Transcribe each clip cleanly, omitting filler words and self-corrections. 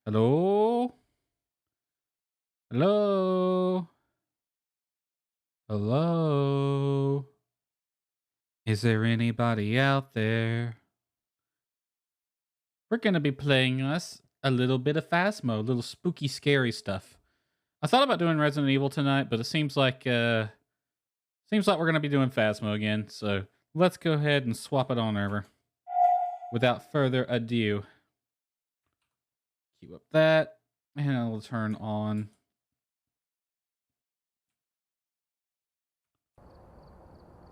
Hello? Hello? Hello? Is there anybody out there? We're gonna be playing us a little bit of Phasmo, a little spooky, scary stuff. I thought about doing Resident Evil tonight, but it seems like we're gonna be doing Phasmo again. So let's go ahead and swap it on over. Without further ado, cue up that, and I'll turn on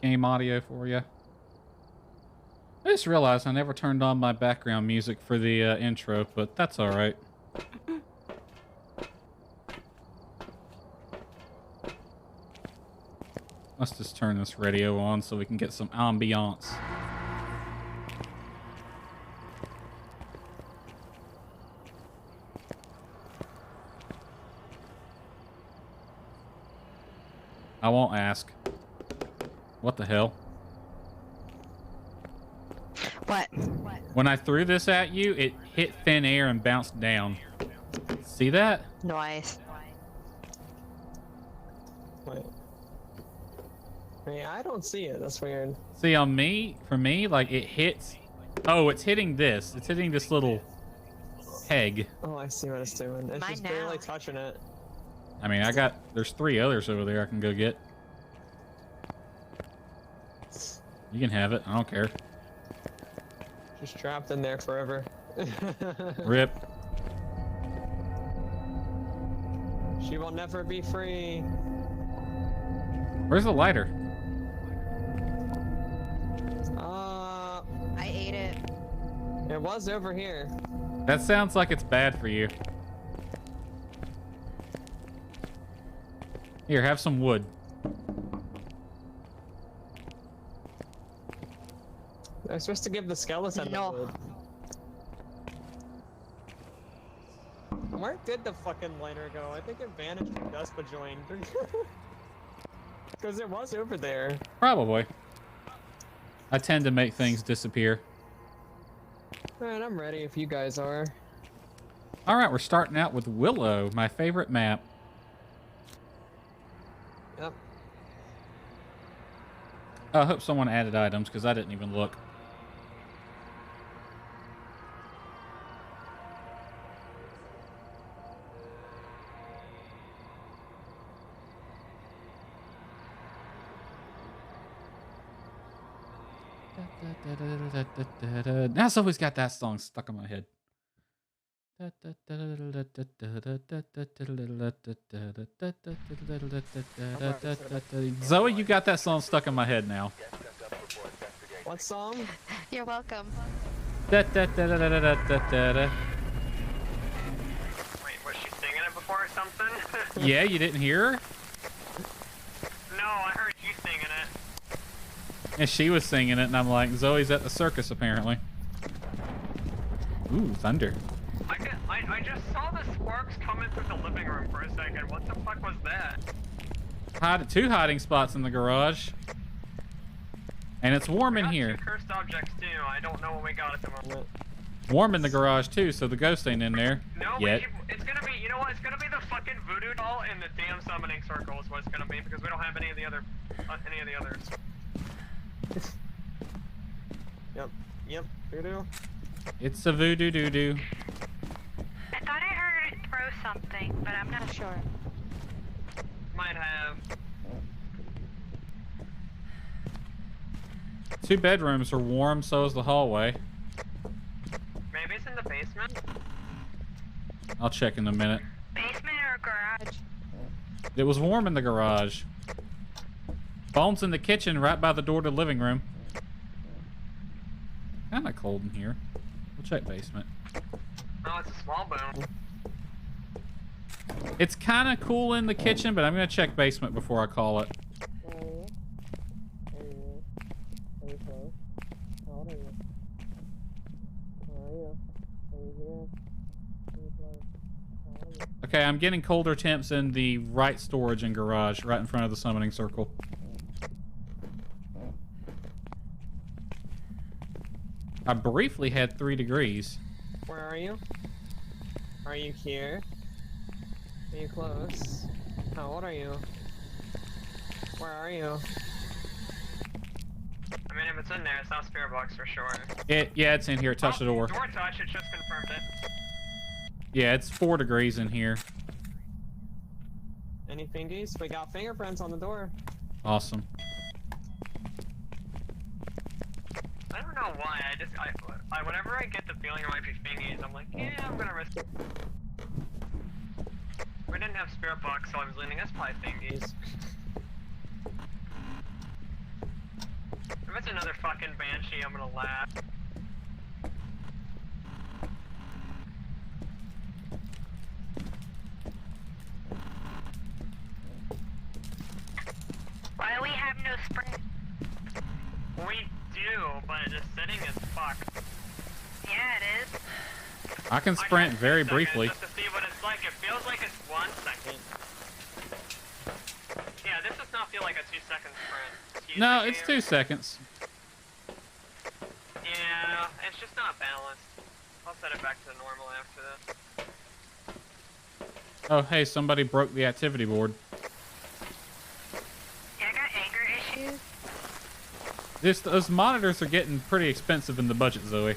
game audio for you. I just realized I never turned on my background music for the intro, but that's all right. Let's just turn this radio on so we can get some ambiance. I won't ask. What the hell? What? When I threw this at you, it hit thin air and bounced down. See that? Noise. Wait. I don't see it. That's weird. See, on me, for me, like it hits. Oh, it's hitting this. It's hitting this little peg. Oh, I see what it's doing. It's Mine just now. barely touching it. I mean, there's 3 others over there I can go get. You can have it. I don't care. Just trapped in there forever. Rip. She will never be free. Where's the lighter? I ate it. It was over here. That sounds like it's bad for you. Here, have some wood. I'm supposed to give the skeleton No. the wood. Where did the fucking lighter go? I think it vanished when Despa joined. Because it was over there. Probably. I tend to make things disappear. Alright, I'm ready if you guys are. All right, we're starting out with Willow, my favorite map. Yep. I hope someone added items because I didn't even look. That's always got that song stuck in my head. Zoe, you got that song stuck in my head now. What song? You're welcome. Wait, was she singing it before or something? Yeah, you didn't hear her? No, I heard you singing it. And she was singing it, and I'm like, Zoe's at the circus, apparently. Ooh, thunder. I just saw the sparks coming through the living room for a second. What the fuck was that? 2 hiding spots in the garage. And it's warm in We got here. 2 cursed objects too. I don't know what we got at the moment. Warm in the garage, too, so the ghost ain't in there. No, yet. it's gonna be, you know what? It's gonna be the fucking voodoo doll in the damn summoning circle is what it's gonna be because we don't have any of the others. Yep, voodoo. It's a voodoo doo-doo. I thought I heard it throw something, but I'm not sure. Might have. 2 bedrooms are warm, so is the hallway. Maybe it's in the basement. I'll check in a minute. Basement or garage? It was warm in the garage. Bones in the kitchen right by the door to the living room. Kinda cold in here. We'll check basement. Oh, it's a small bone. It's kinda cool in the kitchen, but I'm gonna check basement before I call it. Okay, I'm getting colder temps in the right storage and garage, right in front of the summoning circle. I briefly had 3 degrees. Where are you? Are you here? Are you close? How old are you? Where are you? I mean, if it's in there, it's not spirit box for sure. Yeah, it's in here. Touch the door. Door touch, it just confirmed it. Yeah, it's 4 degrees in here. Any fingies? We got fingerprints on the door. Awesome. I don't know why, I whenever I get the feeling it might be fingies, I'm like, yeah, I'm gonna risk it. We didn't have spirit box, so I was leaning, that's probably fingies. If it's another fucking banshee, I'm gonna laugh. Why do we have no sprint? We do, but the setting is fucked. Yeah, it is. I can sprint very briefly. Just to see what it's like. It feels like it's 1 second. Yeah, this does not feel like a 2-second sprint. No, it's 2 seconds. Yeah, it's just not balanced. I'll set it back to normal after this. Oh, hey, somebody broke the activity board. Yeah, I got anger issues. Those monitors are getting pretty expensive in the budget, Zoe.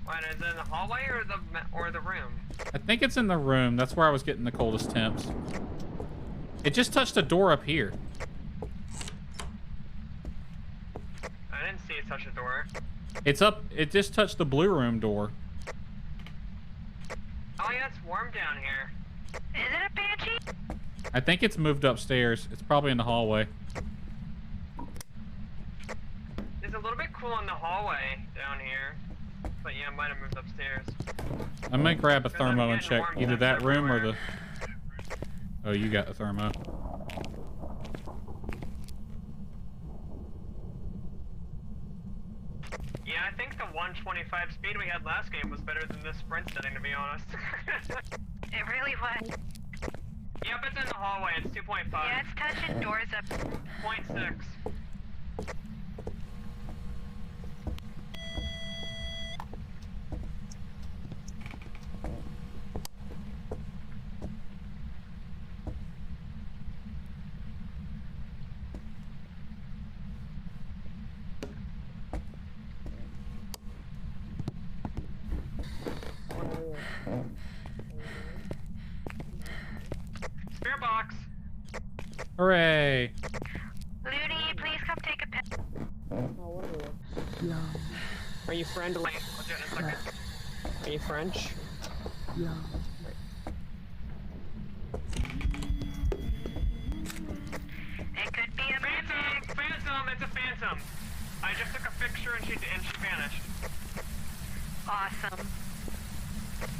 What, is it in the hallway or the room? I think it's in the room. That's where I was getting the coldest temps. It just touched a door up here. I didn't see it touch a door. It's up. It just touched the blue room door. Oh yeah, it's warm down here. Is it a banshee? I think it's moved upstairs. It's probably in the hallway. It's a little bit cool in the hallway down here. But yeah, it might have moved upstairs. I'm gonna grab a Because I'm thermo and getting check warm either temps that room or everywhere. the... Oh, you got the thermo. Yeah, I think the 125 speed we had last game was better than this sprint setting, to be honest. It really was. Yep, it's in the hallway. It's 2.5. Yeah, it's touching doors up. 0.6. Spirit box. Hooray! Looney, please come take a pic. Are you friendly? Wait, I'll do it in a second. Are you French? It could be a Phantom! Phantom! It's a phantom! I just took a picture and she vanished. awesome.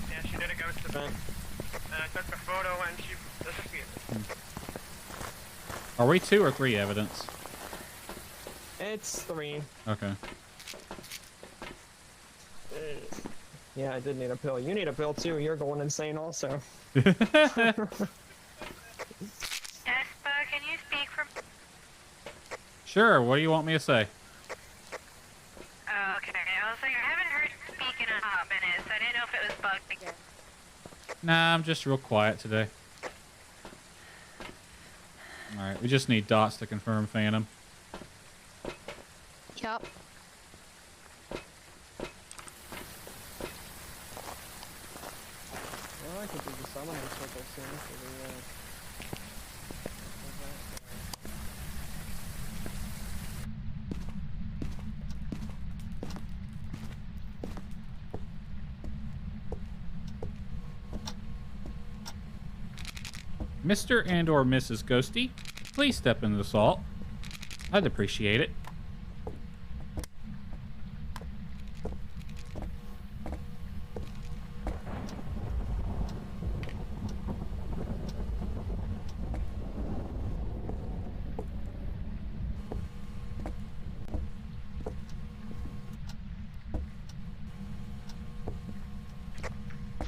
Yeah, she did a ghost event. And I took the photo and she disappeared. Are we 2 or 3 evidence? It's 3. Okay. Yeah, I did need a pill. You need a pill too. You're going insane also. Espa, can you speak from... Sure, what do you want me to say? Oh, okay. I was like, I haven't heard you speak in a hot minute, so I didn't know if it was bugged again. Nah, I'm just real quiet today. Alright, we just need dots to confirm Phantom. Yup. Well, I could do the summoning circle soon for the, Mr. and or Mrs. Ghosty, please step into the salt. I'd appreciate it.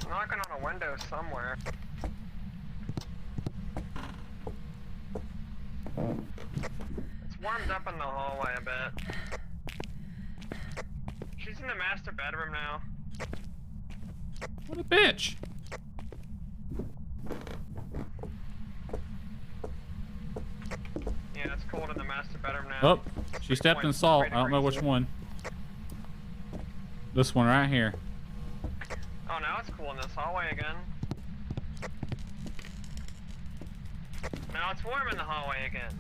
Knocking on a window somewhere. It's warmed up in the hallway a bit. in the master bedroom now. What a bitch. Yeah, it's cold in the master bedroom now. Oh, she stepped in salt. I don't know which one. This one right here. Oh, now it's cool in this hallway again. Now it's warm in the hallway again.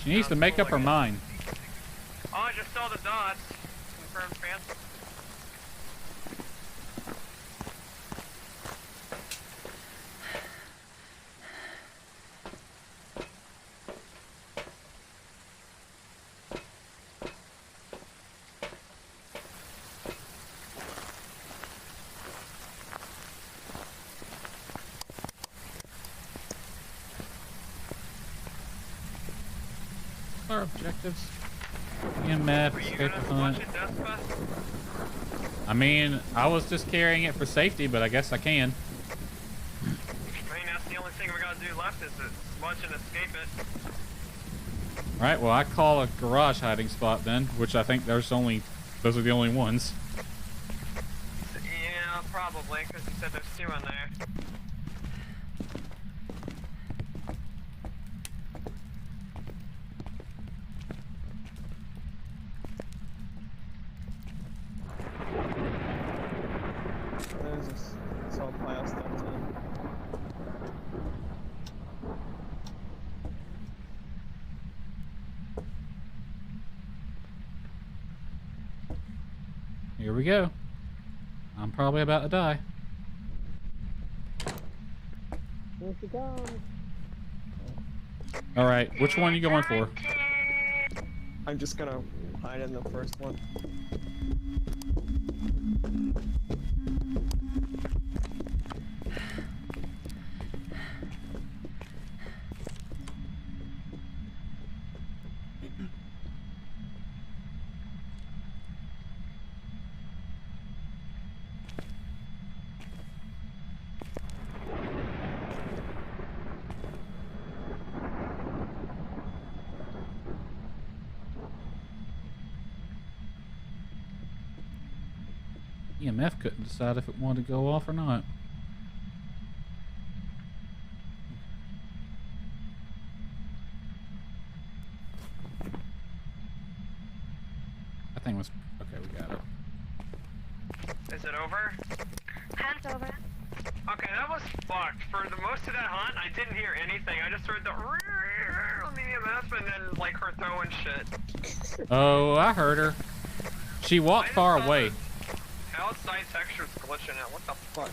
She needs to make up her mind. Oh, I just saw the dots. Confirmed fancy. Our objectives. EMF, Were you escape gonna the watch hunt. it, Despa? I mean, I was just carrying it for safety, but I guess I can. I mean, that's the only thing we gotta do left is to watch and escape it. Right, well, I call a garage hiding spot then, which I think those are the only ones. Yeah, probably, because you said there's 2 in there. There's this whole pile of stuff too. Here we go. I'm probably about to die. Here she comes. All right, which one are you going for? I'm just gonna hide in the first one. EMF couldn't decide if it wanted to go off or not. That thing was... Okay, we got it. Is it over? Hunt's over. Okay, that was fucked. For the most of that hunt, I didn't hear anything. I just heard the on the EMF and then like her throwing shit. Oh, I heard her. She walked far away. Outside texture's glitching out. What the fuck?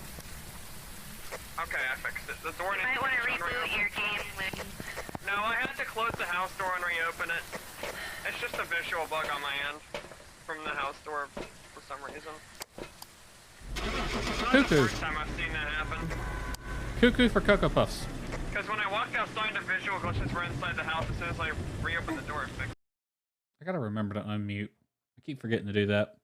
Okay, I fixed it. The door You needs might want to to be reboot reopened. your game when... No, I had to close the house door and reopen it. It's just a visual bug on my end from the house door for some reason. It's not the Cuckoo. first time I've seen that happen. Cuckoo for Cocoa Puffs. Because when I walked outside, the visual glitches were inside the house. As soon as I reopened the door, it fixed it. I gotta remember to unmute. I keep forgetting to do that.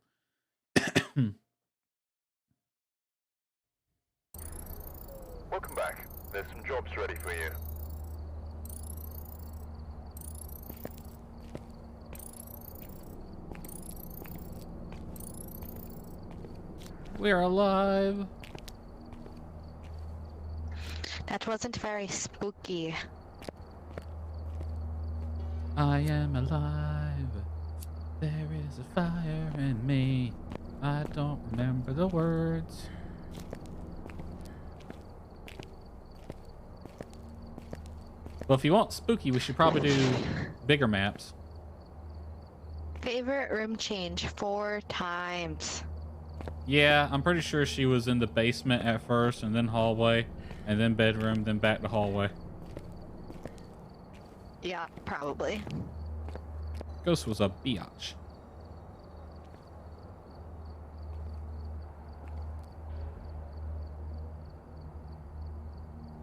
Welcome back. There's some jobs ready for you. We're alive. That wasn't very spooky. I am alive. There is a fire in me. I don't remember the words. Well, if you want spooky, we should probably do bigger maps. Favorite room change 4 times. Yeah, I'm pretty sure she was in the basement at first, and then hallway, and then bedroom, then back to hallway. Yeah, probably. Ghost was a biatch.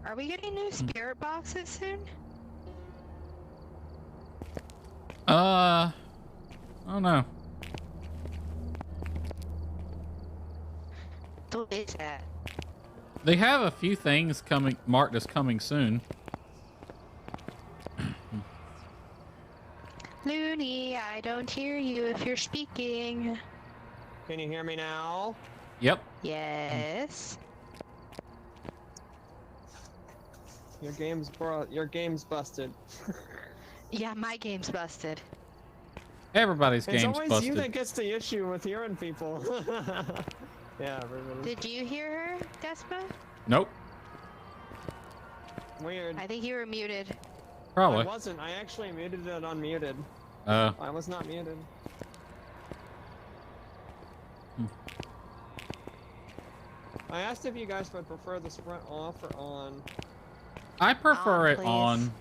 Are we getting new spirit boxes soon? I don't know. What is that? They have a few things coming marked as coming soon. Looney, I don't hear you if you're speaking. Can you hear me now? Yep. Yes. Your game's busted. Yeah, my game's busted. Everybody's It's game's always busted. you that gets the issue with hearing people. Yeah, everybody. Did you hear her, Despa? Nope. Weird. I think you were muted. I Probably. wasn't. I actually muted it unmuted. Uh. I was not muted. I asked if you guys would prefer the sprint off or on. I prefer On, it please. on.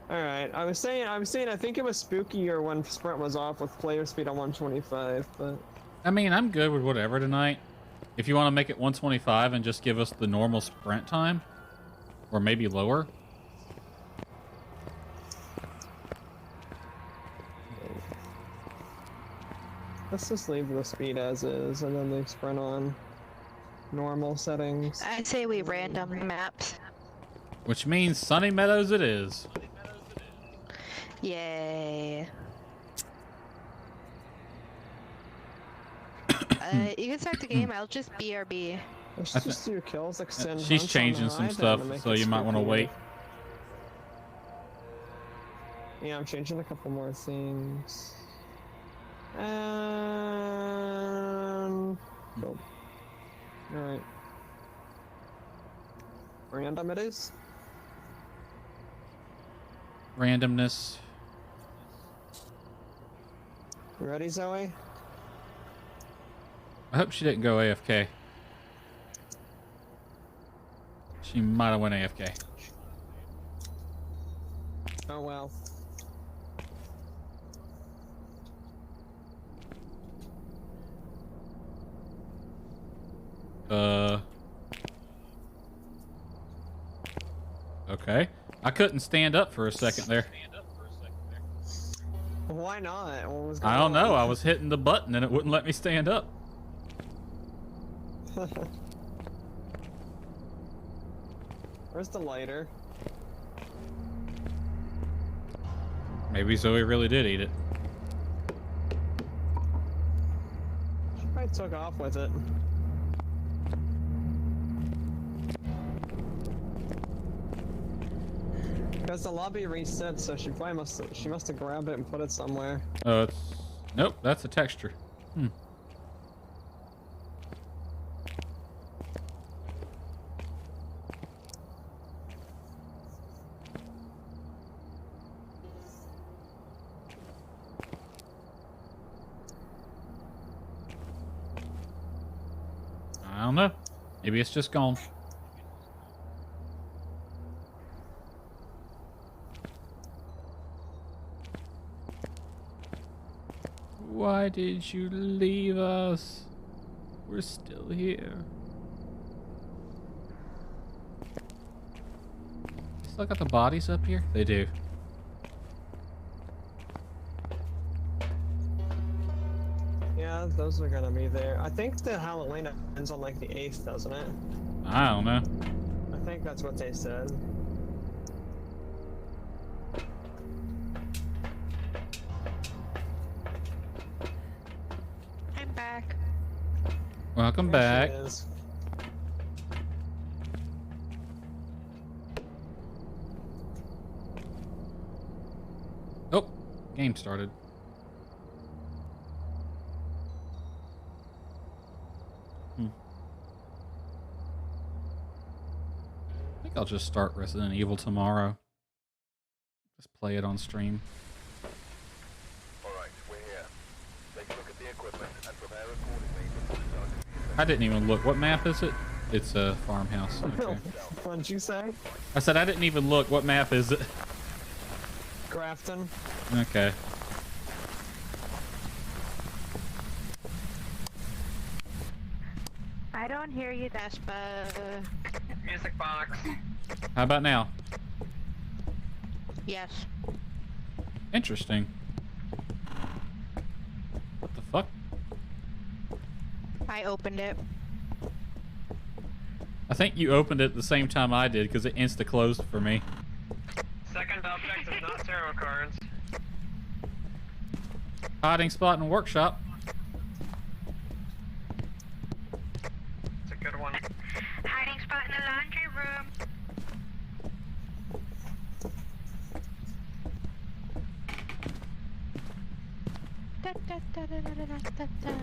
Alright, I was saying I think it was spookier when sprint was off with player speed on 125, but I mean, I'm good with whatever tonight. If you want to make it 125 and just give us the normal sprint time, or maybe lower. let's just leave the speed as is and then leave sprint on normal settings. I'd say we random maps. Which means Sunny Meadows it is. Yay. You can start the game, I'll just BRB. Let's I thi- just do kills, extend She's hunts on the changing some ride stuff, then to make so it you might want to spookier. wait. Yeah, I'm changing a couple more things. Cool. Alright. Random it is. Randomness. You ready, Zoe? I hope she didn't go AFK. She might have went AFK. Oh well. Okay. I couldn't stand up for a second there. Why not? What was going I don't know. on? I was hitting the button and it wouldn't let me stand up. Where's the lighter? Maybe Zoe really did eat it. She probably took off with it. Because the lobby reset, so she must have grabbed it and put it somewhere. Oh, it's... Nope, that's a texture. Hmm. I don't know. Maybe it's just gone. Why did you leave us? We're still here. Still got the bodies up here? They do. Yeah, those are gonna be there. I think the Halloween ends on like the 8th, doesn't it? I don't know. I think that's what they said. I'm back. Welcome There back. she is. Oh, game started. I think I'll just start Resident Evil tomorrow. Just play it on stream. Alright, we're here. Take a look at the equipment and prepare accordingly before starting. I didn't even look. What map is it? It's a farmhouse. Okay. What'd you say? I said I didn't even look. What map is it? Grafton. Okay. I don't hear you, Despa. Music box. How about now? Yes. Interesting. What the fuck? I opened it. I think you opened it at the same time I did because it insta-closed for me. Second object is not tarot cards. Hiding spot in workshop. It's a good one. Hiding spot in the laundry room.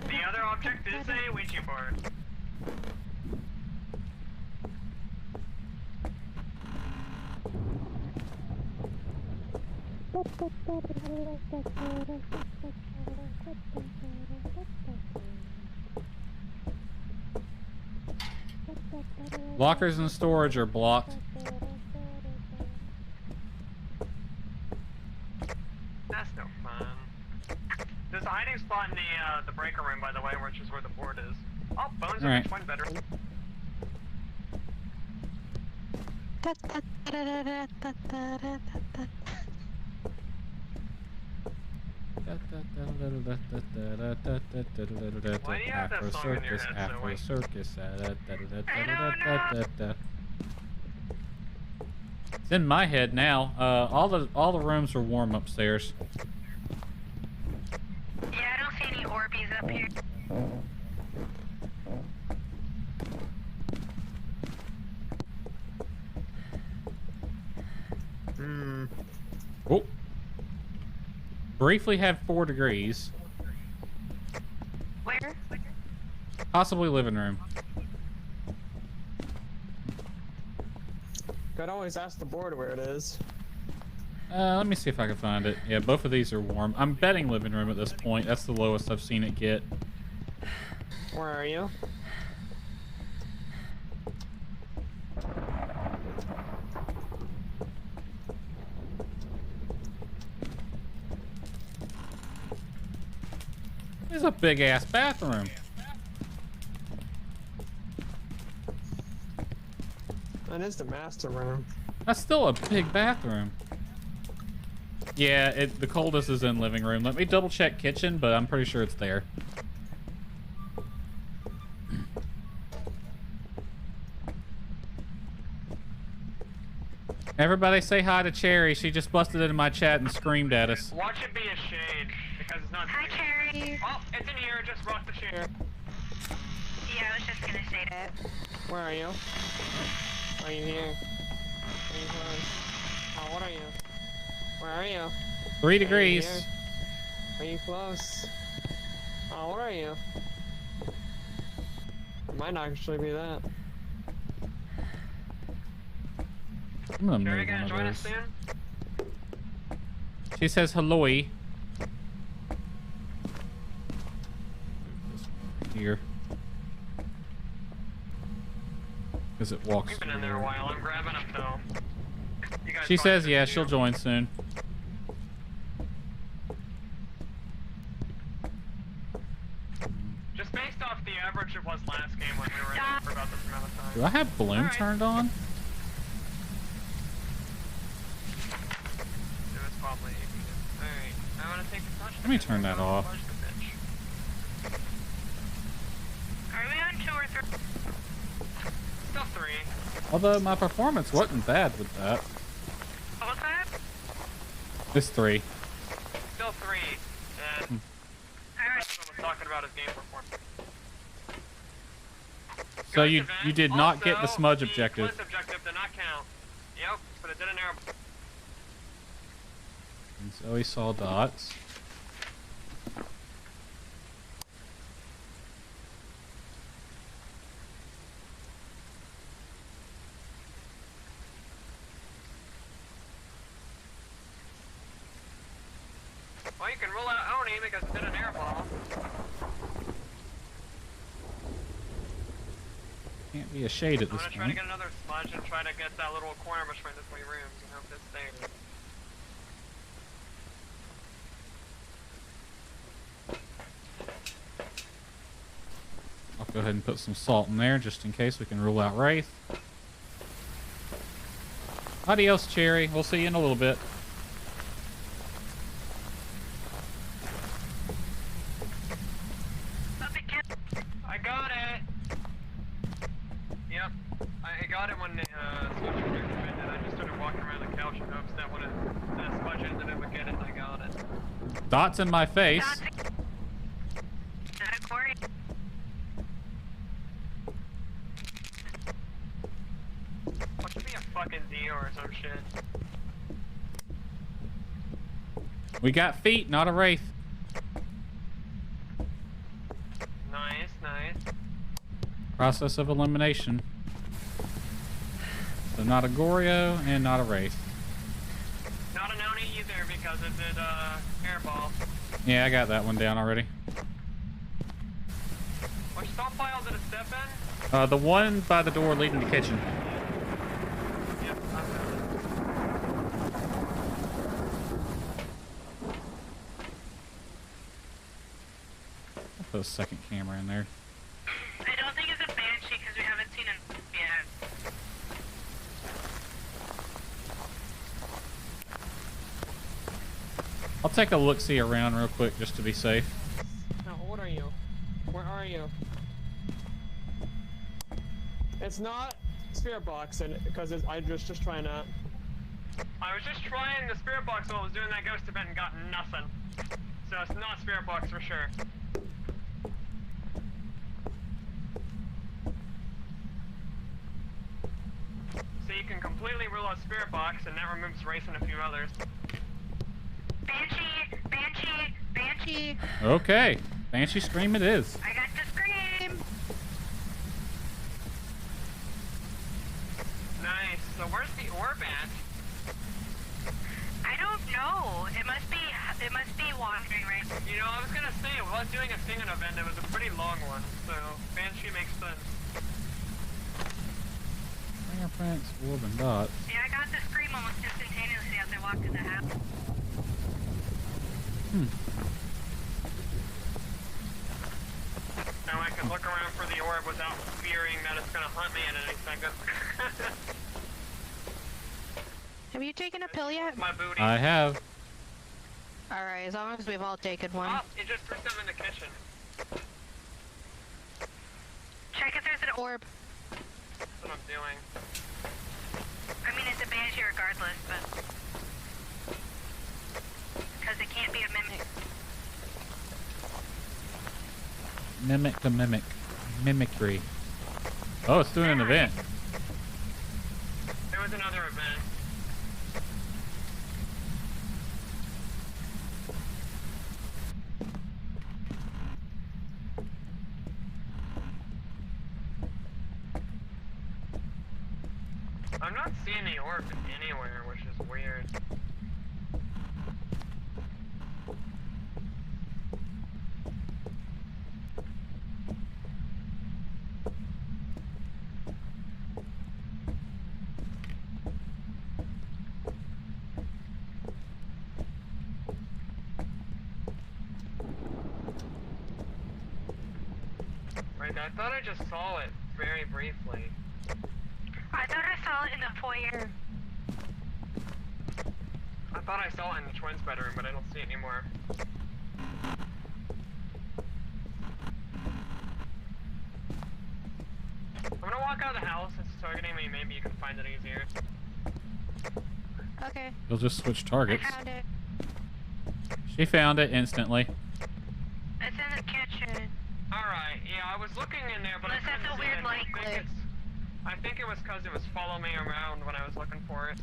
The other object is a Ouija board. Lockers and storage are blocked. That's no fun. There's a hiding spot in the breaker room, by the way, which is where the board is. Oh, bones are Alright. much one better. Why do you have that song in your head, Afro Zoe? circus. I don't know. It's in my head now. All the rooms are warm upstairs. Yeah, I don't see any Orbeez up here. Oh. Briefly had 4 degrees. Where? Possibly living room. Could always ask the board where it is. Let me see if I can find it. Yeah, both of these are warm. I'm betting living room at this point. That's the lowest I've seen it get. Where are you? There's a big ass bathroom. That is the master room. That's still a big bathroom. Yeah, the coldest is in living room. Let me double check kitchen, but I'm pretty sure it's there. Everybody say hi to Cherry. She just busted into my chat and screamed at us. Watch it be a shade, because it's not. Hi, Cherry. Oh, it's in here. Just rock the chair. Yeah, I was just gonna say that. Where are you? Are you here? Are you close? Oh, what are you? Where are you? 3 Are you degrees. here? Are you close? Oh, where are you? It might not actually be that. I'm gonna Sherry move gonna one join of us those. soon? She says hello. Here. Because it walks We've been in there a through. while. I'm grabbing them though. You guys She probably says, should yeah, too. she'll join soon. Just based off the average it was last game when we were in there for about this amount of time. Do I have bloom Alright. turned on? It was probably. Alright, I want to take a touch. Let me turn that off. Are we on 2 or 3? Still 3. Although my performance wasn't bad with that. What was that? It's 3. Still 3. And Alright. that's what I'm talking about is game performance. So Ghost you event. did not get the Also, smudge the objective. Glitch objective did not count. Yep, but it did an arrow. And Zoe saw dots. Well, you can rule out Oni because it did an airball. Can't be a shade at I'm this gonna try to point. get another smudge and try to get that little corner between the 3 rooms and hope it's there. I'll go ahead and put some salt in there just in case we can rule out Wraith. Adios, Cherry. We'll see you in a little bit. I got it! Yep. I got it when smudge objective ended. I just started walking around the couch in hopes that when a smudge ended it would get it and I got it. Dots in my face. Dots fucking deer or some shit. We got feet, not a wraith. Nice, nice. Process of elimination. So not a Goryo and not a wraith. Not a Noni either because it did airball. Yeah, I got that one down already. Which stomp pile did it step in? The one by the door leading to the kitchen. Yep, I found it. I'll put a second camera in there. I don't think it's a banshee because we haven't seen it yet. I'll take a look-see around real quick just to be safe. Now, what are you? Where are you? It's not spirit box, and because I'm just trying to. I was just trying the spirit box while I was doing that ghost event and got nothing. So it's not spirit box for sure. So you can completely rule out spirit box, and that removes race and a few others. Banshee! Banshee! Banshee! Okay, Banshee Scream it is. I got the scream! Nice. So where's the orb at? I don't know. It must be wandering right. You know, I was gonna say, while I was doing a singing event, it was a pretty long one, so Banshee makes sense. Fingerprints, orb, and dot. Yeah, I got the scream almost instantaneously as I walked in the house. Now I can look around for the orb without fearing that it's gonna hunt me in any second. Have you taken a pill yet? My booty. I have. Alright, as long as we've all taken one. Oh, you just threw some in the kitchen. Check if there's an orb. That's what I'm doing. I mean, it's a banshee regardless, but... Because it can't be a mimic. Mimic to mimic. Mimicry. Oh, it's doing an event. There was another event. I'm not seeing the orb anywhere, which is weird. Right, I thought I just saw it very briefly. I thought I saw it in the foyer. I thought I saw it in the twins' bedroom, but I don't see it anymore. I'm gonna walk out of the house. It's targeting me. Maybe you can find it easier. Okay, You'll just switch I targets. found it. She found it instantly. It's in the kitchen. Alright, yeah, I was looking in there, but Unless I couldn't that's a see weird it. light glare. I think it was because it was following me around when I was looking for it.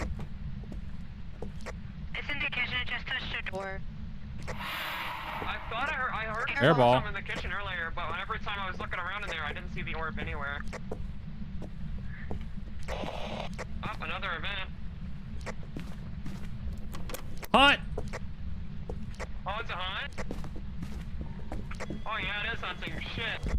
It's in the kitchen, it just touched the door. I thought I heard Airball. some in the kitchen earlier, but every time I was looking around in there, I didn't see the orb anywhere. Oh, another event. Hunt! Oh, it's a hunt? Oh yeah, it is hunting. Shit.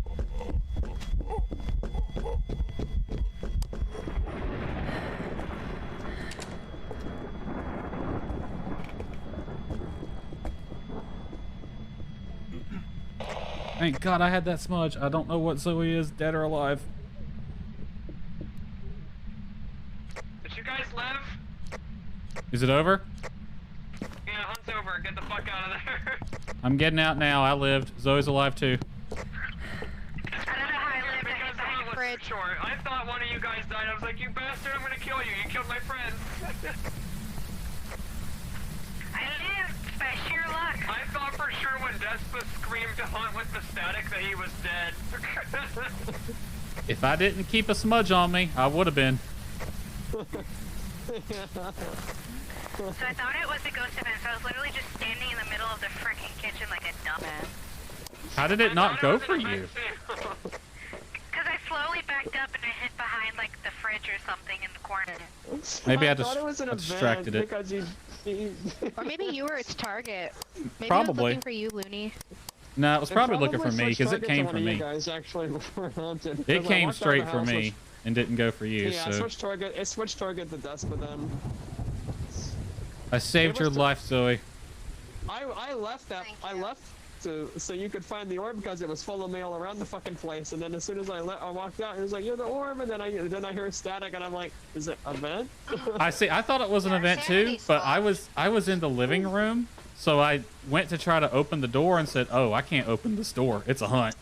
Thank God I had that smudge. I don't know what Zoe is, dead or alive. Did you guys live? Is it over? Yeah, hunt's over. Get the fuck out of there. I'm getting out now. I lived. Zoe's alive too. I don't know how I lived, I Because hit the hunt the was fridge. short. I thought one of you guys died. I was like, you bastard, I'm gonna kill you. You killed my friend. I lived by sheer luck. I thought for sure when Despa screamed to hunt with the static that he was dead. If I didn't keep a smudge on me, I would have been. So I thought it was a ghost event, so I was literally just standing in the middle of the freaking kitchen like a dumbass. How did it not go for you? Because I slowly backed up and I hid behind like the fridge or something in the corner. Maybe I thought it was an event distracted it. because you Or maybe you were its target. Maybe it Probably. was looking for you, Looney. No, it was probably looking for me because it came for me. Guys, actually, before it haunted. It came straight for me and didn't go for you. Yeah, So it switched target to Despa then. I saved your life, Zoe. I left that. I left so you could find the orb because it was full of mail around the fucking place. And then as soon as I walked out, it was like, "You're the orb," and then I hear static, and I'm like, "Is it an event?" I see. I thought it was an event too, but I was in the living room, so I went to try to open the door and said, "Oh, I can't open this door. It's a hunt."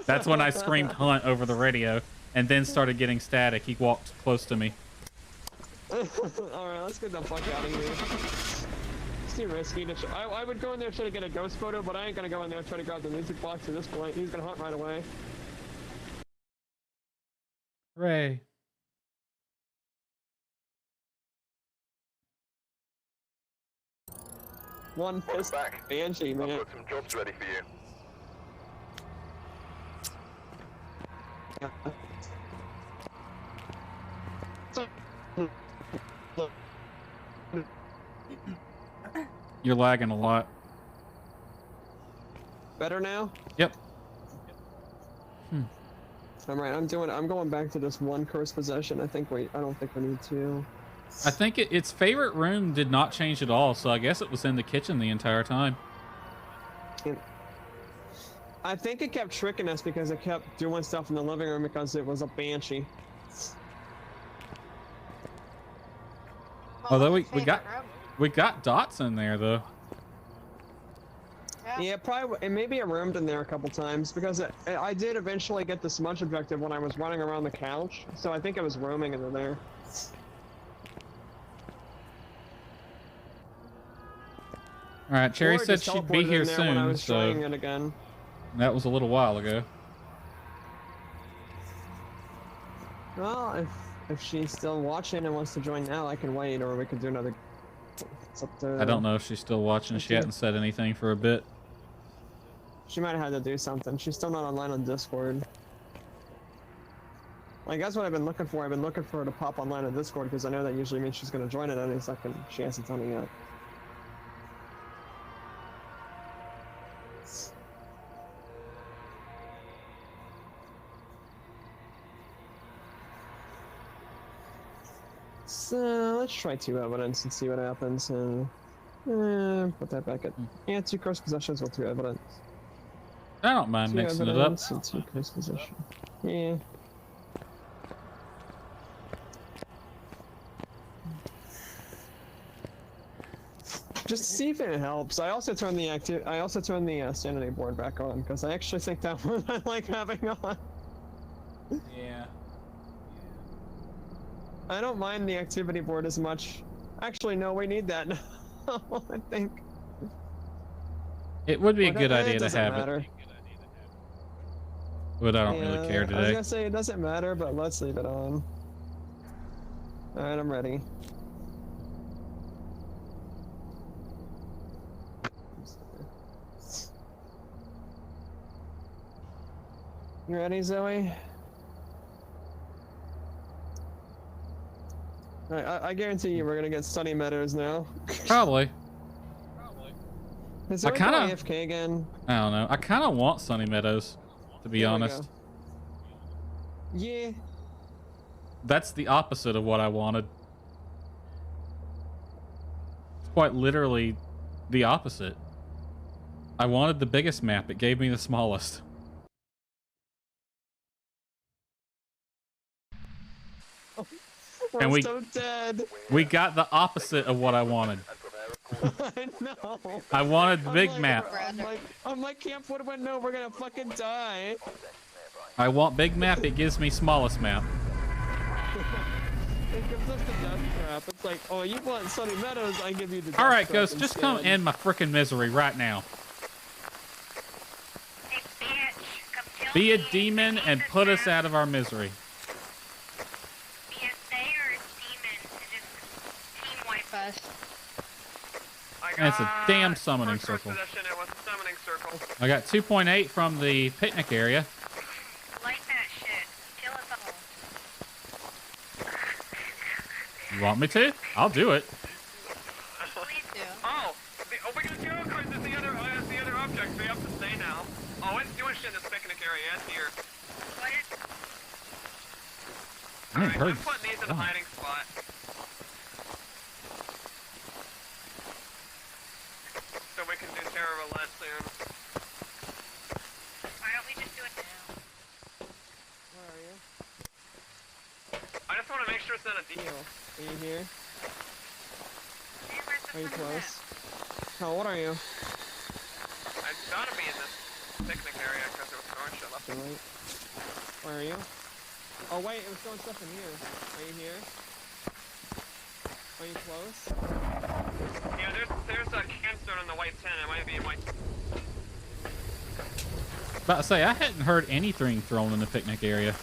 That's when I screamed "hunt" over the radio, and then started getting static. He walked close to me. All right, let's get the fuck out of here. It's too risky to. I would go in there try to get a ghost photo, but I ain't gonna go in there and try to grab the music box at this point. He's gonna hunt right away. Hooray. One pissed Back. banshee, I've man. got some jobs ready for you. You're lagging a lot. Better now? Yep. All right, I'm going back to this one cursed possession. I don't think we need to. I think its favorite room did not change at all, so I guess it was in the kitchen the entire time. I think it kept tricking us because it kept doing stuff in the living room because it was a banshee. Although we got dots in there though. Yeah, probably. It maybe it roamed in there a couple times because I did eventually get the smudge objective when I was running around the couch, so I think it was roaming in there. All right, Cherry Or it said just she'd be teleported here in there when I soon, was so trying it again. that was a little while ago. Well, if she's still watching and wants to join now, I can wait, or we could do another. It's up to. I don't know if she's still watching. She hadn't said anything for a bit. She might have had to do something. She's still not online on Discord. Like, that's what I've been looking for. I've been looking for her to pop online on Discord because I know that usually means she's going to join it any second. She hasn't done it yet. So, let's try 2 evidence and see what happens. Put that back at. Yeah, 2 cursed possessions with 2 evidence. I don't mind 2 mixing it up. evidence and 2 cursed possession. Yeah. Just see if it helps. I also turned the sanity board back on because I actually think that one I like having on. Yeah. I don't mind the activity board as much. Actually, no, we need that now. I think. It would be a Well, good that idea to doesn't have matter. it, but I don't really care I was today. gonna say it doesn't matter, but let's leave it on. Alright, I'm ready. You ready, Zoe? Alright, I guarantee you we're gonna get Sunny Meadows now. Probably. Is I there kinda- AFK again? I don't know. I kind of want Sunny Meadows, to be There we honest. go. Yeah. That's the opposite of what I wanted. It's quite literally the opposite. I wanted the biggest map. It gave me the smallest. We're And we- so dead. We got the opposite of what I wanted. I know. I wanted the big map. I'm like, Camp Woodwind, no, we're gonna fucking die. I want big map. It gives me smallest map. It gives us the death trap. It's like, oh, you want Sunny Meadows, I give you the death All right, trap Ghost, just come instead. end my freaking misery right now. Hey, bitch, come kill Be a me. demon and put us out of our misery. Be a sayer us. And it's a damn summoning circle. Possession, it was a summoning circle. I got 2.8 from the picnic area. Like that shit. Kill us all. You want me to? I'll do it. Please do. Oh, we got the other cards. There's the other objects. We have to stay now. Oh, it's doing shit in this picnic area. It's here. What is... I ain't heard. I'm putting these in a hiding spot. So we can do Terror Roulette soon. Why don't we just do it now? Where are you? I just want to make sure it's not a deal. Are you here? Hey, where's the Are you front of close? How old are you? I've got to be in this picnic area because there was throwing shit left. Right. Where are you? Oh wait, it was throwing stuff in here. Are you here? Are you close? Yeah, there's a canstone in the white tent. It might be in white. About to say, I hadn't heard anything thrown in the picnic area.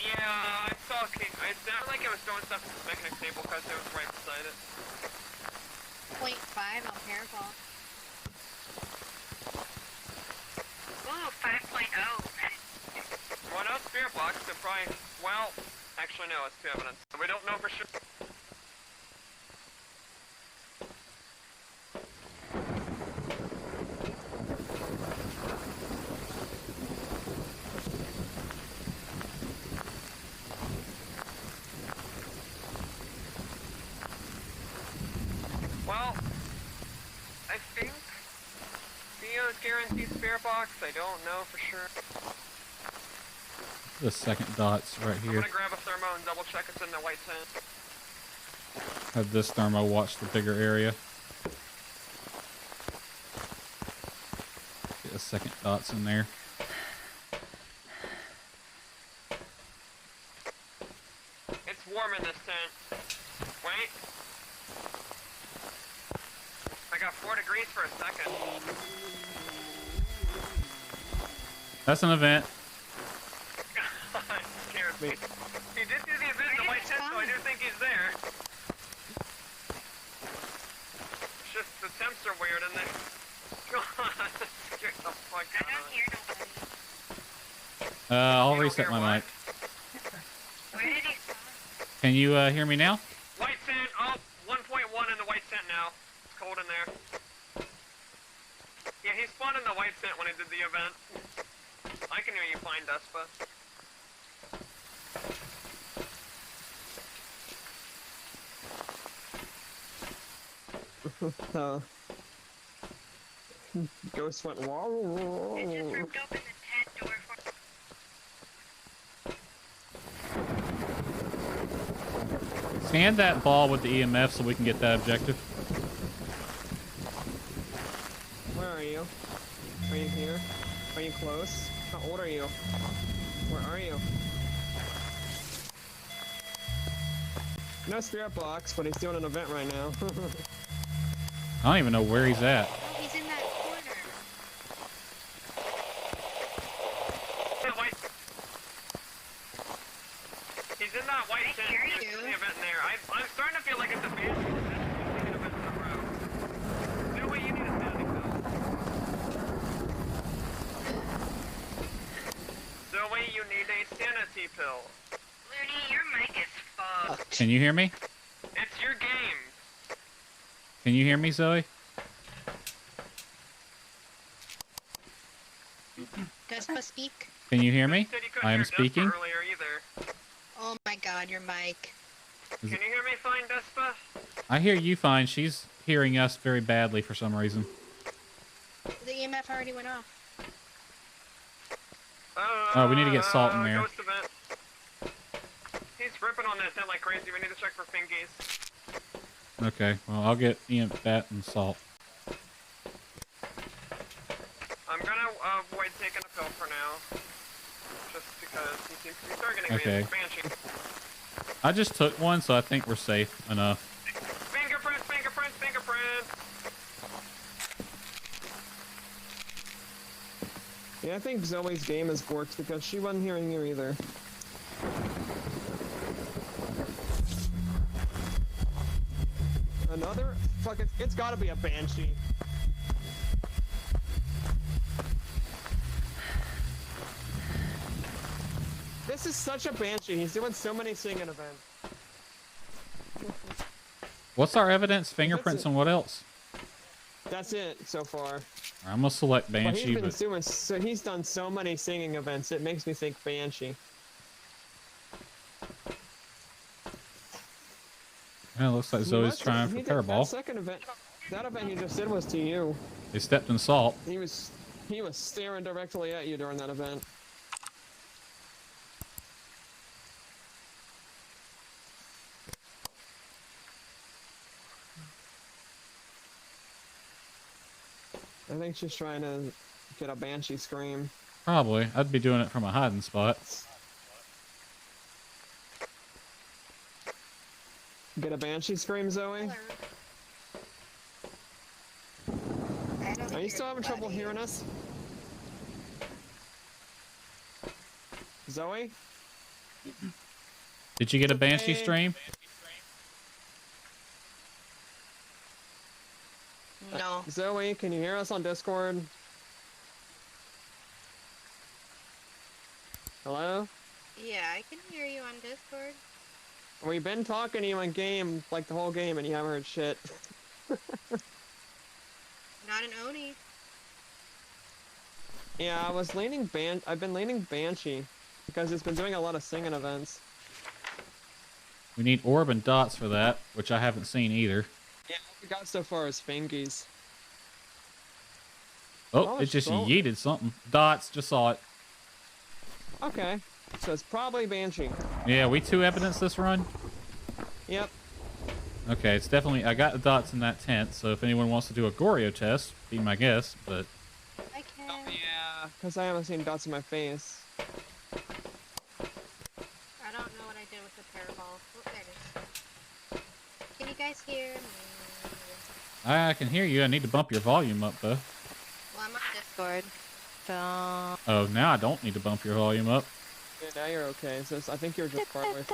Yeah, I saw. It sounded like it was throwing stuff at the picnic table because it was right beside it. 0.5 ampere ball. Ooh, 5.0. Well, no spirit box. They're probably. Well, actually, no. It's two evidence. We don't know for sure. Well, I think Theo's guaranteed spirit box. I don't know for sure. The second dot's right I'm here. gonna grab a thermo and double check it's in the white tent. Have this thermo watch the bigger area. Get the second dots in there. It's warm in this tent. Wait. I got 4 degrees for a second. That's an event. It scares me. He did do the event in the white tent, so I do think he's there. It's just the temps are weird in there. God, scared the fuck I out don't of me. hear nobody. I'll You don't reset hear my what? mic. Where did he spawn? Can you hear me now? White tent, oh, 1.1 in the white tent now. It's cold in there. Yeah, he spawned in the white tent when he did the event. I can hear you fine, Despa. Ghost went It just whoa. ripped open the tent door for... Scan that ball with the EMF so we can get that objective. Where are you? Are you here? Are you close? How old are you? Where are you? No spirit box, but he's doing an event right now. I don't even know where he's at. Oh, he's in that corner. He's in that white tent. hear He's you. doing the event in there. I'm starting to feel like it's a band. No way you need a standing pill. Zoe, you need a sanity pill. Looney, your mic is fucked. Can you hear me? It's your game. Can you hear me, Zoe? Despa speak. Can you hear me? Said you couldn't I am hear Despa speaking. earlier either. Oh my god, your mic. Can you hear me fine, Despa? I hear you fine. She's hearing us very badly for some reason. The EMF already went off. Oh, we need to get salt in there. Ghost event. He's ripping on that tent like crazy. We need to check for fingies. Okay, well, I'll get that and salt. I'm gonna avoid taking a pill for now. Just because he seems to be targeting me Okay. as a banshee. I just took one, so I think we're safe enough. Fingerprints, fingerprints, fingerprints! Yeah, I think Zoe's game is borked because she wasn't hearing you either. Fuck, it's gotta be a banshee. This is such a banshee. He's doing so many singing events. What's our evidence? Fingerprints and what else? That's it so far. I'm gonna select But Banshee, he's been doing so. He's done so many singing events. It makes me think banshee. Yeah, it looks like Zoe's trying for That Paraball. second event, that event you just did was to you. He stepped in salt. He was staring directly at you during that event. I think she's trying to get a banshee scream. Probably. I'd be doing it from a hiding spot. Get a banshee scream, Zoe? Are you still having trouble hearing us? Zoe? Did you get a Banshee stream? No. Zoe, can you hear us on Discord? Hello? Yeah, I can hear you on Discord. We've been talking to you in game, like the whole game, and you haven't heard shit. Not an Oni. Yeah, I've been leaning Banshee, because it's been doing a lot of singing events. We need orb and dots for that, which I haven't seen either. Yeah, what we got so far is fingies. Oh, it just yeeted something. Dots, just saw it. Okay, so it's probably Banshee. Yeah, we 2 evidence this run? Yep. Okay, it's definitely... I got the dots in that tent, so if anyone wants to do a Goryo test, be my guest, but... I can. Oh, yeah, because I haven't seen dots in my face. I don't know what I did with the Paraball. Oh, there it is. Can you guys hear me? I can hear you. I need to bump your volume up, though. Well, I'm on Discord. So... Oh, now I don't need to bump your volume up. Yeah, now you're okay. So I think you're just partway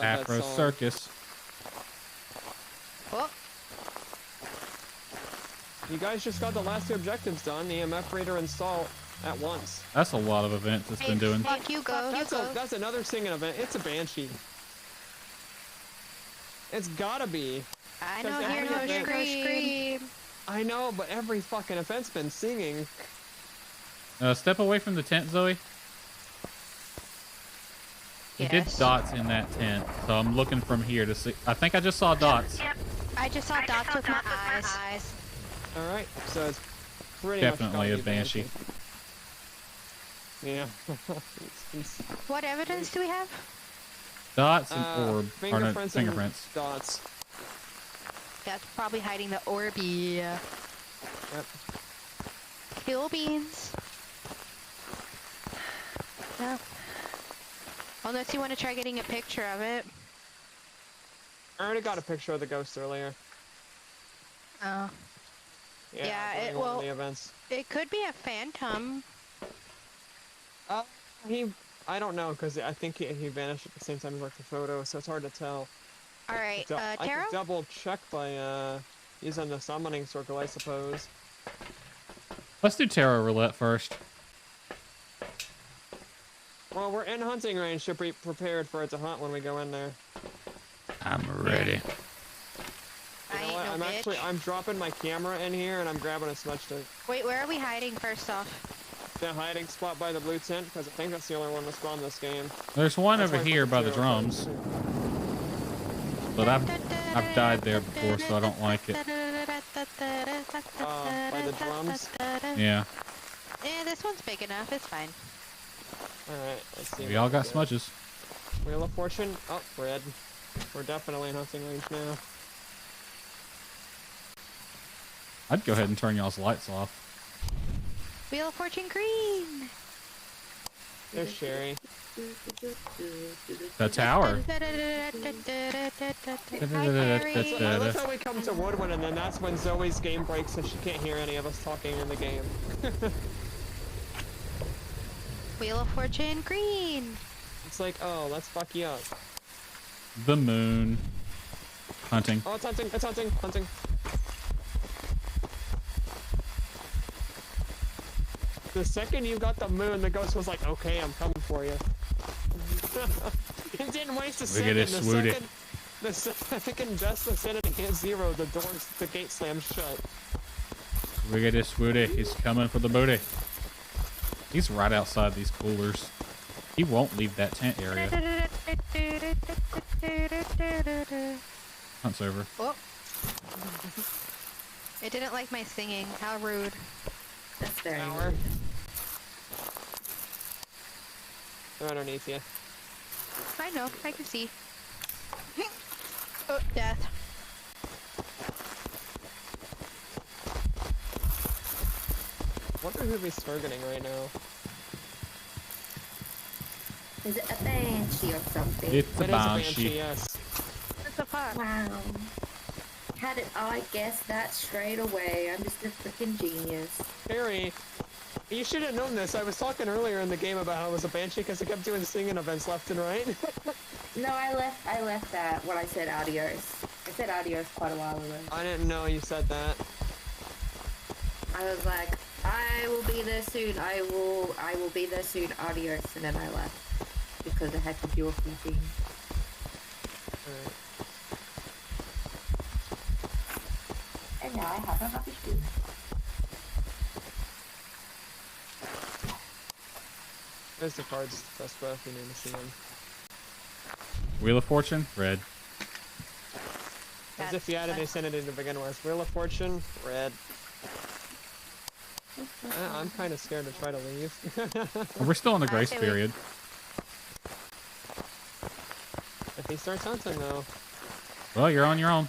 Afro Circus. Oh, You guys just got the last 2 objectives done, the EMF reader and salt, at once. That's a lot of events it's been doing. fuck you, go. That's another singing event. It's a Banshee. It's gotta be. I 'Cause know, every hear no event- scream. I know, but every fucking event's been singing. Step away from the tent, Zoe. We did Yes. dots in that tent, so I'm looking from here to see. I think I just saw dots. Yep. I just saw dots with my eyes. Alright, so it's pretty Definitely a much gotta be Banshee. Yeah. What evidence do we have? Dots and orb. Or no, Fingerprints. fingerprints. And dots. That's probably hiding the Orby. Yep. Hill beans. No. Unless you want to try getting a picture of it. I already got a picture of the ghost earlier. Oh. Yeah, during it one of will- the events. It could be a phantom. I don't know, because I think he vanished at the same time as like the photo, so it's hard to tell. Alright, I Taro? could double check by using the summoning circle, I suppose. Let's do tarot roulette first. Well, we're in hunting range, should be prepared for it to hunt when we go in there. I'm ready. I You know ain't what? no bitch. I'm dropping my camera in here and I'm grabbing a smudge stick. Wait, where are we hiding first off? The hiding spot by the blue tent, because I think that's the only one that's spawned this game. There's one That's over why I here put by the 0 drums, but I've died there before, so I don't like it. By the drums? Yeah. Yeah, this one's big enough. It's fine. Alright, let's see. We what all got get. smudges. Wheel of Fortune? Oh, red. We're definitely in hunting range now. I'd go ahead and turn y'all's lights off. Wheel of Fortune green. There's Sherry. The tower. Hi, I Harry. love how we come to Woodwind and then that's when Zoe's game breaks and she can't hear any of us talking in the game. Wheel of Fortune green. It's like, oh, let's fuck you up. The moon. Hunting. Oh, it's hunting. It's hunting. Hunting. The second you got the moon, the ghost was like, "Okay, I'm coming for you." It didn't waste a second. The second Just Vicinity hit 0, the gate slammed shut. Wiggity swooty. He's coming for the booty. He's right outside these coolers. He won't leave that tent area. Hunt's over. Oh. It didn't like my singing. How rude. That's very Power. rude. They're underneath you. I know. I can see. Oh, death. Wonder who he's targeting right now. Is it a banshee or something? It's a It is a banshee. banshee, yes. It's a fuck. Wow. How did I guess that straight away? I'm just a freaking genius. Harry, you should have known this. I was talking earlier in the game about how it was a banshee because I kept doing singing events left and right. No, I left that when I said adios. I said adios quite a while ago. I didn't know you said that. I was like, I will be there soon. I will be there soon. Adios, and then I left because I had to do a few things. And now I have a rubbish bin. There's the cards, Vespa, if you need to see them. Wheel of Fortune, red. As if you had any sanity to begin with. Wheel of Fortune, red. I'm kind of scared to try to leave. We're still in the grace Okay, wait. period. If he starts hunting, though. Well, you're on your own.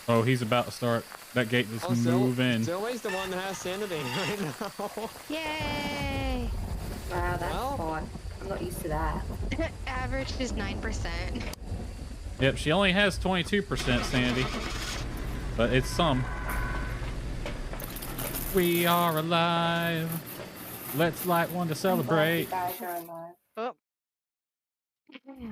Oh, he's about to start. That gate is moving. Zoe's the one that has sanity right now. Yay! Wow, that's Well. fun. I'm not used to that. Average is 9%. Yep, she only has 22% sanity. But it's some. We are alive. Let's light one to celebrate. You guys are alive. Oh.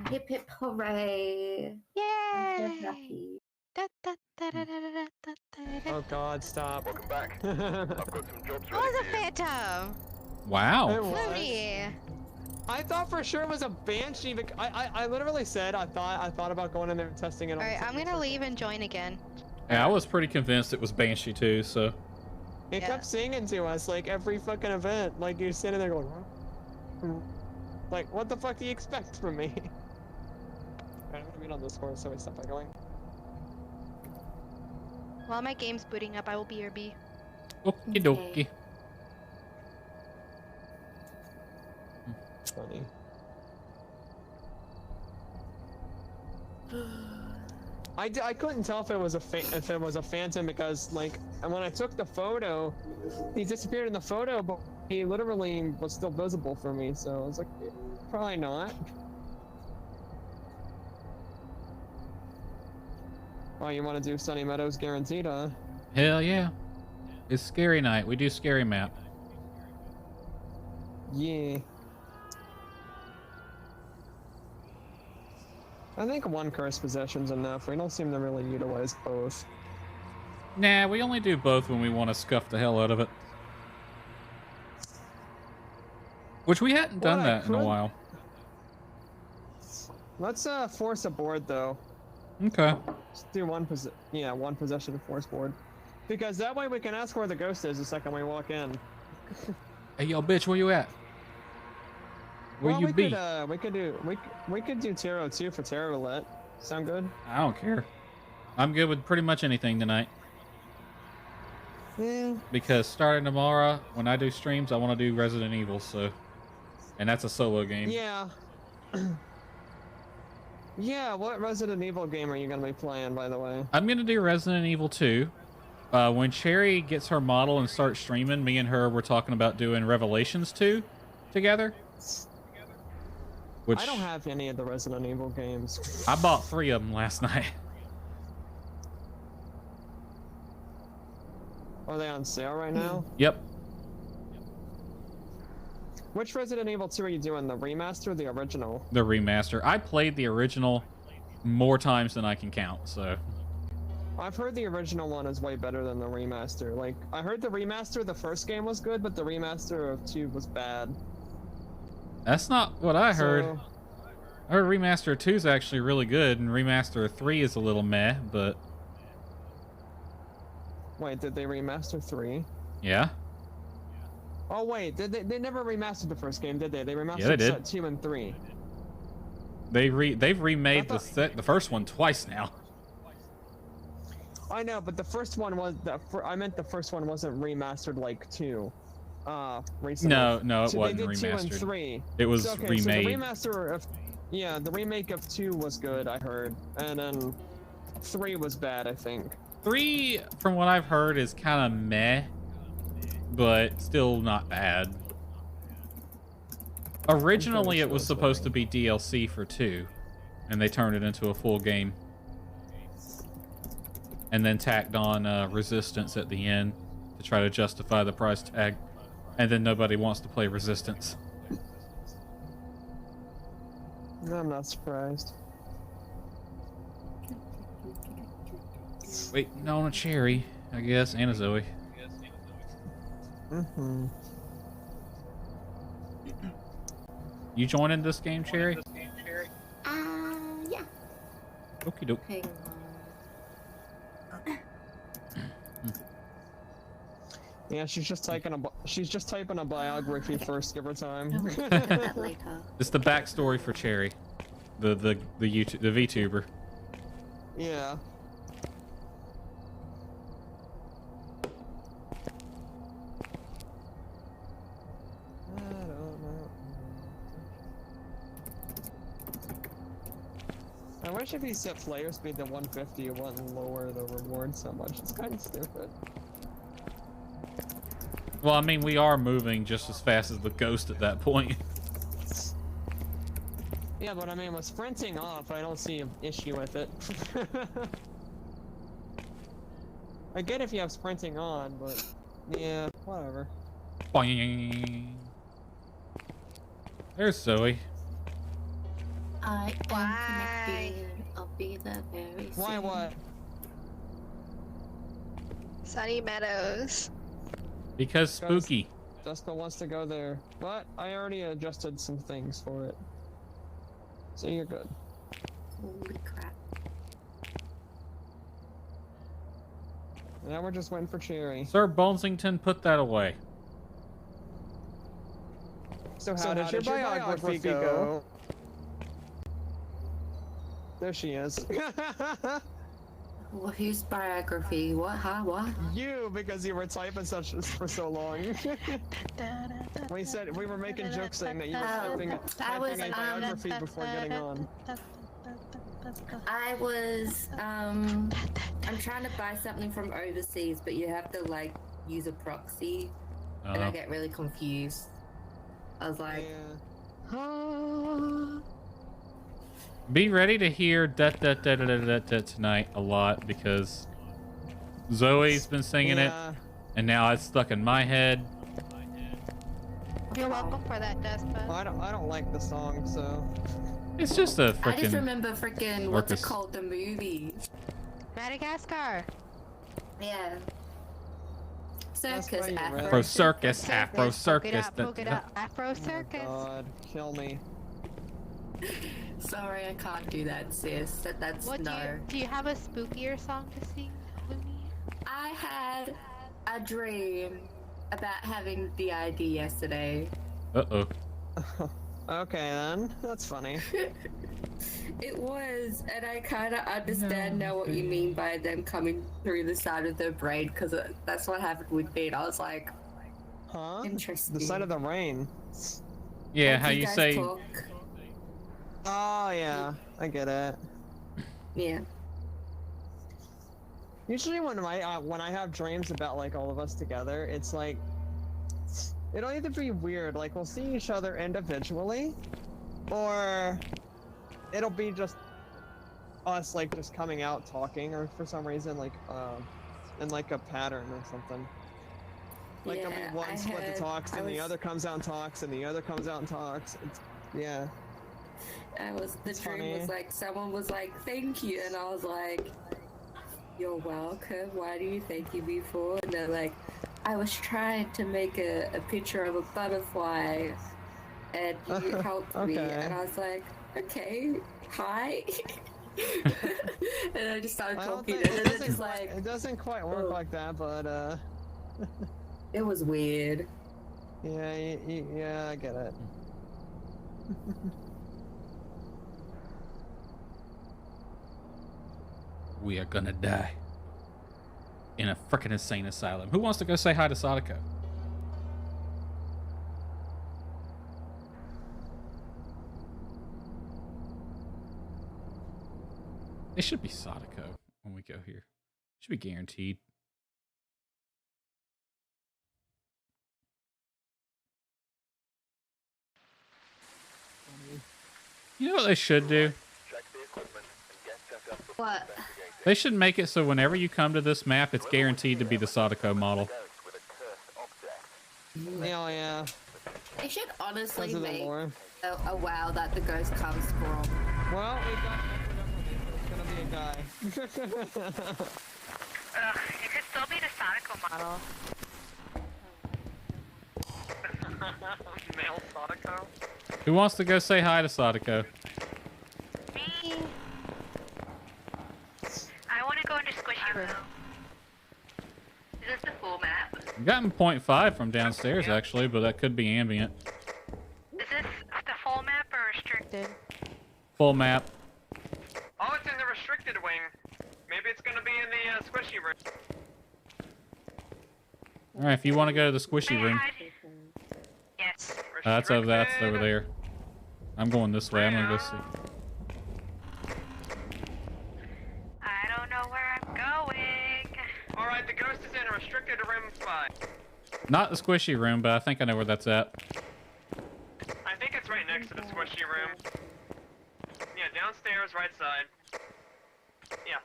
Hip hip hooray. I'm so Yay! happy. Da, da, da, da, da, da, da, da, da. Oh god, stop. Welcome back. I've got some jobs Oh, ready it's a for you. phantom! Wow. It was. Lovely! I thought for sure it was a banshee. I literally said I thought about going in there and testing it. Alright, I'm gonna leave and join again. Yeah, I was pretty convinced it was Banshee too, so. It Yeah. kept singing to us like every fucking event. Like you're sitting there going, huh? Like what the fuck do you expect from me? Alright, I'm gonna be on this horse, so I stop by going. While my game's booting up, I will BRB. Okie dokie. Funny. I couldn't tell if it was a phantom because like when I took the photo, he disappeared in the photo, but he literally was still visible for me. So I was like, probably not. Oh, you want to do Sunny Meadows guaranteed, huh? Hell yeah. It's scary night. We do scary map. Yeah. I think one curse possession's enough. We don't seem to really utilize both. Nah, we only do both when we want to scuff the hell out of it. Which we hadn't done What I that in a could- while. Let's force a board though. Okay. Just do one possession force board. Because that way we can ask where the ghost is the second we walk in. Hey, yo, bitch, where you at? Where Well, you we be? we could do tarot too for tarot roulette. Sound good? I don't care. I'm good with pretty much anything tonight. Yeah. Because starting tomorrow, when I do streams, I want to do Resident Evil, so. And that's a solo game. Yeah. Yeah, what Resident Evil game are you gonna be playing, by the way? I'm going to do Resident Evil 2. When Cherry gets her model and starts streaming, me and her were talking about doing Revelations 2 together. Which I don't have any of the Resident Evil games. I bought 3 of them last night. Are they on sale right now? Yep. Which Resident Evil 2 are you doing? The remaster or the original? The remaster. I played the original more times than I can count, so. I've heard the original one is way better than the remaster. Like, I heard the remaster, the first game was good, but the remaster of 2 was bad. That's not what I heard. So, I heard remaster 2 is actually really good, and remaster 3 is a little meh, but wait, did they remaster 3? yeah. Oh wait, did they never remastered the first game, did they? They remastered Yeah, they did. set 2 and 3. They've remade the first one twice now. I know, but the first one was I meant the first one wasn't remastered like 2. Recently. No, it So wasn't they did 2 and remastered. 3. It was okay, remade. So the remaster of the remake of 2 was good, I heard, and then 3 was bad, I think. 3, from what I've heard, is kind of meh, but still not bad. Originally, it was supposed to be DLC for 2, and they turned it into a full game. And then tacked on Resistance at the end to try to justify the price tag. And then nobody wants to play Resistance. I'm not surprised. Waiting on a Cherry, I guess, and a Zoe. Mm-hmm. You joining this game, Cherry? Yeah. Okie doke. Hang on. Yeah, she's just typing a biography first. Give her time. That later. It's the backstory for Cherry, the VTuber. Yeah. I don't know. I wish if he set player speed to 150, it wouldn't lower the reward so much. It's kind of stupid. Well, I mean, we are moving just as fast as the ghost at that point. Yeah, but I mean, with sprinting off, I don't see an issue with it. I get if you have sprinting on, but yeah, whatever. Boing. There's Zoe. I am connected. I'll be there very soon. Why what? Sunny Meadows. Because spooky. Jessica wants to go there. What? I already adjusted some things for it. So you're good. Holy crap. Now we're just waiting for Cherry. Sir Bonsington, put that away. So how did your biography go? There she is. Well, whose biography? What? Huh? What? You, because you were typing such for so long. We were making jokes saying that you were typing a biography before getting on. I was, I'm trying to buy something from overseas, but you have to, like, use a proxy, and I get really confused. I was like, Be ready to hear da da da da da da tonight a lot, because Zoe's been singing it, and now it's stuck in my head. You're welcome for that, Despa. I don't like the song, so. It's just a freaking. I just remember freaking what's it called, the movie? Madagascar. Yeah. Circus, Afro Circus, Afro Circus. Poke it up. Afro Circus. Oh God, kill me. Sorry, I can't do that, sis. That's no. Do you have a spookier song to sing, Lumi? I had a dream about having the ID yesterday. Uh-oh. Okay then, that's funny. It was, and I kind of understand now what you mean by them coming through the side of their brain, because that's what happened with me, and I was like, huh? Interesting. The side of the rain. Yeah, how you say. Talk. Oh yeah, I get it. Yeah. Usually when I have dreams about like all of us together, it's like it'll either be weird, like we'll see each other individually, or it'll be just us like just coming out talking, or for some reason like in like a pattern or something. Like Yeah, there'll be one I split heard- that talks, I and the was- other comes out and talks, and the other comes out and talks. Yeah. The It's dream funny. was like, someone was like, thank you, and I was like, you're welcome, why do you thank me for? And they're like, I was trying to make a picture of a butterfly, and you helped me, Okay. and I was like, okay, hi. And I just started I don't talking, think and it then they're doesn't just quite, like, it doesn't quite work oh. like that, but it was weird. yeah, I get it. We are gonna die in a freaking insane asylum. Who wants to go say hi to Sadako? It should be Sadako when we go here. Should be guaranteed. You know what they should do? Check the equipment and get set up for What? investigating. They should make it so whenever you come to this map, it's guaranteed to be the Sadako model. Ghost with a cursed object. Hell yeah. They should honestly Because of the make lore. a WoW that the ghost comes from. Well, we got it's gonna be a guy. Ugh, it could still be the Sonico model. Male Sadako. Who wants to go say hi to Sadako? Me. I want to go into Squishy Room. Is this the full map? I've gotten 0.5 from downstairs, actually, but that could be ambient. Is this the full map or restricted? Full map. Oh, it's in the restricted wing. Maybe it's gonna be in the squishy room. Alright, if you want to go to the squishy room. Yes. That's over there. I'm going this way. I'm gonna go see. I don't know where I'm going. Alright, the ghost is in restricted room 5. Not the squishy room, but I think I know where that's at. I think it's right next to the squishy room. Yeah, downstairs, right side. Yeah.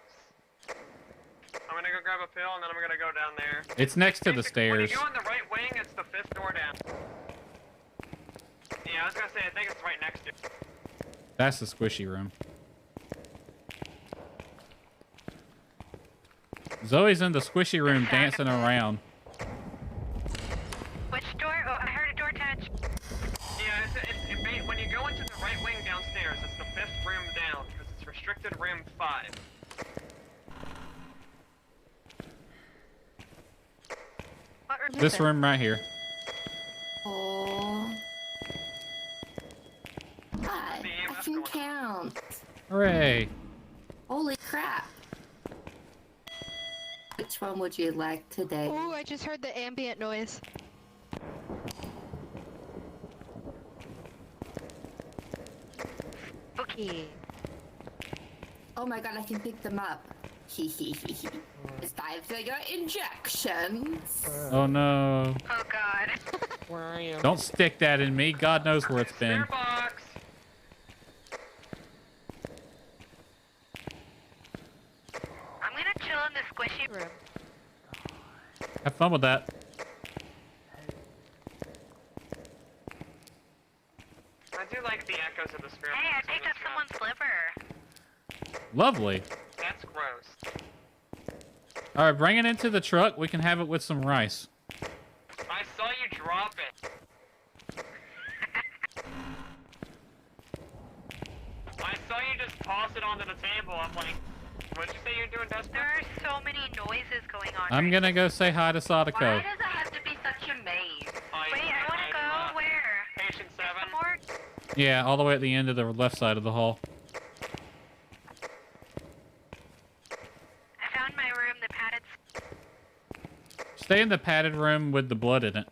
I'm gonna go grab a pill and then I'm gonna go down there. It's next to the When stairs. you go on the right wing, it's the 5th door down. Yeah, I was gonna say, I think it's right next to it. That's the squishy room. Zoe's in the squishy room dancing around. Which door? Oh, I heard a door touch. Yeah, when you go into the right wing downstairs, it's the 5th room down, because it's restricted room 5. What room is This it? room right here. Oh. Hi, The I EMF can going count. Hooray. Holy crap. Which one would you like today? Ooh, I just heard the ambient noise. Spooky. Oh my god, I can pick them up. It's time for your injections. Oh no. Oh god. Where are you? Don't stick that in me. God knows where it's been. Spirit box! I'm gonna chill in the squishy room. Have fun with that. I do like the echoes of the spirit Hey, I box on picked up this map. someone's liver. Lovely. That's gross. All right, bring it into the truck. We can have it with some rice. I saw you drop it. I saw you just toss it onto the table. I'm like, what'd you say you're doing, Dustin? There are so many noises going on. I'm gonna go say hi to Sadako. Why does it have to be such a maze? Wait, I wanna go where? Patient 7. The morgue? Yeah, all the way at the end of the left side of the hall. I found my room, the padded. Stay in the padded room with the blood in it.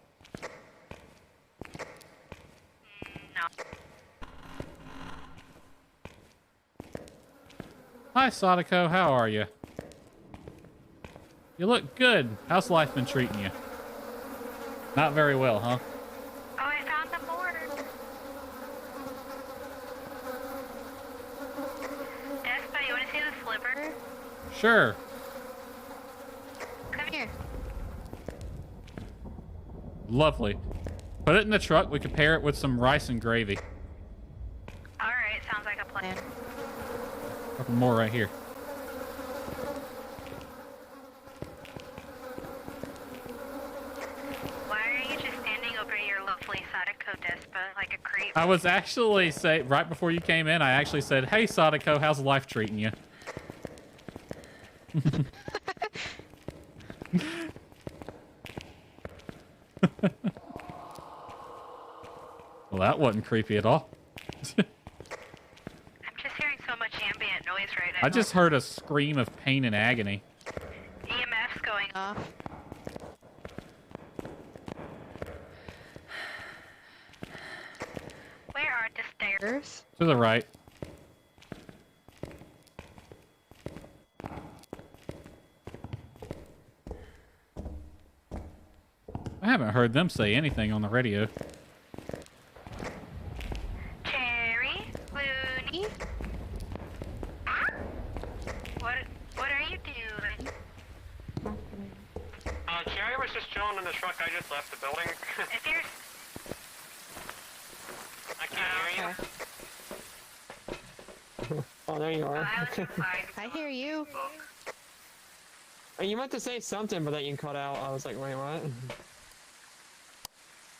No. Hi, Sadako. How are you? You look good. How's life been treating you? Not very well, huh? Oh, I found the morgue. Despa, you wanna see the sliver? Sure. Come here. Lovely. Put it in the truck. We could pair it with some rice and gravy. Alright, sounds like a plan. Couple more right here. Why are you just standing over your lovely Sadako Despa like a creep? I was actually right before you came in, I actually said, "Hey Sadako, how's life treating you?" Well, that wasn't creepy at all. I'm just hearing so much ambient noise right now. I just heard a scream of pain and agony. EMF's going off. Where are the stairs? To the right. I haven't heard them say anything on the radio. Cherry? Looney? What are you doing? Cherry was just chilling in the truck. I just left the building. If you're... I can't hear you. Oh, there you are. I was inside. I hear you. You meant to say something, but then you cut out. I was like, wait, what?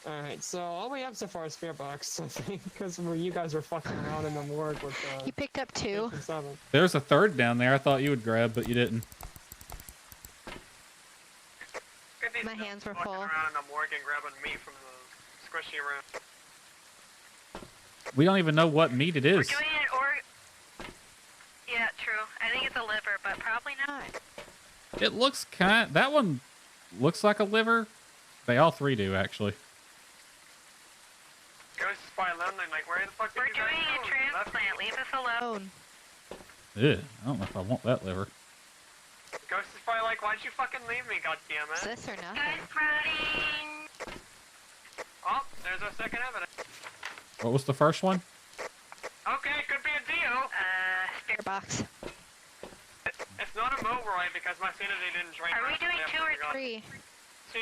Alright, so all we have so far is Spirit Box, I think, because you guys were fucking around in the morgue with You picked up 2. 7. There's a third down there. I thought you would grab, but you didn't. My hands were fucking full. around in the morgue and grabbing meat from the squishy room. We don't even know what meat it We're is. doing it or... Yeah, true. I think it's a liver, but probably not. It looks that one looks like a liver. They all three do, actually. Ghost Spy Lonely, like, where the fuck did We're you guys doing go? a You left me. transplant. Leave us alone. Ew, I don't know if I want that liver. Ghost is probably like, why'd you fucking leave me, goddammit? Is this or nothing? Guys, running! Oh, there's our second evidence. What was the first one? Okay, could be a Dio. Spirit box. It's not a Mowroy because my sanity didn't drain. Are we doing 2 or 3. 2.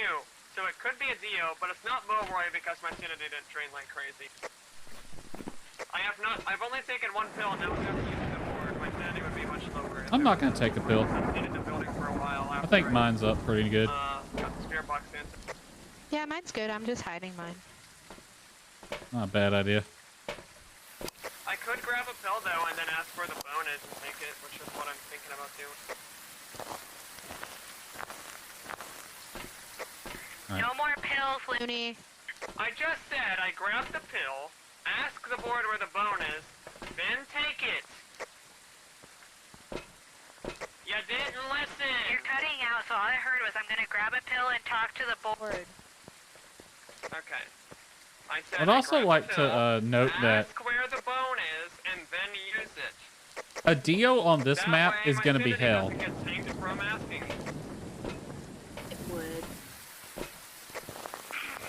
So it could be a Dio, but it's not Mowroy because my sanity didn't drain like crazy. I've only taken 1 pill and now after using the board, my sanity would be much lower. I'm not gonna take the pill. I've stayed in the building for a while I after think mine's up pretty good. got the spirit box answer. Yeah, mine's good. I'm just hiding mine. Not a bad idea. I could grab a pill though and then ask where the bone is and take it, which is what I'm thinking about doing. Right. No more pills, Looney. I just said I grabbed the pill, ask the board where the bone is, then take it. You didn't listen. You're cutting out, so all I heard was I'm gonna grab a pill and talk to the board. Okay. I said I'd I also grabbed like the pill, to note that ask where the bone is and then use it. a Dio on this That map way is my gonna be sanity hell. doesn't get tanked from asking. It would.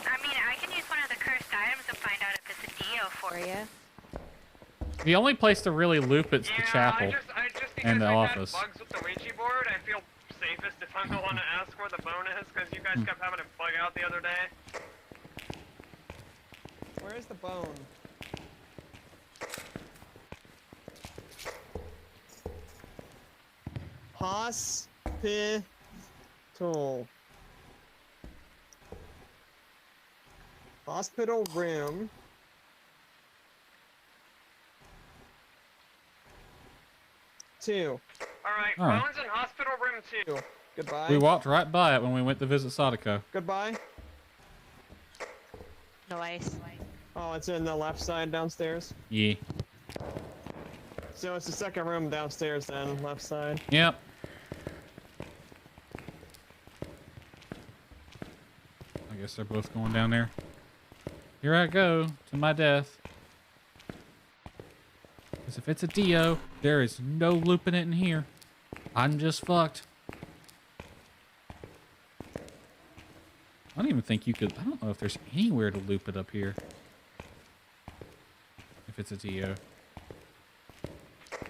I mean, I can use one of the cursed items and find out if it's a Dio for you. The only place to really loop it's the chapel I just and the because office. I've had bugs with the Ouija board, I feel safest if I'm the one to ask where the bone is, because you guys kept having it bug out the other day. Where's the bone? Hospital. Hospital room. Two. Alright, Alright. bones in hospital room 2. Goodbye. We walked right by it when we went to visit Sadako. Goodbye. Nice. Oh, it's in the left side downstairs. Yeah. So it's the second room downstairs then, left side. Yep. I guess they're both going down there. Here I go to my death. Because if it's a Dio, there is no looping it in here. I'm just fucked. I don't even think you could. I don't know if there's anywhere to loop it up here. If it's a Dio.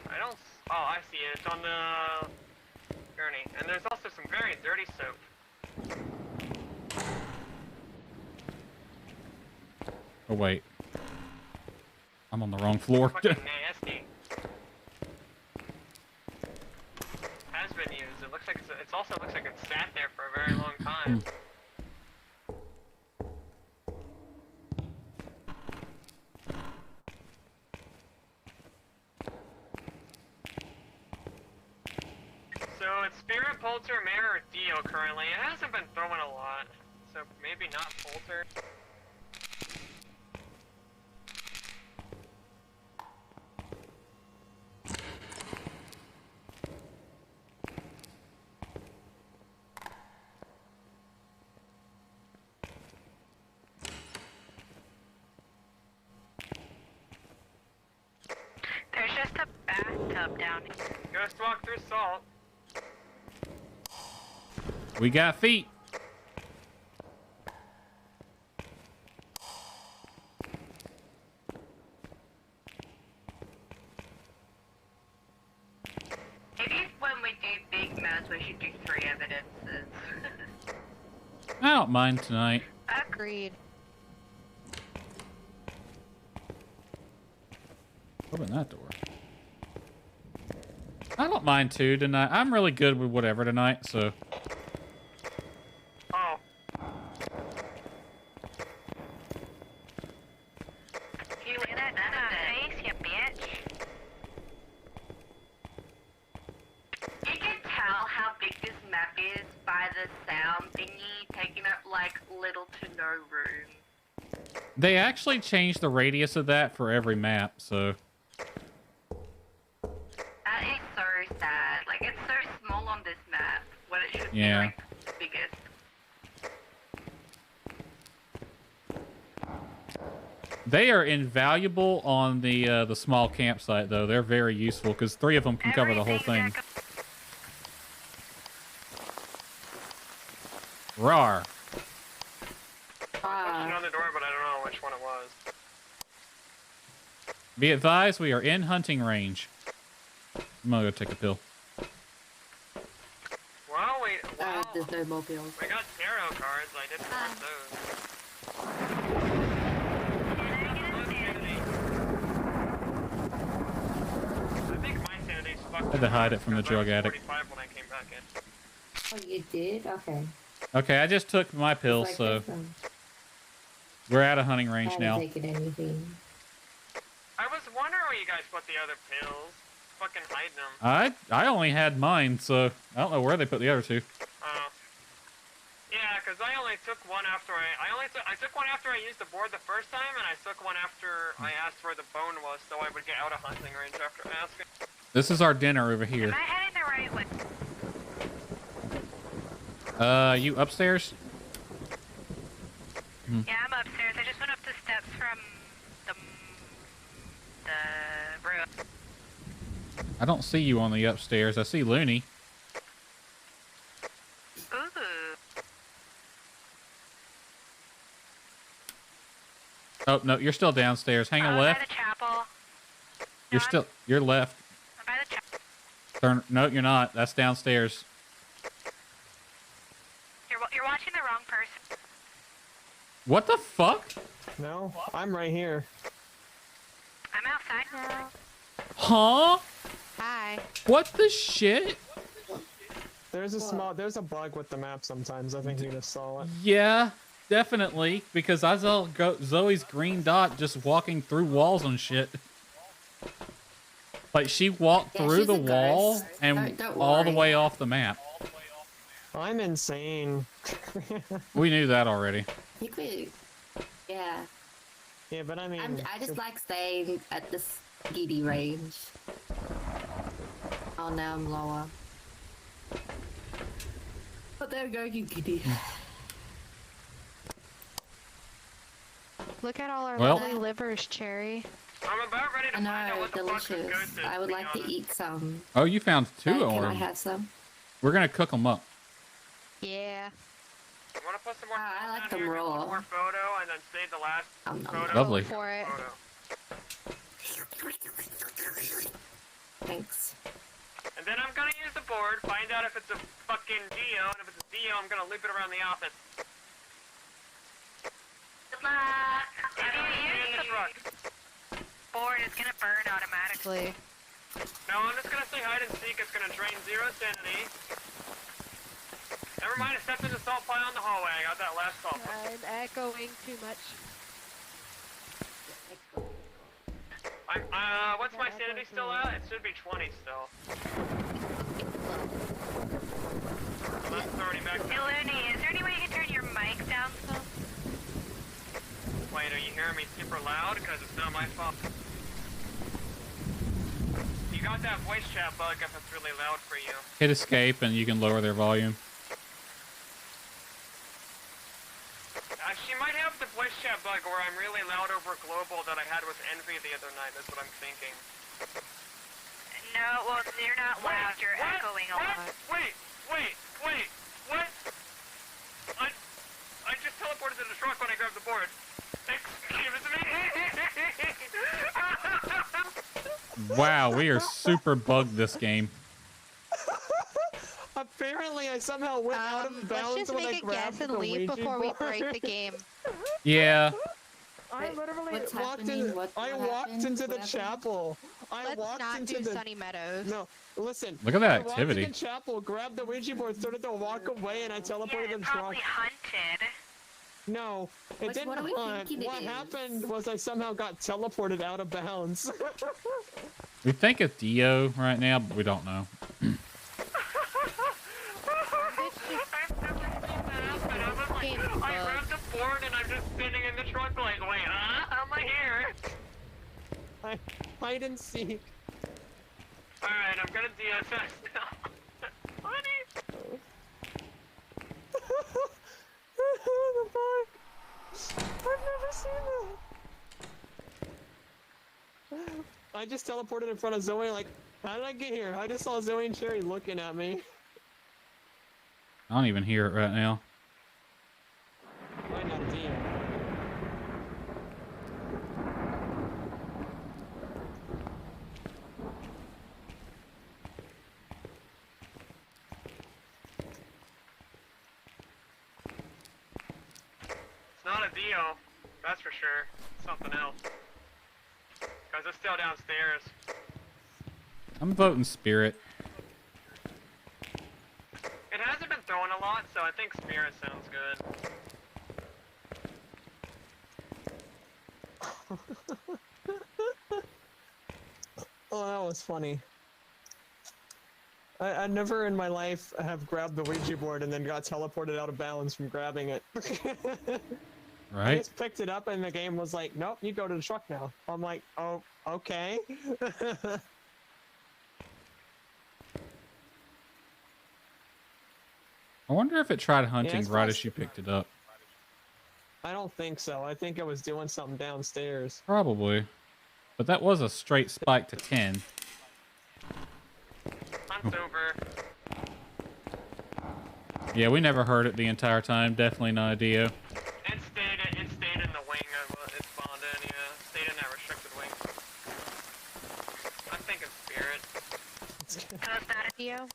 I don't. Oh, I see it. It's on the gurney. And there's also some very dirty soap. Oh, wait. I'm on the wrong floor. Fucking nasty. Has been used. It looks like it also looks like it's sat there for a very long time. So it's Spirit, Polter, Mare, or Dio currently. It hasn't been throwing a lot, so maybe not Polter. There's just a bathtub down here. Ghost walk through salt. We got feet. Maybe when we do big mass, we should do 3 evidences. I don't mind tonight. Agreed. Open that door. I don't mind too tonight. I'm really good with whatever tonight, so. Oh. You look at that face, you bitch. You can tell how big this map is by the sound thingy taking up like little to no room. They actually changed the radius of that for every map, so. That is so sad. Like, it's so small on this map when it should Yeah. be like the biggest. They are invaluable on the small campsite, though. They're very useful because 3 of them can cover the whole thing. Rawr. Pushing on the door, but I don't know which one it was. Be advised, we are in hunting range. I'm gonna go take a pill. Well, wow. There's no mobiles. I got tarot cards. I didn't want those. I think my sanity's fucked. Had to hide it from the drug addict. 45 when I came back in. Oh, you did? Okay. Okay, I just took my pill, Like so this one. we're out of hunting I range haven't now. taken anything. I was wondering where you guys put the other pills. Fucking hiding them. I only had mine, so I don't know where they put the other 2. Oh. Yeah, because I only took one after I took one after I used the board the first time, and I took one after I asked where the bone was, so I would get out of hunting range after asking. This is our dinner over here. Am I heading the right way? You upstairs? Yeah, I'm upstairs. I just went up the steps from the room. I don't see you on the upstairs. I see Looney. Ooh. Oh, no, you're still downstairs. Hang a By left. the chapel. You're left. I'm by the chapel. Turn. No, you're not. That's downstairs. You're watching the wrong person. What the fuck? No, I'm right here. I'm outside now. Huh? Hi. What the shit? There's a bug with the map sometimes. I think you just saw it. Yeah, definitely. Because I saw Zoe's green dot just walking through walls and shit. Like, she walked Yeah, through she's the a wall ghost. and Don't all the worry. way off the map. I'm insane. We knew that already. I think we... Yeah. Yeah, but I mean... I just like staying at the giddy range. Oh, now I'm lower. But there we go, you giddy. Look at all our Well- lovely livers, Cherry. I'm about ready to I find out know, what the fuck this delicious. ghost is. I would be like to honest. eat some. Oh, you found 2 Can I orbs. have some? We're gonna cook them up. Yeah. I want to put some more. Oh, I like down them here, get raw. One more photo, and then save the last photo. Lovely. Go for it. Photo. Thanks. And then I'm gonna use the board, find out if it's a fucking Dio, and if it's a Dio, I'm gonna loop it around the office. Good luck. If you truck. Board is gonna burn automatically. No, I'm just gonna say hide and seek. It's gonna drain 0 sanity. Never mind, I stepped in the salt pile in the hallway. I got that last salt pile. I'm echoing too much. What's my sanity still at? It should be 20 still. That's already back to... Looney, is there any way you can turn your mic down some? Wait, are you hearing me super loud? Because it's not my fault. You got that voice chat bug if it's really loud for you. Hit escape and you can lower their volume. She might have the voice chat bug where I'm really loud over global that I had with Envy the other night, that's what I'm thinking. No, well, you're not loud, you're echoing a lot. Wait, what? I just teleported to the truck when I grabbed the board. Excuse me? Wow, we are super bugged this game. Apparently, I somehow went out of bounds let's just when I make a grabbed guess the and leave Ouija before we board. break the game. Yeah. I literally What's walked happening? in. What I happened? walked into the What happened? chapel. I Let's walked not into do the. Sunny Meadows. No, listen. Look at that I walked activity. into the chapel, grabbed the Ouija board, started to walk away, and I teleported Yeah, to it the truck. probably hunted. No, it didn't what are we hunt. thinking it What is? happened was I somehow got teleported out of bounds. We think it's Dio right now, but we don't know. I grabbed the board and I'm just sitting in the truck like, wait, how am I here? Hide and seek. Alright, I'm gonna DSS now. Funny. The fuck? I've never seen that. I just teleported in front of Zoe, like, how did I get here? I just saw Zoe and Sherry looking at me. I don't even hear it right now. Why not Dio? It's not a Dio, that's for sure. It's something else. Because it's still downstairs. I'm voting Spirit. It hasn't been thrown a lot, so I think Spirit sounds good. Oh, that was funny. I never in my life have grabbed the Ouija board and then got teleported out of bounds from grabbing it. I Right? just picked it up and the game was like, nope, you go to the truck now. I'm like, oh, okay. I wonder if it tried hunting it's right as possible. you picked it up. I don't think so. I think it was doing something downstairs. Probably. But that was a straight spike to 10. Hunt's over. Yeah, we never heard it the entire time. Definitely not a Dio. It stayed in the wing of it spawned in, yeah. Stayed in that restricted wing. I'm thinking Spirit. So it's not a Dio?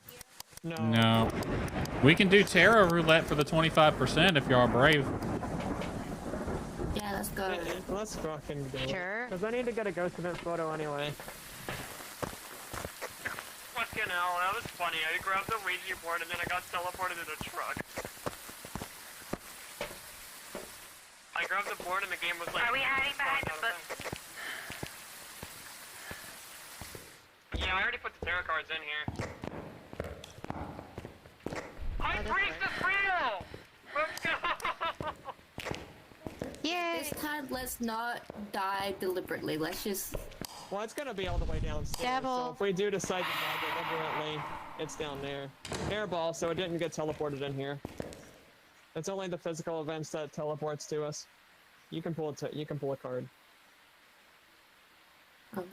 No. No. We can do tarot roulette for the 25% if y'all are brave. Yeah, let's go. Let's fucking do it. Sure. Because I need to get a ghost event photo anyway. Fucking hell, that was funny. I grabbed the Ouija board and then I got teleported in a truck. I grabbed the board and the game was like... Are we hiding behind the book? Yeah, I already put the tarot cards in here. High Priest is real! Let's go! Yay! This time, let's not die deliberately. Let's just. Well, it's gonna be all the way downstairs. Devil. So if we do decide to die deliberately, it's down there. Airball, so it didn't get teleported in here. It's only the physical events that teleports to us. You can pull you can pull a card. Oh,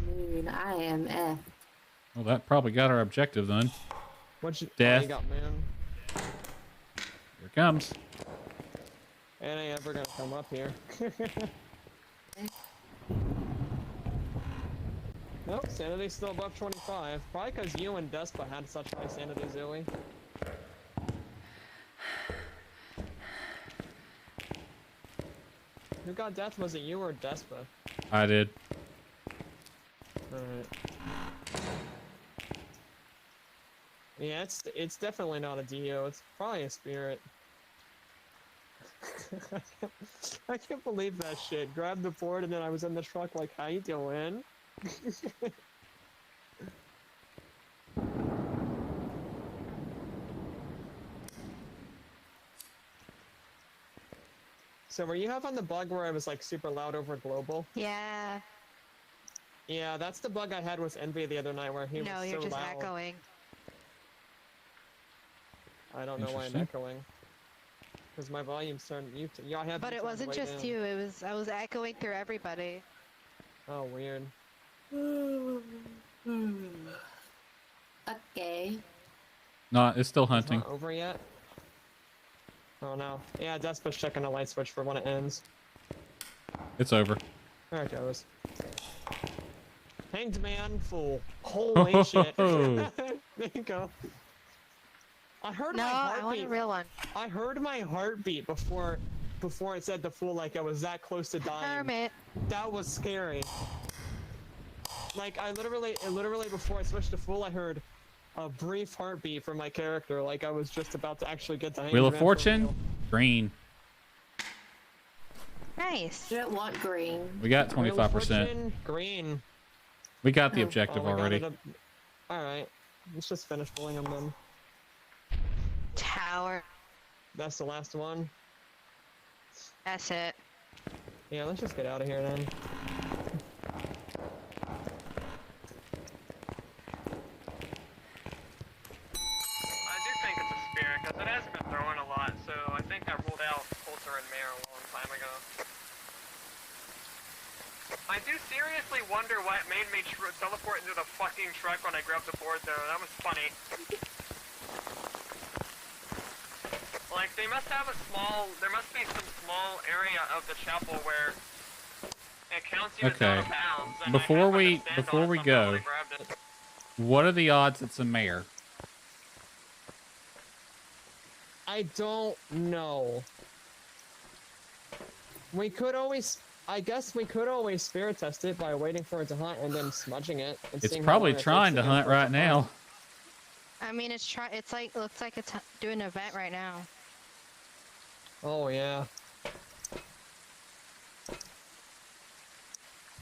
moon, I am F. Well, that probably got our objective then. What you? Death. Oh, you got moon. Here it comes. It ain't ever gonna come up here. Nope, sanity's still above 25. Probably because you and Despa had such high sanity, Zoe. Who got death? Was it you or Despa? I did. Alright. Yeah, it's definitely not a Dio. It's probably a spirit. I can't believe that shit. Grabbed the board and then I was in the truck like, how you doing? So were you having the bug where I was like super loud over global? Yeah. Yeah, that's the bug I had with Envy the other night where he was so No, loud. you're just echoing. I don't know why I'm echoing. Because my volume's turned mute. Yeah, I had. But it wasn't just down. you. It was I was echoing through everybody. Oh, weird. Okay. No, it's still It's hunting. not over yet. Oh no. Yeah, Despa's checking the light switch for when it ends. It's over. There it goes. Hanged man, fool. Holy shit. There you go. I heard my heartbeat. I want a real one. I heard my heartbeat before it said the fool, like I was that close to dying. Hermit. That was scary. Like I literally before I switched to full, I heard a brief heartbeat from my character, like I was just about to actually get the Wheel of Fortune, green. Nice. You don't want green. We got 25%. Green. We got the objective already. Alright. Let's just finish pulling them then. Tower. That's the last one. That's it. Yeah, let's just get out of here then. I do think it's a spirit, because it hasn't been throwing a lot, so I think I ruled out Coulter and Mare a long time ago. I do seriously wonder what made me teleport into the fucking truck when I grabbed the board though, that was funny. Like, they must have there must be some small area of the chapel where it counts you as out of bounds. And Before we go, what are the odds it's a mare? I don't know. I guess we could always spirit test it by waiting for it to hunt and then smudging it. And It's seeing probably how long it trying takes to hunt right now. I mean, it's like looks like it's doing an event right now. Oh yeah.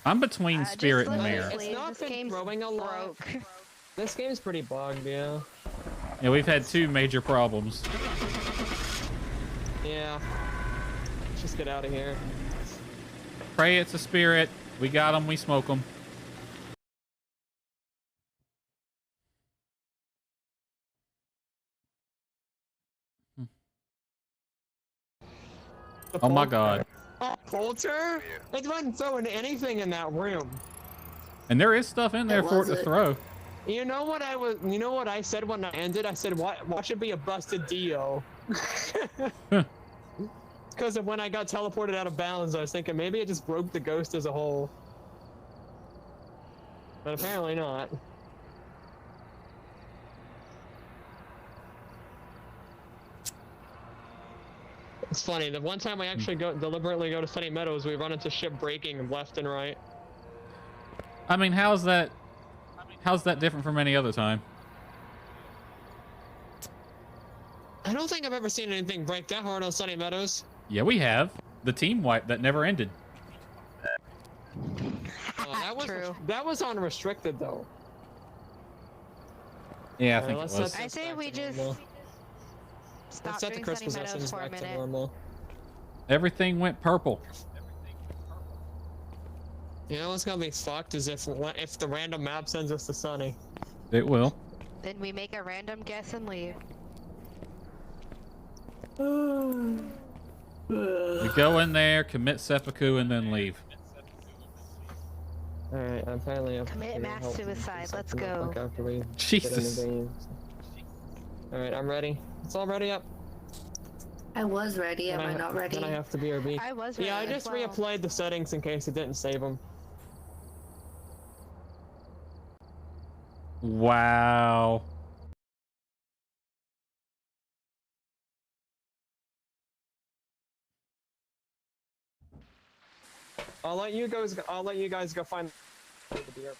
I'm between spirit and mare. It's not been throwing a lot. This game's pretty bugged, yeah. Yeah, we've had 2 major problems. Yeah. Let's just get out of here. Pray it's a spirit. We got them. We smoke them. Oh my god. Oh, Coulter? It wasn't throwing anything in that room. And there is stuff in there for it to throw. You know what I said when I ended? I said, watch it be a busted Dio. Because of when I got teleported out of bounds, I was thinking maybe it just broke the ghost as a whole. But apparently not. It's funny, the one time I actually deliberately go to Sunny Meadows, we run into ship breaking left and right. I mean, how's that different from any other time? I don't think I've ever seen anything break that hard on Sunny Meadows. Yeah, we have. The team wipe that never ended. That was unrestricted though. Yeah, I think it was. I say we just stop set the doing Chris Sunny Meadows possessions for a back to minute. normal. Everything went purple. You know what's gonna be fucked is if the random map sends us to Sunny. It will. Then we make a random guess and leave. We go in there, commit seppuku, and then leave. Alright, I'm finally up. Commit mass suicide. Let's go. Jesus. Alright, I'm ready. It's all ready up. I was ready. Am I not ready? Then I have to BRB. I was ready. Yeah, I just reapplied the settings in case it didn't save them. Wow. I'll let you guys go find the BRB.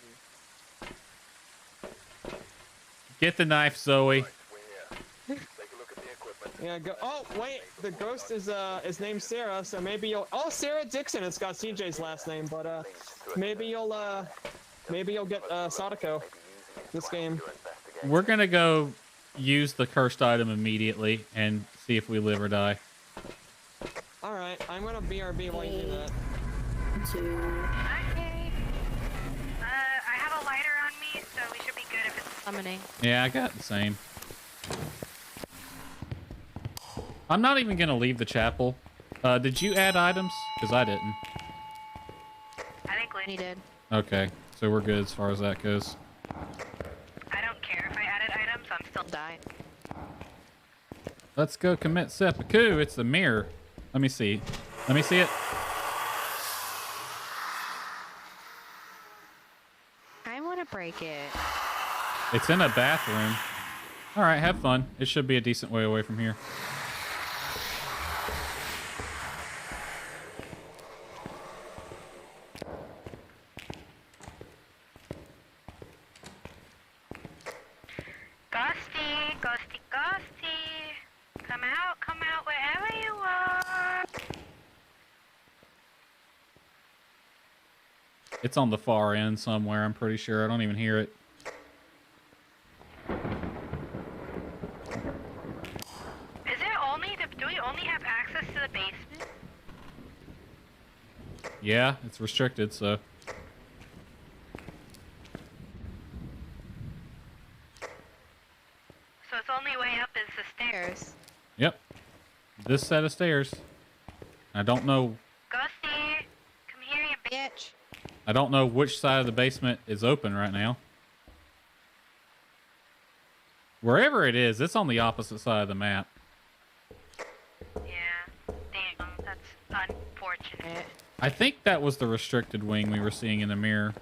Get the knife, Zoe. Right, we're here. Take a look at the equipment. Yeah, go. Oh wait, the ghost is named Sarah, so maybe you'll. Oh, Sarah Dixon. It's got CJ's last name, but maybe you'll get Sadako this game. We're gonna go use the cursed item immediately and see if we live or die. All right, I'm gonna BRB while you do that. Okay. I have a lighter on me, so we should be good if it's Summoning. Yeah, I got the same. I'm not even gonna leave the chapel. Did you add items? Because I didn't. I think He Lenny did. Okay, so we're good as far as that goes. I don't care if I added items, I'm still Die. Let's go commit seppuku. It's the mirror. Let me see. Let me see it. I want to break it. It's in a bathroom. All right, have fun. It should be a decent way away from here. Ghosty, ghosty, ghosty. Come out wherever you are. It's on the far end somewhere, I'm pretty sure. I don't even hear it. Do we only have access to the basement? Yeah, it's restricted, so. So its only way up is the stairs. Yep. This set of stairs. I don't know. Ghosty, come here, you bitch. I don't know which side of the basement is open right now. Wherever it is, it's on the opposite side of the map. Yeah, damn, that's unfortunate. I think that was the restricted wing we were seeing in the mirror.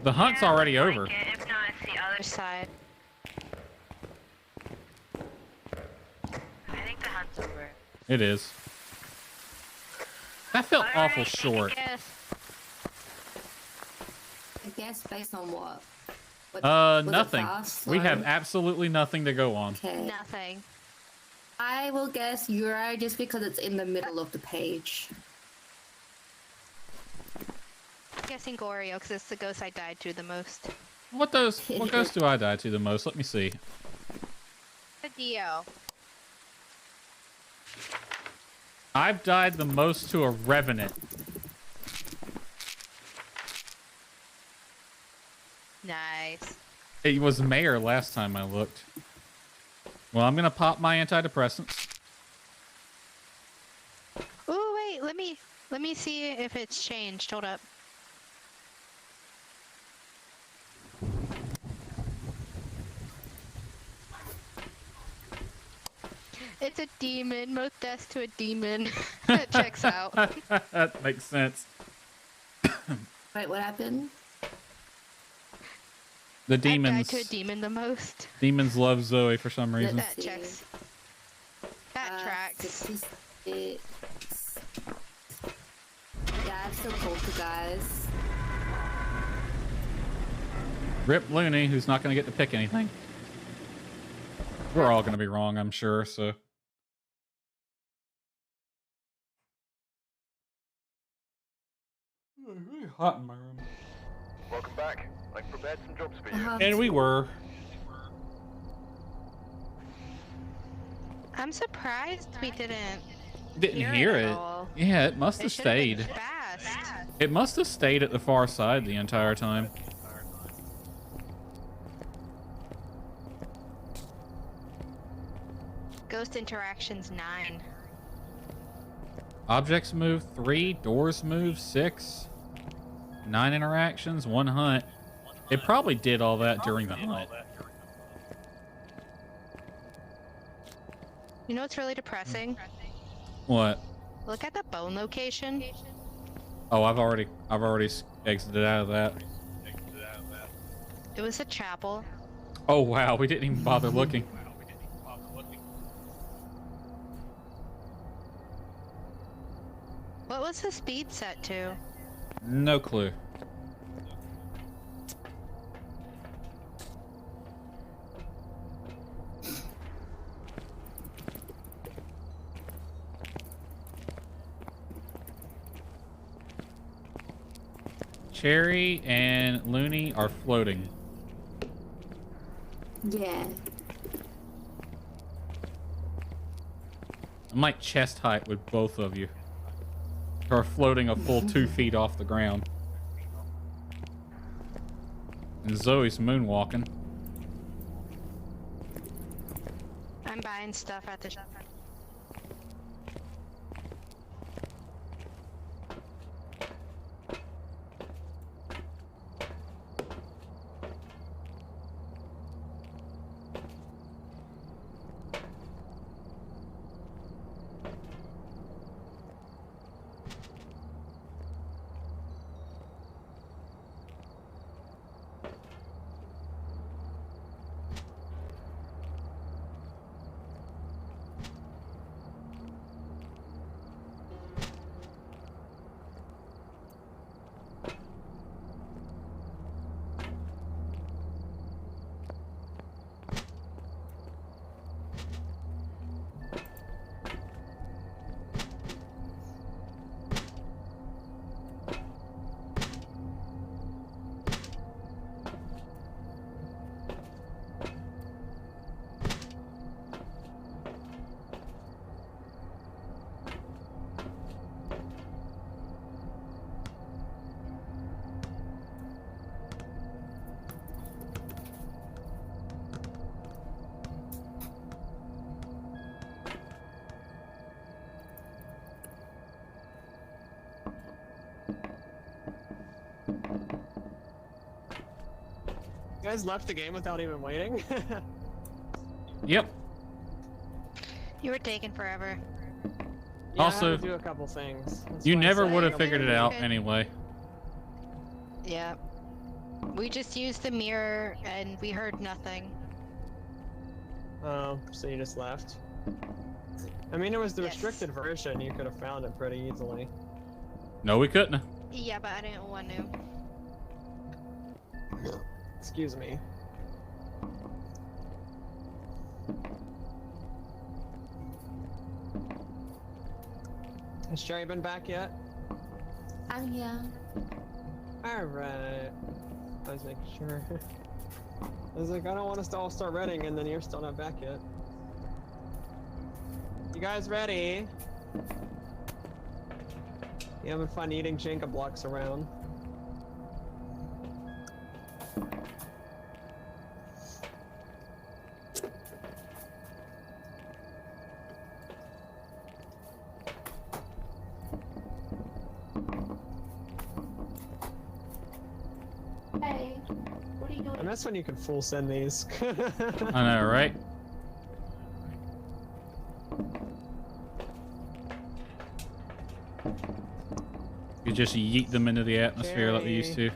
The hunt's already over. Like it. If not, it's the other side. I think the hunt's over. It is. That felt awful short. I guess based on what? Was it Nothing. fast, We have slow? absolutely nothing to go on. Okay. Nothing. I will guess Uri just because it's in the middle of the page. I'm guessing Gorio because it's the ghost I died to the most. What ghost do I die to the most? Let me see. The Dio. I've died the most to a revenant. Nice. It was Mayor last time I looked. Well, I'm gonna pop my antidepressants. Oh wait, let me see if it's changed. Hold up. It's a demon. Most deaths to a demon. That checks out. That makes sense. Wait, what happened? The I died demons. to a demon the most. Demons love Zoe for some reason. Let's That see. checks. That tracks. 66. Yeah, I'm still cold, you guys. Rip Looney, who's not gonna get to pick anything. We're all gonna be wrong, I'm sure. So. It's really hot in my room. Welcome back. I've prepared some jobs for you. And we were. I'm surprised we didn't Didn't hear at it. all. Yeah, it must It have should have been stayed. fast. It must have stayed at the far side the entire time. Ghost interactions 9. Objects move 3, doors move 6, 9 interactions, 1 hunt. It probably did all that during the hunt. You know what's really depressing? What? Look at the bone location. Oh, I've already exited out of that. It was a chapel. Oh wow, we didn't even bother looking. What was the speed set to? No clue. Cherry and Looney are floating. Yeah. I'm like chest height with both of you. Are floating a full 2 feet off the ground. And Zoe's moonwalking. I'm buying stuff at the shop. You guys left the game without even waiting? Yep. You were taking forever. Yeah, Also, I had to do a couple things. That's You why I never said would have I'm figured it waiting. out anyway. Yeah. We just used the mirror and we heard nothing. Oh, so you just left? I mean, it was the Yes. restricted version. You could have found it pretty easily. No, we couldn't. Yeah, but I didn't want to. Excuse me. Has Sherry been back yet? I'm here. Alright. I was making sure. I was like, I don't want us to all start reading and then you're still not back yet. You guys ready? You having fun eating Jenga blocks around? Hey, what are you doing? And that's when you can full send these. I know, right? You just yeet them into the atmosphere like we used to.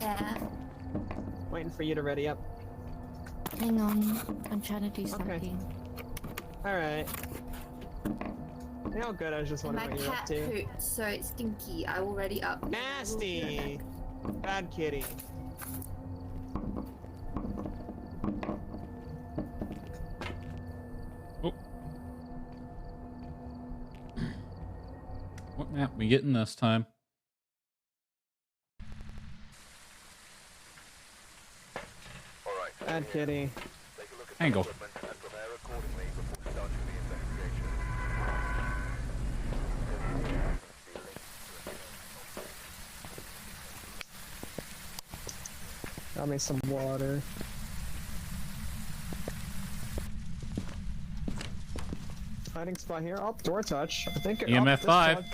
Yeah. Waiting for you to ready up. Hang on. I'm trying to do something. Alright. You know, good, I was just My wondering what you're up cat to. pooped, so it's stinky. I will ready up. Nasty! Bad kitty. Oh. What map we getting this time? Alright. Bad kitty. Take a look at Angle. the equipment and prepare accordingly before starting the investigation. Got me some water. Hiding spot here. Oh, door touch. I think it, EMF this 5. touch.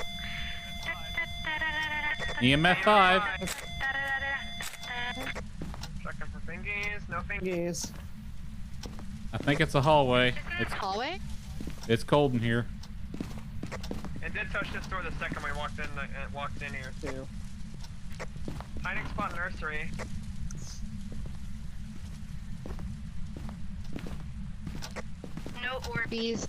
EMF 5. Checking for fingies, no fingies. Yes. I think it's a hallway. Hallway? It's cold in here. It did touch this door the second we walked in here. Two. Hiding spot nursery. No Orbeez.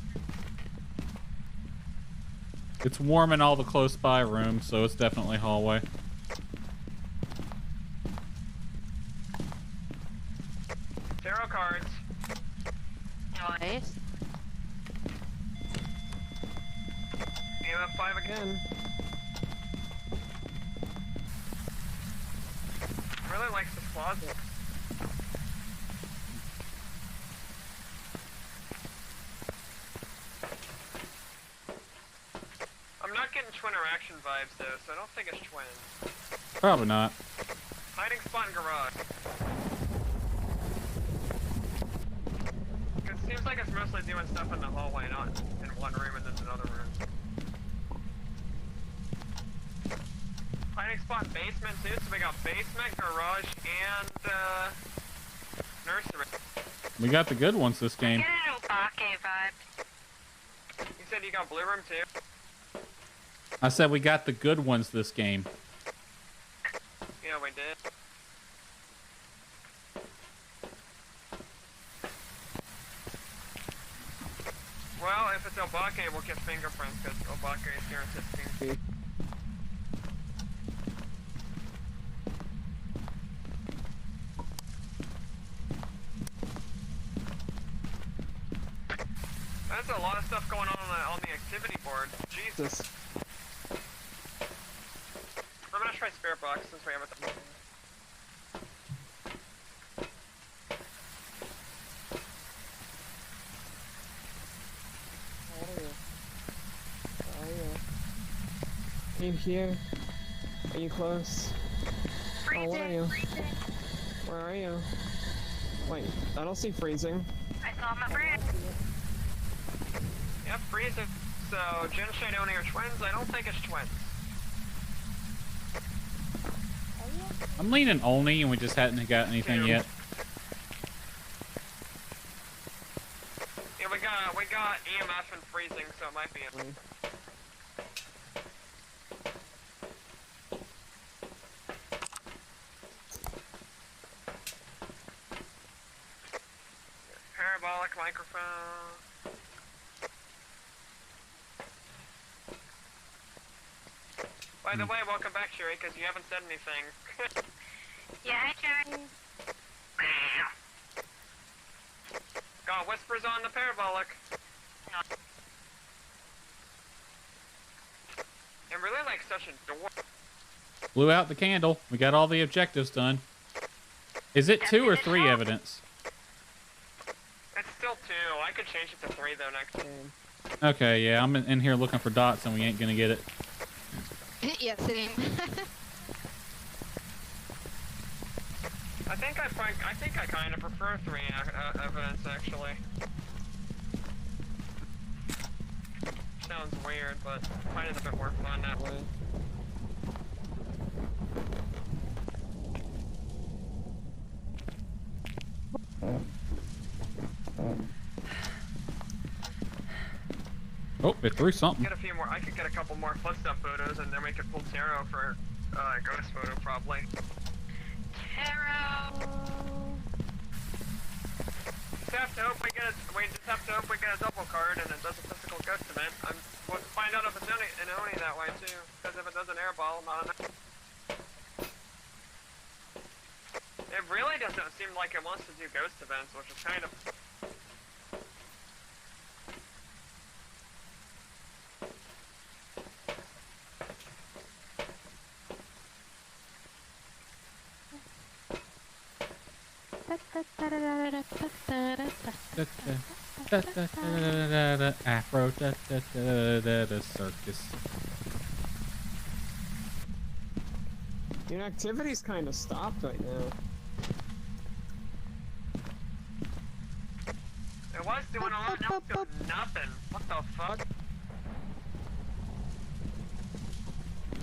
It's warm in all the close by rooms, so it's definitely hallway. Tarot cards. Nice. EMF 5 again. Really likes this closet. I'm not getting twin interaction vibes though, so I don't think it's twins. Probably not. Hiding spot in garage. It seems like it's mostly doing stuff in the hallway, not in one room and then another room. Hiding spot in basement too, so we got basement, garage, and nursery. We got the good ones this game. Get an Obake vibe. You said you got blue room too? I said we got the good ones this game. Yeah, we did. Well, if it's Obake, we'll get fingerprints, because Obake is guaranteed. There's a lot of stuff going on the activity board. Jesus. I'm gonna try Spirit Box since we have it. Are you here? Are you close? Oh, where are you? Where are you? Wait, I don't see freezing. I saw my friend. Yep, freezing. So, Genshide Oni are twins? I don't think it's twins. I'm leaning Oni, and we just hadn't got anything yet. Yeah, we got EMF and freezing, so it might be a... Parabolic microphone. By the way, welcome back, Sherry, because you haven't said anything. Yeah, hi, Jerry. Got whispers on the parabolic. And really like such a door. Blew out the candle. We got all the objectives done. Is it 2 or 3 evidence? It's still 2. I could change it to 3 though next game. Okay, yeah, I'm in here looking for dots, and we ain't gonna get it. Yeah, same. I think I kind of prefer 3 evidence actually. Sounds weird, but I find it a bit more fun that way. Oh, it threw something. Get a few more. I could get a couple more footstep photos, and then we could pull tarot for ghost photo probably. Tarot. We just have to hope we get a double card and it does a physical ghost event. We'll find out if it's an Oni that way too, because if it does an airball, not an. It really doesn't seem like it wants to do ghost events, which is kind of. Afro circus. Your activity's kind of stopped right now. It was doing all that, now it's doing nothing. What the fuck?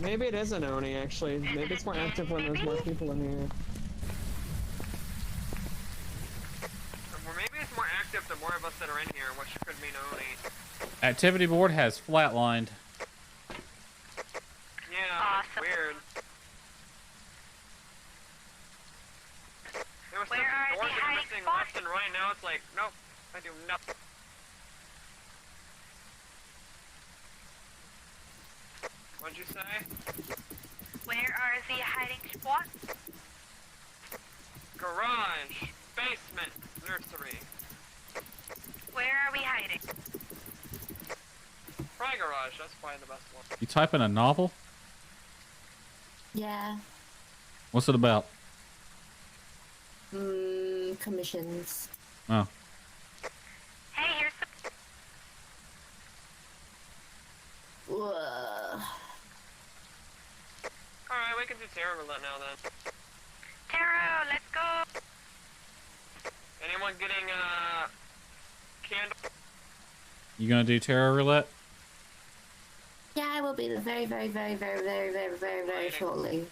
Maybe it is an Oni, actually. Maybe it's more active when there's more people in here. Or maybe it's more active the more of us that are in here, which could mean Oni. Activity board has flatlined. Yeah, Awesome. weird. There was Where some are doors the that were hiding missing spots? left and right, now it's like, nope, I do nothing. What'd you say? Where are the hiding spots? Garage, basement, nursery. Where are we hiding? Probably garage, that's probably the best one. You type in a novel? Yeah. What's it about? Commissions. Oh. Hey, here's the... Ugh. Alright, we can do tarot roulette now then. Tarot, let's go! Anyone getting, candle? You gonna do tarot roulette? Yeah, I will be very, very, very, very, very, very, very, very shortly.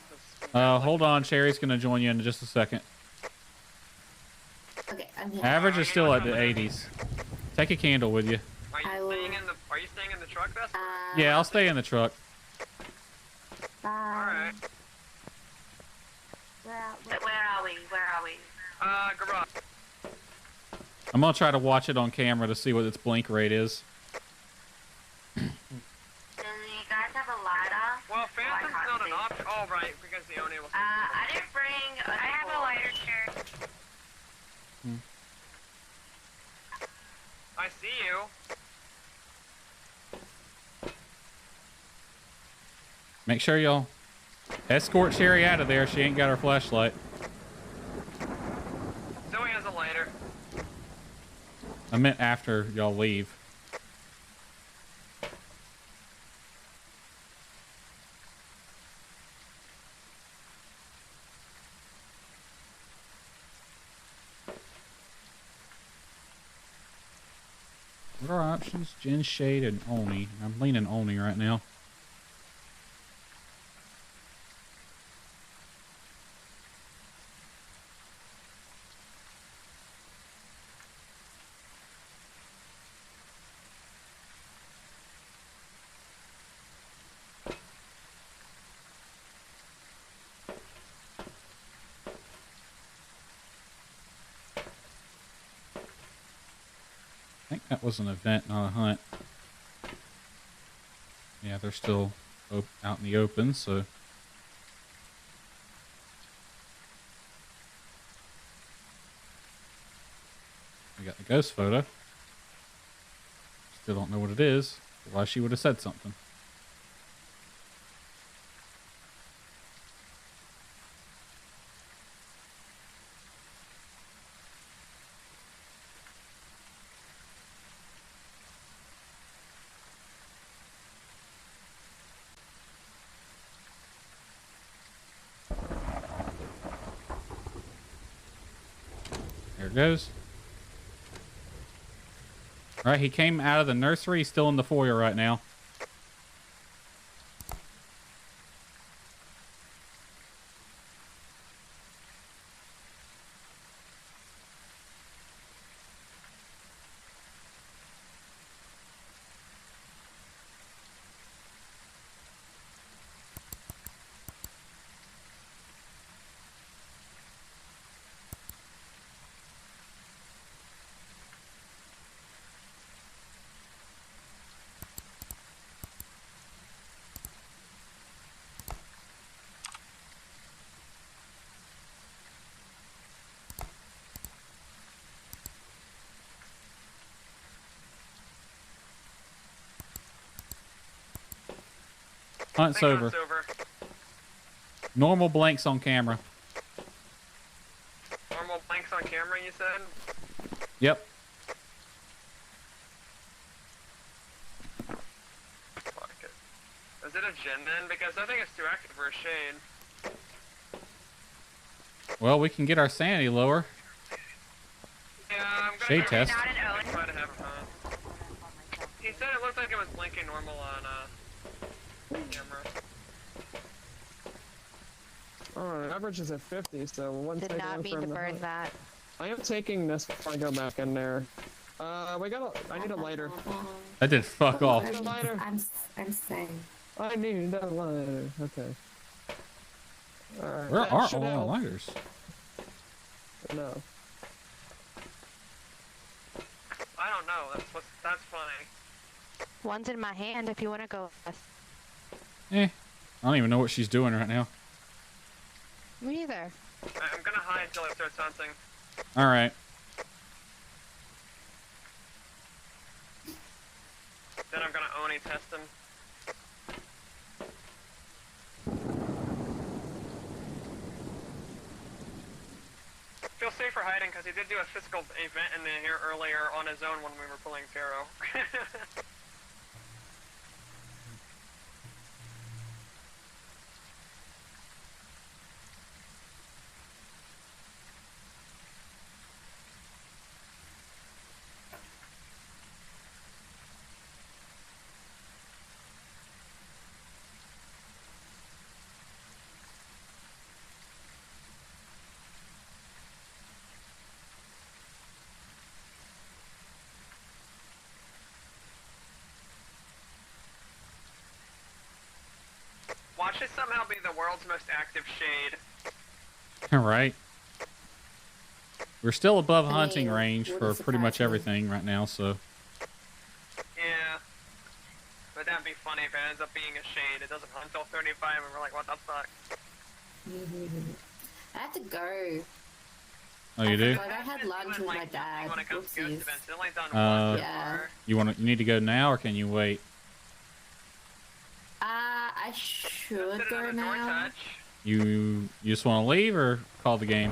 Hold on. Sherry's gonna join you in just a second. Okay, I'm here. Average is still at the 80s. Take a candle with you. Are you staying in the truck, Beth? Yeah, I'll stay in the truck. Bye. Alright. Where are we? Where are we? Garage. I'm gonna try to watch it on camera to see what its blink rate is. Do you guys have a lighter? Well, Phantom's not an option. Oh, right, because the only will. I didn't bring. I have a lighter chair. I see you. Make sure y'all escort Sherry out of there. She ain't got her flashlight. Zoe has a lighter. I meant after y'all leave. What are our options? Gin, Shade, and Oni. I'm leaning Oni right now. I think that was an event, not a hunt. Yeah, they're still out in the open, so... We got the ghost photo. Still don't know what it is. Otherwise she would have said something. There it goes. All right, he came out of the nursery. He's still in the foyer right now. Hunt's over. Normal blanks on camera. Normal blanks on camera, you said? Yep. Fuck it. Is it a Jin then? Because I think it's too active for a Shade. Well, we can get our sanity lower. Yeah, I'm gonna Shade test. try to have a hunt. He said it looked like it was blinking normal on camera. Alright, average is at 50, so one Did second not mean to burn that. I am taking this before I go back in there. I need a lighter. That did fuck off. I need a lighter. I'm saying. I need a lighter. Okay. Alright. Where that are should all our help. lighters? No. I don't know. That's funny. One's in my hand if you want to go with. I don't even know what she's doing right now. Me either. I'm gonna hide until it starts hunting. All right. Then I'm gonna Oni test him. Feel safer hiding because he did do a physical event in here earlier on his own when we were pulling Pharaoh. Watch this somehow be the world's most active shade. All right. We're still above hunting mean, range for wouldn't pretty much surprise me. everything right now, so. Yeah. But that'd be funny if it ends up being a shade. It doesn't hunt until 35 and we're like, what the fuck? I have to go. Oh, you do? Like, I had lunch with my dad. When it comes to ghost Oopsies. events, it only done one so Yeah. far. You need to go now, or can you wait? I should Put it go on a door now. touch. You just want to leave or call the game?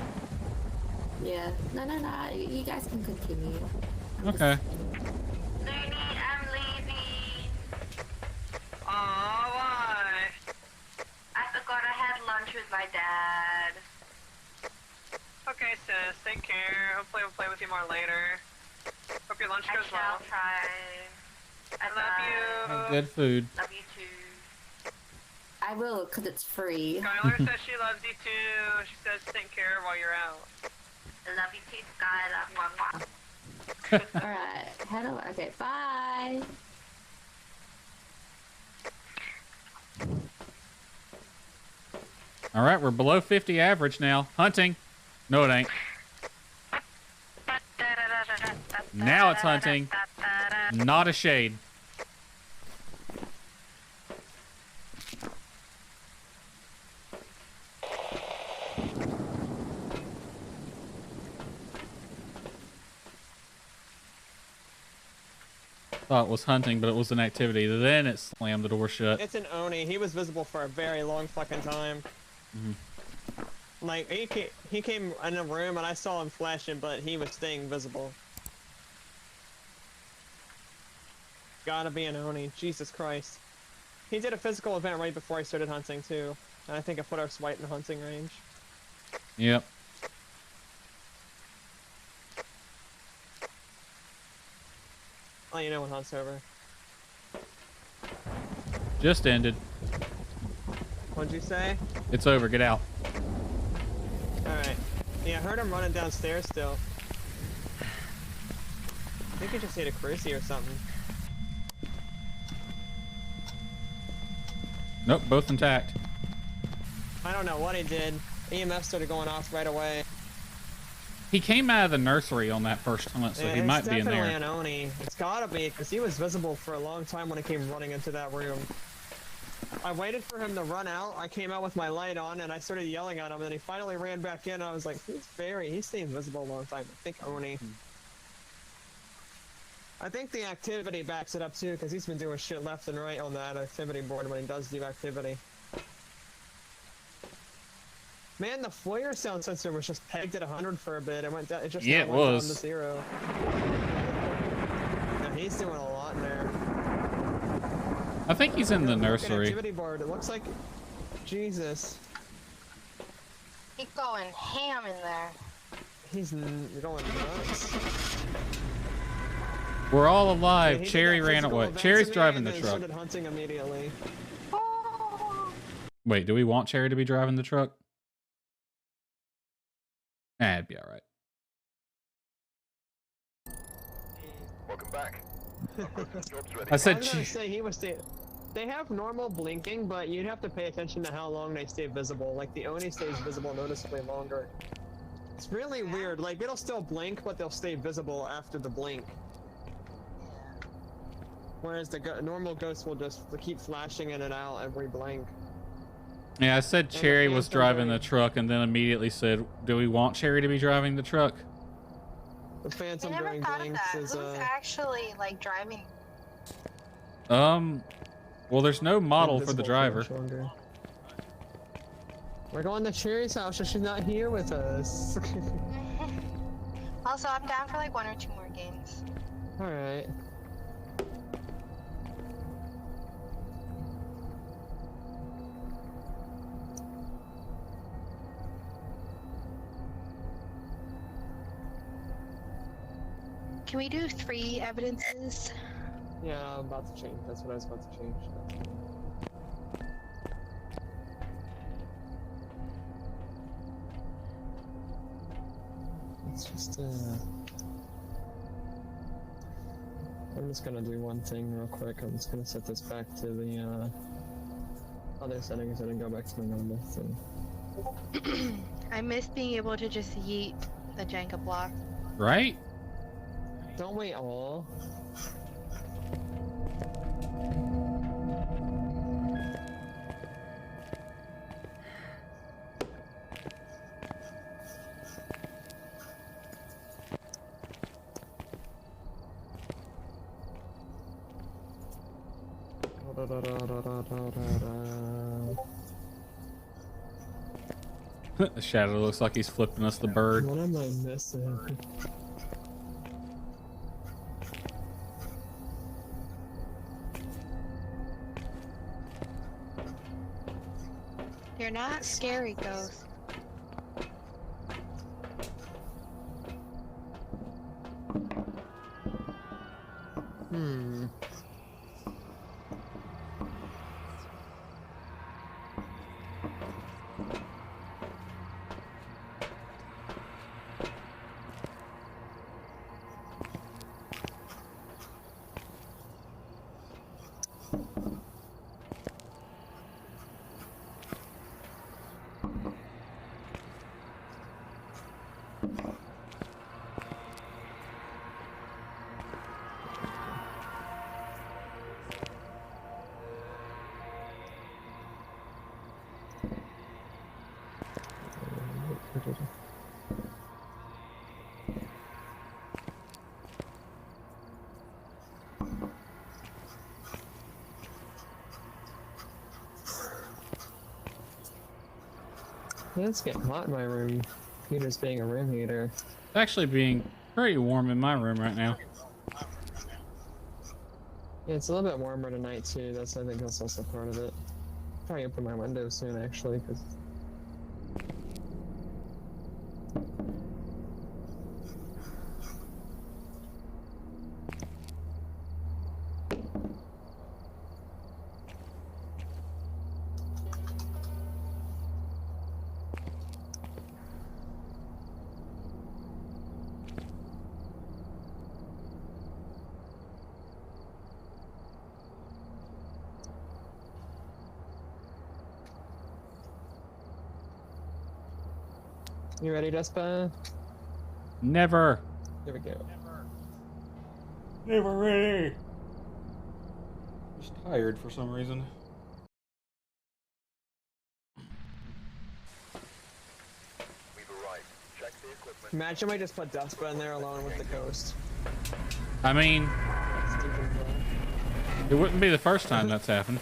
Yeah. No. You guys can continue. Okay. Looney, I'm leaving. Aw, why? I forgot I had lunch with my dad. Okay, sis, take care. Hopefully we'll play with you more later. Hope your lunch I goes shall well. try. I love you. Have good food. Love you too. I will, because it's free. Skylar says she loves you too. She says take care while you're out. I love you too, Skylar. Mwah, mwah. Alright. How do I... Okay, bye. All right, we're below 50 average now. Hunting. No, it ain't. Now it's hunting. Not a shade. Thought it was hunting, but it was an activity. Then it slammed the door shut. It's an Oni. He was visible for a very long fucking time. Like, he came in a room and I saw him flashing, but he was staying visible. Gotta be an Oni. Jesus Christ. He did a physical event right before I started hunting, too. And I think it put us right in hunting range. Yep. I'll let you know when hunt's over. Just ended. What'd you say? It's over. Get out. Alright. Yeah, I heard him running downstairs still. I think he just hit a crucie or something. Nope, both intact. I don't know what he did. EMF started going off right away. He came out of the nursery on that first hunt, so Yeah, he might it's be in definitely there. an Oni. It's gotta be, because he was visible for a long time when he came running into that room. I waited for him to run out. I came out with my light on, and I started yelling at him, and he finally ran back in. I was like, he's staying visible a long time. I think Oni. I think the activity backs it up, too, because he's been doing shit left and right on that activity board when he does do activity. Man, the FOIA sound sensor was just pegged at 100 for a bit. It went down. It just Yeah, now it went down was. to 0. Yeah, he's doing a lot in there. I think he's in the Look at nursery. activity board. It looks like Jesus. He's going ham in there. He's going nuts. We're all Yeah, alive. he did Cherry that ran physical away. event Cherry's to me driving and the then truck. started hunting immediately. Wait, do we want Cherry to be driving the truck? Nah, it'd be all right. Welcome back. Job's ready. I I said, was gonna Ch- say he was they have normal blinking, but you'd have to pay attention to how long they stay visible. Like the Oni stays visible noticeably longer. It's really weird. Like it'll still blink, but they'll stay visible after the blink. Whereas the normal ghost will just keep flashing in and out every blink. Yeah, I said Cherry was phantom driving very- the truck and then immediately said, do we want Cherry to be driving the truck? The I phantom never during thought of blinks that. is Who's actually like driving? Well, there's no model for the invisible driver. much longer. We're going to Cherry's house, so she's not here with us. Also, I'm down for like 1 or 2 more games. Alright. Can we do 3 evidences? Yeah, I'm about to change. That's what I was about to change. It's just, I'm just gonna do one thing real quick. I'm just gonna set this back to the, other settings and then go back to my normal thing. I miss being able to just yeet the Jenga block. Right? Don't we all? The shadow looks like he's flipping us the bird. What am I missing? You're not scary, ghost. Hmm. It's getting hot in my room. Peter's being a room heater. It's actually being pretty warm in my room right now. Yeah, it's a little bit warmer tonight too. I think that's also part of it. Probably open my windows soon actually, because you ready, Despa? Never. Here we go. Never ready. Just tired for some reason. We've arrived. Check the equipment. Imagine we just put Despa in there alone with the ghost. I mean, it wouldn't be the first time that's happened.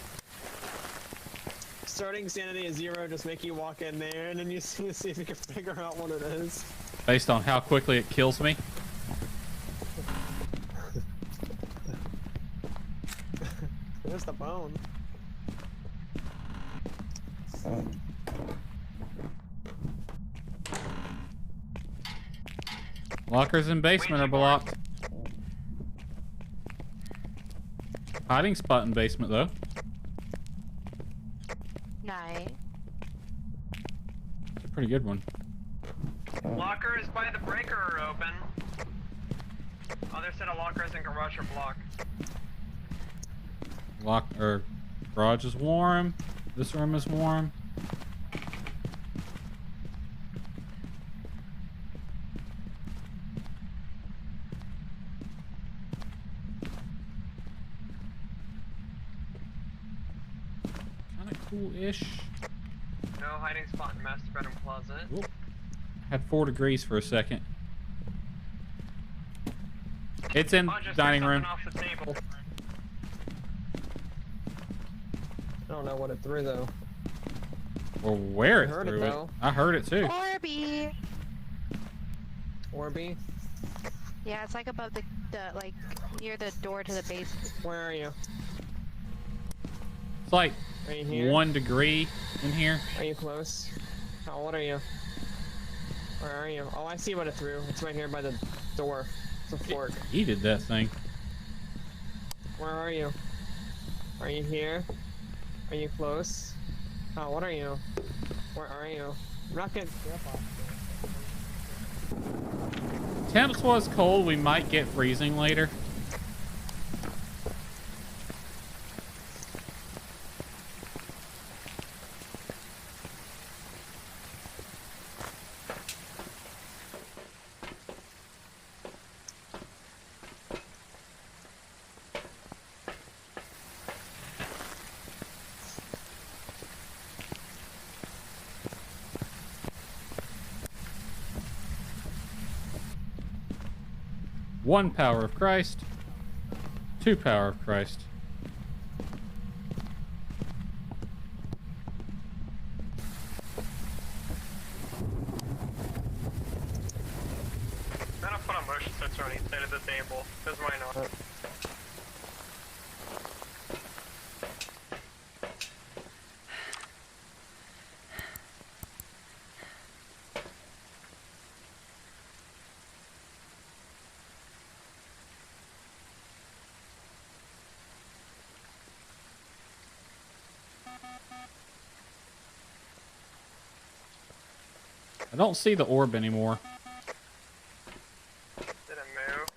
Starting sanity at 0, just make you walk in there and then you see if you can figure out what it is. Based on how quickly it kills me. There's the bone. Lockers in basement are blocked. Hiding spot in basement though. Nice. It's a pretty good one. Lockers by the breaker are open. Other set of lockers in garage are blocked. Garage is warm. This room is warm. cool-ish. No hiding spot in master bedroom closet. Whoop. Had 4 degrees for a second. It's in Oh, just dining threw room. something off the table. I don't know what it threw though. Or where it I heard it, threw it. though. I heard it too. Orby. Orby, Yeah, it's like above the like near the door to the base. where are you? It's like Are you here? 1 degree in here. Are you close? How old are you? Where are you? Oh, I see what it threw. It's right here by the door. It's a fork. He did that thing. Where are you? Are you here? Are you close? How old are you? Where are you? I'm not getting off. Temps was cold. We might get freezing later. One power of Christ. 2 power of Christ. Then I'll put a motion sensor on each side of the table. Because why not? I don't see the orb anymore. Didn't move.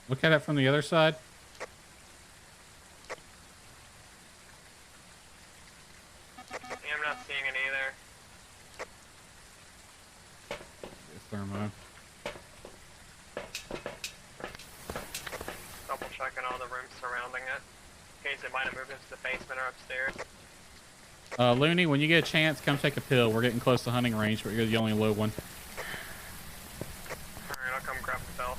Look at it from the other side. Yeah, I'm not seeing it either. Thermo. Double checking all the rooms surrounding it. In case it might have moved into the basement or upstairs. Looney, when you get a chance, come take a pill. We're getting close to hunting range, but you're the only low one. Alright, I'll come grab the bell.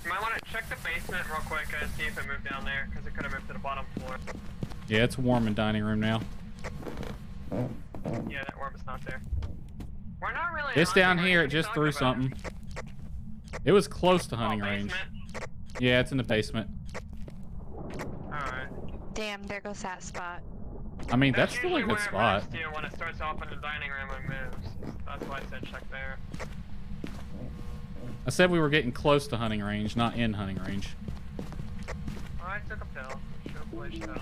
You might want to check the basement real quick and see if it moved down there, because it could have moved to the bottom floor. Yeah, it's warm in dining room now. Yeah, that orb is not there. We're not really. It's hunting down range, here. what It are you just talking threw about? something. It was close to hunting Oh, range. basement? Yeah, it's in the basement. Alright. Damn, there goes that spot. I mean, that's still a usually good where it spot. moves to when it starts off in the dining room and moves. That's why I said check there. I said we were getting close to hunting range, not in hunting range. Oh, I took a pill. Should have glitched out.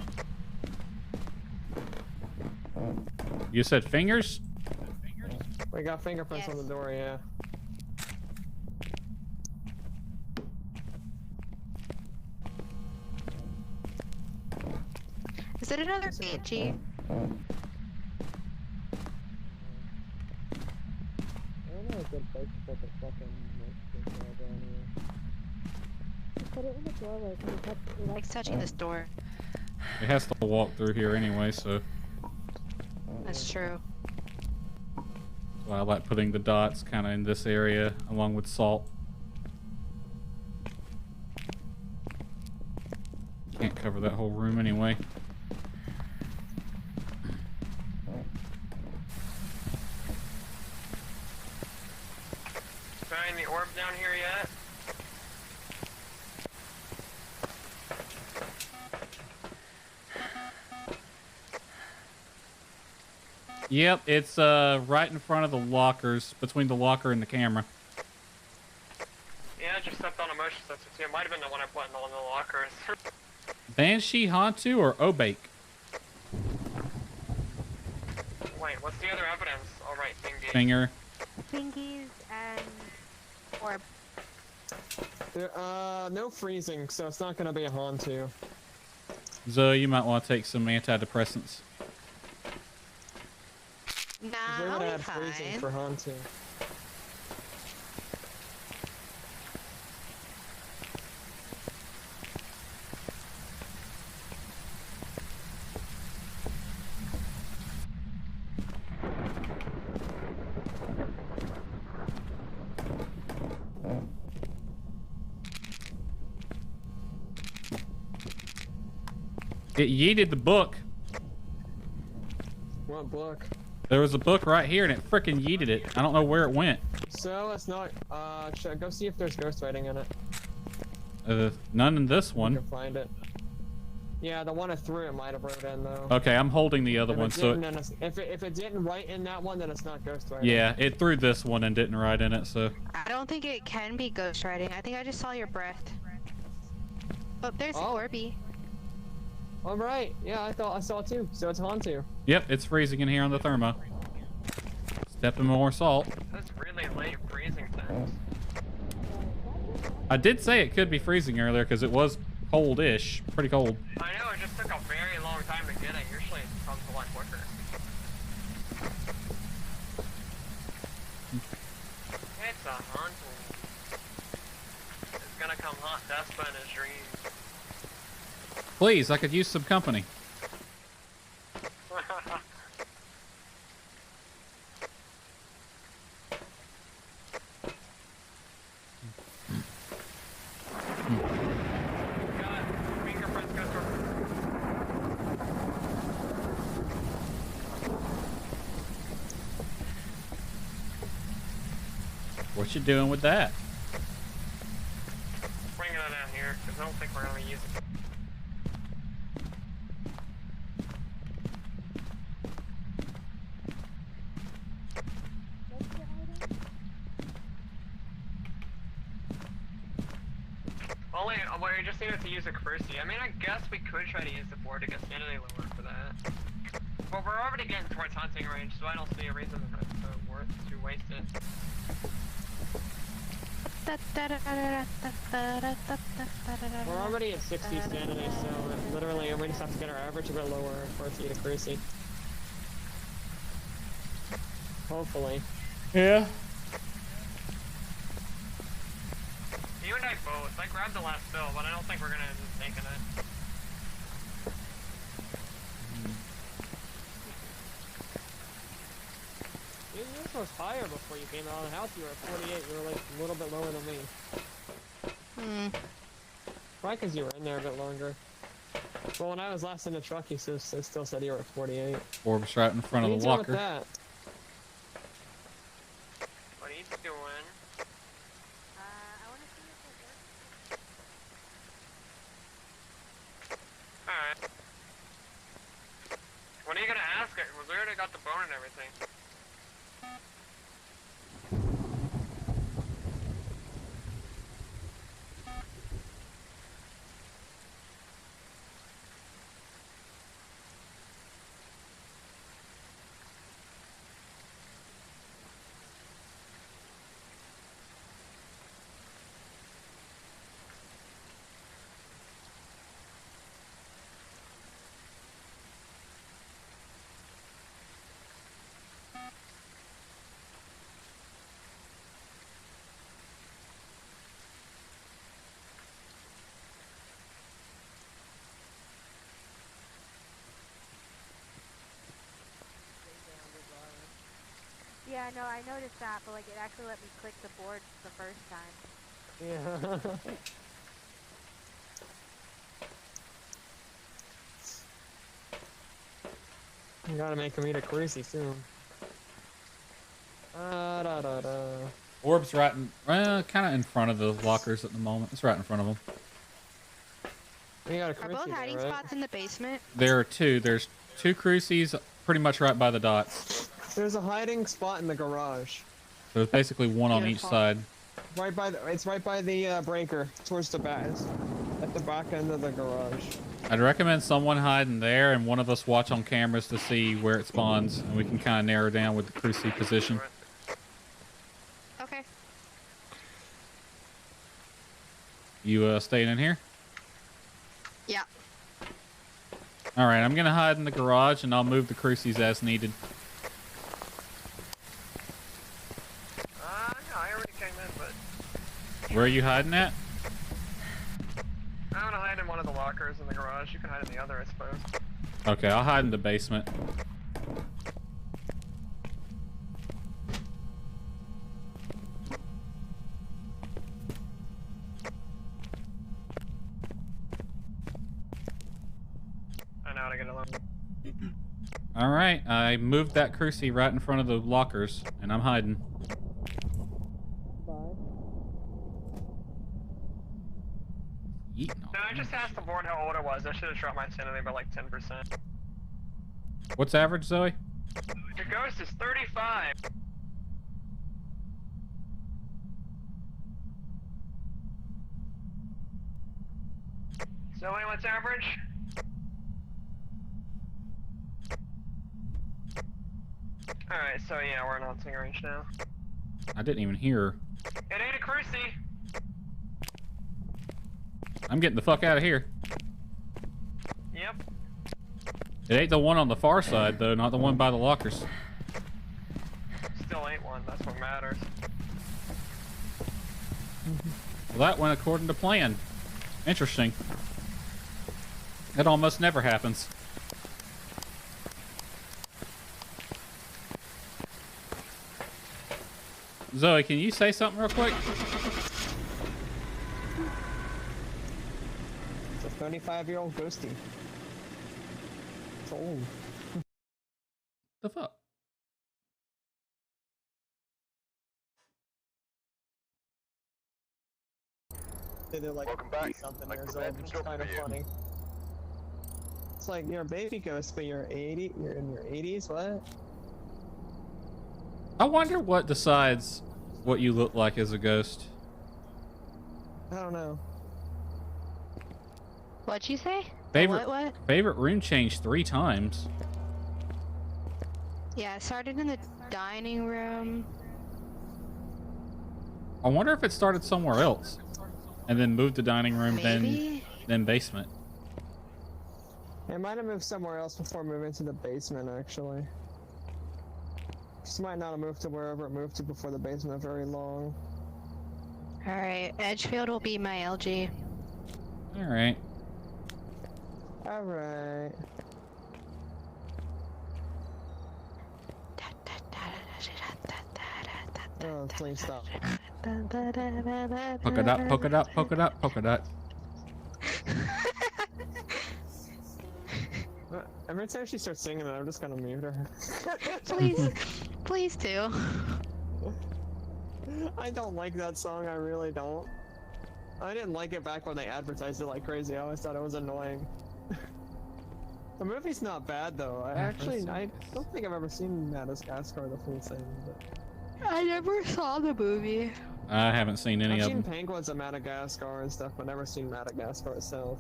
You said fingers? We got fingerprints on the door, yeah. Is it another banshee? It likes touching this door. It has to walk through here anyway, so That's true. that's why I like putting the dots kind of in this area along with salt. Can't cover that whole room anyway. Find the orb down here yet? Yep, it's right in front of the lockers, between the locker and the camera. Yeah, I just stepped on a motion sensor too. It might have been the one I put in all the lockers. Banshee, Hantu, or Obake? Wait, what's the other evidence? Alright, thingy. Finger. Fingies and orb. There, no freezing, so it's not gonna be a Hantu. Zoe, you might want to take some antidepressants. We Nah, would I'll have be had freezing fine. for hunting. It yeeted the book. What book? There was a book right here and it frickin' yeeted it. I don't know where it went. So it's not. Go see if there's ghostwriting in it. None in this You one. can find it. Yeah, the one I threw it might have wrote in though. Okay, I'm holding the other one. So if it didn't write in that one, then it's not ghostwriting. yeah, it threw this one and didn't write in it. So I don't think it can be ghostwriting. I think I just saw your breath. Oh, there's Orby. All right. Yeah, I thought I saw it too. So it's Hantu. yep, it's freezing in here on the thermo. Step in more salt. That's really late freezing things. I did say it could be freezing earlier because it was cold-ish, pretty cold. I know, it just took a very long time to get it. Usually it comes a lot quicker. It's a hunter. It's gonna come hunt Despa in his dreams. Please, I could use some company. What you doing with that? Bringing it out here, because I don't think we're gonna use it. Only, well, we just needed to use a Cruci. I mean, I guess we could try to use the board to get sanity lower for that. But we're already getting towards hunting range, so I don't see a reason to waste it. We're already at 60 sanity, so literally we just have to get our average a bit lower for it to eat a Cruci. Hopefully. Yeah. You and I both. I grabbed the last fill, but I don't think we're gonna end up taking it. Yours was higher before you came out of the house. You were at 48. You were like a little bit lower than me. Probably because you were in there a bit longer. Well, when I was last in the truck, you still said you were at 48. Orb's right in front of the What locker. are you doing with that? What are you doing? Alright. When are you gonna ask it? We already got the bone and everything. Yeah, no, I noticed that, but like it actually let me click the board the first time. Yeah. You gotta make him eat a Cruci soon. Orb's right in, kind of in front of the lockers at the moment. It's right in front of them. You got a Are Cruci both there, hiding right? spots in the basement? There are two. There's two Crucis pretty much right by the dots. There's a hiding spot in the garage. So there's basically one on each side. Right by it's right by the breaker, towards the back, at the back end of the garage. I'd recommend someone hiding there and one of us watch on cameras to see where it spawns, and we can kind of narrow down with the Cruci position. Okay. You staying in here? Yeah. All right, I'm gonna hide in the garage and I'll move the Crucis as needed. Where are you hiding at? I'm gonna hide in one of the lockers in the garage. You can hide in the other, I suppose. Okay, I'll hide in the basement. I know how to get alone. All right, I moved that crucie right in front of the lockers, and I'm hiding. Did I just ask the board how old it was? I should have dropped my sanity by like 10%. What's average, Zoe? Your ghost is 35. Zoe, what's average? Alright, so yeah, we're in hunting range now. I didn't even hear her. It ain't a crucie! I'm getting the fuck out of here. Yep. It ain't the one on the far side, though, not the one by the lockers. Still ain't one, that's what matters. Well, that went according to plan. Interesting. It almost never happens. Zoe, can you say something real quick? It's a 35-year-old ghosty. It's old. The fuck? They're like Welcome back. something Like years prepared old, which some is job kind of for you. funny. It's like you're a baby ghost, but you're 80. You're in your 80s. What? I wonder what decides what you look like as a ghost. I don't know. What'd you say? Favorite What? favorite room changed 3 times. Yeah, it started in the dining room. I wonder if it started somewhere else, and then moved to dining room, Maybe? then basement. It might have moved somewhere else before moving to the basement, actually. Just might not have moved to wherever it moved to before the basement very long. Alright, Edgefield will be my LG. All right. Alright. Oh, please stop. Polka dot, polka dot, polka dot, polka dot. Every time she starts singing it, I'm just gonna mute her. Please, please do. I don't like that song, I really don't. I didn't like it back when they advertised it like crazy, I always thought it was annoying. The movie's not bad though, I don't think I've ever seen Madagascar the full thing, but... I never saw the movie. I haven't seen any I've of seen them. penguins of Madagascar and stuff, but never seen Madagascar itself.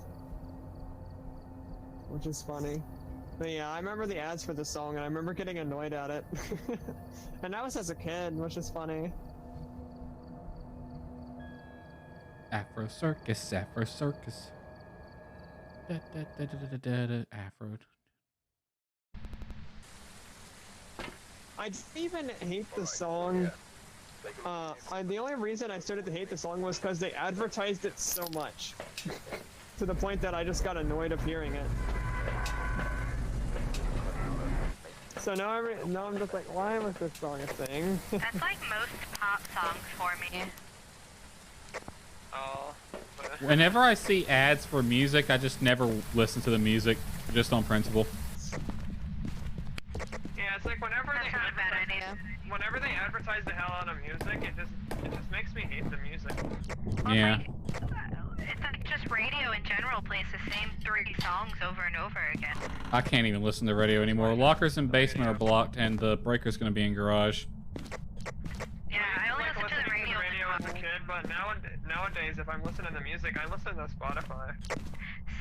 Which is funny. But yeah, I remember the ads for the song and I remember getting annoyed at it. And that was as a kid, which is funny. Afro circus, Afro circus. Da, da, da, da, da, da, da, Afro. I didn't even hate the song. The only reason I started to hate the song was because they advertised it so much. To the point that I just got annoyed of hearing it. So now I'm just like, why was this song a thing? That's like most pop songs for me. Oh. Whenever I see ads for music, I just never listen to the music, just on principle. Yeah, it's like whenever That's not a bad idea. whenever they advertise the hell out of music, it just makes me hate the music. Well, Yeah. It's like just radio in general plays the same 3 songs over and over again. I can't even listen to radio anymore. Lockers and basement are blocked, and the breaker's gonna be in garage. Yeah, I only Like, listen to the listening radio. as a kid, but nowadays, if I'm listening to music, I listen to Spotify.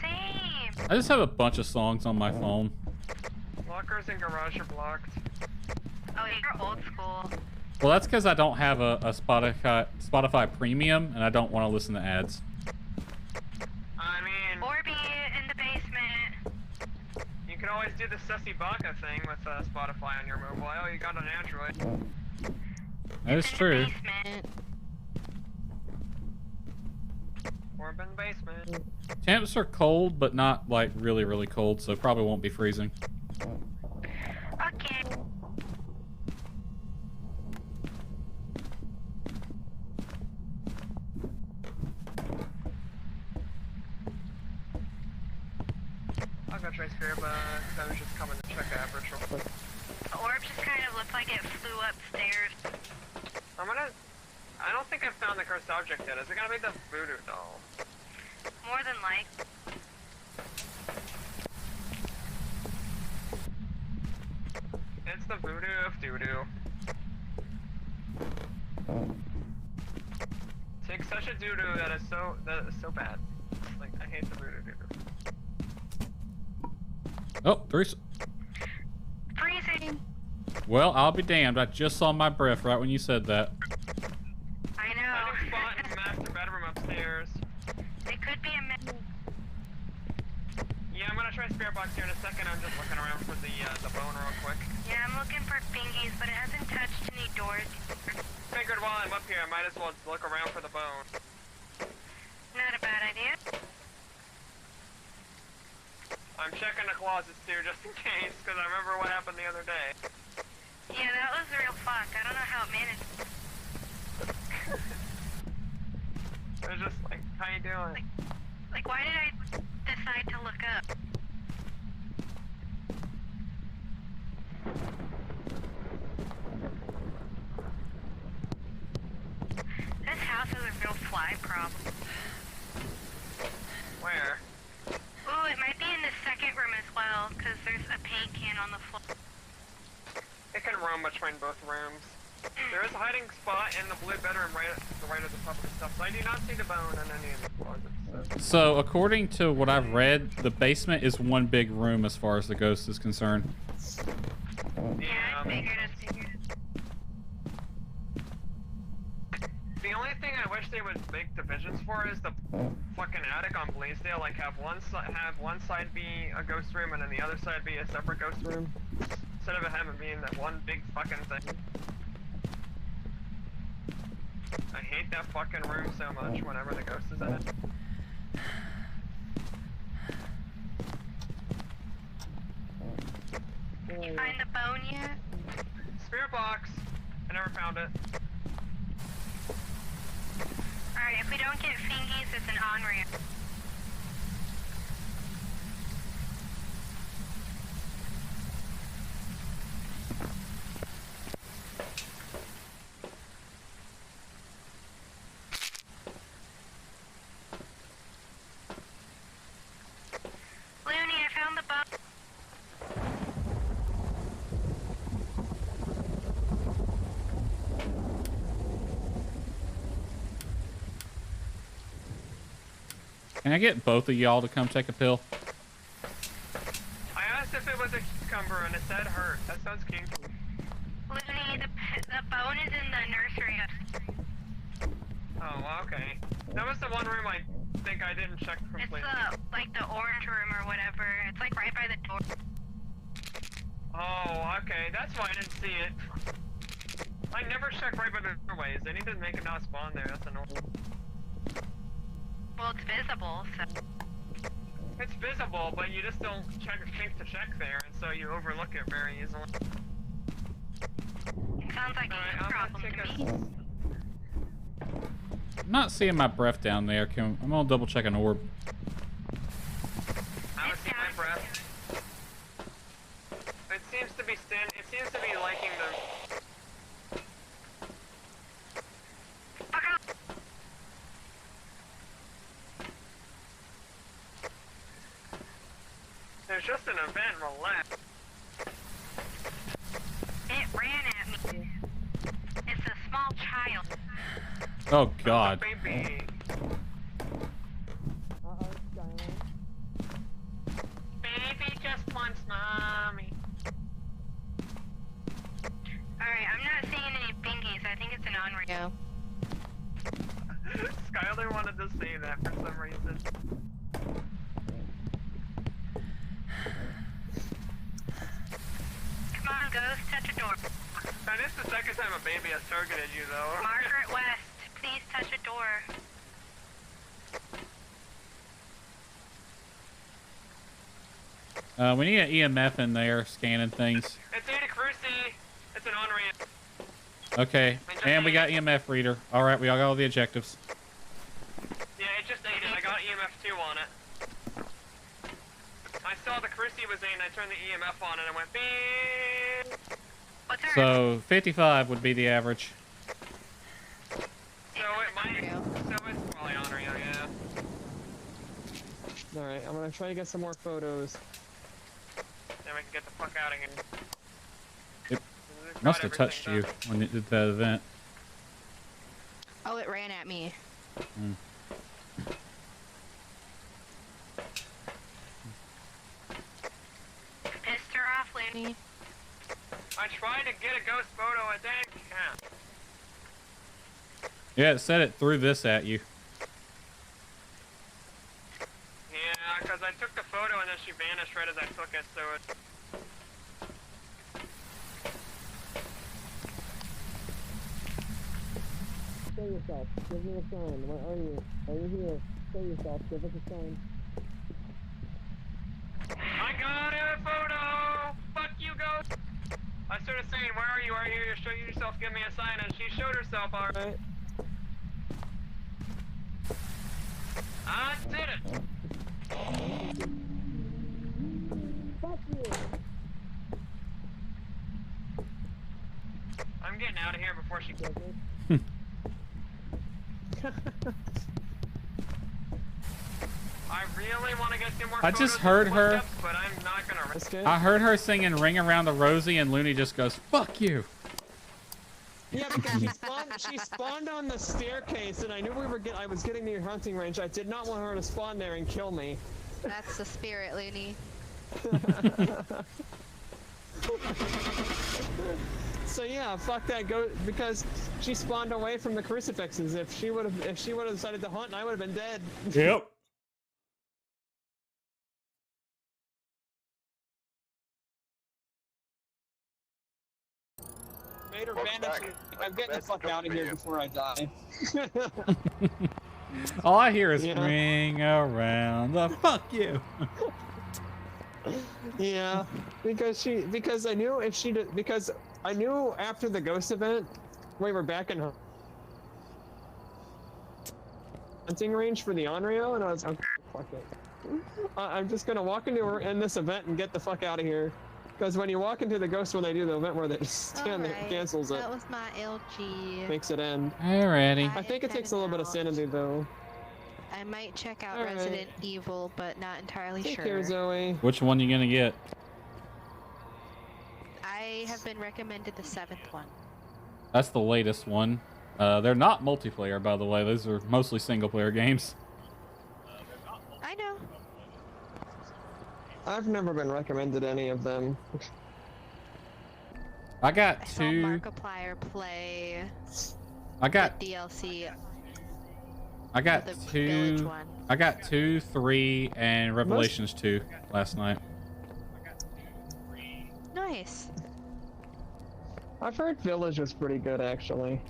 Same. I just have a bunch of songs on my phone. Lockers and garage are blocked. Oh, you're old school. Well, that's because I don't have a Spotify Premium, and I don't want to listen to ads. I mean, Or be in the basement. you can always do the Sussy Baka thing with Spotify on your mobile. Oh, you got an Android. That is true. Basement. Orb in the basement. Temps are cold, but not like really, really cold, so probably won't be freezing. Okay. I'll go try spirit box. I was just coming to check average real quick. The orb just kind of looked like it flew upstairs. I don't think I've found the cursed object yet. Is it gonna be the voodoo doll? More than like. It's the voodoo of doo-doo. Takes such a doo-doo that is so bad. Like, I hate the voodoo doo-doo. Oh, Freezing. Well, I'll be damned. I just saw my breath right when you said that. I know. Hiding spot in the master bedroom upstairs. It could be a Yeah, I'm gonna try spirit box here in a second. I'm just looking around for the bone real quick. Yeah, I'm looking for fingies, but it hasn't touched any doors. Figured while I'm up here, I might as well look around for the bone. Not a bad idea. I'm checking the closets too, just in case, because I remember what happened the other day. Yeah, that was real fuck. I don't know how it managed. It was just like, how you doing? Like, why did I decide to look up? This house has a real fly problem. Where? Ooh, it might be in the second room as well, because there's a paint can on the floor. It can roam between both rooms. There is a hiding spot in the blue bedroom right at the top of the stuff, so I do not see the bone in any of the closets. So, according to what I've read, the basement is one big room as far as the ghost is concerned. Yeah, I figured it. The only thing I wish they would make divisions for is the fucking attic on Blaisdell. Like, have one side be a ghost room and then the other side be a separate ghost room, instead of it having being that one big fucking thing. I hate that fucking room so much whenever the ghost is in it. You find the bone yet? Spirit box. I never found it. Alright, if we don't get fingies, it's an on-ramp. Looney, I found the bone. Can I get both of y'all to come take a pill? I asked if it was a cucumber and it said hurt. That sounds kinky. Looney, the bone is in the nursery upstairs. Oh, well, okay. That was the one room I think I didn't check completely. It's like the orange room or whatever. It's like right by the door. Oh, okay. That's why I didn't see it. I never check right by the doorways. They need to make it not spawn there. That's annoying. Well, it's visible, so... It's visible, but you just don't think to check there, and so you overlook it very easily. It sounds like a problem to me. I'm not seeing my breath down there. I'm gonna double check an orb. I don't see my breath. It seems to be liking the... There's just an event, relax. It ran at me. It's a small child. Oh God. Baby. Baby just wants mommy. Alright, I'm not seeing any bingies. I think it's an on-ramp. Yeah. Skylar wanted to say that for some reason. Come on, ghost, touch a door. And it's the second time a baby has targeted you, though. Margaret West, please touch a door. We need an EMF in there scanning things. It's Ada Cruci. It's an on-ramp. Okay, and we got EMF reader. All right, we all got all the objectives. Yeah, it just ate it. I got EMF 2 on it. I saw the Cruci was in, I turned the EMF on and it went beep. What's her? So 55 would be the average. So it might. So it's probably on Rio, yeah. Alright, I'm gonna try to get some more photos. Then we can get the fuck out of here. It We've must got have touched you everything when it did that event. Oh, it ran at me. Mm. Pissed her off, Lanny. done. I tried to get a ghost photo, I think. Yeah. Yeah, it said it threw this at you. Yeah, because I took the photo and then she vanished right as I took it, so it... Show yourself. Give me a sign. Where are you? Are you here? Show yourself. Give us a sign. I got a photo! Fuck you, ghost! I started saying, where are you? Are you here? Show yourself, give me a sign, and she showed herself alright. I did it! Fuck you! I'm getting out of here before she... I really want to get some more I photos just of heard the her. footsteps, but I'm not gonna risk it. I heard her singing "Ring Around the Rosie," and Looney just goes, "Fuck you." Yeah, because she spawned on the staircase, and I knew I was getting near hunting range. I did not want her to spawn there and kill me. That's the spirit, Looney. So yeah, fuck that goat because she spawned away from the crucifixes. If she would have decided to hunt, I would have been dead. Yep. Made her vanish. I'm getting the fuck out of here before I die. All I hear is Yeah. "Ring around the fuck you." Yeah, because I knew if she did, because I knew after the ghost event, we were back in hunting range for the Onryo, and I was like, fuck it. I'm just gonna walk into this event and get the fuck out of here. Because when you walk into the ghost when they do the event where they just stand there, it cancels it. That was my LG. Makes it end. Alrighty. I think it takes a little bit of sanity though. I might check out Alright. Resident Evil, but not entirely Take sure. care, Zoe. Which one you gonna get? I have been recommended the 7th one. That's the latest one. They're not multiplayer, by the way. Those are mostly single-player games. I know. I've never been recommended any of them. I got I saw two. Markiplier play I got. the DLC. I got the Village two. one. I got 2, 3, and Revelations 2 last night. Nice. I've heard Village was pretty good actually.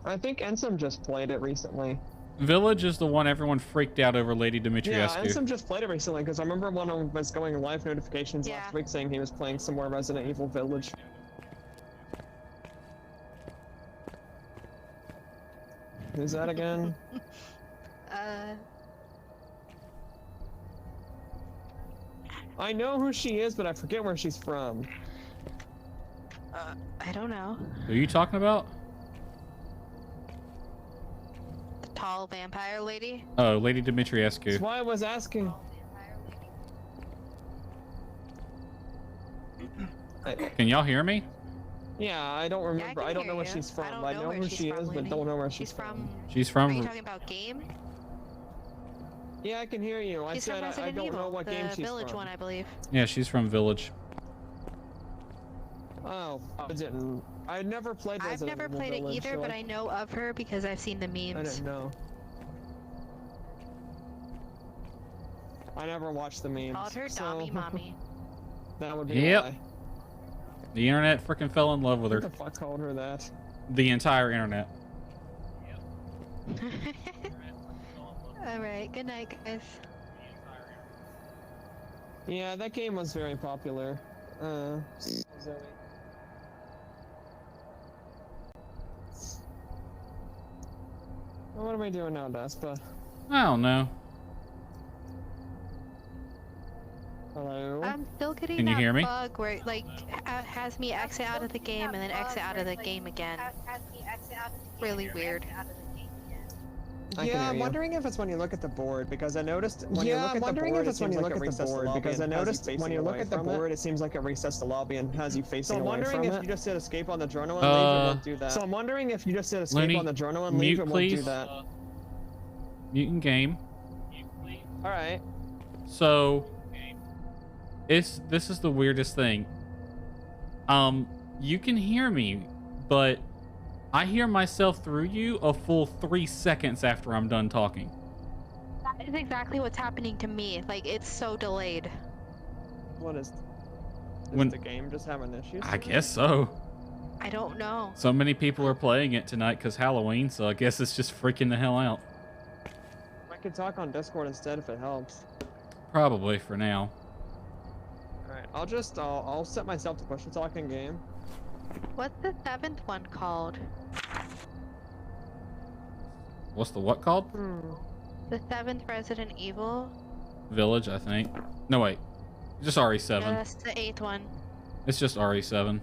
I think Ensum just played it recently. Village is the one everyone freaked out over Lady Yeah, Dimitriescu. Ensum just played it recently because I remember one of them was going live notifications last week saying he was playing some more Resident Evil Village. Who's that again? I know who she is, but I forget where she's from. I don't know. Who are you talking about? The tall vampire lady? Oh, Lady Dimitriescu. That's why I was asking. Can y'all hear me? Yeah, I don't remember. I don't know where you. she's from. I don't I know know where who she's she from, is, but Looney. don't know where she's from. She's Are you from. talking about game? Yeah, I can hear you. I She's said from I Resident don't Evil, know what the game she's Village from. one, I believe. Yeah, she's from Village. Oh, I didn't. I never played I've Resident never Evil played Village, it either, so but I know of her because I've seen the I memes. didn't know. I never watched the memes. Called her so Dommy Mommy. that would be Yep. why. The internet freaking fell in love with Who her. the fuck called her that? The entire internet. Alright, good night, guys. Yeah, that game was very popular. Zoe. Well, what am I doing now, Despa? I don't know. Hello? I'm still getting Can you that hear me? bug where it like has me exit out of the game and then exit out of the game again. Really weird. Yeah, I'm wondering if it's when you look at the board because I noticed when you look at the board, it seems like it resets the lobby. Because I noticed when you look at the board, it seems like it resets the lobby and has you facing away from it. So I'm wondering if you just hit escape on the journal and leave, it won't do that. So I'm wondering if you just hit escape on the journal and leave, it won't do that. Mute game. All right. So, this is the weirdest thing. You can hear me, but I hear myself through you a full 3 seconds after I'm done talking. That is exactly what's happening to me. Like, it's so delayed. What is the game just having issues? I guess so. I don't know. So many people are playing it tonight because Halloween, so I guess it's just freaking the hell out. I could talk on Discord instead if it helps. Probably for now. Alright, I'll set myself to push the talking game. What's the 7th one called? What's the what called? The 7th Resident Evil? Village, I think. No, wait. Just RE7. No, that's the 8th one. It's just RE7.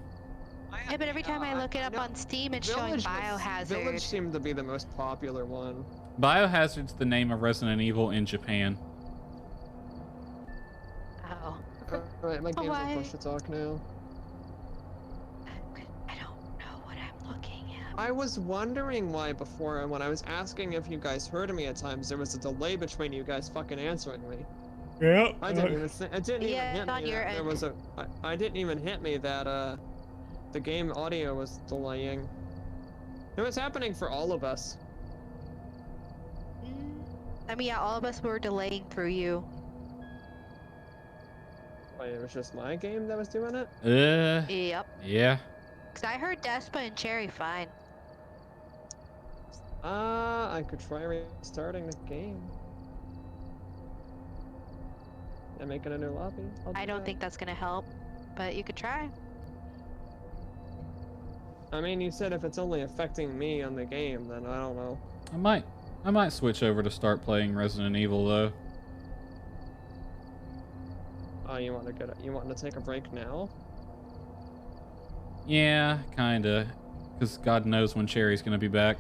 Yeah, but every time I look it up on Steam, it's showing Biohazard. Village seemed to be the most popular one. Biohazard's the name of Resident Evil in Japan. Oh. Alright, my game's on push to talk now. I don't know what I'm looking at. I was wondering why before, when I was asking if you guys heard me at times, there was a delay between you guys fucking answering me. Yep. I didn't even it didn't even hit on me your that there end. was I didn't even hit me that the game audio was delaying. It was happening for all of us. I mean, yeah, all of us were delaying through you. Wait, it was just my game that was doing it? Yep. Yeah. Because I heard Despa and Cherry fine. I could try restarting the game. And making a new lobby. I don't think that's going to help, but you could try. I mean, you said if it's only affecting me on the game, then I don't know. I might switch over to start playing Resident Evil though. Oh, you want to take a break now? Yeah, kinda. Because God knows when Cherry's gonna be back.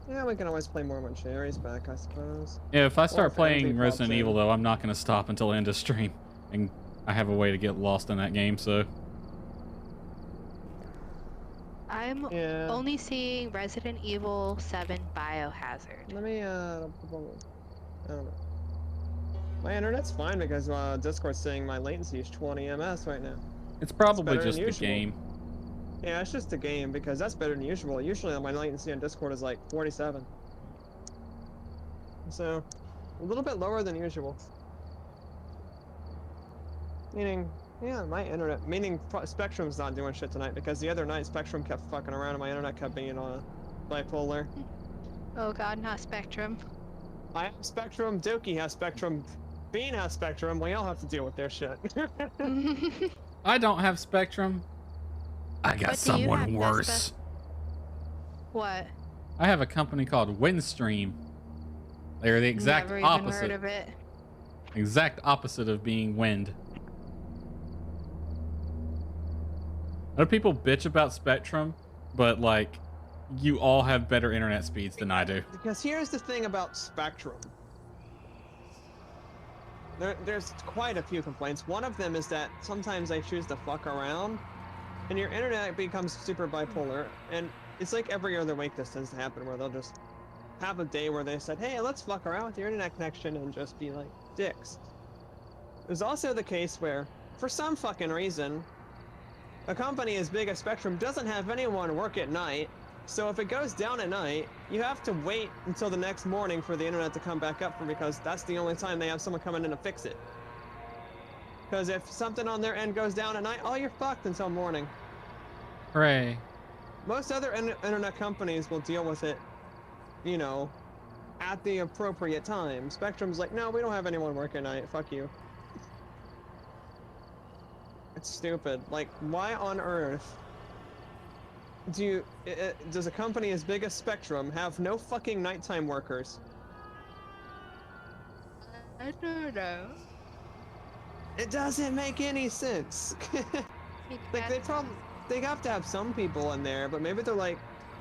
Yeah, we can always play more when Cherry's back, I suppose. Yeah, if I start if Andy playing pops Resident in. Evil though, I'm not gonna stop until end of stream. And I have a way to get lost in that game, so. I'm only seeing Resident Evil 7 Biohazard. Let me, I don't know. My internet's fine because Discord's saying my latency is 20 ms right now. It's probably better than just the usual. game. Yeah, it's just the game because that's better than usual. Usually my latency on Discord is like 47. So, a little bit lower than usual. Meaning, yeah, my internet, meaning Spectrum's not doing shit tonight because the other night Spectrum kept fucking around and my internet kept being bipolar. Oh god, not Spectrum. I have Spectrum, Doki has Spectrum, Bean has Spectrum, we all have to deal with their shit. I don't have Spectrum. I got someone worse. What? I have a company called Windstream. They're the exact Never even opposite. heard of it. Exact opposite of being Wind. Other people bitch about Spectrum, but like, you all have better internet speeds than I do. Because here's the thing about Spectrum. There's quite a few complaints. One of them is that sometimes they choose to fuck around, and your internet becomes super bipolar, and it's like every other week this tends to happen, where they'll just have a day where they said, hey, let's fuck around with your internet connection and just be like dicks. There's also the case where, for some fucking reason, a company as big as Spectrum doesn't have anyone work at night, so if it goes down at night, you have to wait until the next morning for the internet to come back up because that's the only time they have someone coming in to fix it. Because if something on their end goes down at night, oh, you're fucked until morning. Hooray. Most other internet companies will deal with it, you know, at the appropriate time. Spectrum's like, no, we don't have anyone work at night, fuck you. It's stupid. Like, why on earth does a company as big as Spectrum have no fucking nighttime workers? I don't know. It doesn't make any sense. Like, they have to have some people in there, but maybe they're like,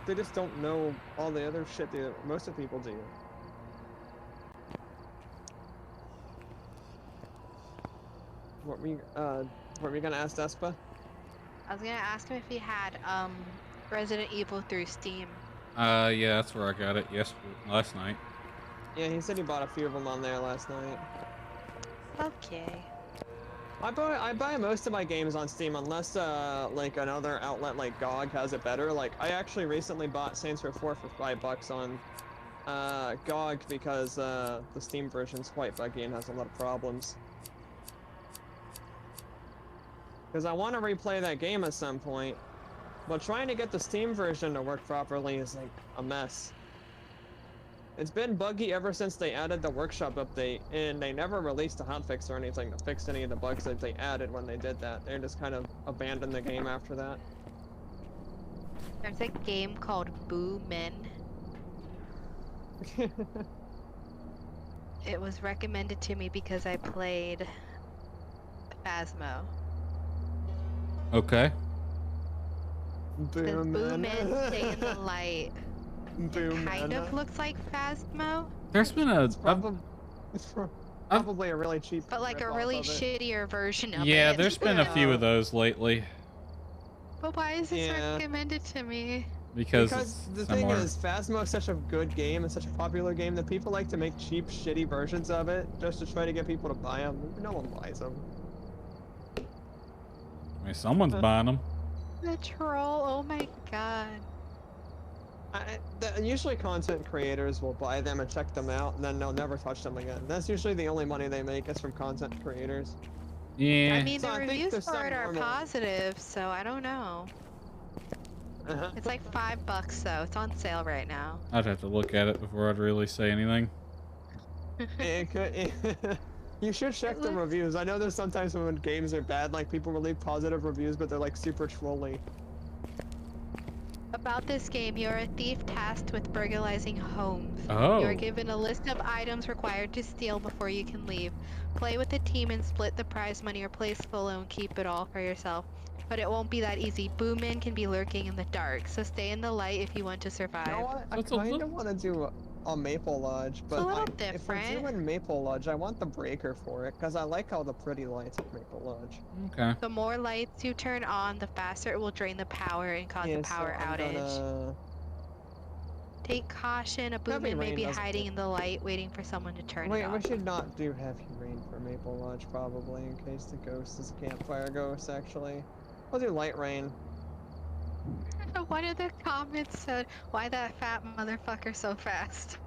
they just don't know all the other shit that most of people do. What were we gonna ask Despa? I was gonna ask him if he had Resident Evil through Steam. Yeah, that's where I got it last night. Yeah, he said he bought a few of them on there last night. Okay. I buy most of my games on Steam unless like another outlet like GOG has it better. Like I actually recently bought Saints Row 4 for $5 on GOG because the Steam version's quite buggy and has a lot of problems. Because I want to replay that game at some point, but trying to get the Steam version to work properly is like a mess. It's been buggy ever since they added the workshop update, and they never released a hotfix or anything to fix any of the bugs that they added when they did that. They just kind of abandoned the game after that. There's a game called Boo Men. It was recommended to me because I played Phasmo. Okay. Boo Men Stay in the Light. Boom, It kind of looks like Phasmo, There's been a... It's probably a really cheap but like a rip-off really of it. shittier version of it. Yeah, there's been a few of those lately. But why is this Yeah. recommended to me? Because the similar. thing is, Phasmo is such a good game and such a popular game that people like to make cheap, shitty versions of it just to try to get people to buy them. No one buys them. I mean, someone's buying them. The troll, oh my god. Usually content creators will buy them and check them out, and then they'll never touch them again. That's usually the only money they make is from content creators. Yeah. I mean, So the I think reviews there's for some it are normal- positive, so I don't know. It's like $5 though. It's on sale right now. I'd have to look at it before I'd really say anything. You should check the reviews. I know there's sometimes when games are bad, like people will leave positive reviews, but they're like super trolly. About this game, you're a thief tasked with burglarizing homes. Oh. You are given a list of items required to steal before you can leave. Play with the team and split the prize money, or play solo and keep it all for yourself. But it won't be that easy. Boomen can be lurking in the dark, so stay in the light if you want to survive. You know what? I kind of want to do a Maple Lodge, but a little if we're different. doing Maple Lodge, I want the breaker for it, because I like all the pretty lights of Maple Lodge. Okay. The more lights you turn on, the faster it will drain the power and cause a power outage. Take caution, a Heavy booman may rain be doesn't hiding do- in the light, waiting for someone to turn it Wait, we off. should not do heavy rain for Maple Lodge, probably, in case the ghost is a campfire ghost, actually. We'll do light rain. One of the comments said, "Why that fat motherfucker so fast?"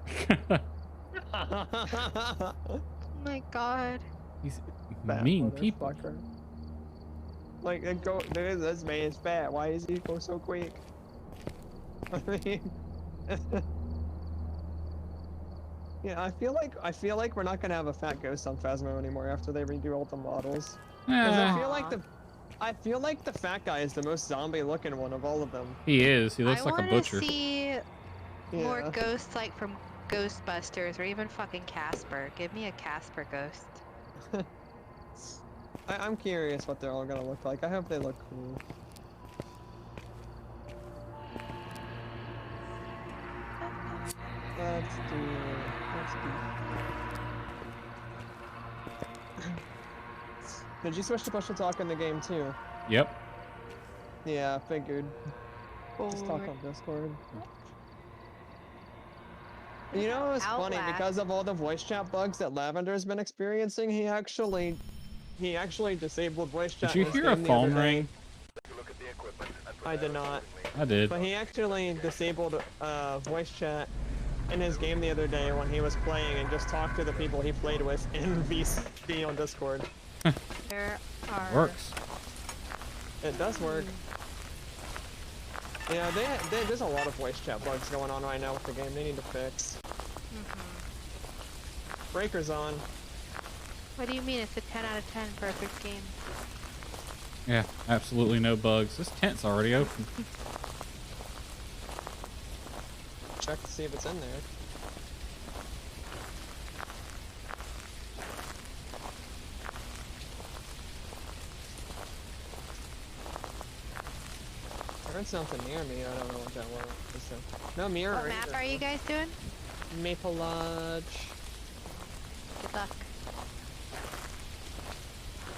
Oh my god. These Fat mean people. motherfucker. Like, this man is fat. Why is he go so quick? I mean, yeah, I feel like we're not gonna have a fat ghost on Phasmo anymore after they redo all the models. 'Cause I feel like the fat guy is the most zombie-looking one of all of them. He is. He looks I like a wanna butcher. see more Yeah. ghosts like from Ghostbusters or even fucking Casper. Give me a Casper ghost. I'm curious what they're all gonna look like. I hope they look cool. Let's do. Did you switch to push to talk in the game too? Yep. Yeah, I figured. Just talk on Discord. You know, it's funny because of all the voice chat bugs that Lavender's been experiencing. He actually disabled voice chat. Did you in his hear a game the phone other day. ring? I did not. I did. But he actually disabled voice chat in his game the other day when he was playing and just talked to the people he played with in VC on Discord. There are... Works. It does work. Yeah, there's a lot of voice chat bugs going on right now with the game. They need to fix. Breaker's on. What do you mean? It's a 10 out of 10 perfect game. Yeah, absolutely no bugs. This tent's already open. Check to see if it's in there. I heard something near me. I don't know what that was. No mirror. What map are you guys doing? Maple Lodge. Good luck.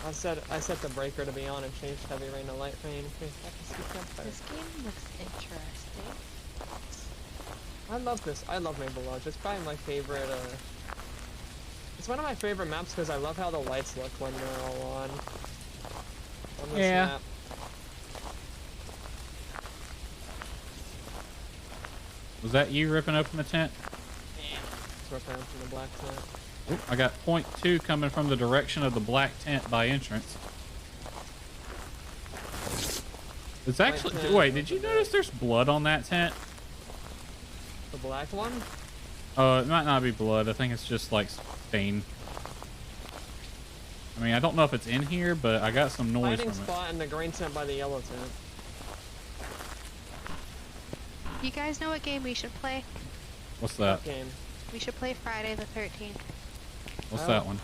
I set the breaker to be on and changed heavy rain to light rain. This game looks interesting. I love this. I love Maple Lodge. It's probably my favorite. It's one of my favorite maps because I love how the lights look when they're all on this map. Was that you ripping open the tent? Yeah. Ripping open the black tent. Oop, I got .2 coming from the direction of the black tent by entrance. It's actually... Wait, did you notice there's blood on that tent? The black one? It might not be blood. I think it's just like stain. I mean, I don't know if it's in here, but I got some noise Fighting from it. spot in the green tent by the yellow tent. You guys know what game we should play? What's that? What game? We should play Friday the 13th. What's that one?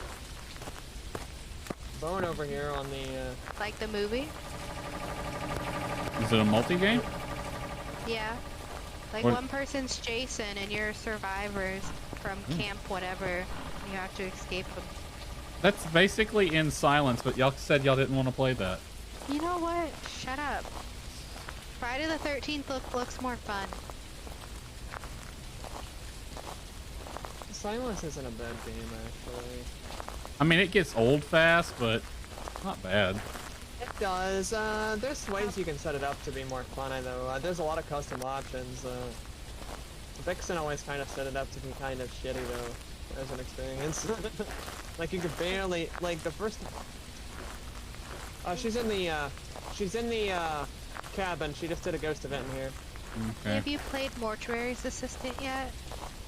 Bowen over here on the... Like the movie? Is it a multi-game? Yeah. Like What? one person's Jason and you're survivors from camp whatever. You have to escape them. That's basically in silence, but y'all said y'all didn't want to play that. You know what? Shut up. Friday the 13th looks more fun. Silence isn't a bad game, actually. I mean, it gets old fast, but not bad. It does. There's ways you can set it up to be more fun, though. There's a lot of custom options. Vixen always kind of set it up to be kind of shitty, though, as an experience. Like, you could barely... Like, the first... she's in the cabin. She just did a ghost event in here. Okay. Have you played Mortuary's Assistant yet?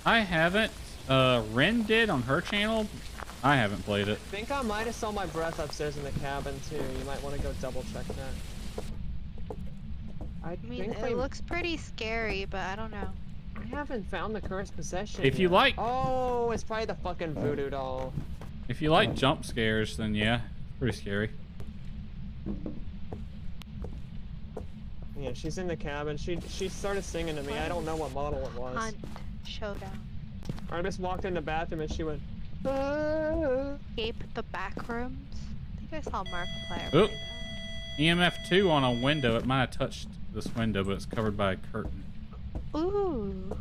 I haven't. Ren did on her channel. I haven't played it. I think I might have saw my breath upstairs in the cabin, too. You might want to go double check that. I mean, it looks pretty scary, but I don't know. I haven't found the cursed possession If you yet. like... Oh, it's probably the fucking voodoo doll. If you like jump scares, then yeah, pretty scary. Yeah, she's in the cabin. She started singing to me. I don't know what model it was. Hunt. Showdown. I just walked in the bathroom and she went... Escape the back rooms. I think I saw Markiplier. Oop. EMF 2 on a window. It might have touched this window, but it's covered by a curtain. Ooh.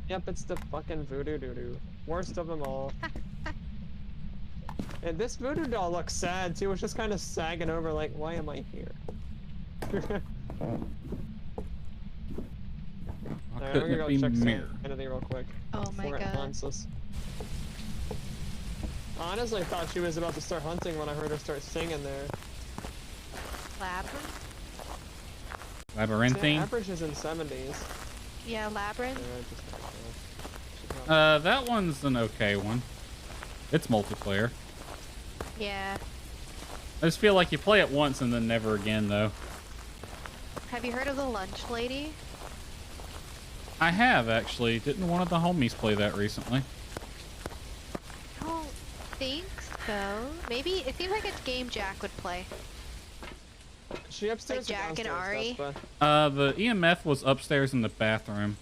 Yep, it's the fucking voodoo doo-doo. Worst of them all. And this voodoo doll looks sad too. It's just kind of sagging over like, why am I here? Alright, we're gonna go check Sanity real quick. Oh my god. I honestly thought she was about to start hunting when I heard her start singing there. Labyrinth? Labyrinthine? Average is in 70s. Yeah, Labyrinth. That one's an okay one. It's multiplayer. Yeah. I just feel like you play it once and then never again, though. Have you heard of the Lunch Lady? I have, actually. Didn't one of the homies play that recently? I don't think so. Maybe, it seems like a game Jack would play. Is she upstairs like Jack and Ari? The EMF was upstairs in the bathroom.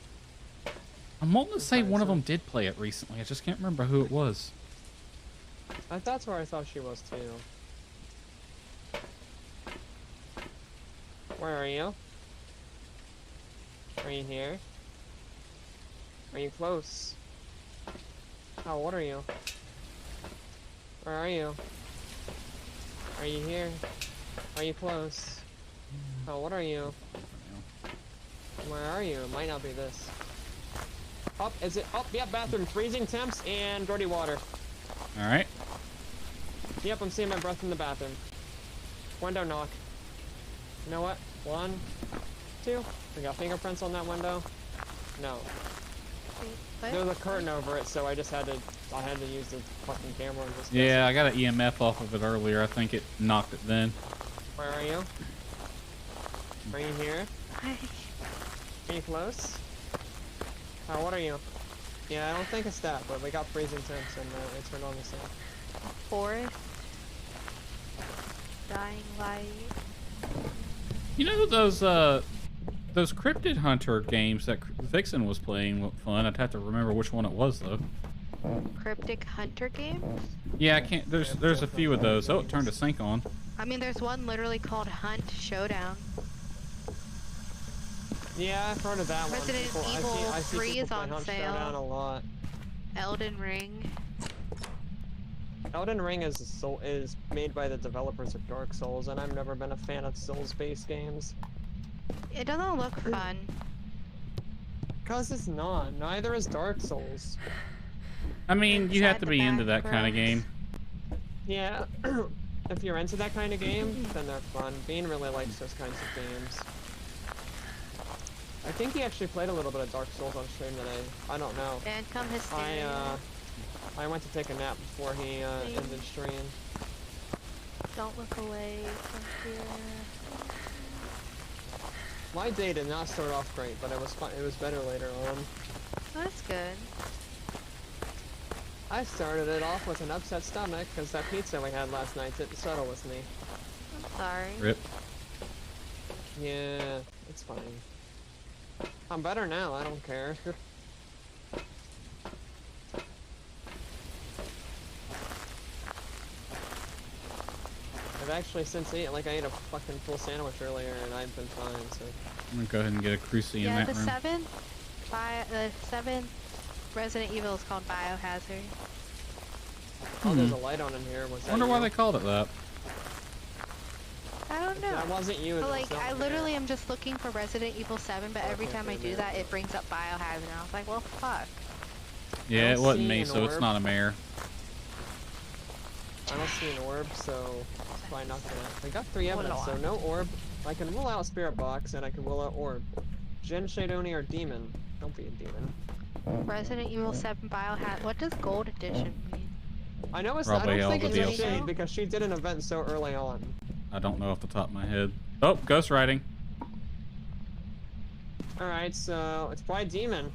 I'm wanting to say one of them did play it recently. I just can't remember who it was. That's where I thought she was too. Where are you? Are you here? Are you close? How old are you? Where are you? Are you here? Are you close? How old are you? Where are you? It might not be this. Up, is it? Up, yeah, bathroom. Freezing temps and dirty water. Alright. Yep, I'm seeing my breath in the bathroom. Window knock. You know what? 1, 2. We got fingerprints on that window. No. What? There was a curtain over it, so I just had to use the fucking camera and just... Yeah, I got an EMF off of it earlier. I think it knocked it then. Where are you? Are you here? Hi. Are you close? What are you? Yeah, I don't think it's that, but we got freezing temps and it turned on the same. Forest. Dying light. You know those Cryptid Hunter games that Vixen was playing were fun. I'd have to remember which one it was though. Cryptic Hunter games? Yeah, I can't. There's a few of those. Oh, it turned the sync on. I mean, there's one literally called Hunt Showdown. Yeah, I've heard of that one. Resident People- Evil I see 3 people is play on Hunt sale. Showdown a lot. Elden Ring. Elden Ring is made by the developers of Dark Souls, and I've never been a fan of Souls-based games. It doesn't look fun. Cause it's not. Neither is Dark Souls. I mean, you have to Inside be the into that kind of backgrounds. game. Yeah, if you're into that kind of game, then they're fun. Bean really likes those kinds of games. I think he actually played a little bit of Dark Souls on stream today. I don't know. Phantom Hysteria. I went to take a nap before he ended stream. Don't look away from here. My day did not start off great, but it was fun. It was better later on. That's good. I started it off with an upset stomach because that pizza we had last night didn't settle with me. I'm sorry. Rip. Yeah, it's fine. I'm better now. I don't care. I've actually since ate, like I ate a fucking full sandwich earlier and I've been fine, so. I'm gonna go ahead and get a Cruci in Yeah, that room. the seventh Resident Evil is called Biohazard. Oh, there's a light on in here. Was that Wonder why you? they called it that. I don't know. That wasn't you. But it like, was I out literally there. am just looking for Resident Evil 7, but every Okay, time I do yeah. that, it brings up Biohazard, and I was like, well, fuck. Yeah, it don't wasn't see me, an so it's orb. not a mare. I don't see an orb, so it's probably not gonna. We got 3 Well, evidence, so no orb. I can rule out Spirit Box and I can rule out orb. Jin, Shadoni, or Demon. Don't be a demon. Resident Evil 7 Biohazard. What does Gold Edition mean? I know it's. Probably I don't all think the it's a DLC. shade because she did an event so early on. I don't know off the top of my head. Oh, ghost riding. All right, so it's probably Demon.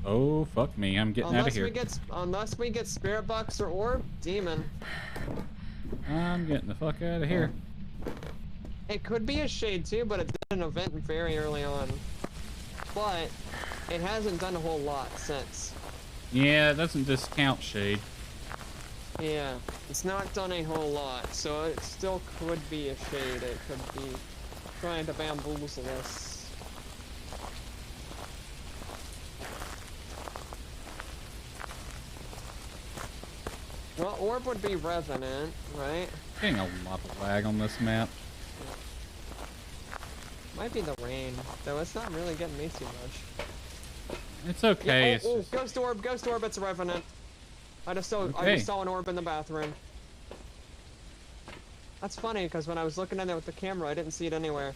Oh, fuck me. I'm getting out of here. Unless we get Spirit Box or orb, Demon. I'm getting the fuck out of here. It could be a shade too, but it did an event very early on. But it hasn't done a whole lot since. Yeah, it doesn't discount shade. Yeah, it's not done a whole lot, so it still could be a shade. It could be trying to bamboozle us. Well, orb would be Revenant, right? Getting a lot of lag on this map. Might be the rain, though it's not really getting me too much. It's okay. Yeah, It's oh, just... ghost orb, it's a Revenant. I just Okay. saw an orb in the bathroom. That's funny, because when I was looking at it with the camera, I didn't see it anywhere.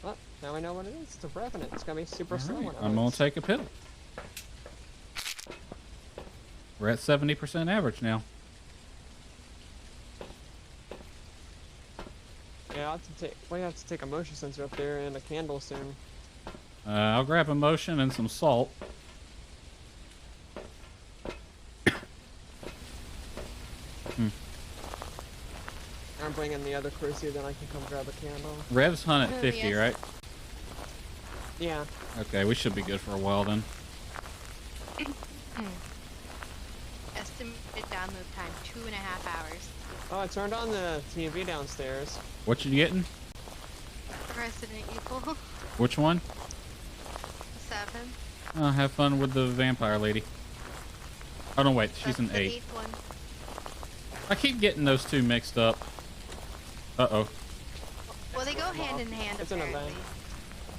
Well, now I know what it is. It's a Revenant. It's gonna be super slow. Alright, when it I'm gonna loads. take a pill. We're at 70% average now. Yeah, I'll have to take. We have to take a motion sensor up there and a candle soon. I'll grab a motion and some salt. I'm bringing the other Cruci, then I can come grab a candle. Rev's hunt at 50, yes. right? Yeah. Okay, we should be good for a while then. Estimated download time 2.5 hours. Oh, I turned on the TV downstairs. What you getting? Resident Evil Which one? 7. Oh, have fun with the vampire lady. Oh no, wait, she's an That's the 8. 8th one. I keep getting those two mixed up. Uh-oh. Well, they go hand in hand It's an apparently. event.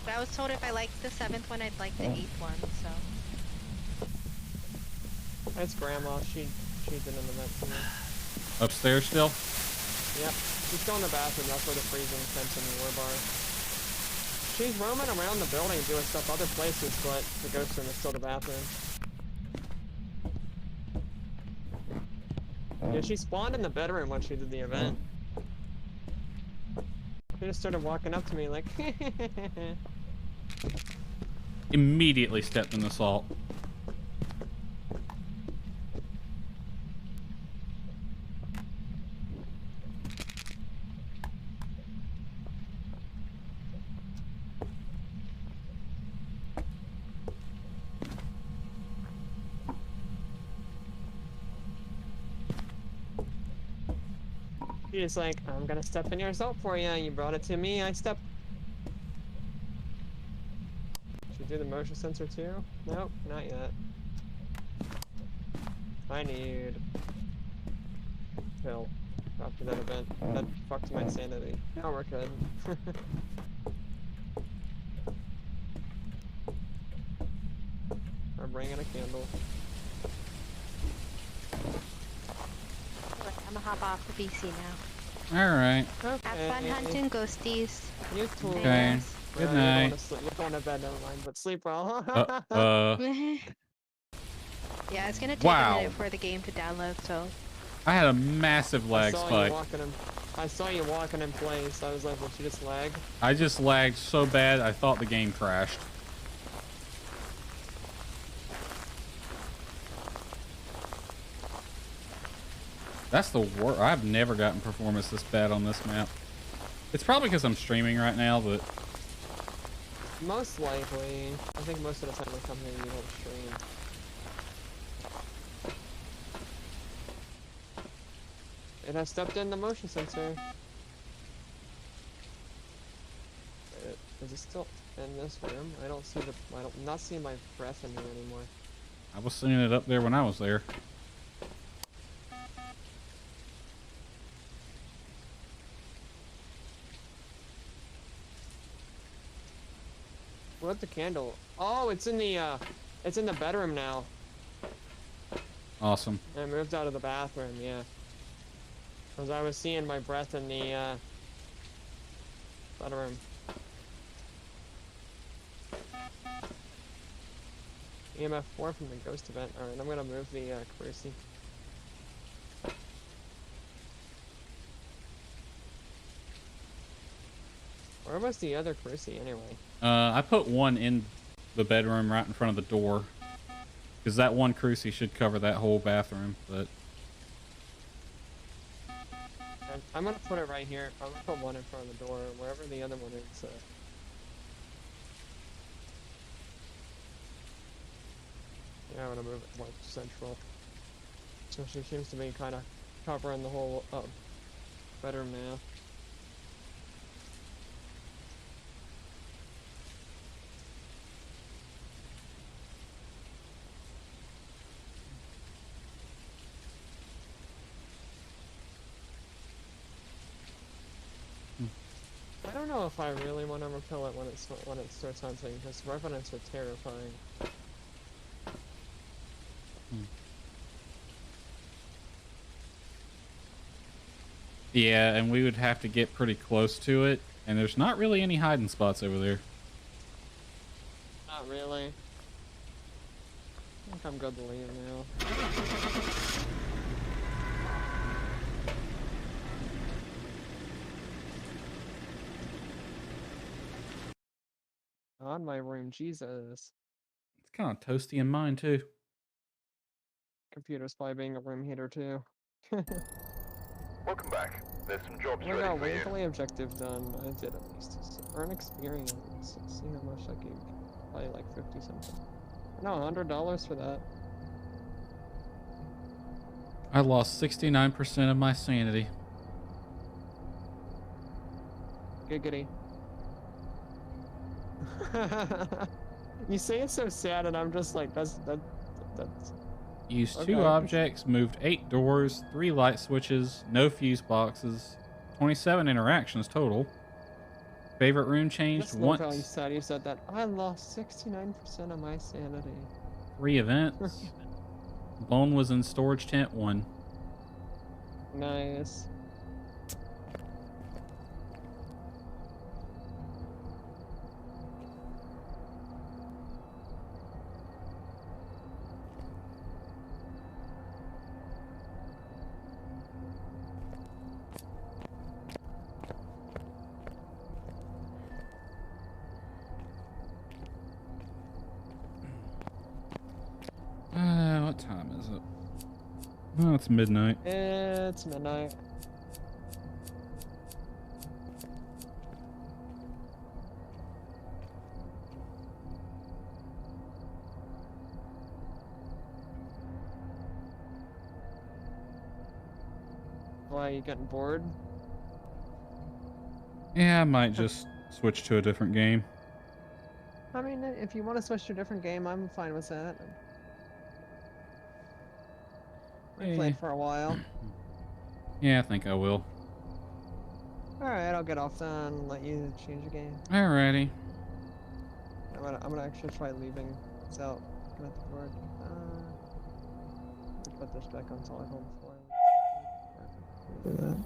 But I was told if I liked the 7th one, I'd like the 8th one, so. It's Grandma. She did an event for me. Upstairs still? Yep. She's still in the bathroom. That's where the freezing temps in the war bar. She's roaming around the building doing stuff other places, but the ghost room is still the bathroom. Yeah, she spawned in the bedroom when she did the event. She just started walking up to me like, Immediately stepped in the salt. she's like, I'm gonna step in your salt for you. You brought it to me, I stepped. Should do the motion sensor too? Nope, not yet. I need pill after that event. That fucked my sanity. Now we're good. I'm bringing a candle. I'm gonna hop off the BC now. Alright. Okay. Have fun hunting ghosties. You too. Okay. Good night. You're going to bed, never mind, but sleep well. Yeah, it's gonna take Wow. a minute for the game to download, so. I had a massive lag spike. I saw you walking in place. I was like, did you just lag? I just lagged so bad I thought the game crashed. That's the worst. I've never gotten performance this bad on this map. It's probably because I'm streaming right now, but... Most likely. I think most of the time the company you don't stream. It has stepped in the motion sensor. Is it still in this room? I don't see I'm not seeing my breath in here anymore. I was seeing it up there when I was there. Where's the candle? Oh, it's in the bedroom now. Awesome. I moved out of the bathroom, yeah. Because I was seeing my breath in the bedroom. EMF 4 from the ghost event. Alright, I'm gonna move the Cruci. Where was the other Cruci anyway? I put one in the bedroom right in front of the door. Because that one Cruci should cover that whole bathroom, but... I'm gonna put it right here. I'm gonna put one in front of the door, wherever the other one is. Yeah, I'm gonna move it more central. So she seems to be kind of covering the whole bedroom now. I don't know if I really want to repel it when it starts hunting, because revenants are terrifying. Yeah, and we would have to get pretty close to it, and there's not really any hiding spots over there. Not really. I think I'm good to leave now. On my room, Jesus. It's kind of toasty in mine, too. Computer's probably being a room heater, too. Welcome back. There's some jobs I ready got for you. weekly objective done. I did at least. Earn experience. Let's see how much I can. Probably like 50 something. No, $100 for that. I lost 69% of my sanity. Giggity. You say it's so sad, and I'm just like, that's. Used Okay. 2 objects, moved 8 doors, 3 light switches, no fuse boxes, 27 interactions total. Favorite room changed Just look how once. sad you said that. I lost 69% of my sanity. 3 events. Bone was in storage tent 1. Nice. Is it? Oh, it's midnight. It's midnight. Why, are you getting bored? Yeah, I might just switch to a different game. I mean, if you want to switch to a different game, I'm fine with that. I played for a while. Yeah, I think I will. Alright, I'll get off then and let you change the game. Alrighty. I'm gonna actually try leaving without going to the board. Put this back on solid home before I leave. Do that.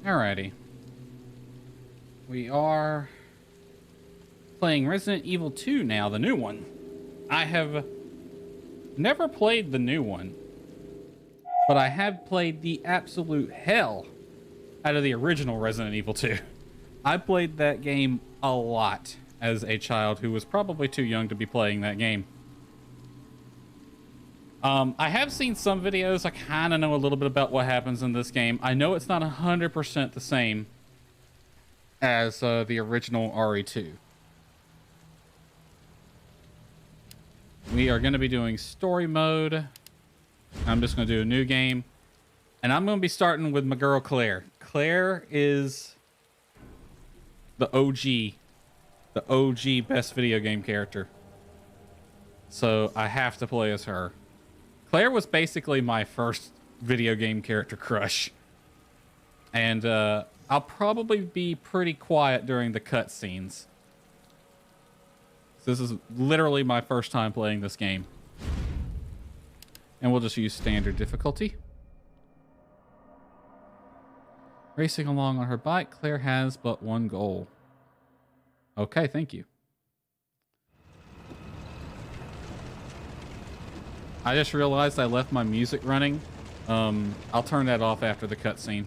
Alrighty. We are playing Resident Evil 2 now, the new one. I have never played the new one, but I have played the absolute hell out of the original Resident Evil 2. I played that game a lot as a child who was probably too young to be playing that game. I have seen some videos. I kind of know a little bit about what happens in this game. I know it's not 100% the same as the original RE2. We are going to be doing story mode. I'm just going to do a new game. And I'm going to be starting with my girl Claire. Claire is the OG best video game character. So I have to play as her. Claire was basically my first video game character crush. And I'll probably be pretty quiet during the cutscenes. This is literally my first time playing this game. And we'll just use standard difficulty. Racing along on her bike, Claire has but one goal. Okay, thank you. I just realized I left my music running. I'll turn that off after the cutscene.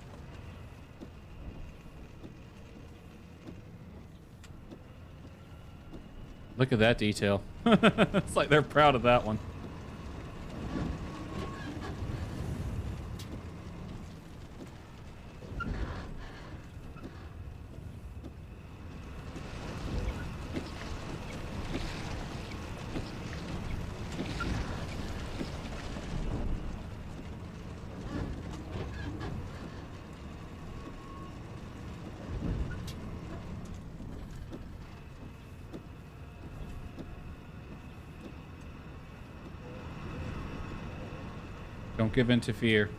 Look at that detail. It's like they're proud of that one. Don't give in to fear.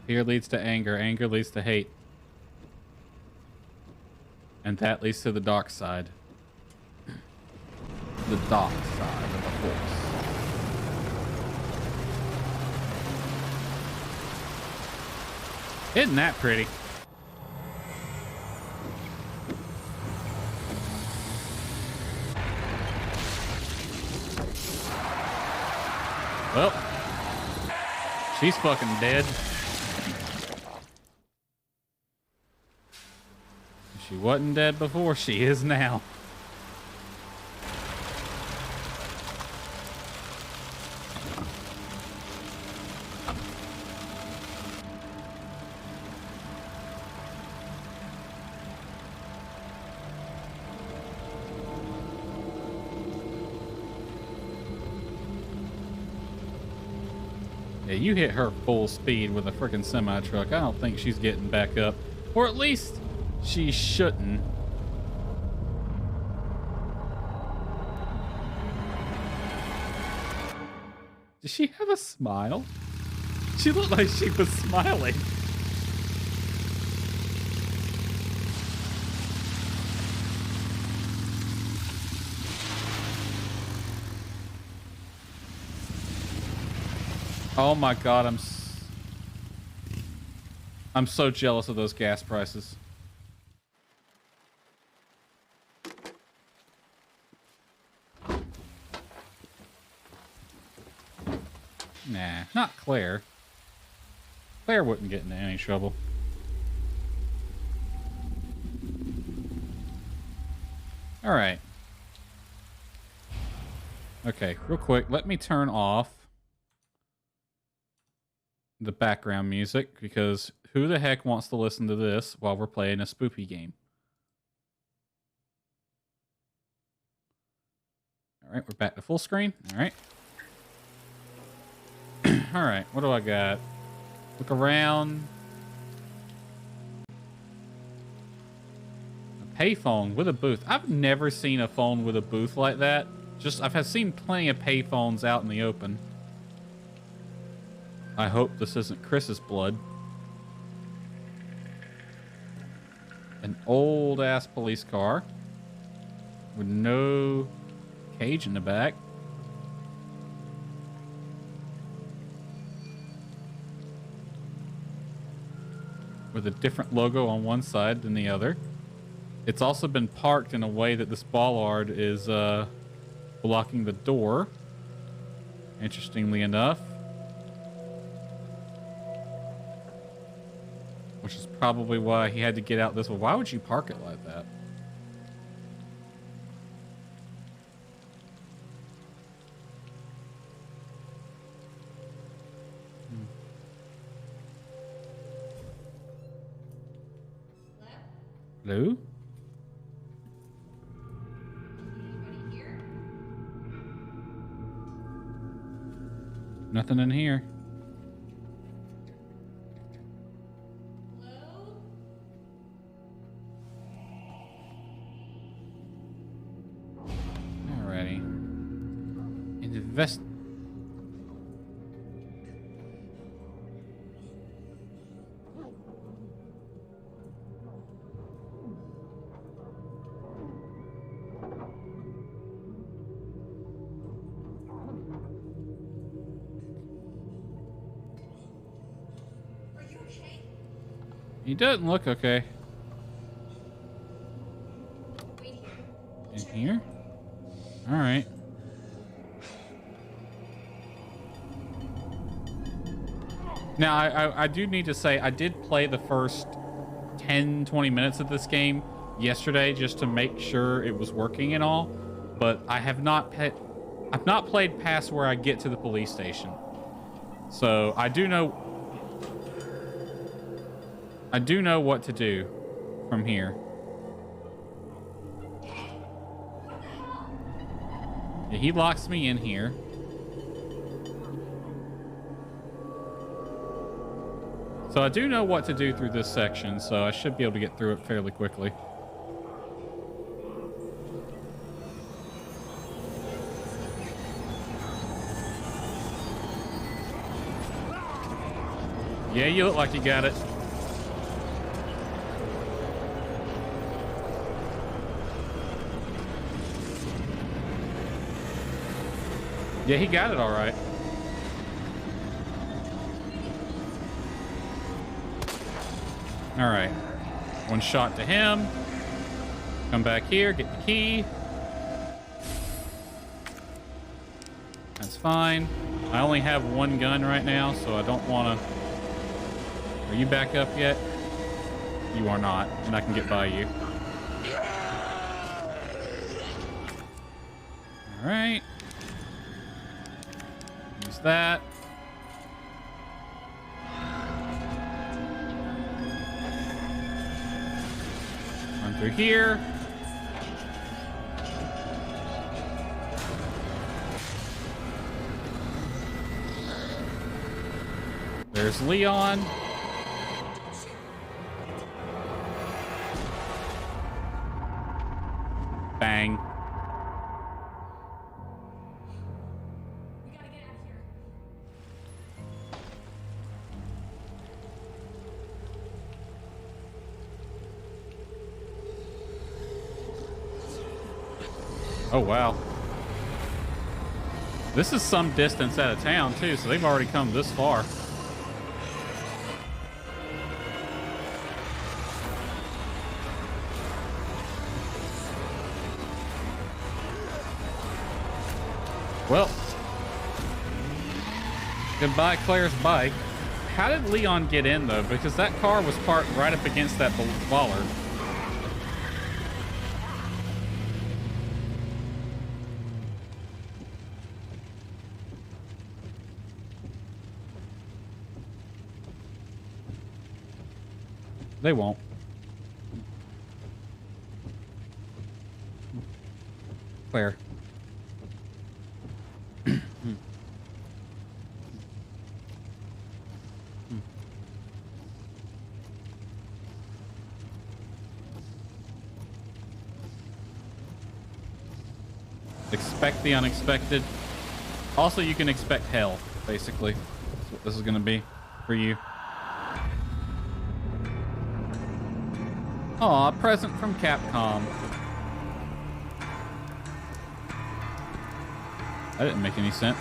Fear leads to anger. Anger leads to hate. And that leads to the dark side. The dark side of the Force. Isn't that pretty? Well, she's fucking dead. She wasn't dead before, she is now. Yeah, you hit her full speed with a freaking semi-truck. I don't think she's getting back up. Or at least she shouldn't. Does she have a smile? She looked like she was smiling. Oh my God, I'm so jealous of those gas prices. Nah, not Claire. Claire wouldn't get into any trouble. All right. Okay, real quick, let me turn off the background music, because who the heck wants to listen to this while we're playing a spoopy game? All right, we're back to full screen. All right. All right, what do I got? Look around. A payphone with a booth. I've never seen a phone with a booth like that. I've seen plenty of payphones out in the open. I hope this isn't Chris's blood. An old-ass police car with no cage in the back. with a different logo on one side than the other. It's also been parked in a way that this bollard is blocking the door, interestingly enough. Which is probably why he had to get out this way. Why would you park it like that? Hello? Nothing in here. Alrighty. Invest. He doesn't look okay. In here? Alright. Now, I do need to say, I did play the first 10-20 minutes of this game yesterday just to make sure it was working and all, but I've not played past where I get to the police station. So I do know what to do from here. Yeah, he locks me in here. So I do know what to do through this section, so I should be able to get through it fairly quickly. Yeah, you look like you got it. Yeah, he got it all right. All right. One shot to him. Come back here, get the key. That's fine. I only have one gun right now, so I don't want to... Are you back up yet? You are not, and I can get by you. All right. Use that. Run through here. There's Leon. Bang. Oh, wow. This is some distance out of town, too, so they've already come this far. Well, goodbye, Claire's bike. How did Leon get in, though? Because that car was parked right up against that bollard. They won't. Claire. Expect the unexpected. Also, you can expect hell, basically. That's what this is going to be for you. Aw, a present from Capcom. That didn't make any sense.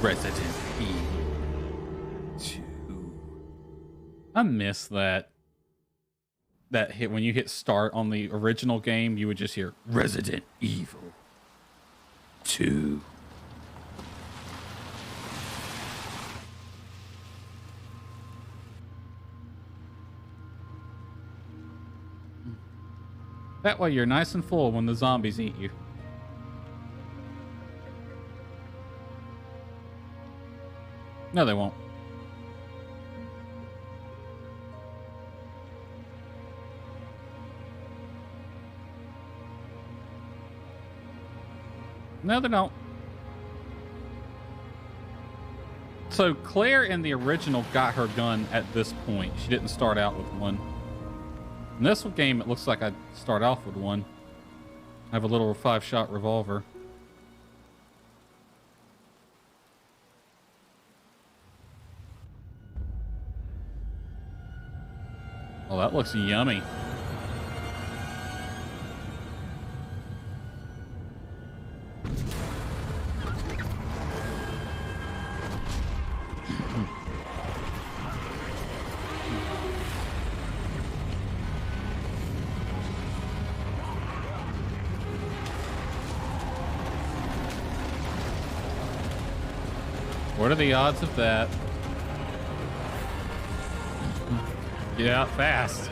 Resident Evil 2. I miss that hit when you hit start on the original game, you would just hear Resident Evil 2. That way you're nice and full when the zombies eat you. No, they won't. No, they don't. So Claire in the original got her gun at this point. She didn't start out with one. In this game, it looks like I start off with one. I have a little 5-shot revolver. Oh, that looks yummy. What are the odds of that? Get out fast.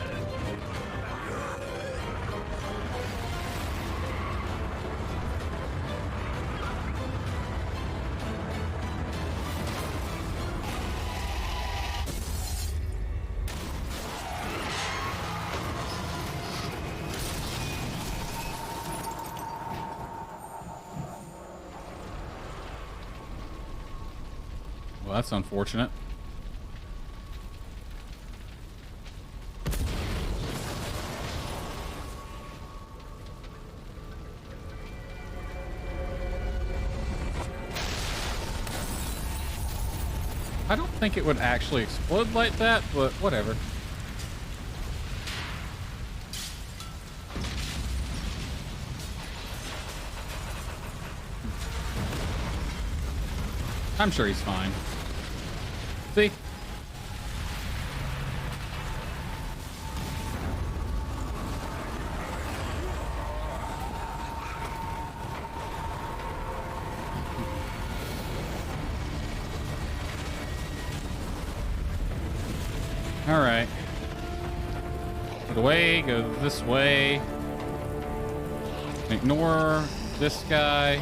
Well, that's unfortunate. I don't think it would actually explode like that, but whatever. I'm sure he's fine. See? All right. Put away, go this way. Ignore this guy.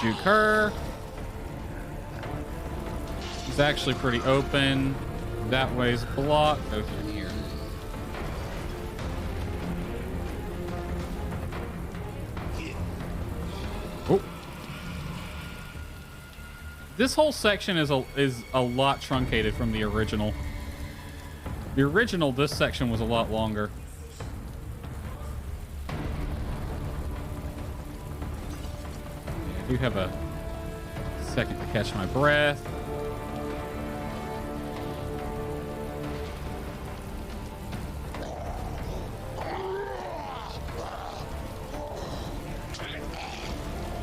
Juke her. It's actually pretty open. That way's blocked. Go through here. Oh. This whole section is a lot truncated from the original. The original, this section was a lot longer. I do have a second to catch my breath.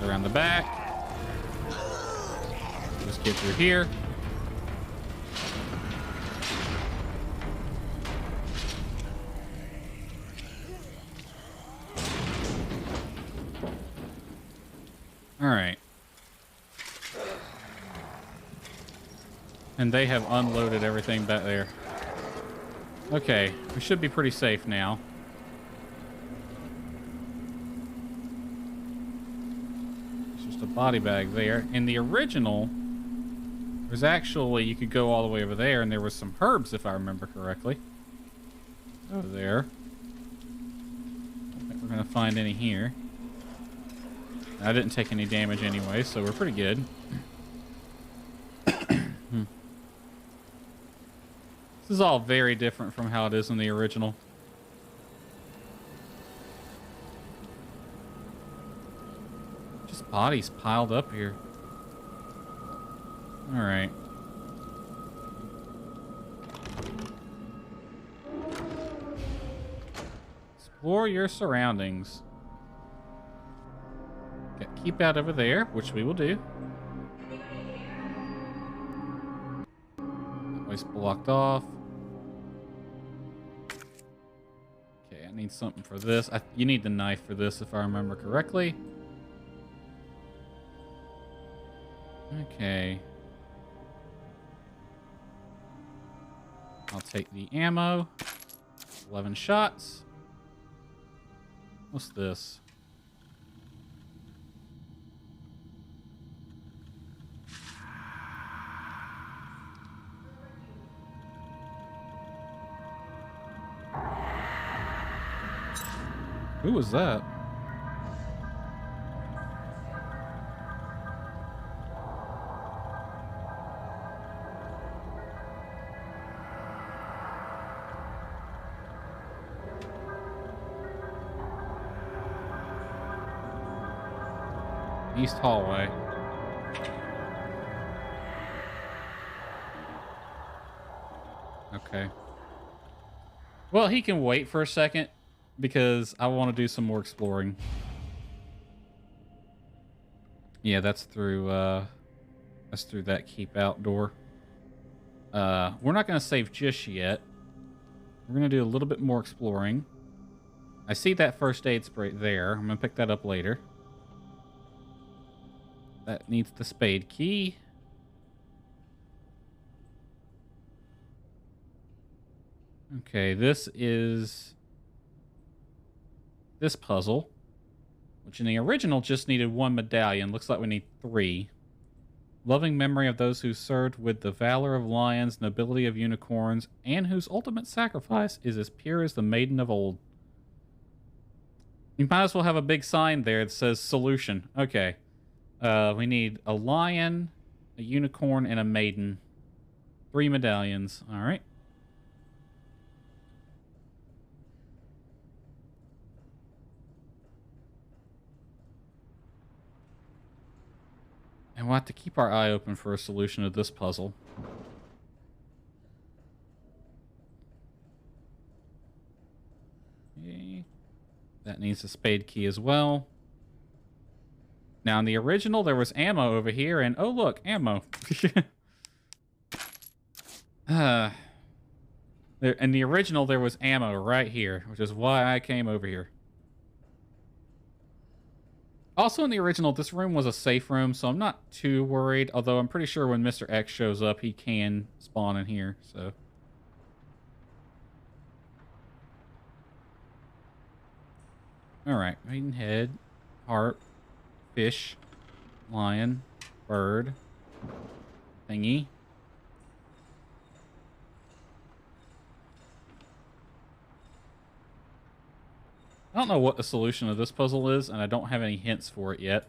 Around the back. Just get through here. All right. And they have unloaded everything back there. Okay, we should be pretty safe now. It's just a body bag there. In the original, there's actually, you could go all the way over there, and there was some herbs, if I remember correctly. Over there. I don't think we're gonna find any here. I didn't take any damage anyway, so we're pretty good. This is all very different from how it is in the original. Just bodies piled up here. All right. Explore your surroundings. Got keep out over there, which we will do. That way's blocked off. Okay, I need something for this. You need the knife for this, if I remember correctly. Okay. I'll take the ammo. 11 shots. What's this? Who was that? East hallway. Okay. Well, he can wait for a second because I want to do some more exploring. Yeah, that's through that keep out door. We're not going to save just yet. We're going to do a little bit more exploring. I see that first aid spray there. I'm going to pick that up later. That needs the spade key. Okay, this is this puzzle, which in the original just needed 1 medallion. Looks like we need 3. Loving memory of those who served with the valor of lions, nobility of unicorns, and whose ultimate sacrifice is as pure as the maiden of old. You might as well have a big sign there that says solution. Okay. We need a lion, a unicorn, and a maiden. 3 medallions. All right. And we'll have to keep our eye open for a solution to this puzzle. Okay. That needs a spade key as well. Now, in the original, there was ammo over here, and oh, look, ammo. In the original, there was ammo right here, which is why I came over here. Also, in the original, this room was a safe room, so I'm not too worried, although I'm pretty sure when Mr. X shows up, he can spawn in here, so. Alright, Maidenhead, Harp. Fish, lion, bird, thingy. I don't know what the solution of this puzzle is, and I don't have any hints for it yet.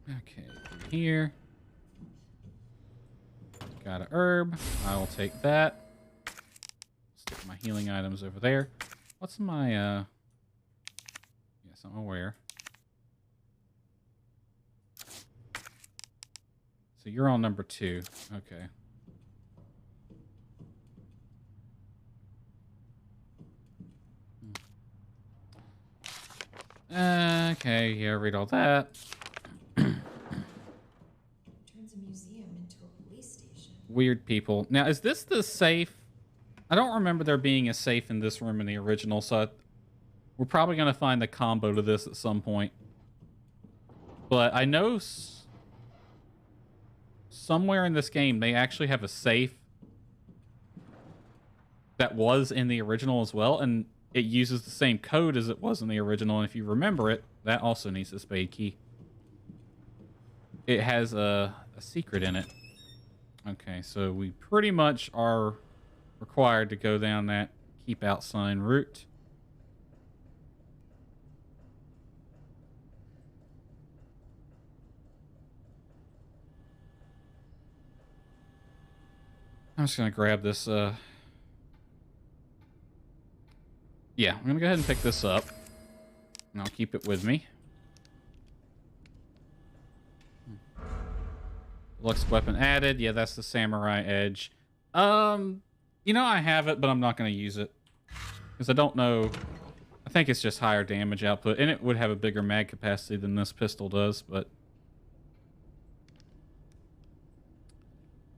Okay, here. Got a herb. I will take that. Stick my healing items over there. What's my, yes, I'm aware. So you're on number 2. Okay. Okay, yeah, read all that. Weird people. Now, is this the safe? I don't remember there being a safe in this room in the original, so we're probably going to find the combo to this at some point. But I know somewhere in this game they actually have a safe that was in the original as well, and it uses the same code as it was in the original, and if you remember it, that also needs a spade key. It has a secret in it. Okay, so we pretty much are required to go down that keep out sign route. I'm just going to grab this. Yeah, I'm going to go ahead and pick this up. And I'll keep it with me. Lux weapon added. Yeah, that's the samurai edge. You know, I have it, but I'm not going to use it. Because I don't know. I think it's just higher damage output. And it would have a bigger mag capacity than this pistol does, but...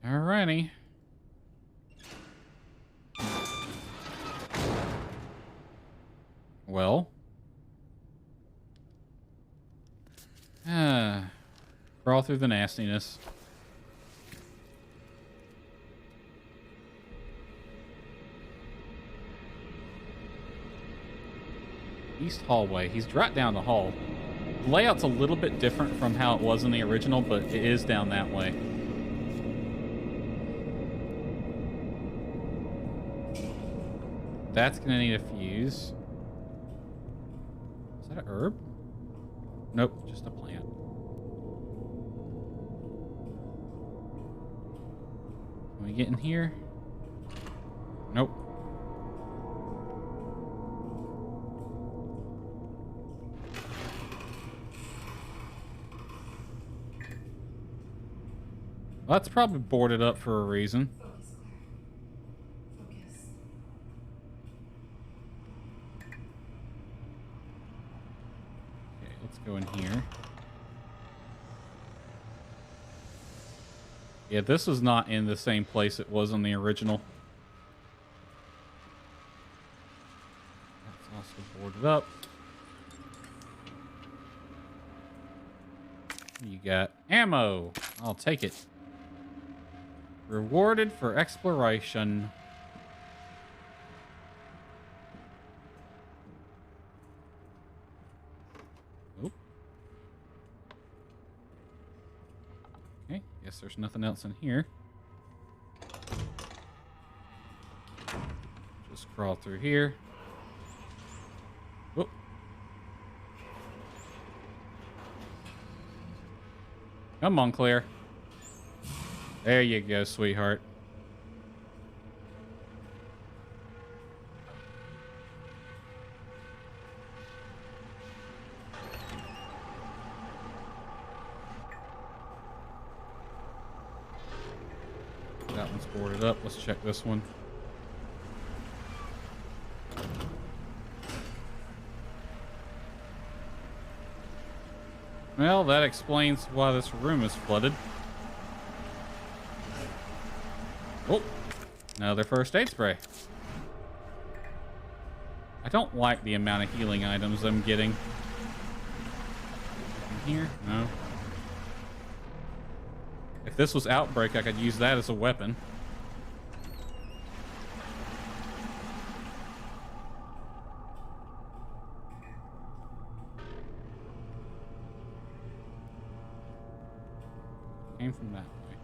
Alrighty. Well. Crawl through the nastiness. East hallway. He's right down the hall. The layout's a little bit different from how it was in the original, but it is down that way. That's gonna need a fuse. Is that a herb? Nope, just a plant. Can we get in here? Nope. Well, that's probably boarded up for a reason. Okay, let's go in here. Yeah, this is not in the same place it was in the original. That's also boarded up. You got ammo. I'll take it. Rewarded for exploration. Oop. Okay, guess there's nothing else in here. Just crawl through here. Whoop. Come on, Claire. There you go, sweetheart. That one's boarded up. Let's check this one. Well, that explains why this room is flooded. Oh, another first aid spray. I don't like the amount of healing items I'm getting. In here? No. If this was Outbreak, I could use that as a weapon. Came from that way.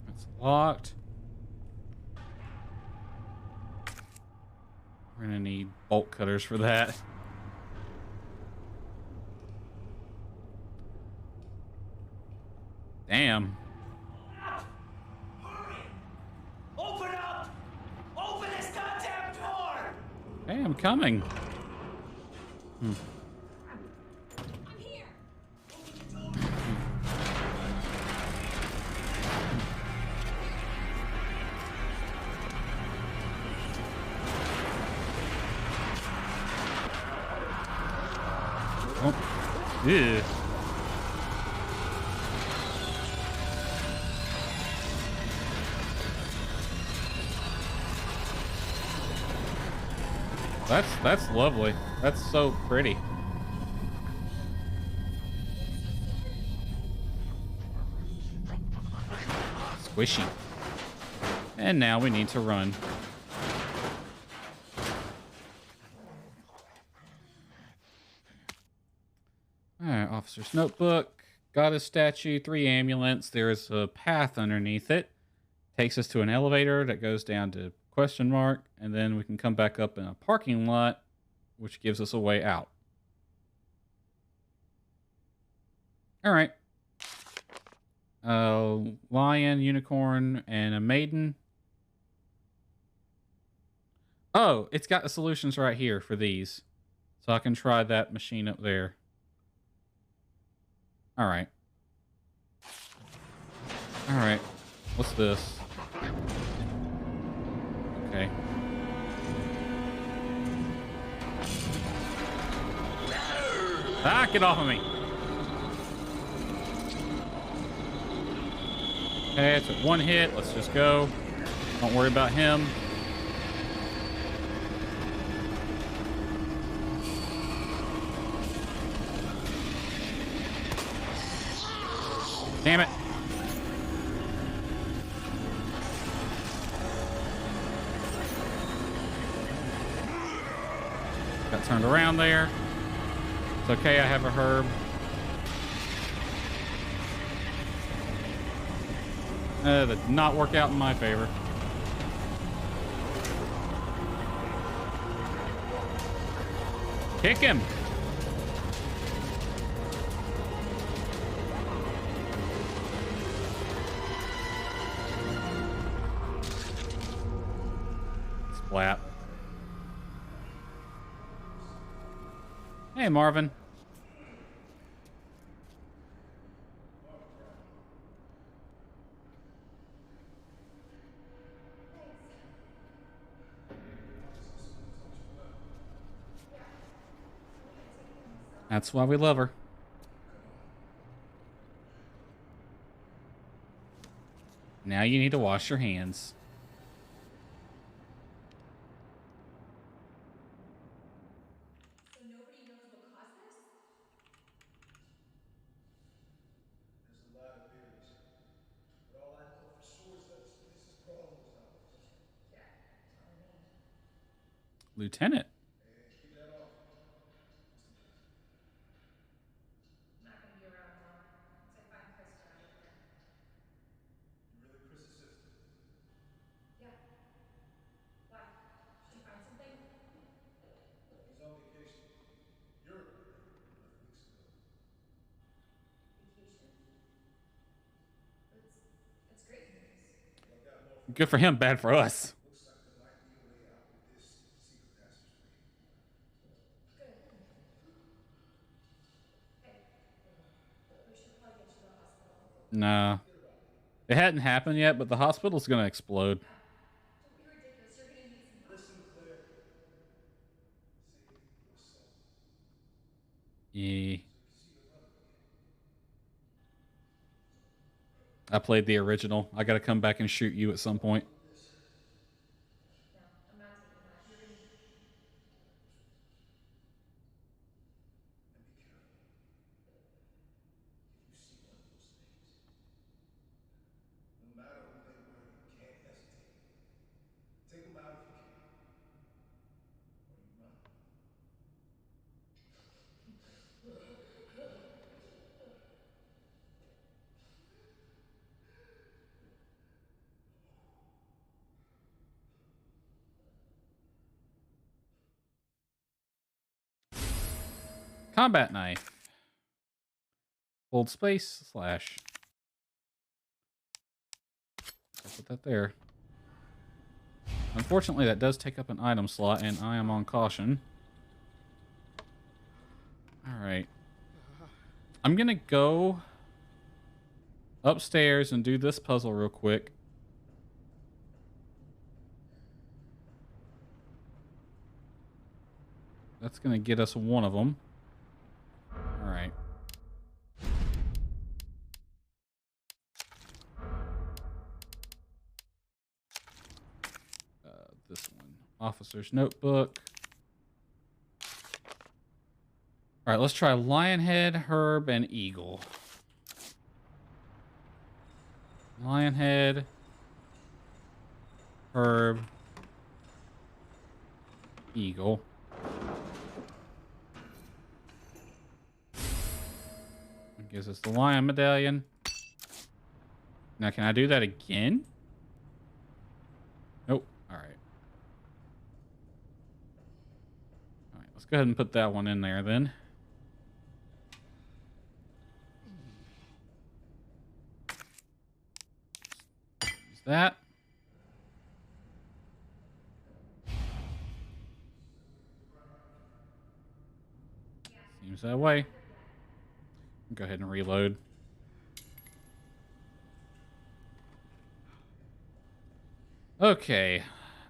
That's locked. We're gonna need bolt cutters for that. Damn. Open up! Open this goddamn door! Hey, I'm coming. I'm here. Oh. Yeah. That's lovely. That's so pretty. Squishy. And now we need to run. Alright, officer's notebook. Goddess statue, 3 ambulance. There is a path underneath it. Takes us to an elevator that goes down to question mark, and then we can come back up in a parking lot, which gives us a way out. All right. Lion, unicorn, and a maiden. Oh, it's got the solutions right here for these. So I can try that machine up there. All right. All right. What's this? Okay. Ah, get off of me. Okay, it's at one hit. Let's just go. Don't worry about him. Damn it. Got turned around there. It's okay, I have a herb. That did not work out in my favor. Kick him. Splat. Hey, Marvin. That's why we love her. Now you need to wash your hands. So nobody knows what caused this? There's a lot of theories. But all I know for sure is that this place is crawling with zombies. Yeah, telling me. Lieutenant. Hey, keep that off. I'm not gonna be around long. Once I find Chris, we're out of here. You really Chris's sister? Yeah. Why? Did you find something? He's on vacation. Europe, I think. Left weeks ago. Vacation? That's great news. Well, I've got more for Good for him, bad for us. Looks like there might be a way out with this secret passageway. Good. Hey, we should probably get you to the hospital. Nah. It hadn't happened yet, but the hospital's gonna explode. Don't be ridiculous. You're gonna need some help. Listen, Claire. Save your soul. Yeah. So you can see her brother again. I played the original. I gotta come back and shoot you at some point. No, I'm not taking that. You're gonna. And be careful. If you see one of those things, no matter who they were, you can't hesitate. Take them out if you can. Or you run. Combat knife. Hold space slash. I'll put that there. Unfortunately, that does take up an item slot, and I am on caution. Alright. I'm gonna go upstairs and do this puzzle real quick. That's gonna get us one of them. Alright. This one. Officer's notebook. Alright, let's try Lionhead, Herb, and Eagle. Lionhead, Herb, Eagle. That gives us the Lion Medallion. Now, can I do that again? Nope. Alright. Alright, let's go ahead and put that one in there then. Use that. Seems that way. Go ahead and reload. Okay.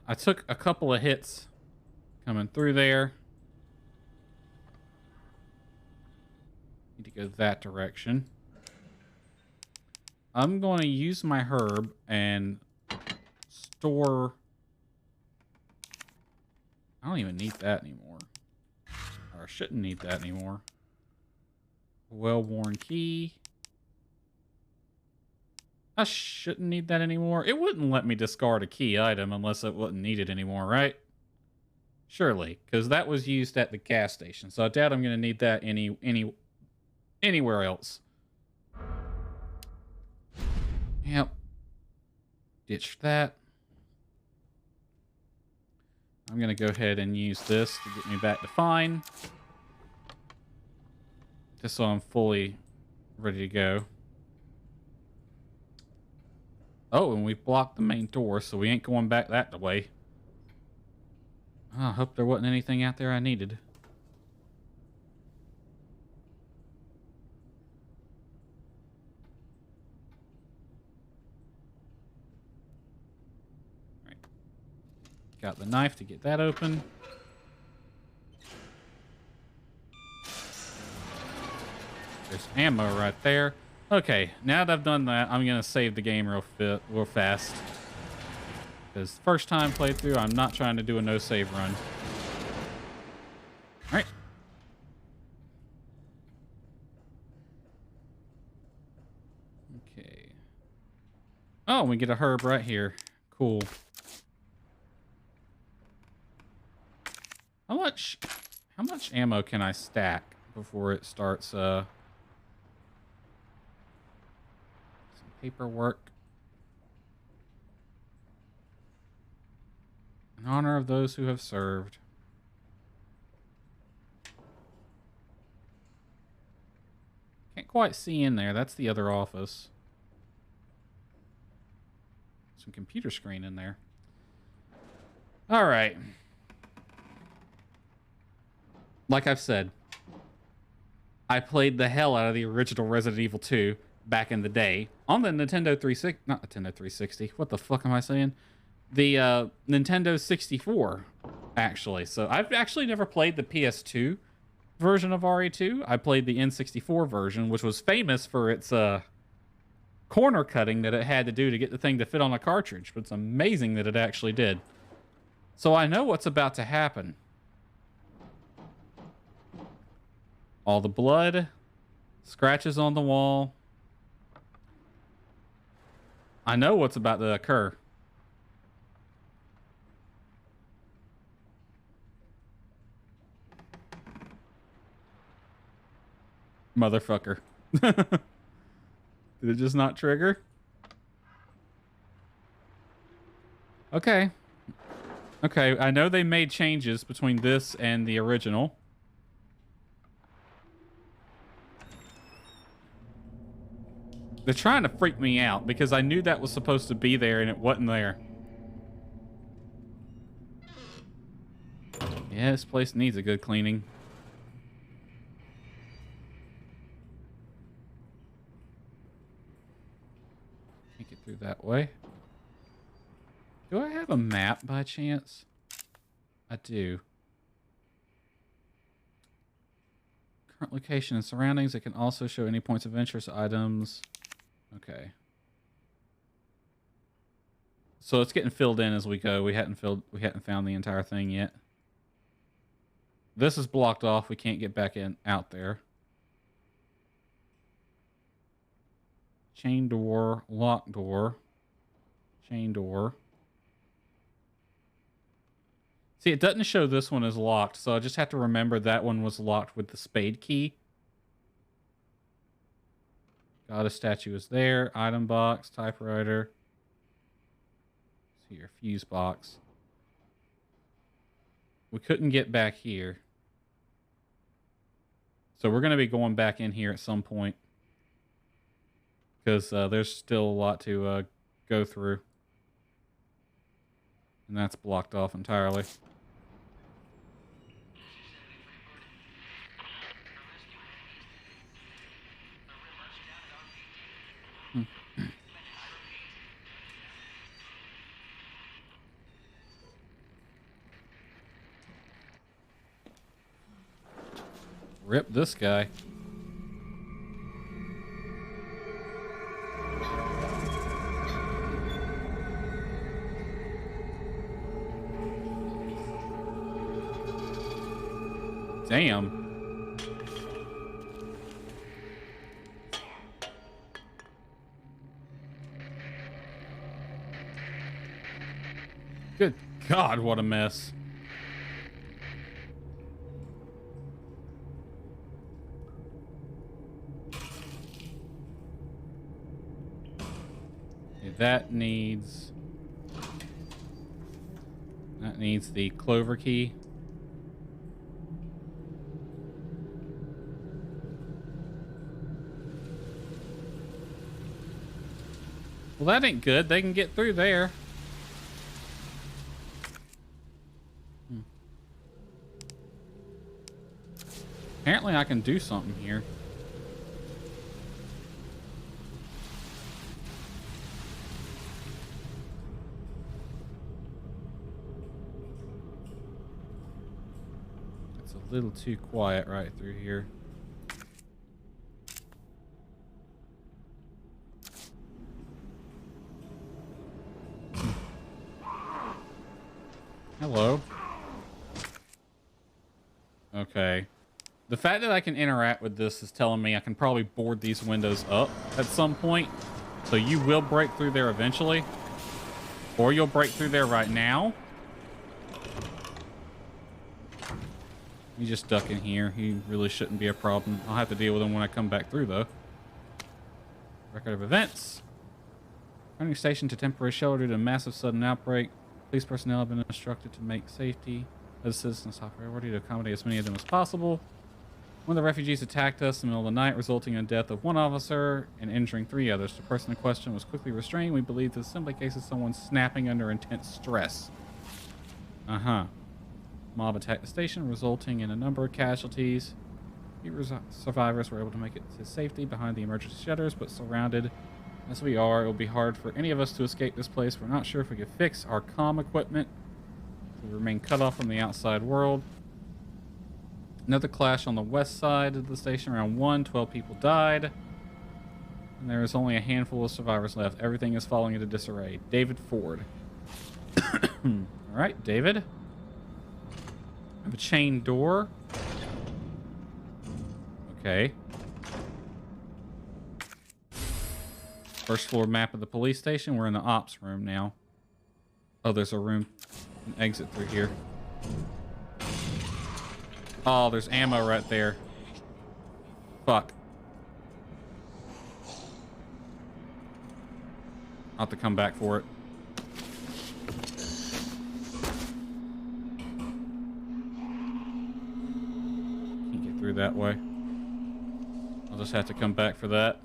I took a couple of hits coming through there. Need to go that direction. I'm going to use my herb and store... I don't even need that anymore. Or I shouldn't need that anymore. Well-worn key. I shouldn't need that anymore. It wouldn't let me discard a key item unless it wasn't needed anymore, right? Surely, because that was used at the gas station. So I doubt I'm going to need that anywhere else. Yep. Ditch that. I'm going to go ahead and use this to get me back to fine. Just so I'm fully ready to go. Oh, and we blocked the main door, so we ain't going back that way. Oh, I hope there wasn't anything out there I needed. Right. Got the knife to get that open. There's ammo right there. Okay, now that I've done that, I'm going to save the game real fast. Because first time playthrough, I'm not trying to do a no-save run. Alright. Okay. Oh, we get a herb right here. Cool. How much ammo can I stack before it starts, some paperwork. In honor of those who have served. Can't quite see in there. That's the other office. Some computer screen in there. All right. Like I've said, I played the hell out of the original Resident Evil 2 back in the day on the Nintendo 360. Not Nintendo 360. What the fuck am I saying? The Nintendo 64, actually. So I've actually never played the PS2 version of RE2. I played the N64 version, which was famous for its corner cutting that it had to do to get the thing to fit on a cartridge. But it's amazing that it actually did. So I know what's about to happen. All the blood, scratches on the wall. I know what's about to occur. Motherfucker. Did it just not trigger? Okay. Okay, I know they made changes between this and the original. They're trying to freak me out because I knew that was supposed to be there and it wasn't there. Yeah, this place needs a good cleaning. Can't get through that way. Do I have a map by chance? I do. Current location and surroundings. It can also show any points of interest, items. Okay. So it's getting filled in as we go. We hadn't found the entire thing yet. This is blocked off. We can't get back out there. Chain door, lock door, chain door. See, it doesn't show this one as locked, so I just have to remember that one was locked with the spade key. Goddess statue is there. Item box, typewriter. See your fuse box. We couldn't get back here. So we're going to be going back in here at some point. Because there's still a lot to go through. And that's blocked off entirely. Rip this guy. Damn. Good God, what a mess. Okay, that needs the clover key. Well, that ain't good. They can get through there. Apparently I can do something here. It's a little too quiet right through here. Hello. Okay. The fact that I can interact with this is telling me I can probably board these windows up at some point. So you will break through there eventually. Or you'll break through there right now. You just duck in here. He really shouldn't be a problem. I'll have to deal with him when I come back through, though. Record of events. Running station to temporary shelter due to a massive sudden outbreak. Police personnel have been instructed to make safety as citizens top priority to accommodate as many of them as possible. One of the refugees attacked us in the middle of the night, resulting in the death of one officer and injuring 3 others. The person in question was quickly restrained. We believe this is simply a case of someone snapping under intense stress. Mob attacked the station, resulting in a number of casualties. Few survivors were able to make it to safety behind the emergency shutters, but surrounded as we are, it will be hard for any of us to escape this place. We're not sure if we can fix our comm equipment. We remain cut off from the outside world. Another clash on the west side of the station, around 1. 12 people died. And there is only a handful of survivors left. Everything is falling into disarray. David Ford. Alright, David. I have a chain door. Okay. First floor map of the police station. We're in the ops room now. Oh, there's a room, an exit through here. Oh, there's ammo right there. Fuck. I'll have to come back for it. Can't get through that way. I'll just have to come back for that.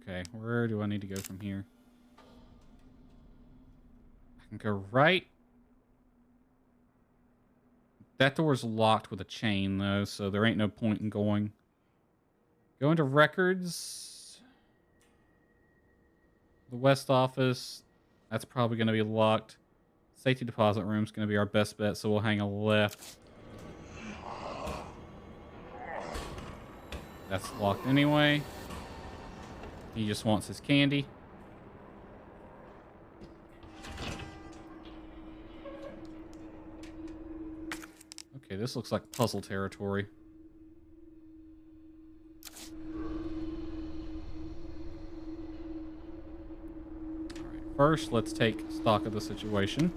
Okay, where do I need to go from here? I can go right. That door's locked with a chain, though, so there ain't no point in going. Go into records. The west office. That's probably going to be locked. Safety deposit room's going to be our best bet, so we'll hang a left. That's locked anyway. He just wants his candy. Okay, this looks like puzzle territory. Alright, first let's take stock of the situation.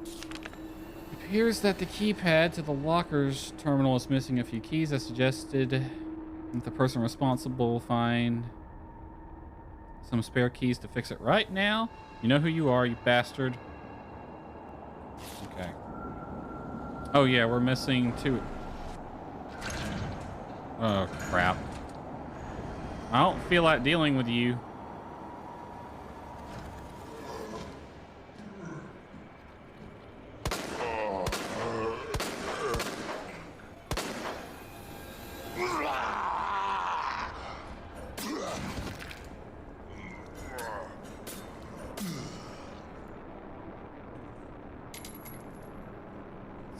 It appears that the keypad to the locker's terminal is missing a few keys. I suggested that the person responsible find some spare keys to fix it right now. You know who you are, you bastard. Okay. Oh yeah, we're missing 2. Oh crap. I don't feel like dealing with you.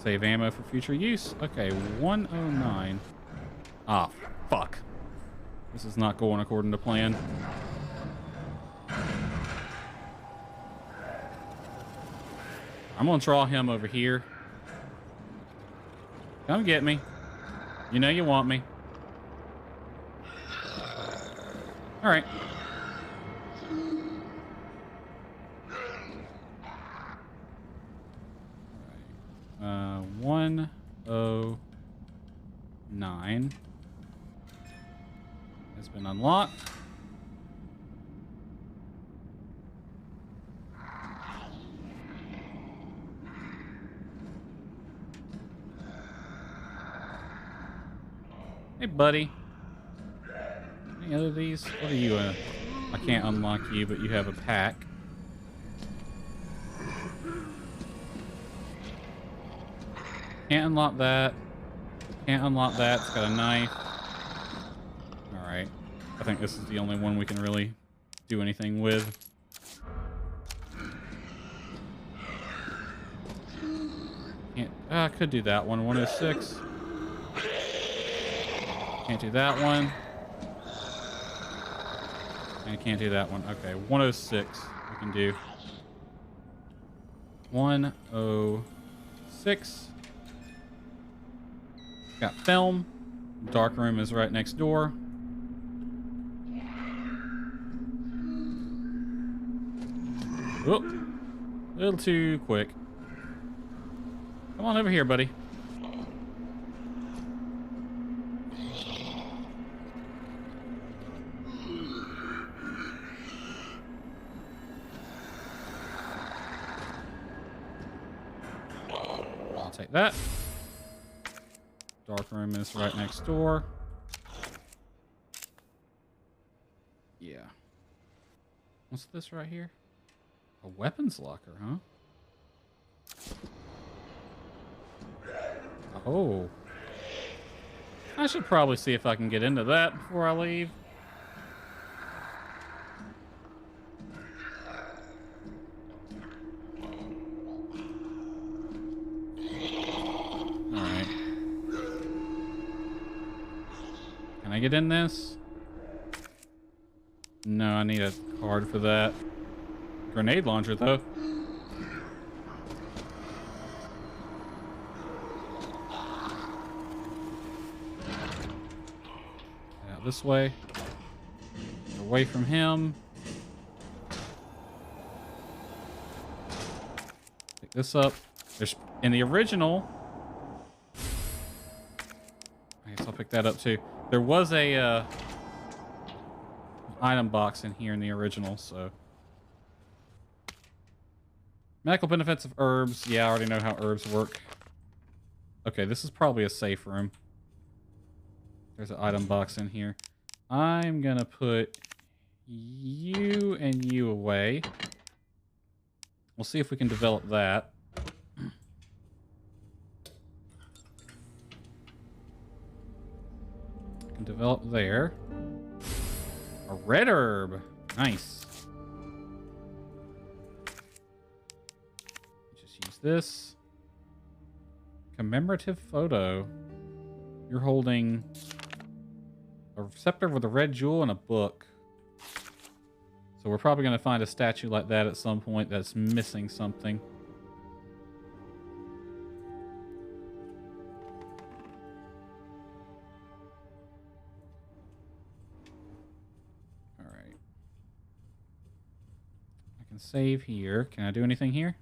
Save ammo for future use. Okay, 109. Ah, fuck. This is not going according to plan. I'm gonna draw him over here. Come get me. You know you want me. All right. 109 has been unlocked. Hey, buddy. Any other of these? What are you? I can't unlock you, but you have a pack. Can't unlock that. Can't unlock that. It's got a knife. Alright. I think this is the only one we can really do anything with. Can't. I could do that one. 106. Can't do that one. And can't do that one. Okay, 106 we can do. 106. Got film. Dark room is right next door. Whoop. A little too quick. Come on over here, buddy. I'll take that. Dark room is right next door. Yeah. What's this right here? A weapons locker, huh? Oh. I should probably see if I can get into that before I leave. Alright. Can I get in this? No, I need a card for that. Grenade launcher, though. Out this way. Away from him. Pick this up. There's in the original. I guess I'll pick that up too. There was a item box in here in the original, so. Medical benefits of herbs. Yeah, I already know how herbs work. Okay, this is probably a safe room. There's an item box in here. I'm gonna put you and you away. We'll see if we can develop that. Can develop there. A red herb. Nice. This commemorative photo. You're holding a scepter with a red jewel and a book. So we're probably going to find a statue like that at some point that's missing something. All right. I can save here. Can I do anything here?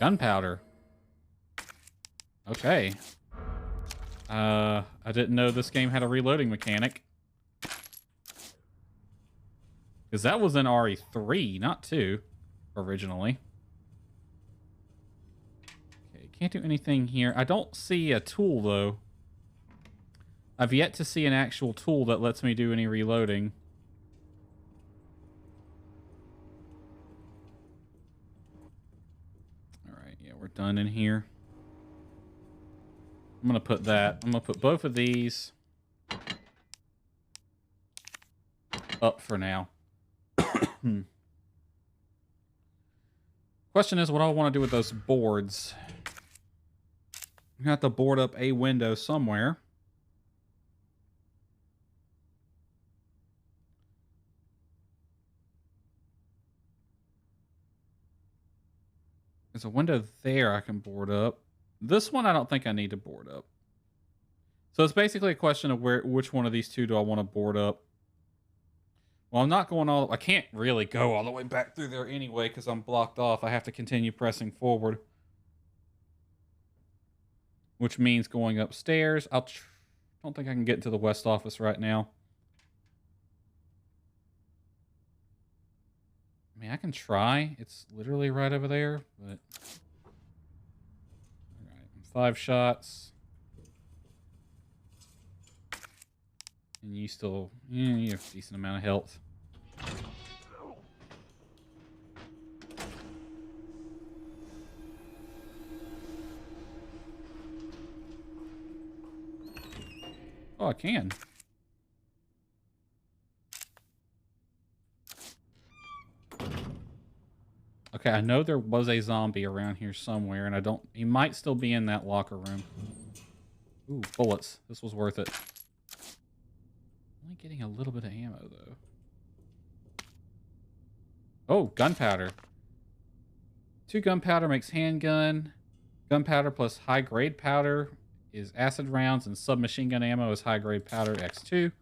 Gunpowder. Okay. I didn't know this game had a reloading mechanic. Because that was in RE3, not 2, originally. Okay, can't do anything here. I don't see a tool, though. I've yet to see an actual tool that lets me do any reloading. We're done in here. I'm gonna put that. I'm gonna put both of these up for now. Question is, what do I want to do with those boards? I'm gonna have to board up a window somewhere. There's a window there I can board up. This one I don't think I need to board up. So it's basically a question of which one of these two do I want to board up. Well, I'm not going all... I can't really go all the way back through there anyway because I'm blocked off. I have to continue pressing forward. Which means going upstairs. I don't think I can get into the west office right now. I mean, I can try. It's literally right over there, but... Alright, 5 shots. And you still... Yeah, you have a decent amount of health. Oh, I can. Okay, I know there was a zombie around here somewhere, and I don't... He might still be in that locker room. Ooh, bullets. This was worth it. Only getting a little bit of ammo, though. Oh, gunpowder. 2 gunpowder makes handgun. Gunpowder plus high-grade powder is acid rounds, and submachine gun ammo is high-grade powder X2.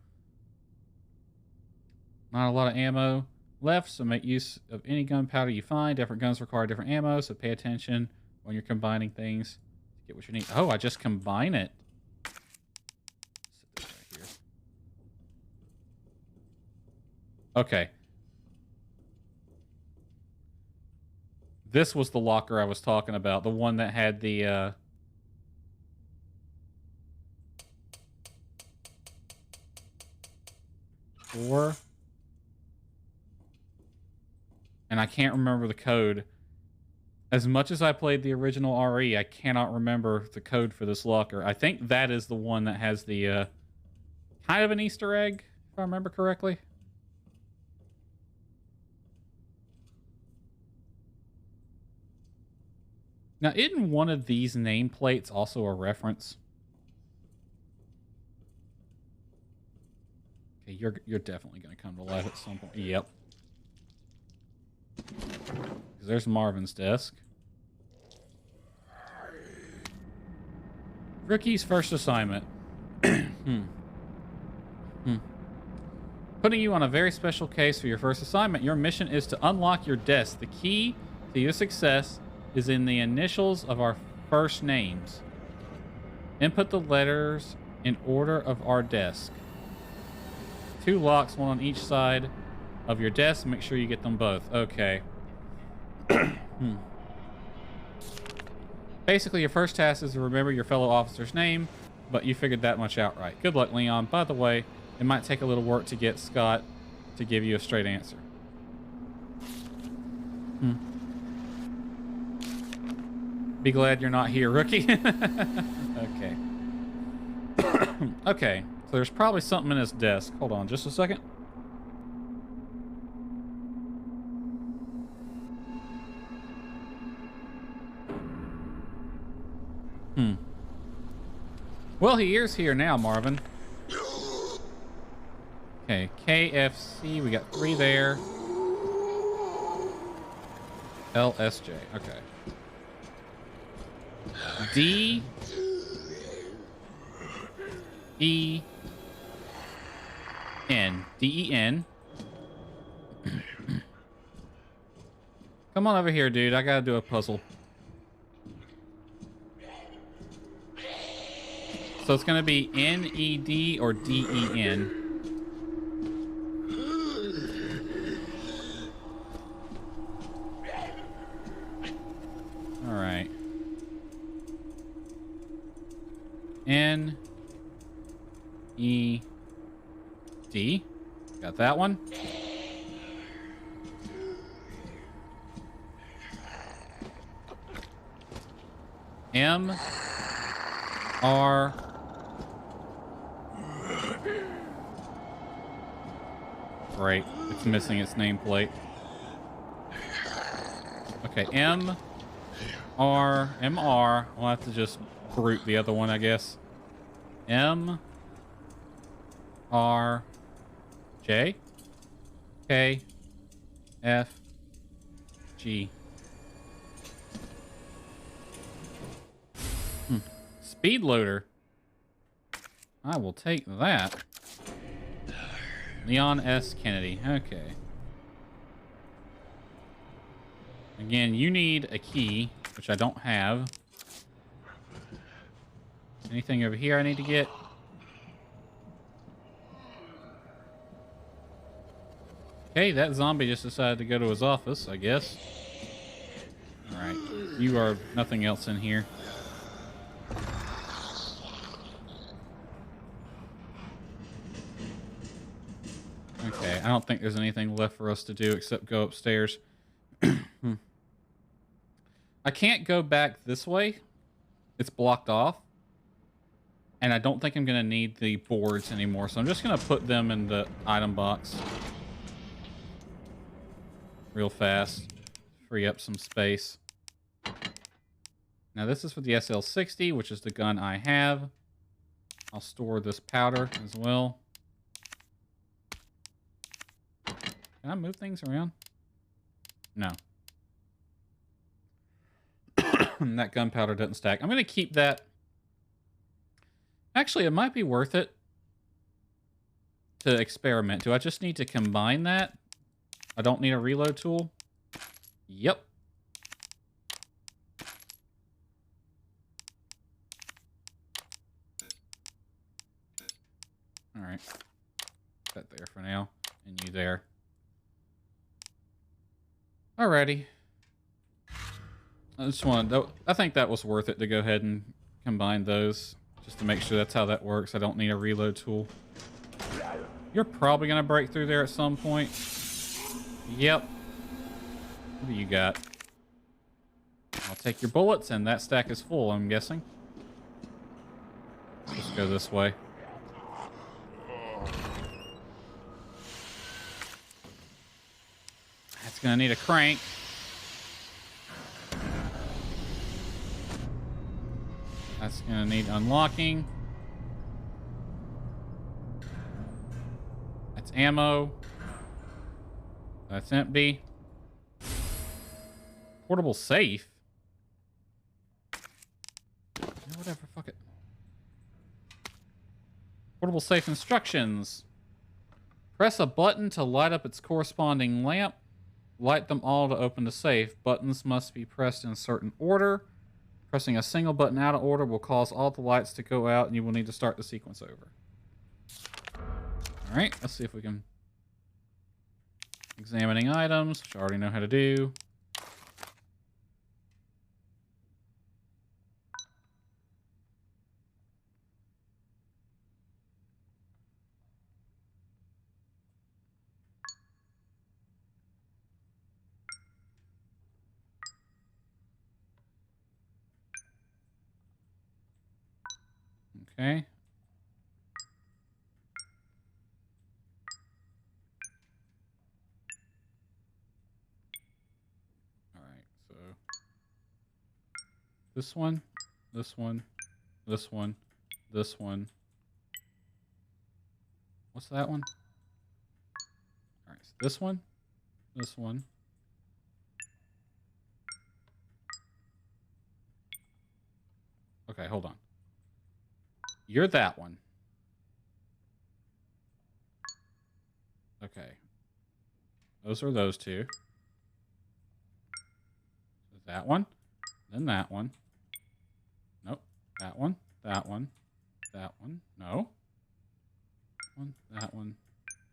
Not a lot of ammo left, so make use of any gunpowder you find. Different guns require different ammo, so pay attention when you're combining things to get what you need. Oh, I just combine it. Set this right here. Okay. This was the locker I was talking about. The one that had the, door. And I can't remember the code. As much as I played the original RE, I cannot remember the code for this locker. I think that is the one that has the, kind of an Easter egg, if I remember correctly. Now, isn't one of these nameplates also a reference? Okay, you're definitely going to come to life at some point. Yep. There's Marvin's desk. Rookie's first assignment. Putting you on a very special case for your first assignment. Your mission is to unlock your desk. The key to your success is in the initials of our first names. Input the letters in order of our desk. 2 locks, 1 on each side of your desk. Make sure you get them both. Okay. Basically, your first task is to remember your fellow officer's name, but you figured that much out right. Good luck, Leon. By the way, it might take a little work to get Scott to give you a straight answer. Be glad you're not here, rookie. Okay. Okay, so there's probably something in his desk. Hold on just a second. Well, he is here now, Marvin. Okay, KFC, we got 3 there. LSJ, okay. D E N. D-E-N. Come on over here, dude. I gotta do a puzzle. So it's gonna be N-E-D or D-E-N. All right. N-E-D. Got that one. M-R... Right, it's missing its nameplate. Okay, M, R, M, R. We'll have to just brute the other one, I guess. M, R, J, K, F, G. Speed loader. I will take that. Leon S. Kennedy. Okay. Again, you need a key, which I don't have. Anything over here I need to get? Okay, that zombie just decided to go to his office, I guess. Alright. You are nothing else in here. Okay, I don't think there's anything left for us to do except go upstairs. I can't go back this way. It's blocked off. And I don't think I'm going to need the boards anymore, so I'm just going to put them in the item box. Real fast. Free up some space. Now this is for the SL60, which is the gun I have. I'll store this powder as well. Can I move things around? No. That gunpowder doesn't stack. I'm going to keep that. Actually, it might be worth it to experiment. Do I just need to combine that? I don't need a reload tool? Yep. Alright. That there for now. And you there. Alrighty. I think that was worth it to go ahead and combine those. Just to make sure that's how that works. I don't need a reload tool. You're probably going to break through there at some point. Yep. What do you got? I'll take your bullets, and that stack is full, I'm guessing. Let's go this way. That's going to need a crank. That's going to need unlocking. That's ammo. That's empty. Portable safe. Yeah, whatever, fuck it. Portable safe instructions. Press a button to light up its corresponding lamp. Light them all to open the safe. Buttons must be pressed in a certain order. Pressing a single button out of order will cause all the lights to go out, and you will need to start the sequence over. Alright, let's see if we can... Examining items, which I already know how to do. Okay. All right, so this one, this one, this one, this one. What's that one? All right, so this one, this one. Okay, hold on. You're that one. Okay. Those are those two. That one. Then that one. Nope. That one. That one. That one. No. That one.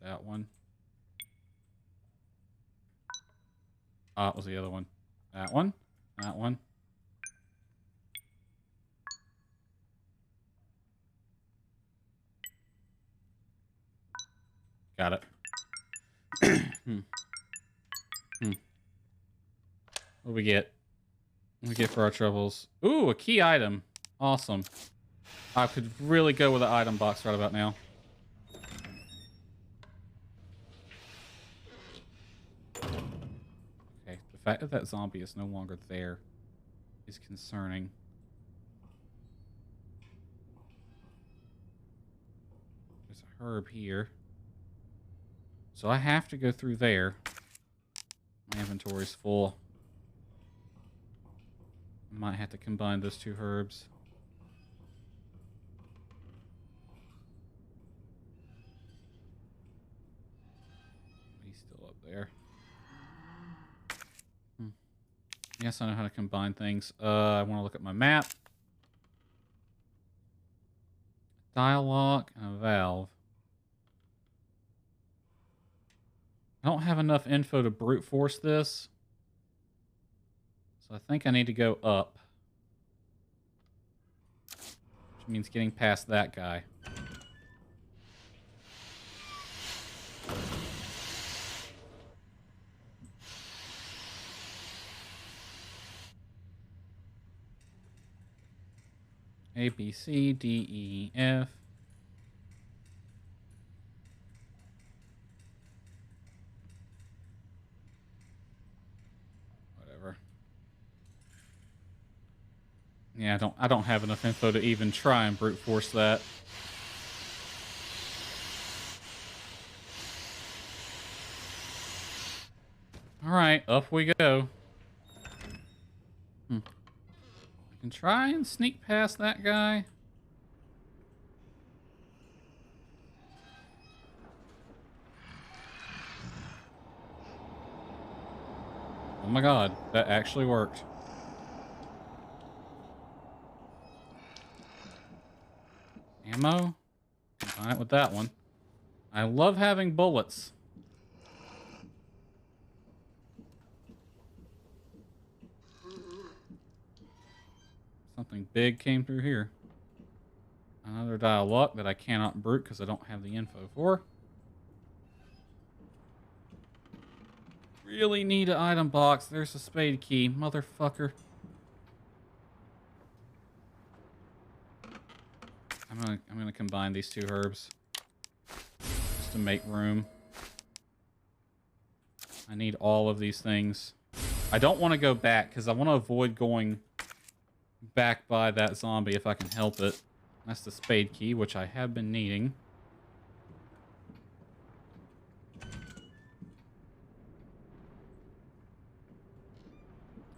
That one. Ah, it was the other one. That one. That one. Got it. What do we get? What do we get for our troubles? Ooh, a key item. Awesome. I could really go with an item box right about now. Okay, the fact that that zombie is no longer there is concerning. There's a herb here. So I have to go through there. My inventory's full. I might have to combine those two herbs. He's still up there. Yes, I know how to combine things. I want to look at my map. Dialogue and a valve. I don't have enough info to brute force this. So I think I need to go up. Which means getting past that guy. A, B, C, D, E, F. Whatever. Yeah, I don't have enough info to even try and brute force that. All right, up we go. I can try and sneak past that guy. Oh my god, that actually worked. Ammo. Combine it with that one. I love having bullets. Something big came through here. Another die of luck that I cannot brute because I don't have the info for. Really need an item box. There's a spade key, motherfucker. I'm gonna combine these two herbs just to make room. I need all of these things. I don't want to go back because I want to avoid going back by that zombie if I can help it. That's the spade key, which I have been needing.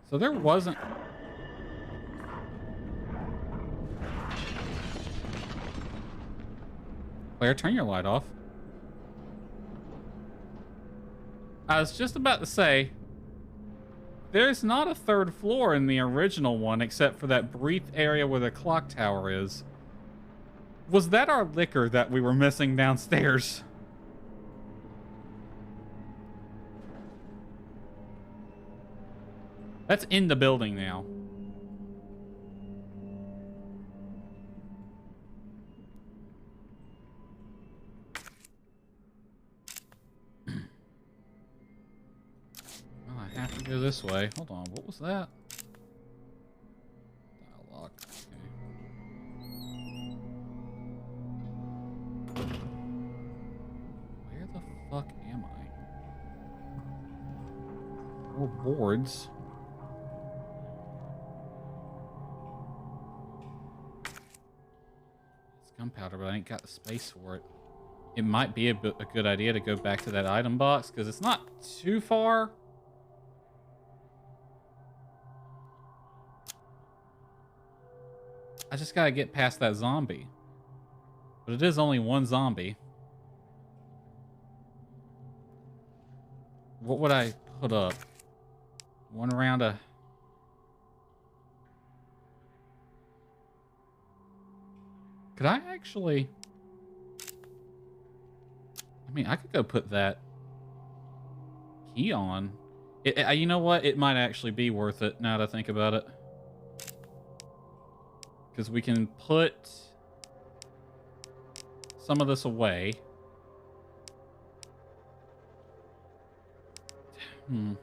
So there wasn't... Claire, turn your light off. I was just about to say, there's not a third floor in the original one except for that brief area where the clock tower is. Was that our liquor that we were missing downstairs? That's in the building now. Well, I have to go this way. Hold on, what was that? Dialogue. Okay. Where the fuck am I? More boards. It's gunpowder, but I ain't got the space for it. It might be a good idea to go back to that item box because it's not too far. I just gotta get past that zombie. But it is only one zombie. What would I put up? One round of... Could I actually... I mean, I could go put that key on. You know what? It might actually be worth it now that I think about it. Because we can put some of this away. You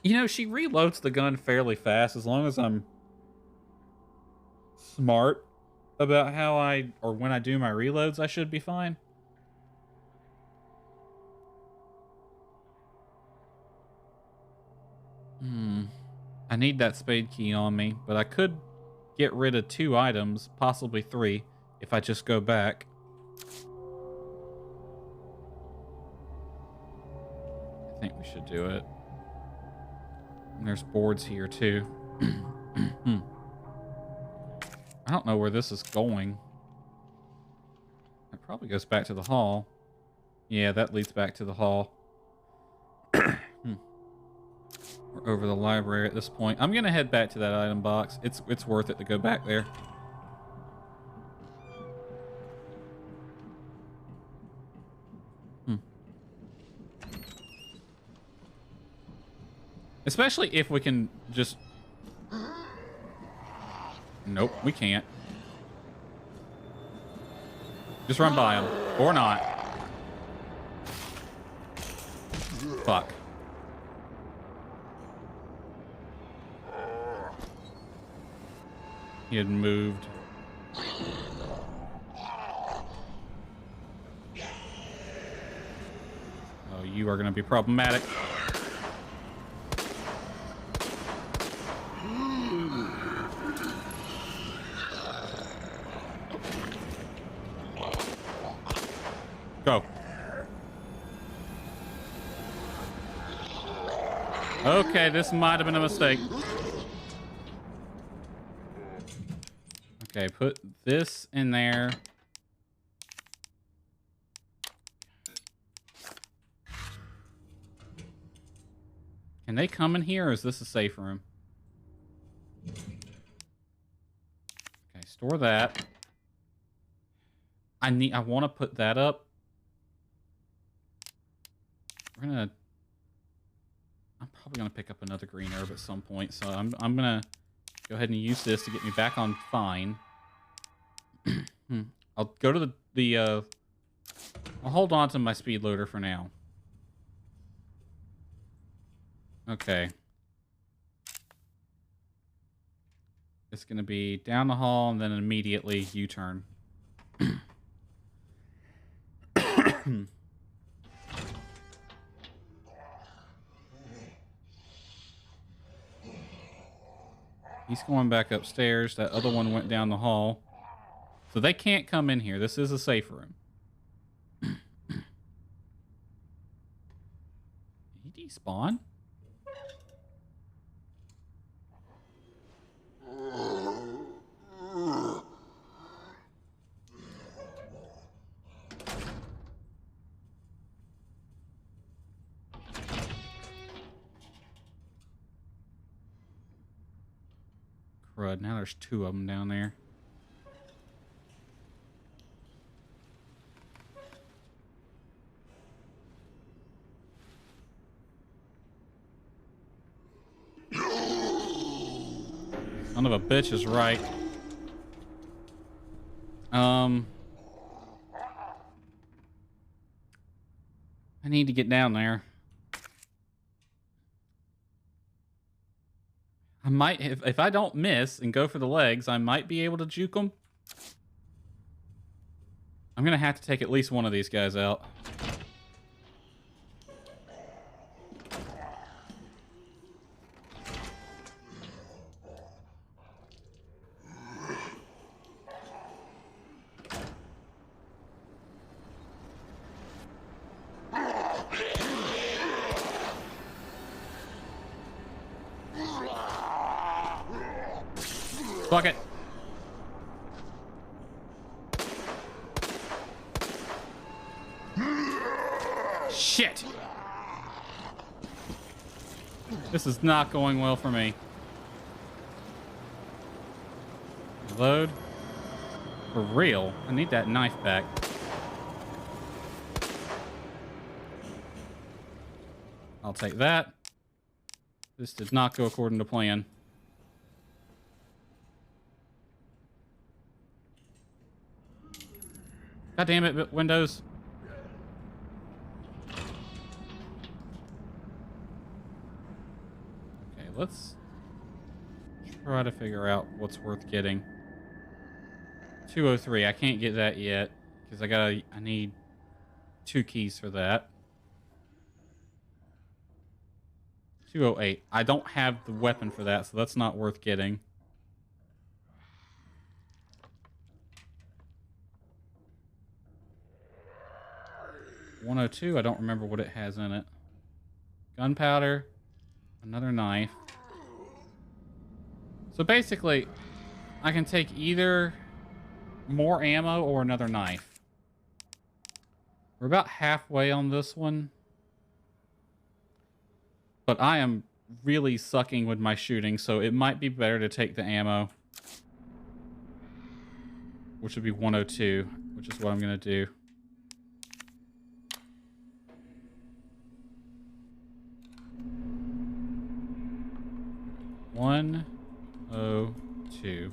know, she reloads the gun fairly fast as long as I'm smart about how or when I do my reloads, I should be fine. I need that spade key on me, but I could get rid of 2 items, possibly 3, if I just go back. I think we should do it. And there's boards here too. I don't know where this is going. It probably goes back to the hall. Yeah, that leads back to the hall. We're over the library at this point. I'm gonna head back to that item box. It's worth it to go back there. Especially if we can just... Nope, we can't. Just run by them. Or not. Fuck. He had moved. Oh, you are going to be problematic. Go. Okay, this might have been a mistake. Okay, put this in there. Can they come in here, or is this a safe room? Okay, store that. I want to put that up. I'm probably gonna pick up another green herb at some point, so I'm gonna go ahead and use this to get me back on fine. I'll go to I'll hold on to my speed loader for now. Okay. It's gonna be down the hall and then immediately U-turn. He's going back upstairs. That other one went down the hall. So they can't come in here. This is a safe room. Did he despawn? Crud, now there's 2 of them down there. Son of a bitch is right. I need to get down there. I might, if I don't miss and go for the legs, I might be able to juke them. I'm gonna have to take at least one of these guys out. Fuck it. Shit. This is not going well for me. Reload. For real. I need that knife back. I'll take that. This did not go according to plan. God damn it, Windows. Okay, let's try to figure out what's worth getting. 203, I can't get that yet because I need 2 keys for that. 208. I don't have the weapon for that, so that's not worth getting. 102, I don't remember what it has in it. Gunpowder, another knife. So basically, I can take either more ammo or another knife. We're about halfway on this one. But I am really sucking with my shooting, so it might be better to take the ammo. Which would be 102, which is what I'm going to do. $102.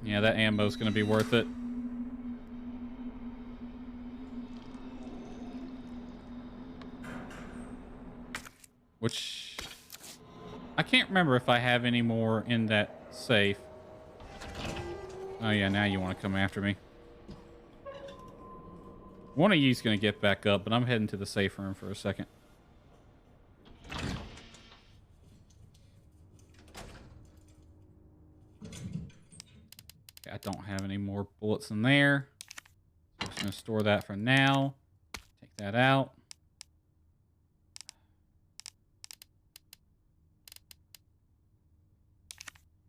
Yeah, that ammo's going to be worth it. Which I can't remember if I have any more in that safe. Oh yeah, now you want to come after me. One of you's going to get back up, but I'm heading to the safe room for a second. Okay, I don't have any more bullets in there. I'm just going to store that for now. Take that out.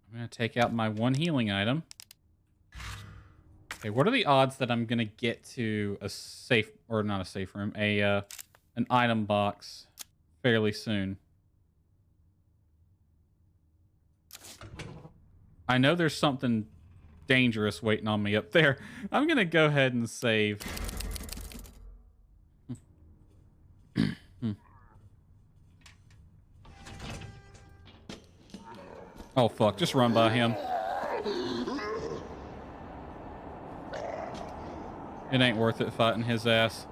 I'm going to take out my one healing item. Okay, what are the odds that I'm going to get to a safe, or not a safe room, an item box fairly soon? I know there's something dangerous waiting on me up there. I'm going to go ahead and save. Oh, fuck. Just run by him. It ain't worth it fighting his ass.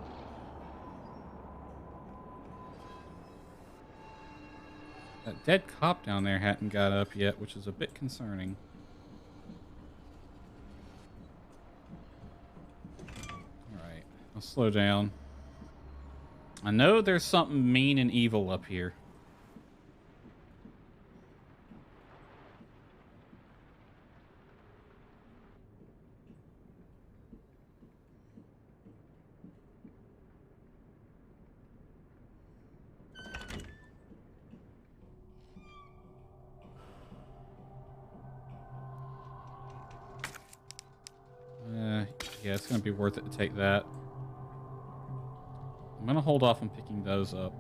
That dead cop down there hadn't got up yet, which is a bit concerning. Alright, I'll slow down. I know there's something mean and evil up here. Yeah, it's going to be worth it to take that. I'm going to hold off on picking those up.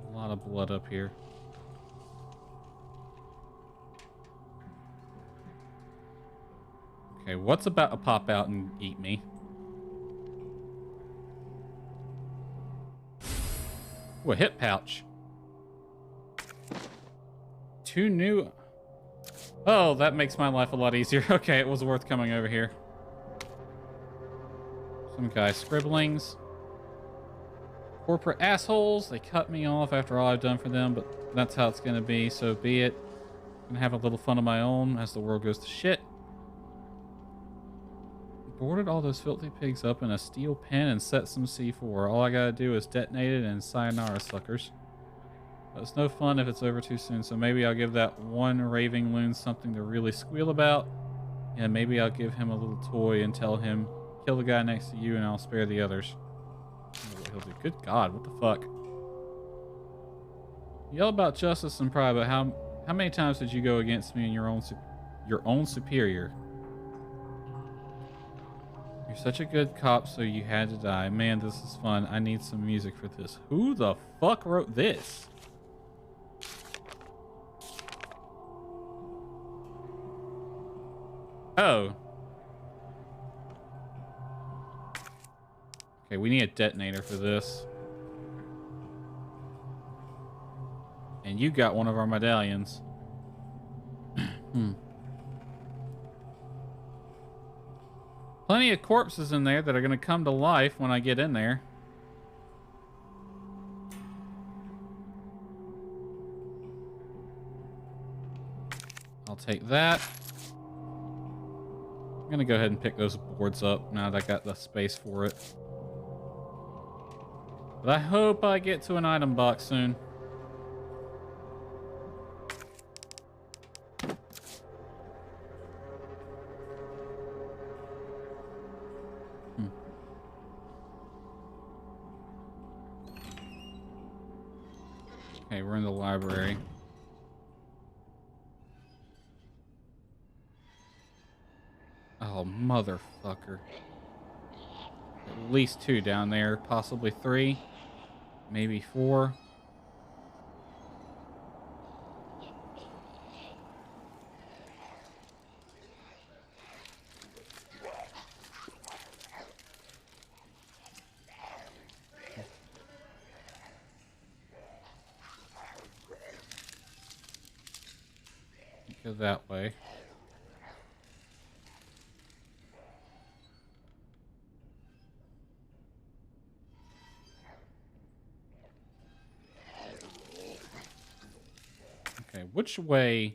A lot of blood up here. Okay, what's about to pop out and eat me? Ooh, a hip pouch. 2 new... Oh, that makes my life a lot easier. Okay, it was worth coming over here. Some guy scribblings. Corporate assholes. They cut me off after all I've done for them, but that's how it's going to be, so be it. I'm going to have a little fun of my own as the world goes to shit. Boarded all those filthy pigs up in a steel pen and set some C4. All I got to do is detonate it and sayonara, suckers. But it's no fun if it's over too soon, so maybe I'll give that one raving loon something to really squeal about. And maybe I'll give him a little toy and tell him, kill the guy next to you and I'll spare the others. I don't know what he'll do. Good God, what the fuck? Yell about justice and pride, but how many times did you go against me and your own superior? You're such a good cop, so you had to die. Man, this is fun. I need some music for this. Who the fuck wrote this? Oh. Okay, we need a detonator for this. And you got one of our medallions. Plenty of corpses in there that are going to come to life when I get in there. I'll take that. I'm going to go ahead and pick those boards up now that I got the space for it. But I hope I get to an item box soon. Okay, we're in the library. Oh, motherfucker. At least 2 down there, possibly 3, maybe 4. Go that way. Okay, which way?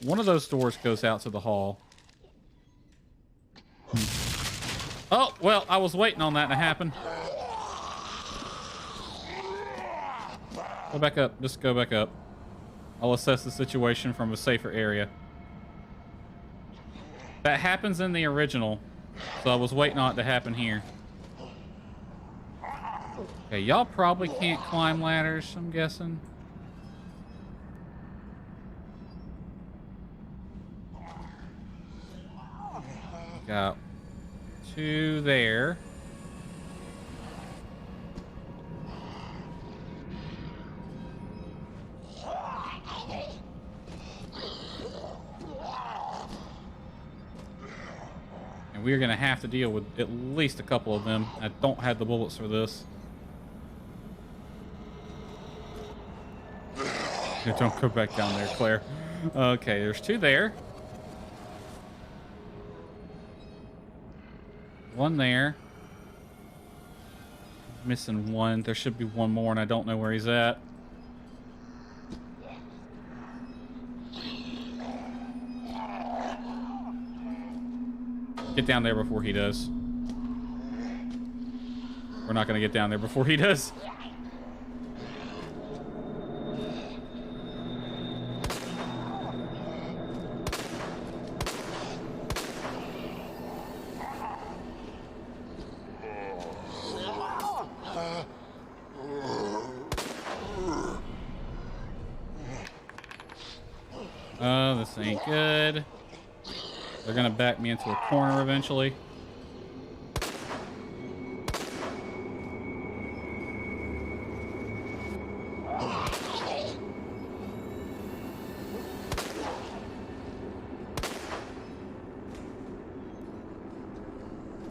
One of those doors goes out to the hall. Oh, well, I was waiting on that to happen. Go back up. Just go back up. I'll assess the situation from a safer area. That happens in the original, so I was waiting on it to happen here. Okay, y'all probably can't climb ladders, I'm guessing. Got 2 there. And we're gonna have to deal with at least a couple of them. I don't have the bullets for this. Don't go back down there, Claire. Okay, there's 2 there. 1 there. Missing 1. There should be 1 more, and I don't know where he's at. Get down there before he does. We're not going to get down there before he does. Oh, this ain't good. They're gonna back me into a corner eventually.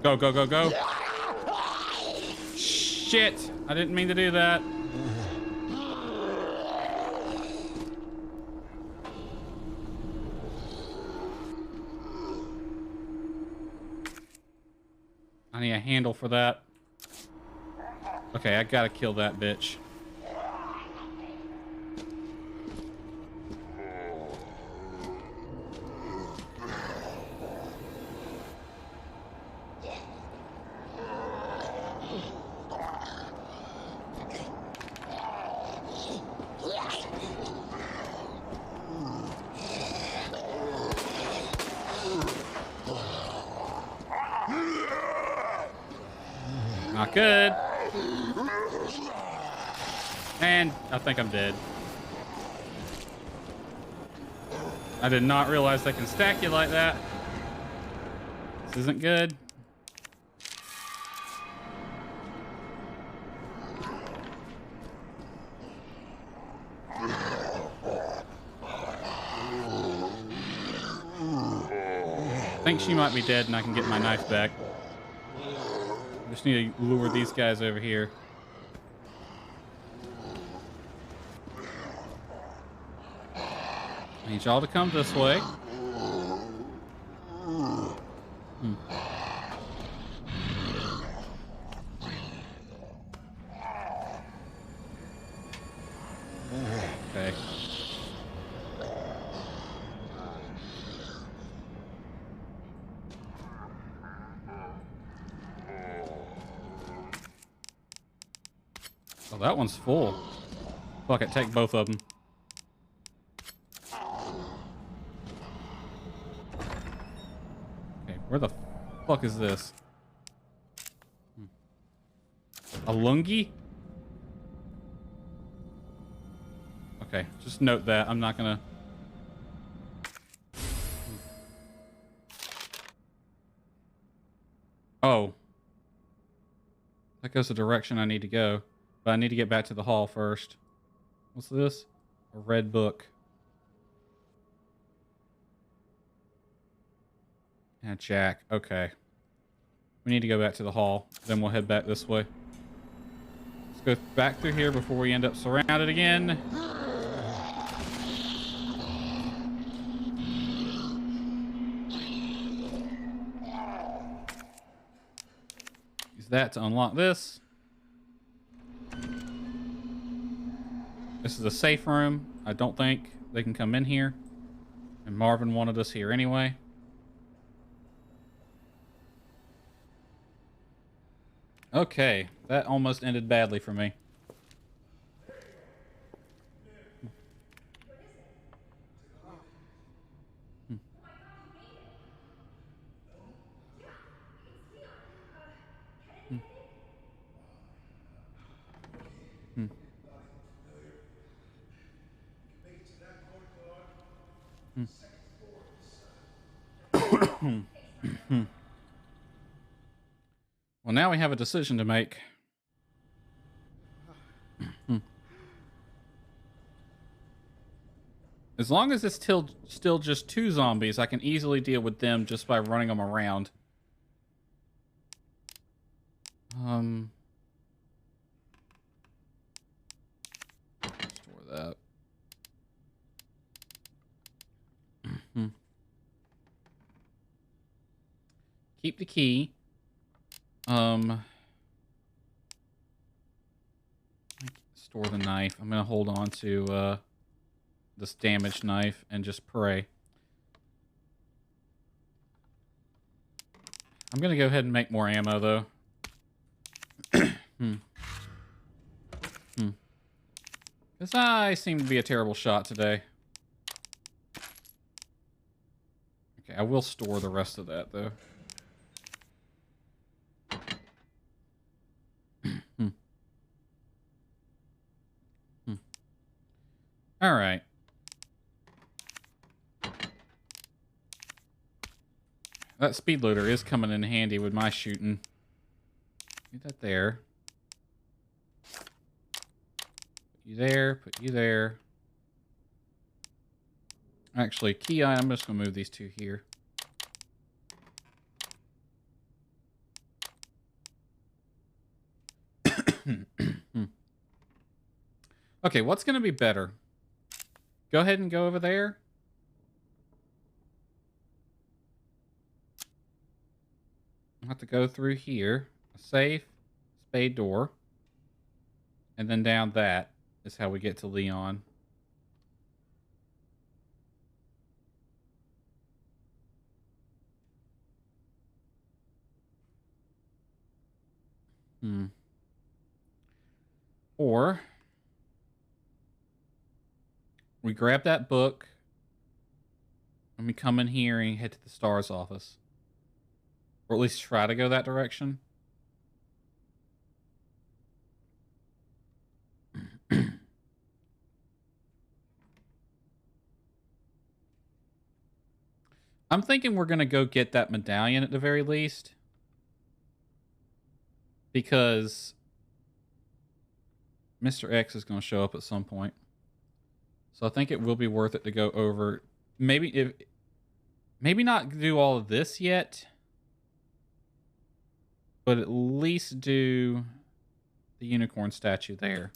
Go, go, go, go. Shit! I didn't mean to do that. I need a handle for that. Okay, I gotta kill that bitch. Not good. And I think I'm dead. I did not realize they can stack you like that. This isn't good. I think she might be dead and I can get my knife back. Just need to lure these guys over here. I need y'all to come this way. Okay. Oh, that one's full. Fuck it, take both of them. Okay, where the fuck is this? A lungi? Okay, just note that. I'm not gonna... Oh. That goes the direction I need to go. But I need to get back to the hall first. What's this? A red book. And Jack. Okay. We need to go back to the hall. Then we'll head back this way. Let's go back through here before we end up surrounded again. Use that to unlock this. This is a safe room. I don't think they can come in here. And Marvin wanted us here anyway. Okay, that almost ended badly for me. Well, now we have a decision to make. As long as it's still just 2 zombies, I can easily deal with them just by running them around. Store that. Keep the key. Store the knife. I'm gonna hold on to this damaged knife and just pray. I'm gonna go ahead and make more ammo though. Because I seem to be a terrible shot today. Okay, I will store the rest of that though. All right. That speed loader is coming in handy with my shooting. Get that there. Put you there. Put you there. Actually, key item. I'm just going to move these 2 here. Okay, what's going to be better? Go ahead and go over there. I'll have to go through here. A safe, spade door. And then down that is how we get to Leon. Or we grab that book and we come in here and head to the STARS office. Or at least try to go that direction. I'm thinking we're going to go get that medallion at the very least. Because Mr. X is going to show up at some point. So I think it will be worth it to go over. Maybe not do all of this yet. But at least do the unicorn statue there.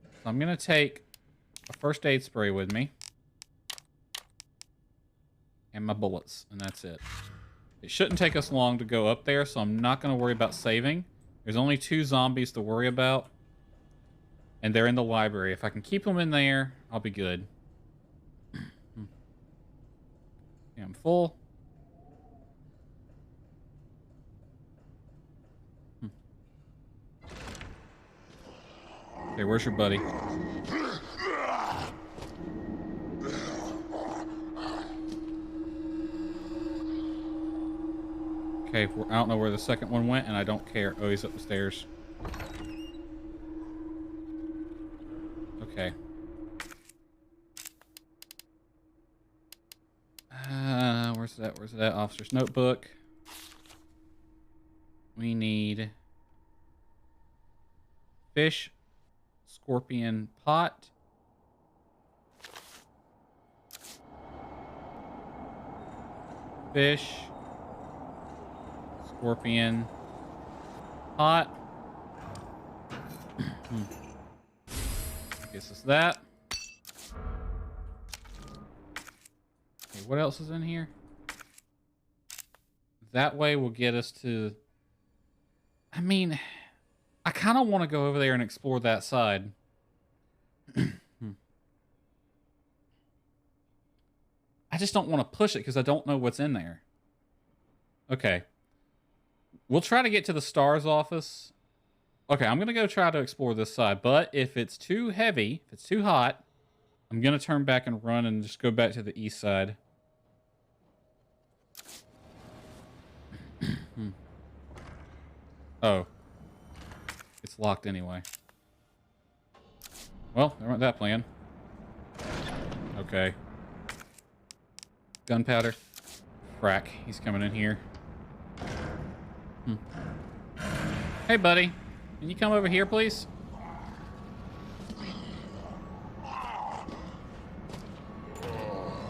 So I'm going to take a first aid spray with me. And my bullets. And that's it. It shouldn't take us long to go up there, so I'm not going to worry about saving. There's only 2 zombies to worry about. And they're in the library. If I can keep them in there, I'll be good. Okay, I'm full. Okay, where's your buddy? Okay, I don't know where the second one went, and I don't care. Oh, he's up the stairs. Okay. Where's that? Where's that? Officer's notebook. We need fish, scorpion pot. Fish, scorpion pot. I guess it's that. Okay, what else is in here? That way will get us to... I mean, I kind of want to go over there and explore that side. I just don't want to push it because I don't know what's in there. Okay. We'll try to get to the STARS office. Okay, I'm going to go try to explore this side. But if it's too heavy, if it's too hot, I'm going to turn back and run and just go back to the east side. Oh. It's locked anyway. Well, there went that plan. Okay. Gunpowder. Frack. He's coming in here. Hey, buddy. Can you come over here, please?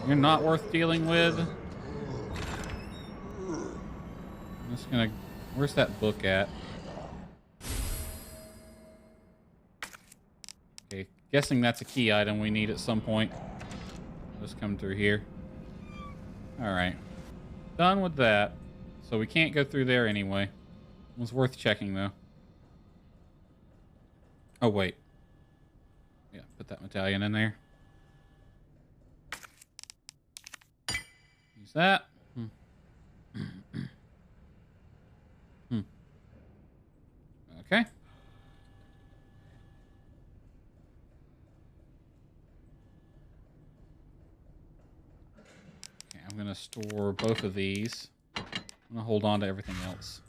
You're not worth dealing with. I'm just gonna... Where's that book at? Okay, guessing that's a key item we need at some point. Let's come through here. Alright. Done with that. So we can't go through there anyway. It was worth checking, though. Oh, wait. Yeah, put that medallion in there. Use that. Okay. Okay, I'm going to store both of these. I'm going to hold on to everything else.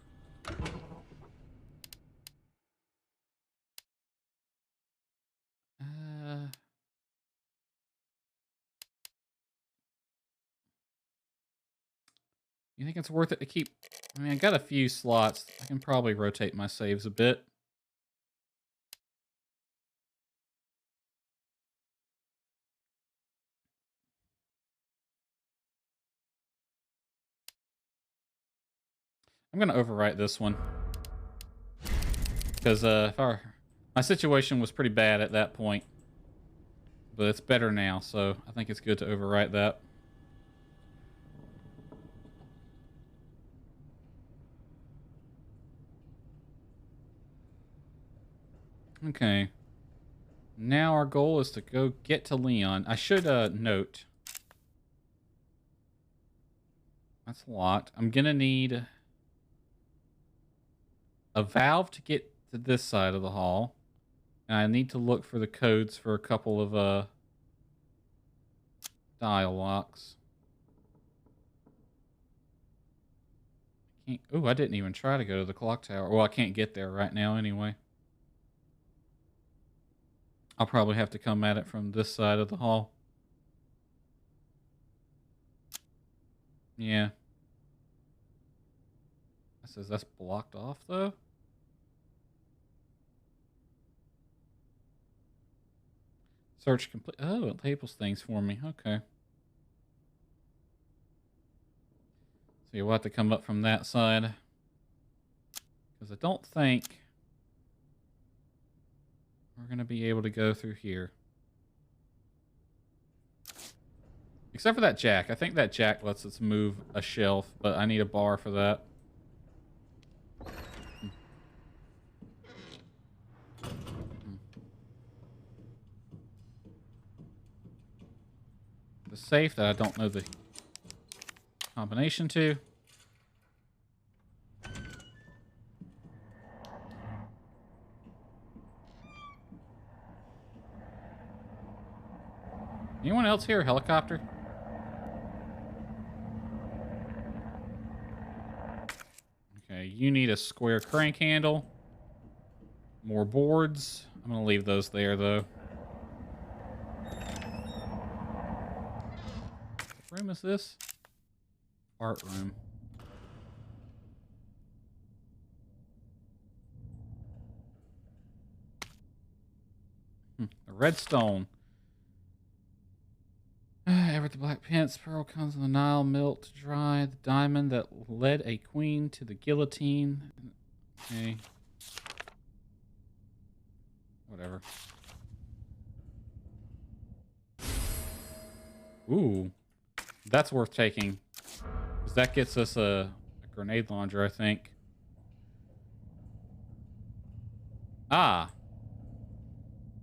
You think it's worth it to keep... I mean, I got a few slots. I can probably rotate my saves a bit. I'm going to overwrite this one. Because my situation was pretty bad at that point. But it's better now, so I think it's good to overwrite that. Okay. Now our goal is to go get to Leon. I should note. That's locked. I'm going to need a valve to get to this side of the hall. And I need to look for the codes for a couple of dial locks. Oh, I didn't even try to go to the clock tower. Well, I can't get there right now anyway. I'll probably have to come at it from this side of the hall. Yeah. It says that's blocked off, though. Search complete. Oh, it labels things for me. Okay. So you'll have to come up from that side. Because I don't think we're going to be able to go through here. Except for that jack. I think that jack lets us move a shelf, but I need a bar for that. The safe that I don't know the combination to. Anyone else hear a helicopter? Okay, you need a square crank handle. More boards. I'm gonna leave those there, though. What room is this? Art room. The redstone. Ever the black pence, pearl comes in the Nile, milk to dry, the diamond that led a queen to the guillotine. Okay. Whatever. Ooh. That's worth taking. Because that gets us a grenade launcher, I think. Ah.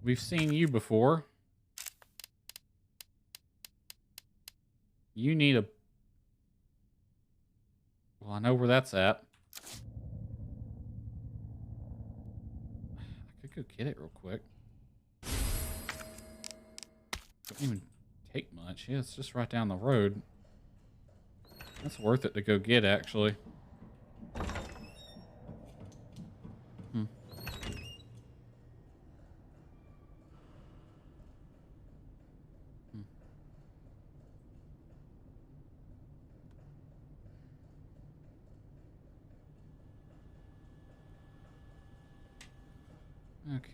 We've seen you before. You need a... Well, I know where that's at. I could go get it real quick. Don't even take much. Yeah, it's just right down the road. That's worth it to go get, actually.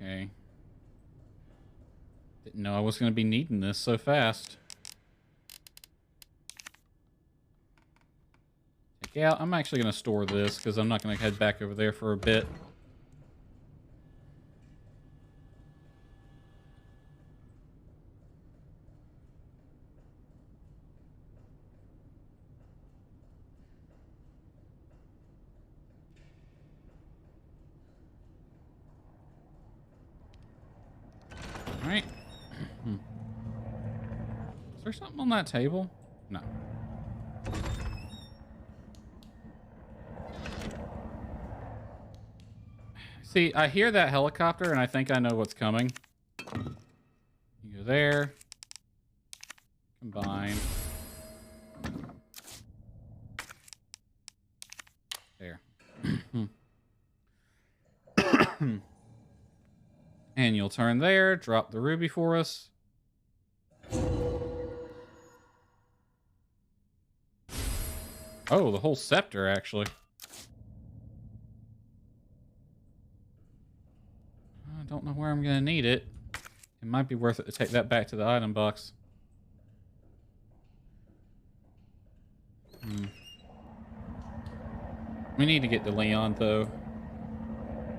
Okay. Didn't know I was going to be needing this so fast. Take out. I'm actually going to store this because I'm not going to head back over there for a bit. All right. Is there something on that table? No. See, I hear that helicopter and I think I know what's coming. You go there. Combine. There. And you'll turn there, drop the ruby for us. Oh, the whole scepter, actually. I don't know where I'm going to need it. It might be worth it to take that back to the item box. We need to get to Leon, though.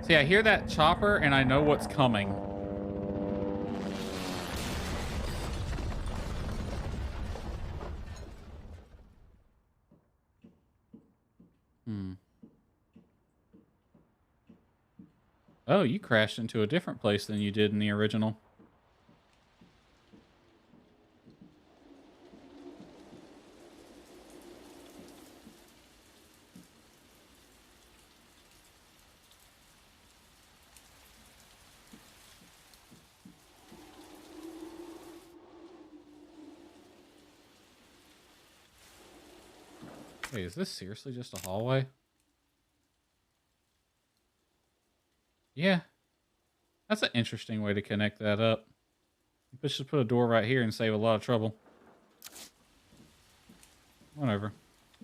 See, I hear that chopper, and I know what's coming. Oh, you crashed into a different place than you did in the original. Wait, is this seriously just a hallway? Yeah. That's an interesting way to connect that up. We should put a door right here and save a lot of trouble. Whatever.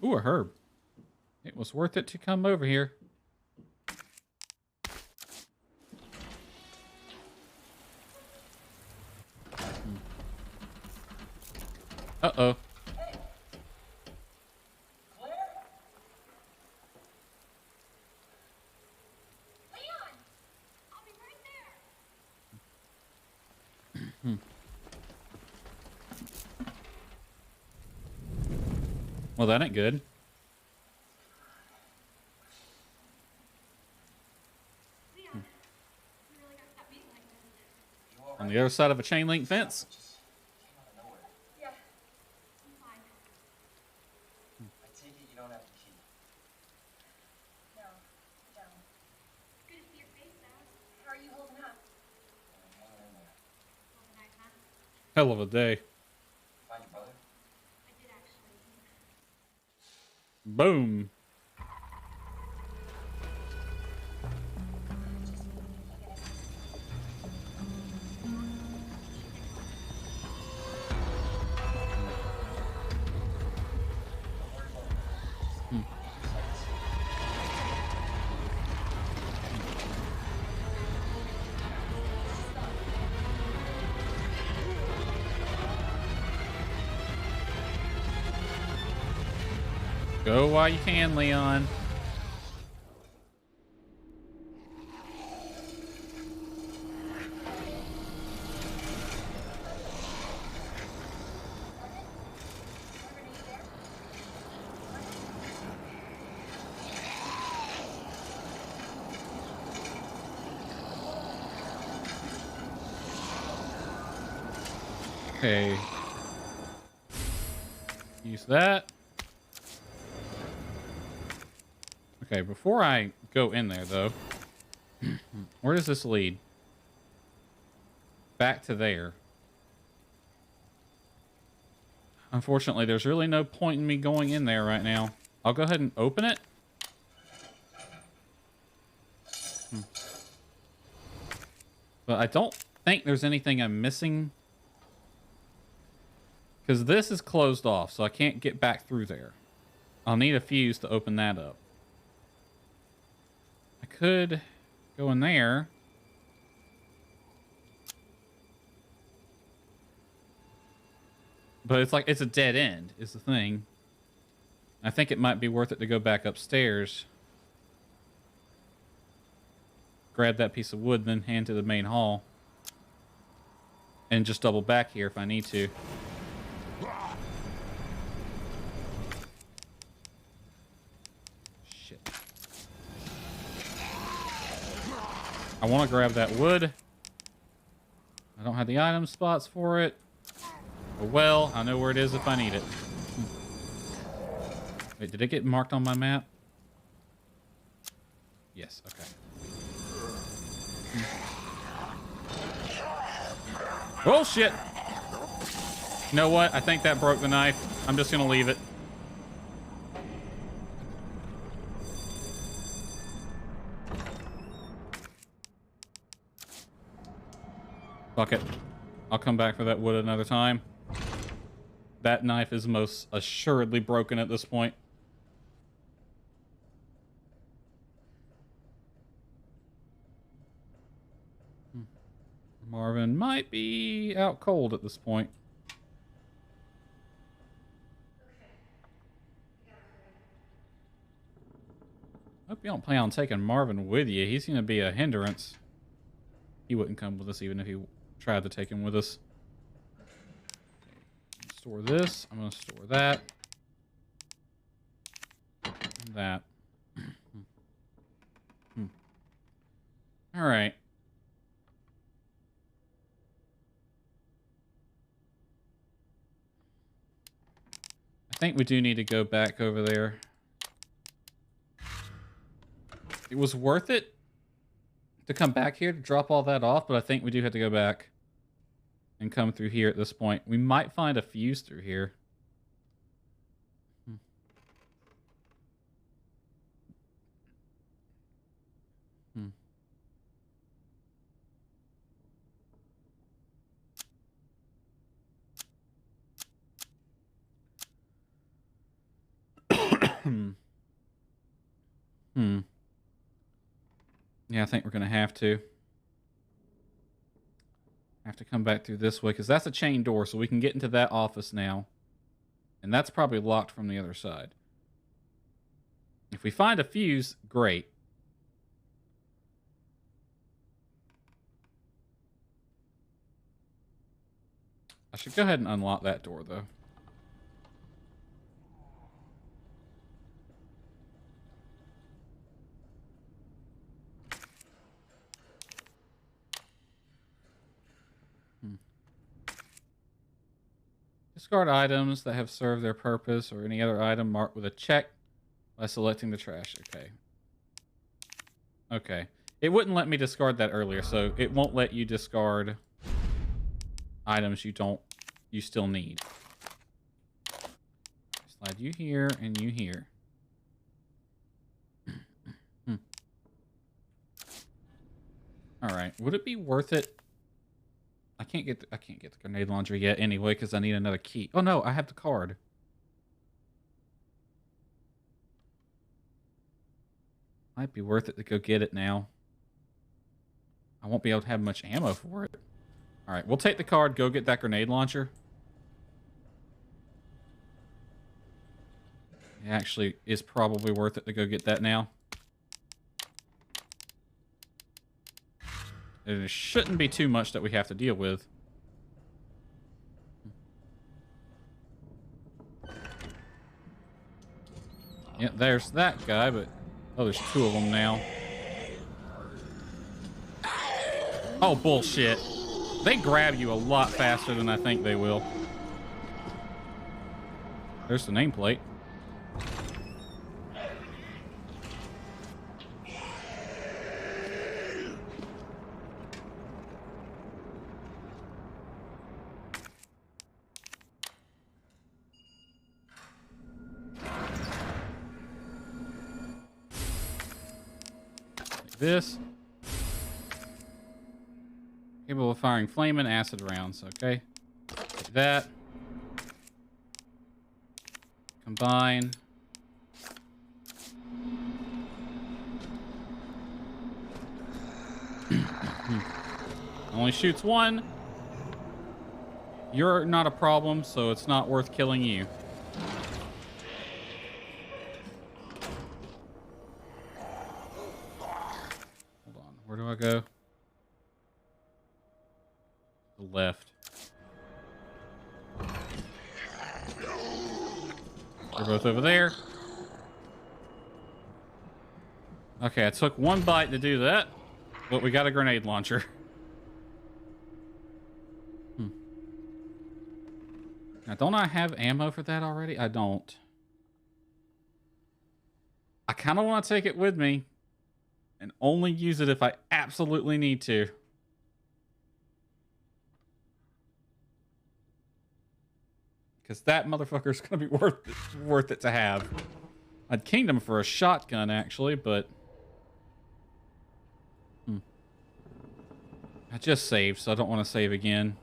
Ooh, a herb. It was worth it to come over here. Uh-oh. Well, that ain't good. On the other side of a chain link fence? Yeah. I'm fine. I take it you don't have the key. No, I don't. It's good to see your face, though. How are you holding up? I'm hanging in there. Well, tonight, huh? Hell of a day. Boom. Go while you can, Leon. Okay. Use that. Okay, before I go in there, though, where does this lead? Back to there. Unfortunately, there's really no point in me going in there right now. I'll go ahead and open it. But I don't think there's anything I'm missing. Because this is closed off, so I can't get back through there. I'll need a fuse to open that up. I could go in there. But it's like, it's a dead end, is the thing. I think it might be worth it to go back upstairs. Grab that piece of wood, then hand to the main hall. And just double back here if I need to. Shit. I want to grab that wood. I don't have the item spots for it. Oh well, I know where it is if I need it. Wait, did it get marked on my map? Yes, okay. Oh shit! You know what? I think that broke the knife. I'm just gonna leave it. Fuck it. I'll come back for that wood another time. That knife is most assuredly broken at this point. Marvin might be out cold at this point. Hope you don't plan on taking Marvin with you. He's going to be a hindrance. He wouldn't come with us even if he tried to take him with us. Store this. I'm going to store that. And that. All right. I think we do need to go back over there. It was worth it to come back here to drop all that off, but I think we do have to go back and come through here at this point. We might find a fuse through here. Yeah, I think we're gonna have to come back through this way because that's a chain door, so we can get into that office now, and that's probably locked from the other side. If we find a fuse, great. I should go ahead and unlock that door though. Discard items that have served their purpose or any other item marked with a check by selecting the trash. Okay. Okay. It wouldn't let me discard that earlier, so it won't let you discard items you still need. Slide you here and you here. All right. Would it be worth it? I can't get the grenade launcher yet anyway because I need another key. Oh no, I have the card. Might be worth it to go get it now. I won't be able to have much ammo for it. All right, we'll take the card, go get that grenade launcher. It actually is probably worth it to go get that now. It shouldn't be too much that we have to deal with. Yeah, there's that guy, but... Oh, there's two of them now. Oh, bullshit. They grab you a lot faster than I think they will. There's the nameplate. This. Capable of firing flame and acid rounds, okay? Take that. Combine. Only shoots one. You're not a problem, so it's not worth killing you. Where do I go? The left. They're both over there. Okay, I took one bite to do that, but we got a grenade launcher. Now, don't I have ammo for that already? I don't. I kind of want to take it with me. And only use it if I absolutely need to. Because that motherfucker's going to be worth it to have. I'd kingdom for a shotgun, actually, but... I just saved, so I don't want to save again.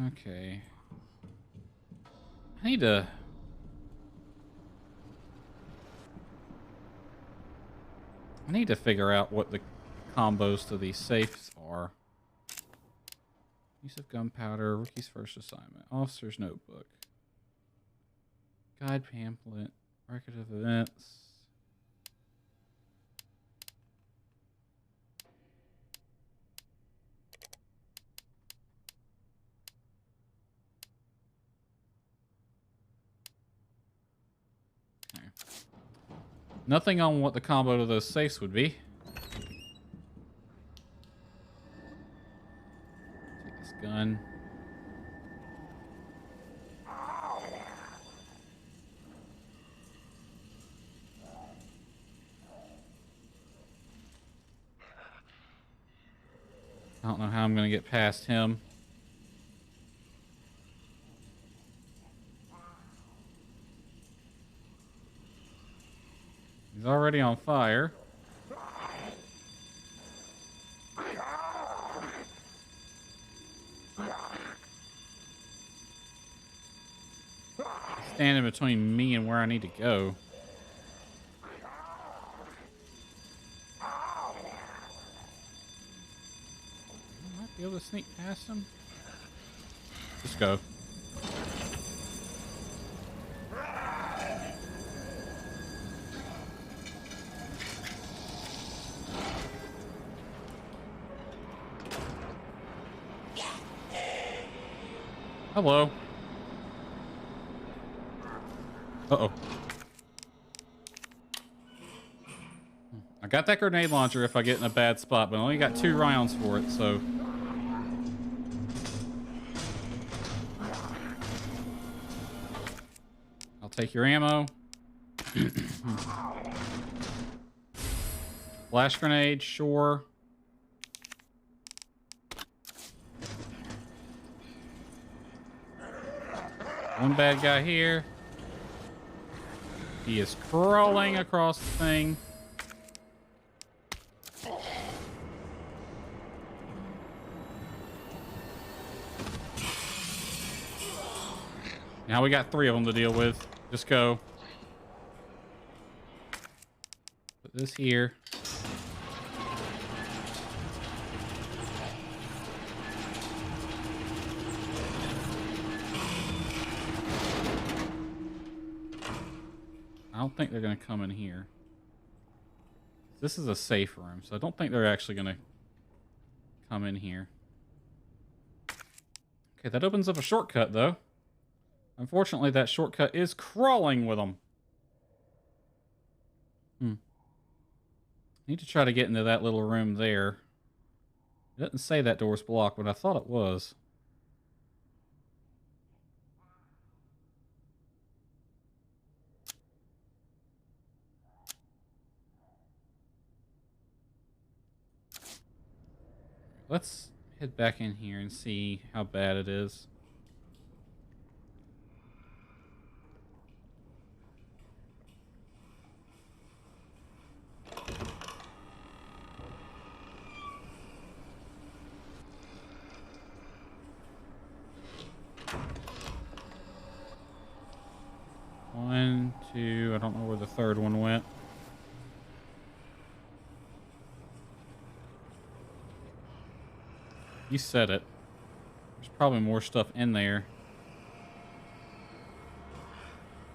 Okay. I need to... figure out what the combos to these safes are. Use of gunpowder, rookie's first assignment, officer's notebook, guide pamphlet, record of events. Nothing on what the combo to those safes would be. Take this gun. I don't know how I'm going to get past him. He's already on fire. He's standing between me and where I need to go. I might be able to sneak past him. Just go. Hello. Uh-oh. I got that grenade launcher if I get in a bad spot, but I only got 2 rounds for it, so... I'll take your ammo. Flash grenade, sure. One bad guy here. He is crawling across the thing. Now we got 3 of them to deal with. Just go. Put this here. I don't think they're going to come in here. This is a safe room, so I don't think they're actually going to come in here. Okay, that opens up a shortcut, though. Unfortunately, that shortcut is crawling with them. Need to try to get into that little room there. It doesn't say that door's blocked, but I thought it was. Let's head back in here and see how bad it is. One, two, I don't know where the third one went. You said it. There's probably more stuff in there.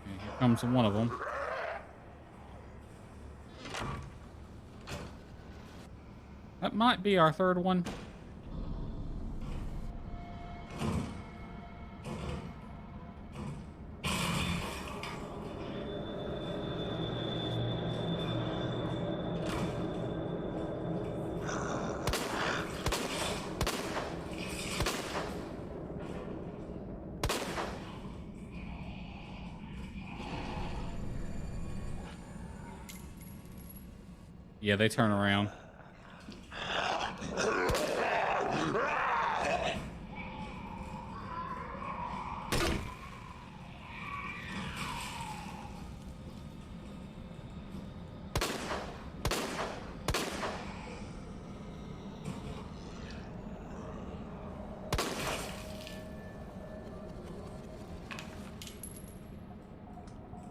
Okay, here comes one of them. That might be our third one. Yeah, they turn around.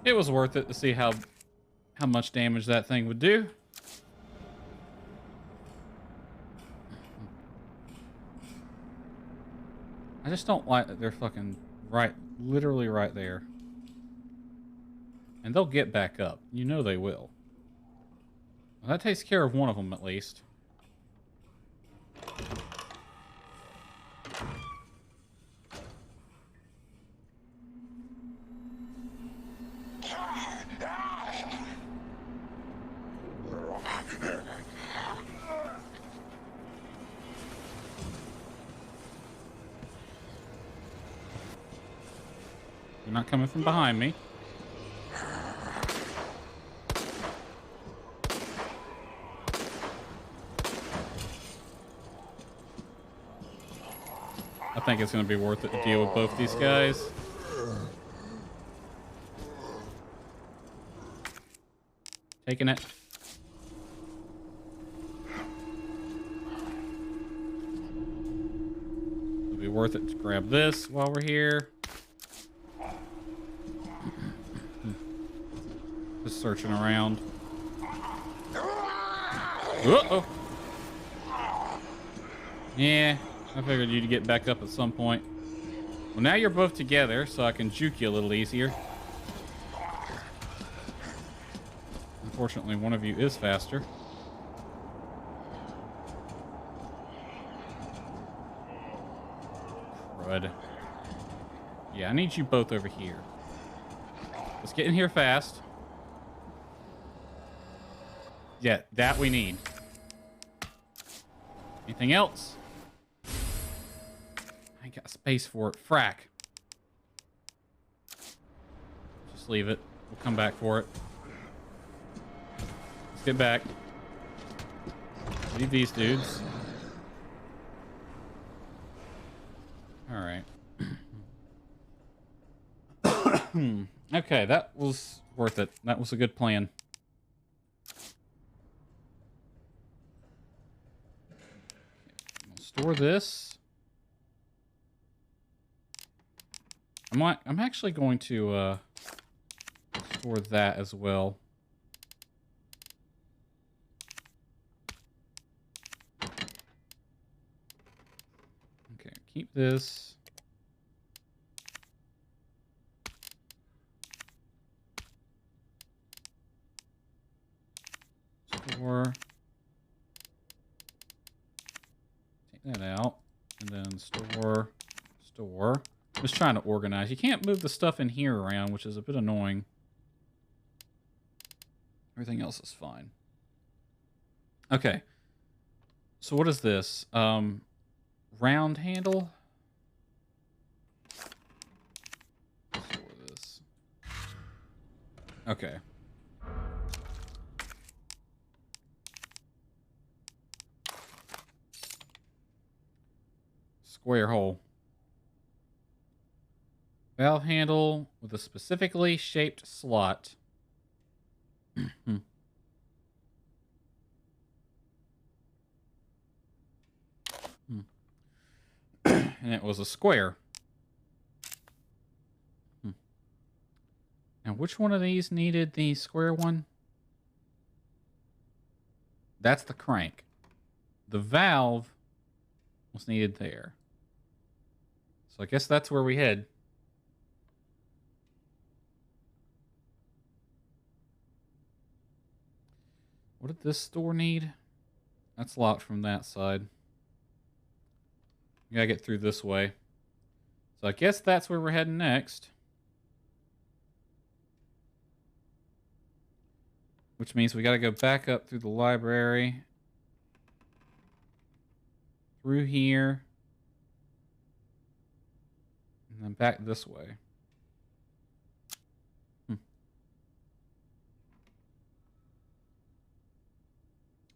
It was worth it to see how much damage that thing would do. I just don't like that they're fucking literally right there. And they'll get back up. You know they will. Well, that takes care of one of them at least. They're not coming from behind me. I think it's going to be worth it to deal with both these guys. Taking it. It'll be worth it to grab this while we're here. Just searching around. Uh-oh. Yeah, I figured you'd get back up at some point. Well, now you're both together, so I can juke you a little easier. Unfortunately, one of you is faster. Crud. Yeah, I need you both over here. Let's get in here fast. Yeah, that we need. Anything else? I ain't got space for it. Frack. Just leave it. We'll come back for it. Let's get back. Leave these dudes. Alright. Okay, that was worth it. That was a good plan. I'll store this. I'm actually going to store that as well. Okay, keep this. Store. Take that out. And then store. Store. Just trying to organize. You can't move the stuff in here around, which is a bit annoying. Everything else is fine. Okay. So what is this? Round handle? Store this. Okay. Square hole. Valve handle with a specifically shaped slot. And it was a square. Now, which one of these needed the square one? That's the crank. The valve was needed there. So I guess that's where we head. What did this door need? That's locked from that side. We gotta get through this way. So I guess that's where we're heading next. Which means we gotta go back up through the library. Through here. And then back this way.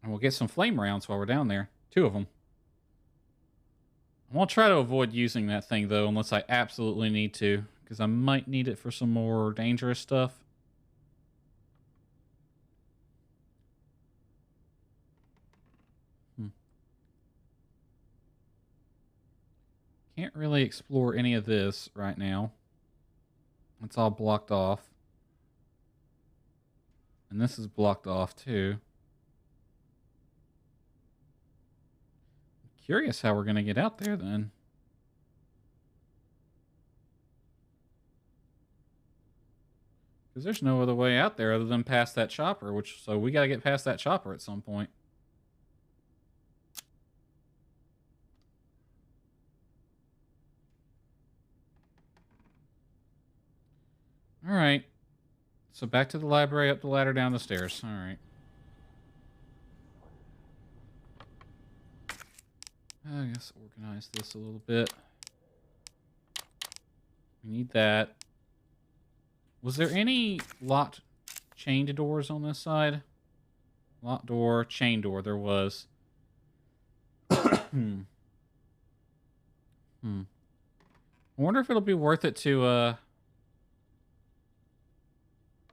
And we'll get some flame rounds while we're down there. 2 of them. I won't try to avoid using that thing, though, unless I absolutely need to. Because I might need it for some more dangerous stuff. Can't really explore any of this right now. It's all blocked off. And this is blocked off, too. Curious how we're going to get out there, then. Because there's no other way out there other than past that chopper, so we got to get past that chopper at some point. All right. So back to the library, up the ladder, down the stairs. All right. I guess organize this a little bit. We need that. Was there any locked chained doors on this side? Locked door, chain door, there was. I wonder if it'll be worth it to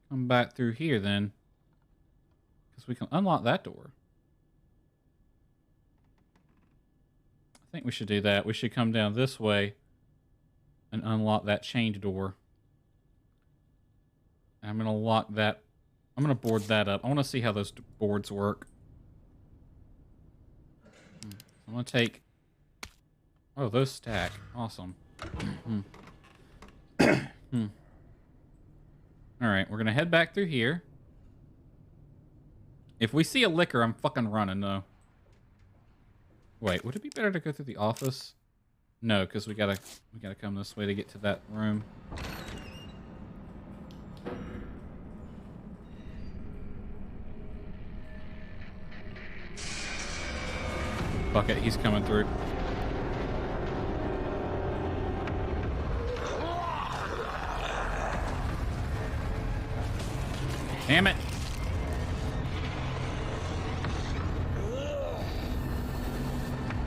come back through here then. Because we can unlock that door. I think we should do that. We should come down this way and unlock that chained door. And I'm going to lock that. I'm going to board that up. I want to see how those boards work. I'm going to take... Oh, those stack. Awesome. Alright, we're going to head back through here. If we see a liquor, I'm fucking running, though. Wait, would it be better to go through the office? No, because we gotta come this way to get to that room. Fuck it, he's coming through. Damn it!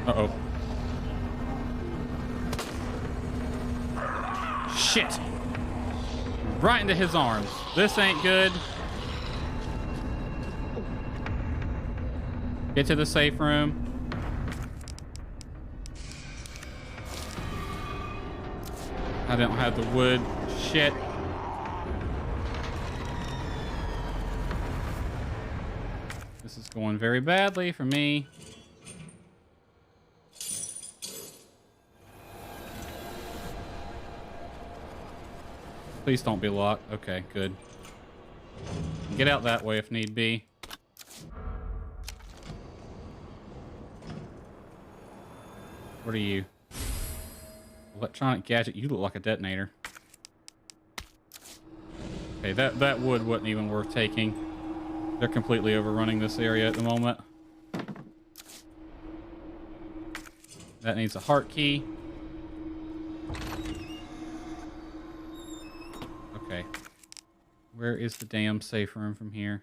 Uh-oh. Shit! Right into his arms. This ain't good. Get to the safe room. I don't have the wood. Shit. This is going very badly for me. Please don't be locked. Okay, good. Get out that way if need be. What are you? Electronic gadget. You look like a detonator. Okay, that wood wasn't even worth taking. They're completely overrunning this area at the moment. That needs a heart key. Okay. Where is the damn safe room from here?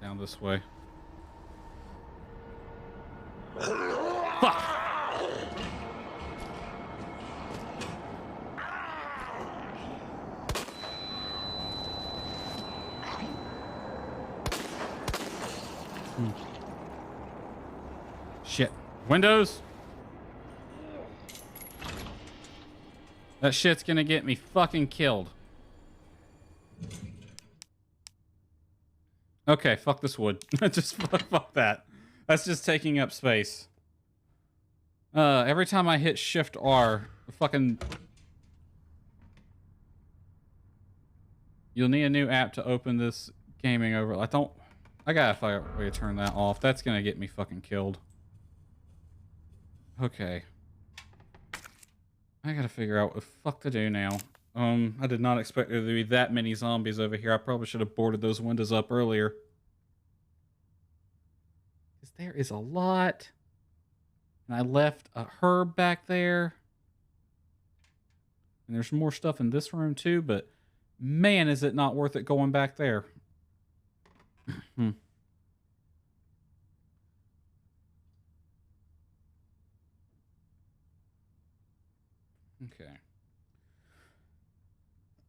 Down this way. Fuck! Shit. Windows? That shit's gonna get me fucking killed. Okay, fuck this wood. Just fuck that. That's just taking up space. Every time I hit Shift R, fucking... You'll need a new app to open this gaming over. I gotta figure out a way to turn that off. That's gonna get me fucking killed. Okay. I gotta figure out what the fuck to do now. I did not expect there to be that many zombies over here. I probably should have boarded those windows up earlier. Because there is a lot. And I left a herb back there. And there's more stuff in this room too, but man, is it not worth it going back there. Okay.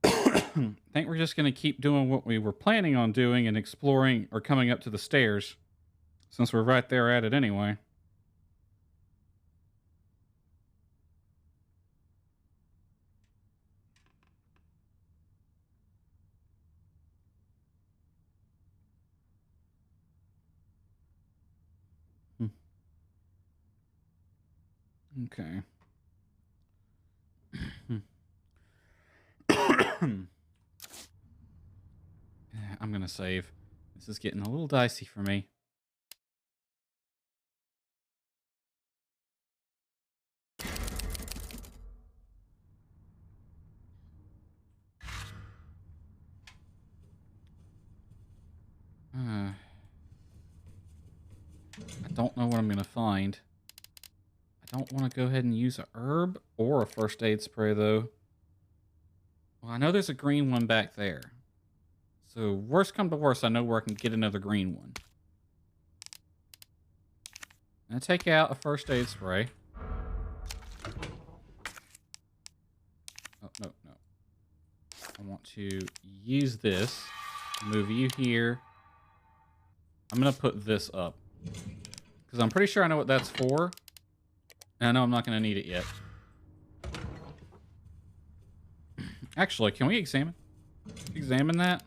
I think we're just going to keep doing what we were planning on doing and exploring or coming up to the stairs, since we're right there at it anyway. Okay. I'm gonna save. This is getting a little dicey for me. I don't know what I'm gonna find. I don't want to go ahead and use a herb or a first aid spray though. Well, I know there's a green one back there. So worst come to worst, I know where I can get another green one. I'm gonna take out a first aid spray. Oh, no. I want to use this. Move you here. I'm gonna put this up. Because I'm pretty sure I know what that's for. And I know I'm not gonna need it yet. Actually, can we examine that?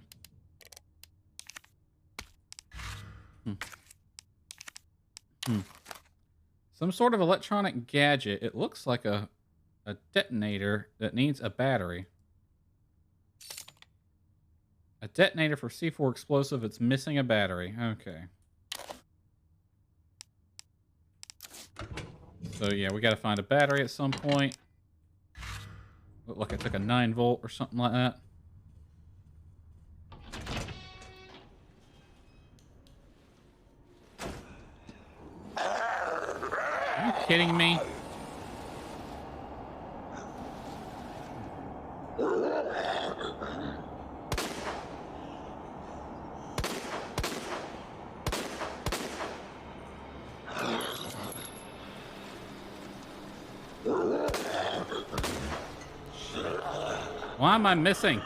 Some sort of electronic gadget. It looks like a detonator that needs a battery. A detonator for C4 explosive. It's missing a battery. Okay. So yeah, we got to find a battery at some point. Looked like I took a 9-volt or something like that. Are you kidding me? Why am I missing?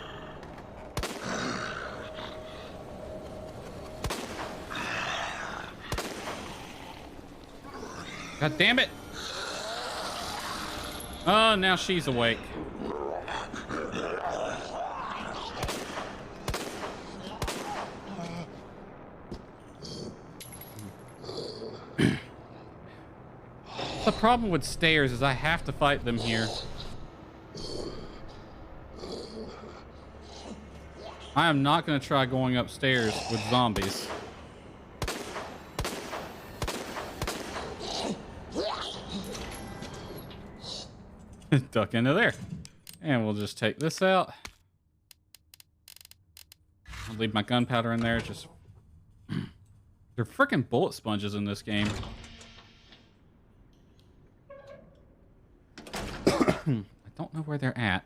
God damn it. Oh, now she's awake. The problem with stairs is I have to fight them here. I am not going to try going upstairs with zombies. Duck into there. And we'll just take this out. I'll leave my gunpowder in there. Just they're freaking bullet sponges in this game. I don't know where they're at.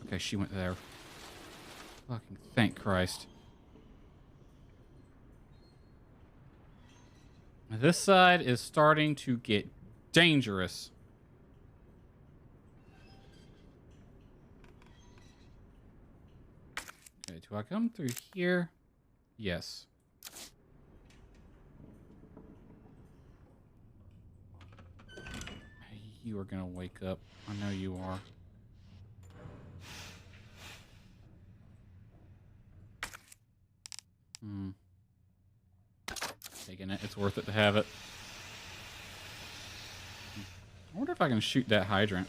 Okay, she went there. Fucking thank Christ. This side is starting to get dangerous. Okay, do I come through here? Yes. You are gonna wake up. I know you are. Taking it. It's worth it to have it. I wonder if I can shoot that hydrant.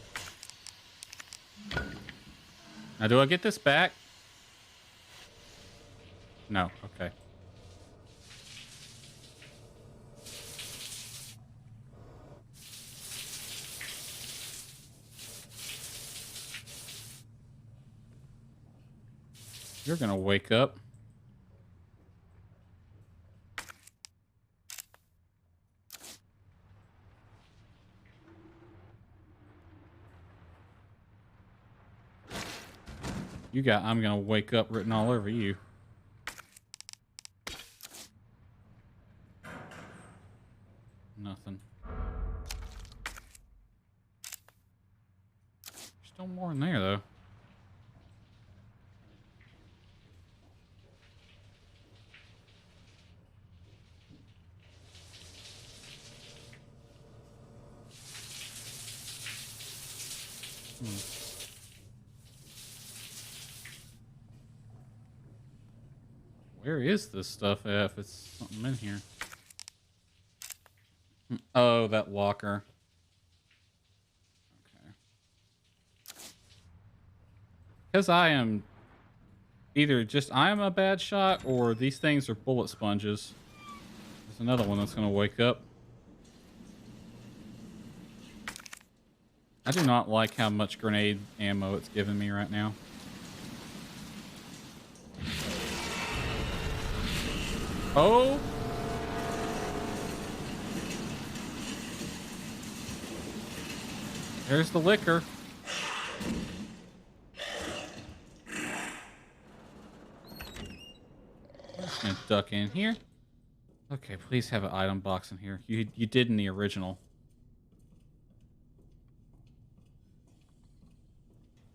Now, do I get this back? No. Okay. You're gonna wake up. You got I'm gonna wake up written all over you. Nothing. There's still more in there though. Where is this stuff at if it's something in here? Oh, that locker. Okay. Because I am either just I am a bad shot or these things are bullet sponges. There's another one that's going to wake up. I do not like how much grenade ammo it's giving me right now. Oh! There's the liquor. I'm just gonna duck in here. Okay, please have an item box in here. You did in the original.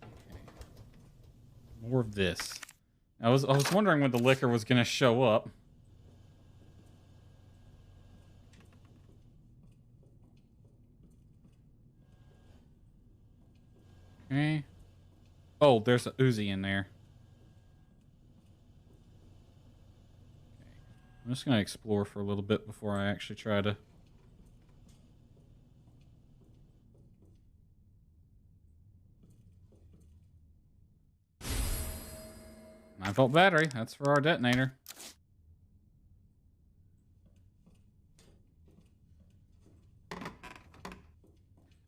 Okay. More of this. I was wondering when the liquor was gonna show up. Okay. Oh, there's a Uzi in there. Okay. I'm just gonna explore for a little bit before I actually try to. 9-volt battery. That's for our detonator.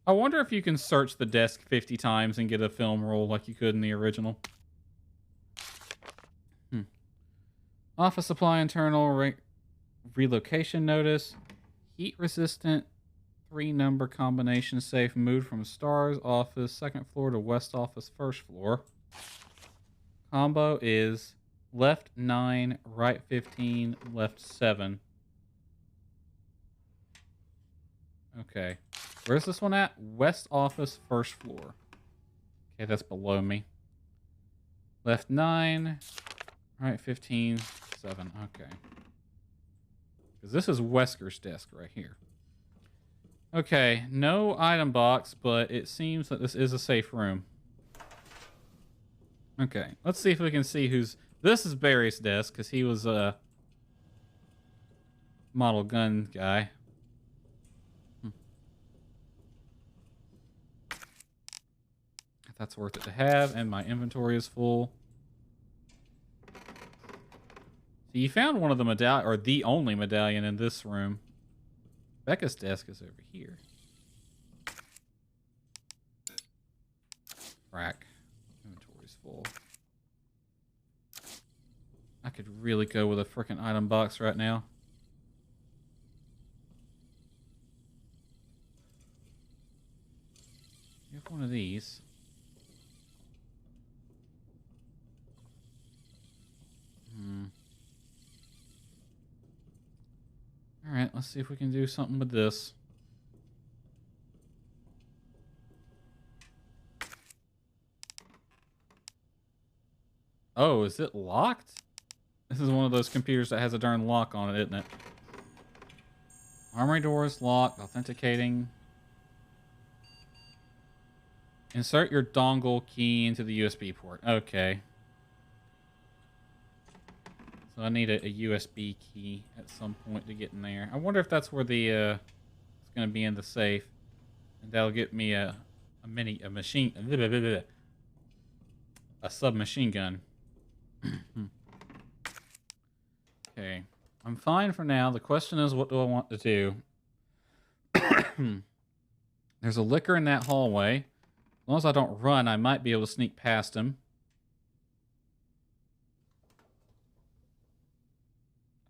I wonder if you can search the desk 50 times and get a film roll like you could in the original. Office supply internal relocation notice. Heat resistant 3-number combination safe moved from Star's office 2nd floor to West office 1st floor. Combo is left 9, right 15, left 7. Okay. Where's this one at? West office 1st floor. Okay, that's below me. Left 9. Right, 15. 7. Okay. Because this is Wesker's desk right here. Okay, no item box, but it seems that this is a safe room. Okay, let's see if we can see who's... This is Barry's desk, because he was a model gun guy. If that's worth it to have, and my inventory is full. So you found one of the medallion, or the only medallion in this room. Becca's desk is over here. Rack. Inventory's full. I could really go with a frickin' item box right now. You have one of these. Alright, let's see if we can do something with this. Oh, is it locked? This is one of those computers that has a darn lock on it, isn't it? Armory door is locked. Authenticating. Insert your dongle key into the USB port. Okay. So I need a USB key at some point to get in there. I wonder if that's where the it's going to be in the safe, and that'll get me a submachine gun. Okay, I'm fine for now. The question is, what do I want to do? There's a liquor in that hallway. As long as I don't run, I might be able to sneak past him.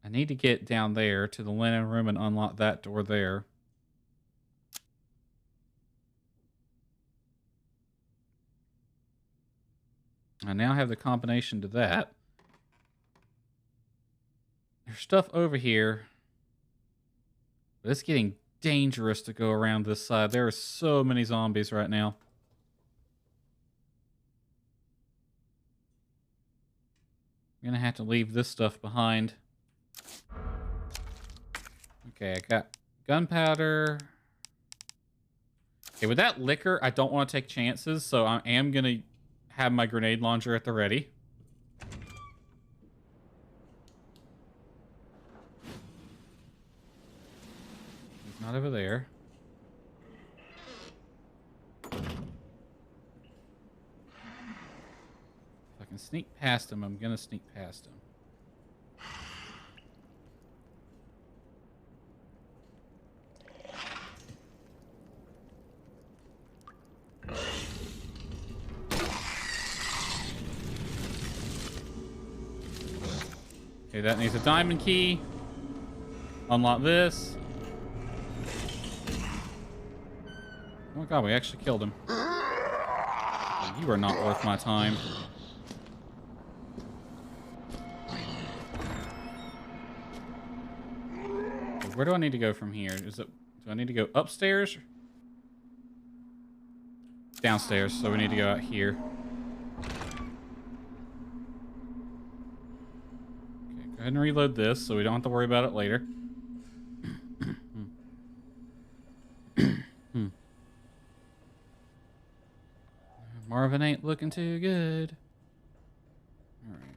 I need to get down there to the linen room and unlock that door there. I now have the combination to that. There's stuff over here. But it's getting dangerous to go around this side. There are so many zombies right now. I'm gonna have to leave this stuff behind. Okay, I got gunpowder. Okay, with that liquor, I don't want to take chances, so I am gonna have my grenade launcher at the ready. He's not over there. If I can sneak past him, I'm gonna sneak past him. Okay, that needs a diamond key. Unlock this. Oh my god, we actually killed him. You are not worth my time. Okay, where do I need to go from here? Do I need to go upstairs? Downstairs, so we need to go out here. Go ahead and reload this so we don't have to worry about it later. Marvin ain't looking too good. Alright.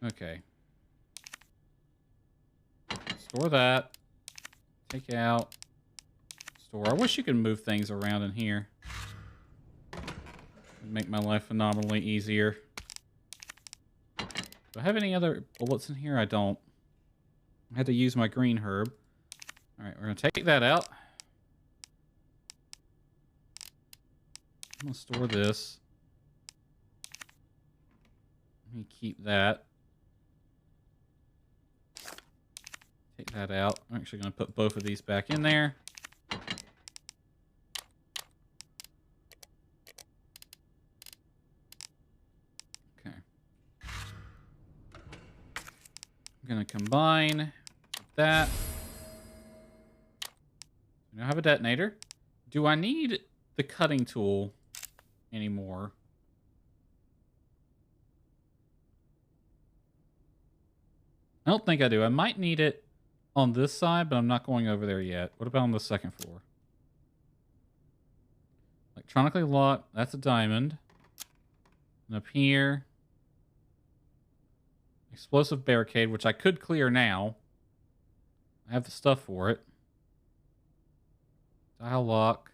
Okay. Store that. Take out. Store. I wish you could move things around in here. It'd make my life phenomenally easier. Do I have any other bullets in here? I don't. I had to use my green herb. Alright, we're going to take that out. I'm going to store this. Let me keep that. Take that out. I'm actually going to put both of these back in there. Okay. I'm going to combine that. I now have a detonator. Do I need the cutting tool anymore. I don't think I do. I might need it on this side, but I'm not going over there yet. What about on the second floor? Electronically locked. That's a diamond. And up here, explosive barricade, which I could clear now. I have the stuff for it. Dial lock.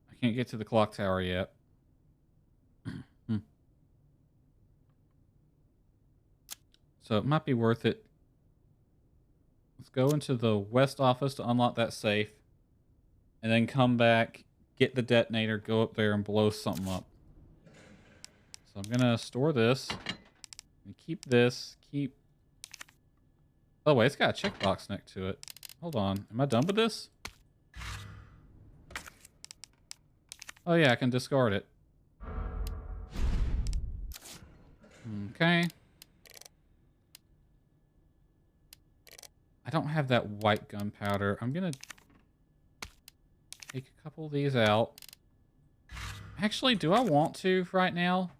I can't get to the clock tower yet. So it might be worth it. Let's go into the west office to unlock that safe. And then come back, get the detonator, go up there and blow something up. So I'm going to store this. And keep this. Keep... Oh, wait, it's got a checkbox next to it. Hold on. Am I done with this? Oh, yeah, I can discard it. Okay. I don't have that white gunpowder. I'm going to take a couple of these out. Actually, do I want to right now?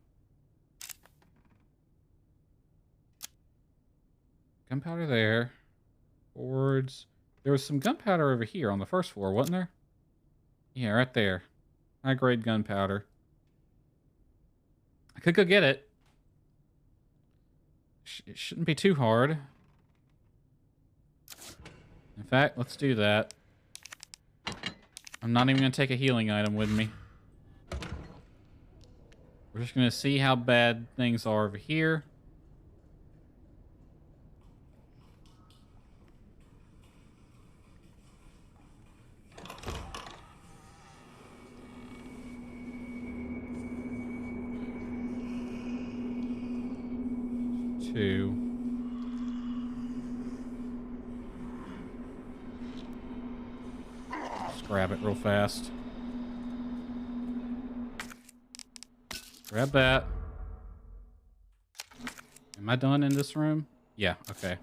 Gunpowder there. Boards. There was some gunpowder over here on the first floor, wasn't there? Yeah, right there. High grade gunpowder. I could go get it. It shouldn't be too hard. In fact, let's do that. I'm not even going to take a healing item with me. We're just going to see how bad things are over here. Two. Just grab it real fast. Grab that. Am I done in this room? Yeah, okay.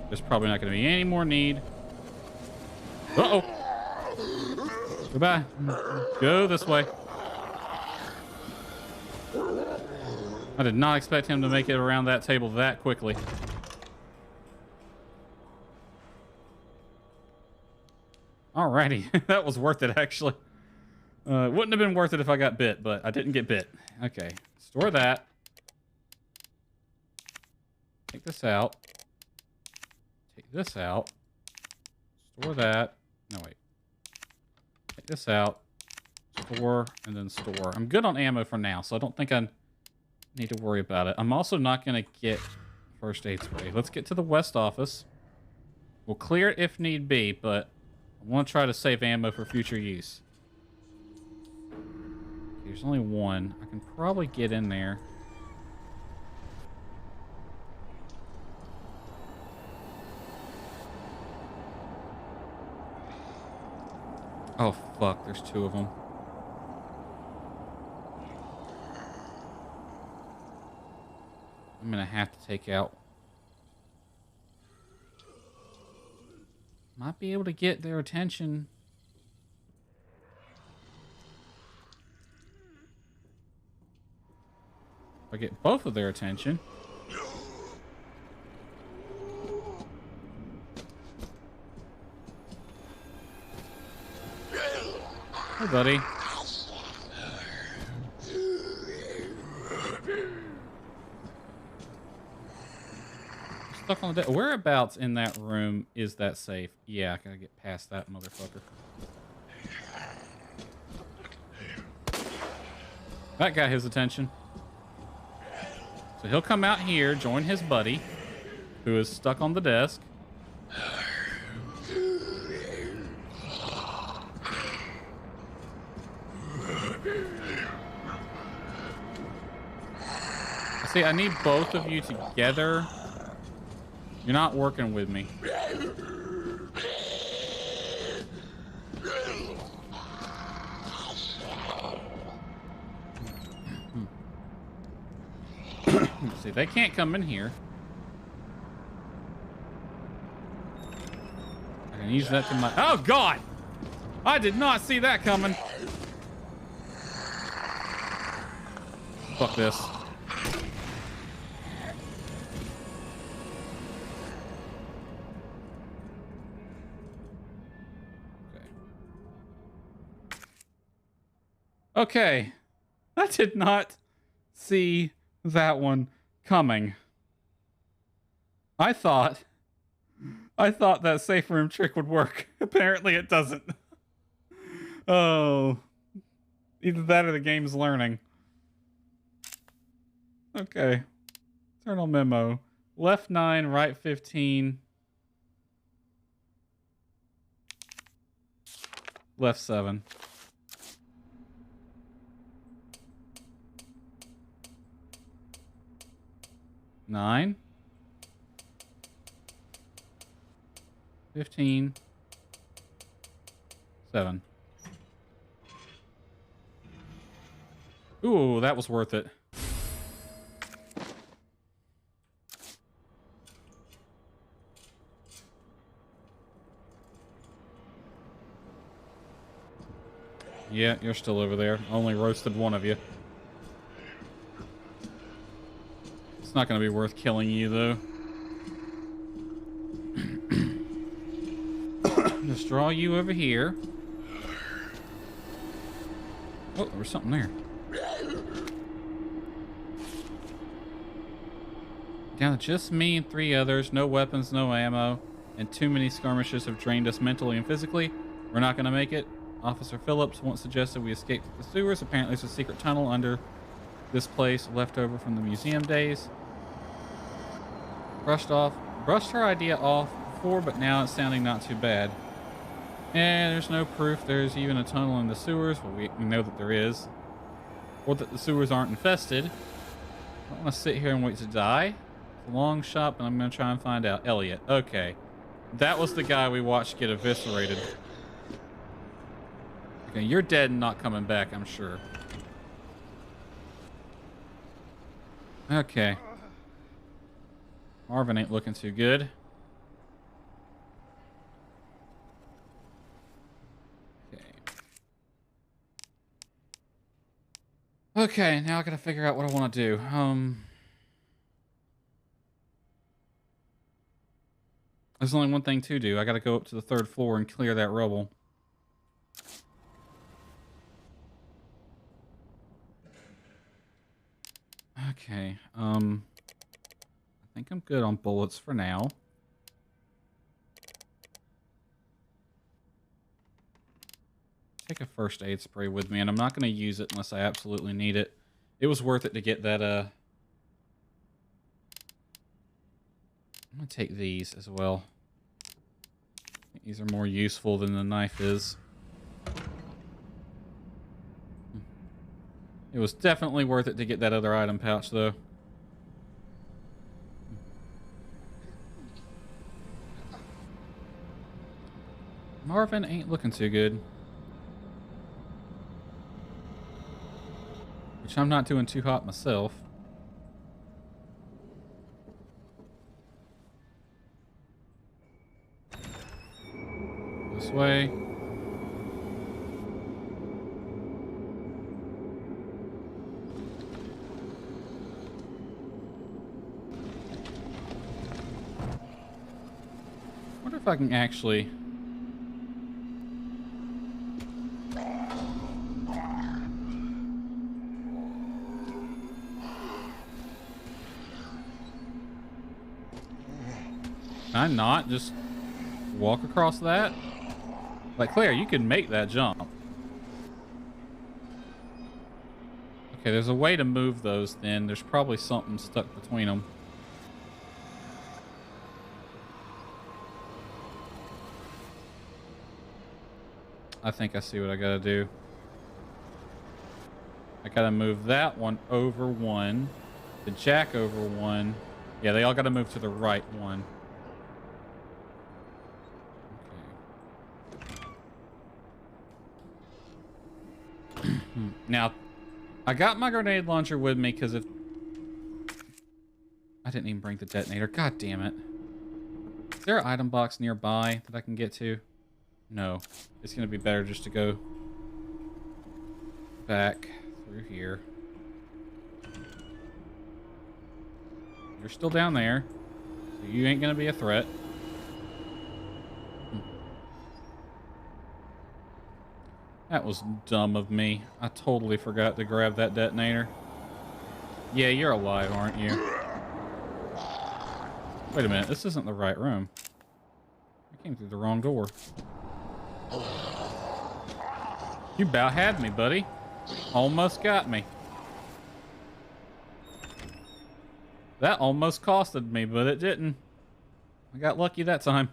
There's probably not going to be any more need. Uh-oh. Goodbye. Go this way. I did not expect him to make it around that table that quickly. Alrighty. That was worth it, actually. It wouldn't have been worth it if I got bit, but I didn't get bit. Okay. Store that. Take this out. Take this out. Store that. No, wait. Take this out. Store, and then store. I'm good on ammo for now, so I don't think I need to worry about it. I'm also not going to get first aid spray. Let's get to the west office. We'll clear it if need be, but I want to try to save ammo for future use. There's only one. I can probably get in there. Oh, fuck. There's two of them. I'm going to have to take out... Might be able to get their attention. If I get both of their attention. Hey, buddy. Stuck on the deck. Whereabouts in that room is that safe? Yeah, I gotta get past that motherfucker. That got his attention. So he'll come out here, join his buddy, who is stuck on the desk. See, I need both of you together. You're not working with me. See, they can't come in here. I can And use that to my... Oh, God! I did not see that coming. Fuck this. Okay. I did not see that one coming. I thought that safe room trick would work. Apparently it doesn't. Oh. Either that or the game's learning. Okay. Internal memo. Left 9, right 15. Left 7. Nine. 15. 7. Ooh, that was worth it. Yeah, you're still over there. Only roasted one of you. It's not going to be worth killing you, though. Just draw you over here. Oh, there was something there. Down to just me and 3 others. No weapons, no ammo. And too many skirmishes have drained us mentally and physically. We're not going to make it. Officer Phillips once suggested we escape to the sewers. Apparently there's a secret tunnel under this place left over from the museum days. Brushed her idea off before, but now it's sounding not too bad. And there's no proof there's even a tunnel in the sewers. Well, we know that there is. Or that the sewers aren't infested. I don't want to sit here and wait to die. It's a long shot, and I'm going to try and find out. Elliot. Okay. That was the guy we watched get eviscerated. Okay, you're dead and not coming back, I'm sure. Okay. Marvin ain't looking too good. Okay. Okay, now I gotta figure out what I want to do. There's only one thing to do. I gotta go up to the 3rd floor and clear that rubble. Okay, I think I'm good on bullets for now. Take a first aid spray with me, and I'm not going to use it unless I absolutely need it. It was worth it to get that, I'm going to take these as well. These are more useful than the knife is. It was definitely worth it to get that other item pouch, though. Marvin ain't looking too good. Which I'm not doing too hot myself. This way. If I can actually... Can I not just walk across that? Like, Claire, you can make that jump. Okay, there's a way to move those then. There's probably something stuck between them. I think I see what I gotta do. I gotta move that one over one. The jack over one. Yeah, they all gotta move to the right one. Okay. Now, I got my grenade launcher with me because if... I didn't even bring the detonator. God damn it. there an item box nearby that I can get to? No. It's going to be better just to go back through here. You're still down there, so you ain't going to be a threat. That was dumb of me. I totally forgot to grab that detonator. Yeah, you're alive, aren't you? Wait a minute, this isn't the right room. I came through the wrong door. You about had me, buddy. Almost got me. That almost costed me, but it didn't. I got lucky that time.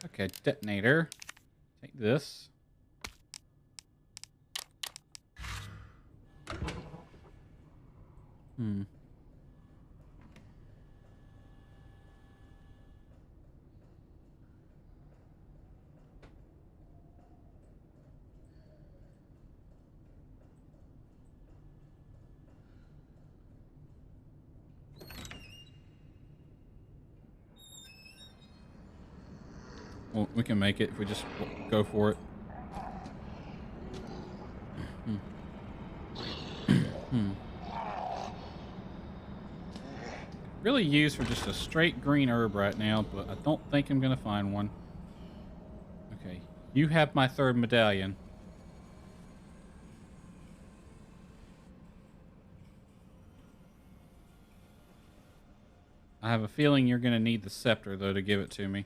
Okay, detonator. Take this. Well, we can make it if we just go for it. Really used for just a straight green herb right now, but I don't think I'm gonna find one. Okay, you have my third medallion. I have a feeling you're gonna need the scepter though to give it to me.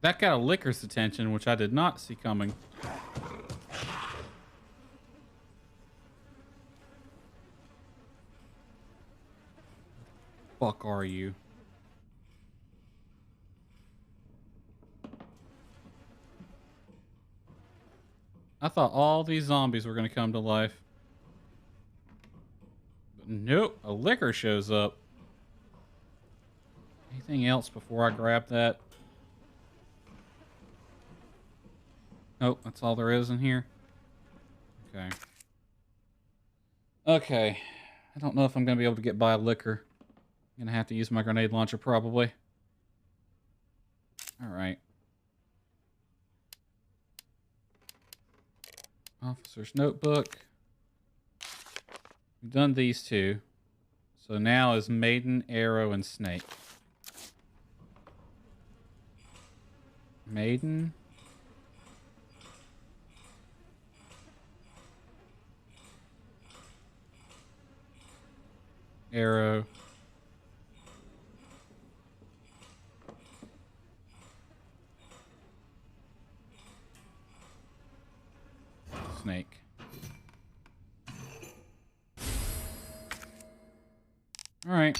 That got a licker's attention, which I did not see coming. Fuck are you? I thought all these zombies were going to come to life. But nope, a licker shows up. Anything else before I grab that? Oh, that's all there is in here? Okay. Okay. I don't know if I'm going to be able to get by a liquor. I'm going to have to use my grenade launcher, probably. Alright. Officer's notebook. We've done these two. So now is maiden, arrow, and snake. Maiden. Arrow. Snake. All right.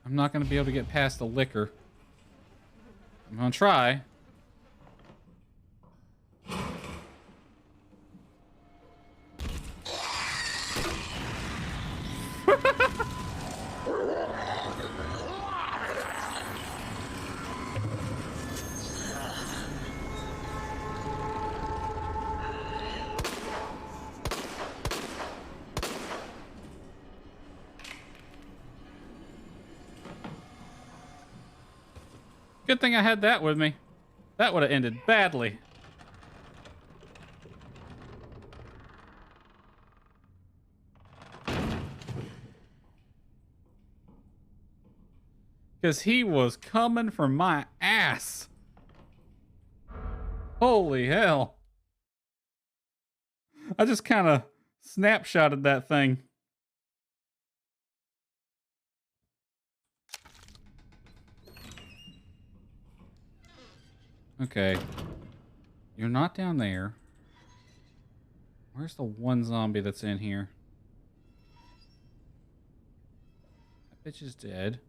I'm not going to be able to get past the liquor. I'm going to try. Good thing I had that with me. That would have ended badly. Because he was coming for my ass. Holy hell. I just kind of snapshotted that thing. Okay. You're not down there. Where's the one zombie that's in here? That bitch is dead.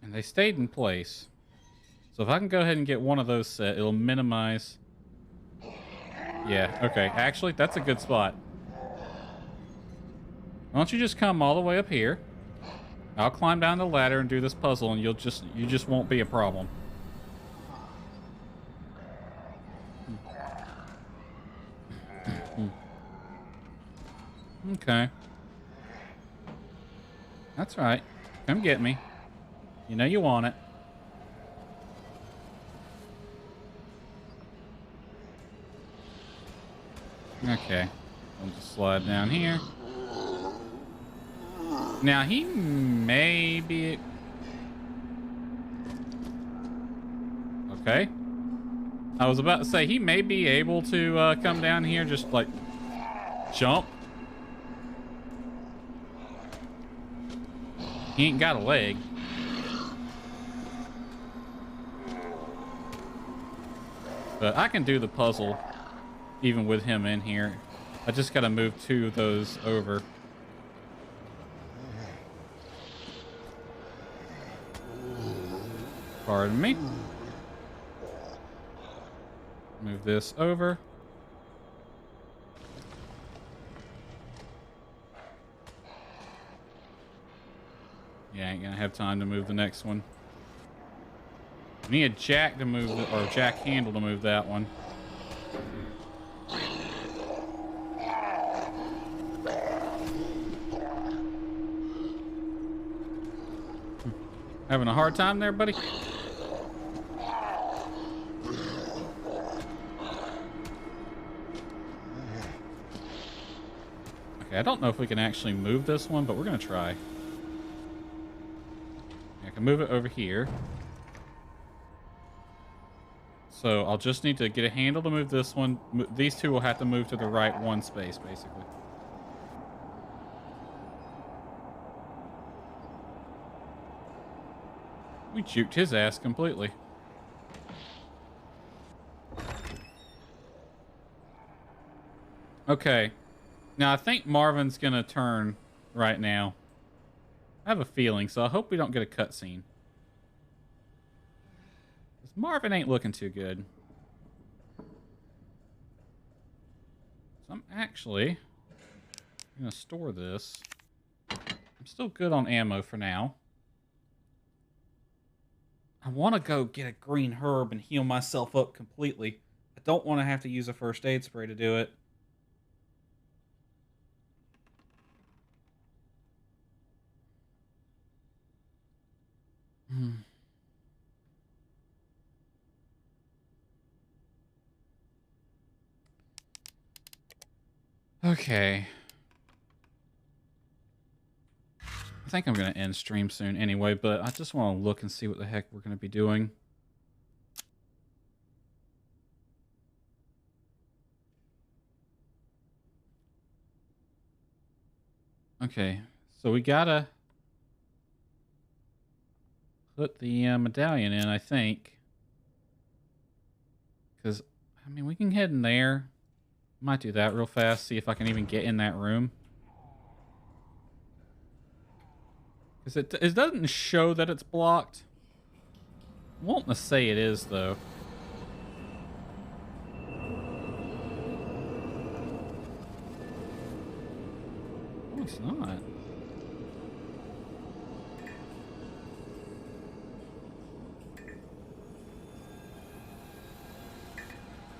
And they stayed in place. So if I can go ahead and get one of those set, it'll minimize... Yeah, okay. Actually, that's a good spot. Why don't you just come all the way up here? I'll climb down the ladder and do this puzzle, and you just won't be a problem. Okay. That's right. Come get me. You know you want it. Okay. I'll just slide down here. Now, he may be... Okay. I was about to say, he may be able to come down here, just, like, jump. He ain't got a leg. But I can do the puzzle, even with him in here. I just gotta move two of those over. Pardon me. Move this over. Yeah, I ain't gonna have time to move the next one. I need a jack to move, or a jack handle to move that one. Having a hard time there, buddy? Okay, I don't know if we can actually move this one, but we're gonna try. I can move it over here. So I'll just need to get a handle to move this one. These two will have to move to the right one space, basically. We juked his ass completely. Okay. Now, I think Marvin's gonna turn right now. I have a feeling, so I hope we don't get a cutscene. Because Marvin ain't looking too good. So I'm actually gonna store this. I'm still good on ammo for now. I want to go get a green herb and heal myself up completely. I don't want to have to use a first aid spray to do it. Okay. I think I'm going to end stream soon anyway, but I just want to look and see what the heck we're going to be doing. Okay, so we got to put the medallion in, I think. Because, I mean, we can head in there. Might do that real fast, see if I can even get in that room. Because it doesn't show that it's blocked. I won't say it is, though. No, it's not.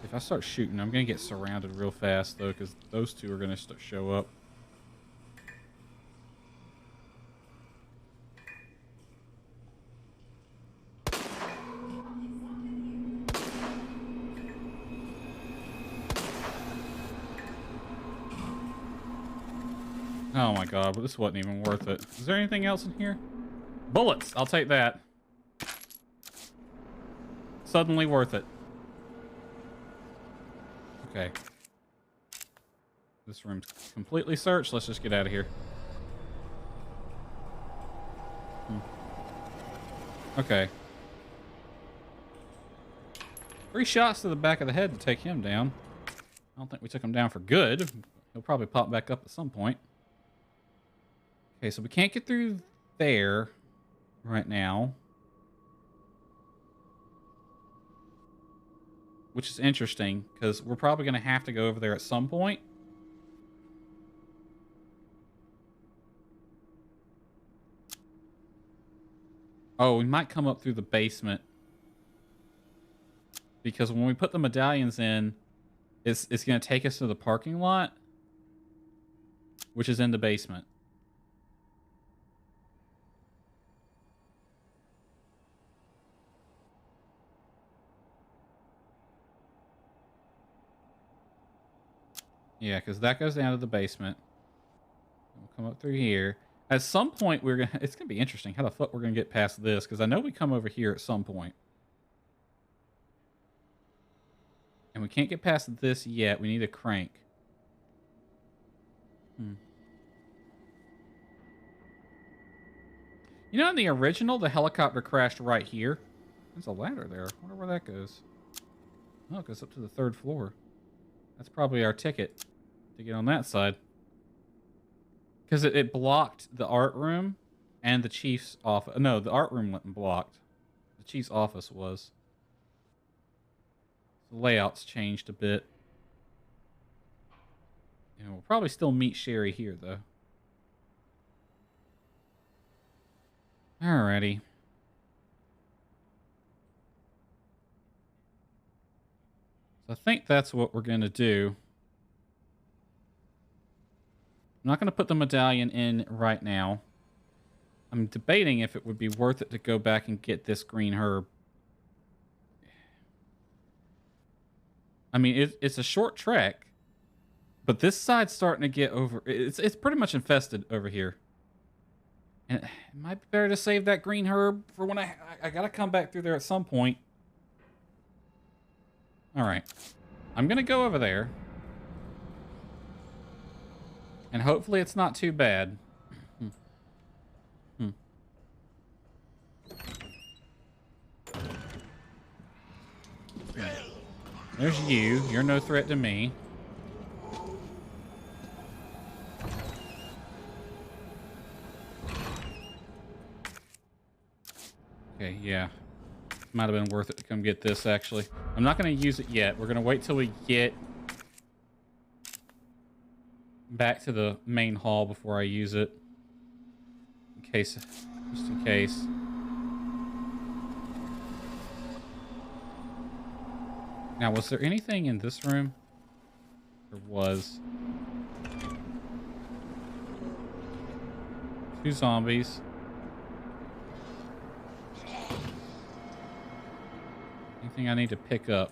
If I start shooting, I'm going to get surrounded real fast, though, because those two are going to show up. Oh my god, but this wasn't even worth it. Is there anything else in here? Bullets! I'll take that. Suddenly worth it. Okay. This room's completely searched. Let's just get out of here. Okay. 3 shots to the back of the head to take him down. I don't think we took him down for good. He'll probably pop back up at some point. Okay, so we can't get through there right now. Which is interesting, because we're probably going to have to go over there at some point. Oh, we might come up through the basement. Because when we put the medallions in, it's going to take us to the parking lot, which is in the basement. Yeah, because that goes down to the basement. We'll come up through here. At some point, it's going to be interesting how the fuck we're going to get past this, because I know we come over here at some point. And we can't get past this yet. We need a crank. You know, in the original, the helicopter crashed right here. There's a ladder there. I wonder where that goes. Oh, it goes up to the 3rd floor. That's probably our ticket to get on that side. Because it blocked the art room and the chief's office. No, the art room wasn't blocked. The chief's office was. The layout's changed a bit. And we'll probably still meet Sherry here, though. Alrighty. So I think that's what we're going to do. I'm not going to put the medallion in right now. I'm debating if it would be worth it to go back and get this green herb. I mean, it's a short trek, but this side's starting to get over. It's pretty much infested over here. And it might be better to save that green herb for when I got to come back through there at some point. All right. I'm going to go over there. And hopefully it's not too bad. There's you. You're no threat to me. Okay, yeah. Might have been worth it to come get this, actually. I'm not going to use it yet. We're going to wait till we get back to the main hall before I use it. In case, just in case. Now, was there anything in this room? There was. 2 zombies. Anything I need to pick up?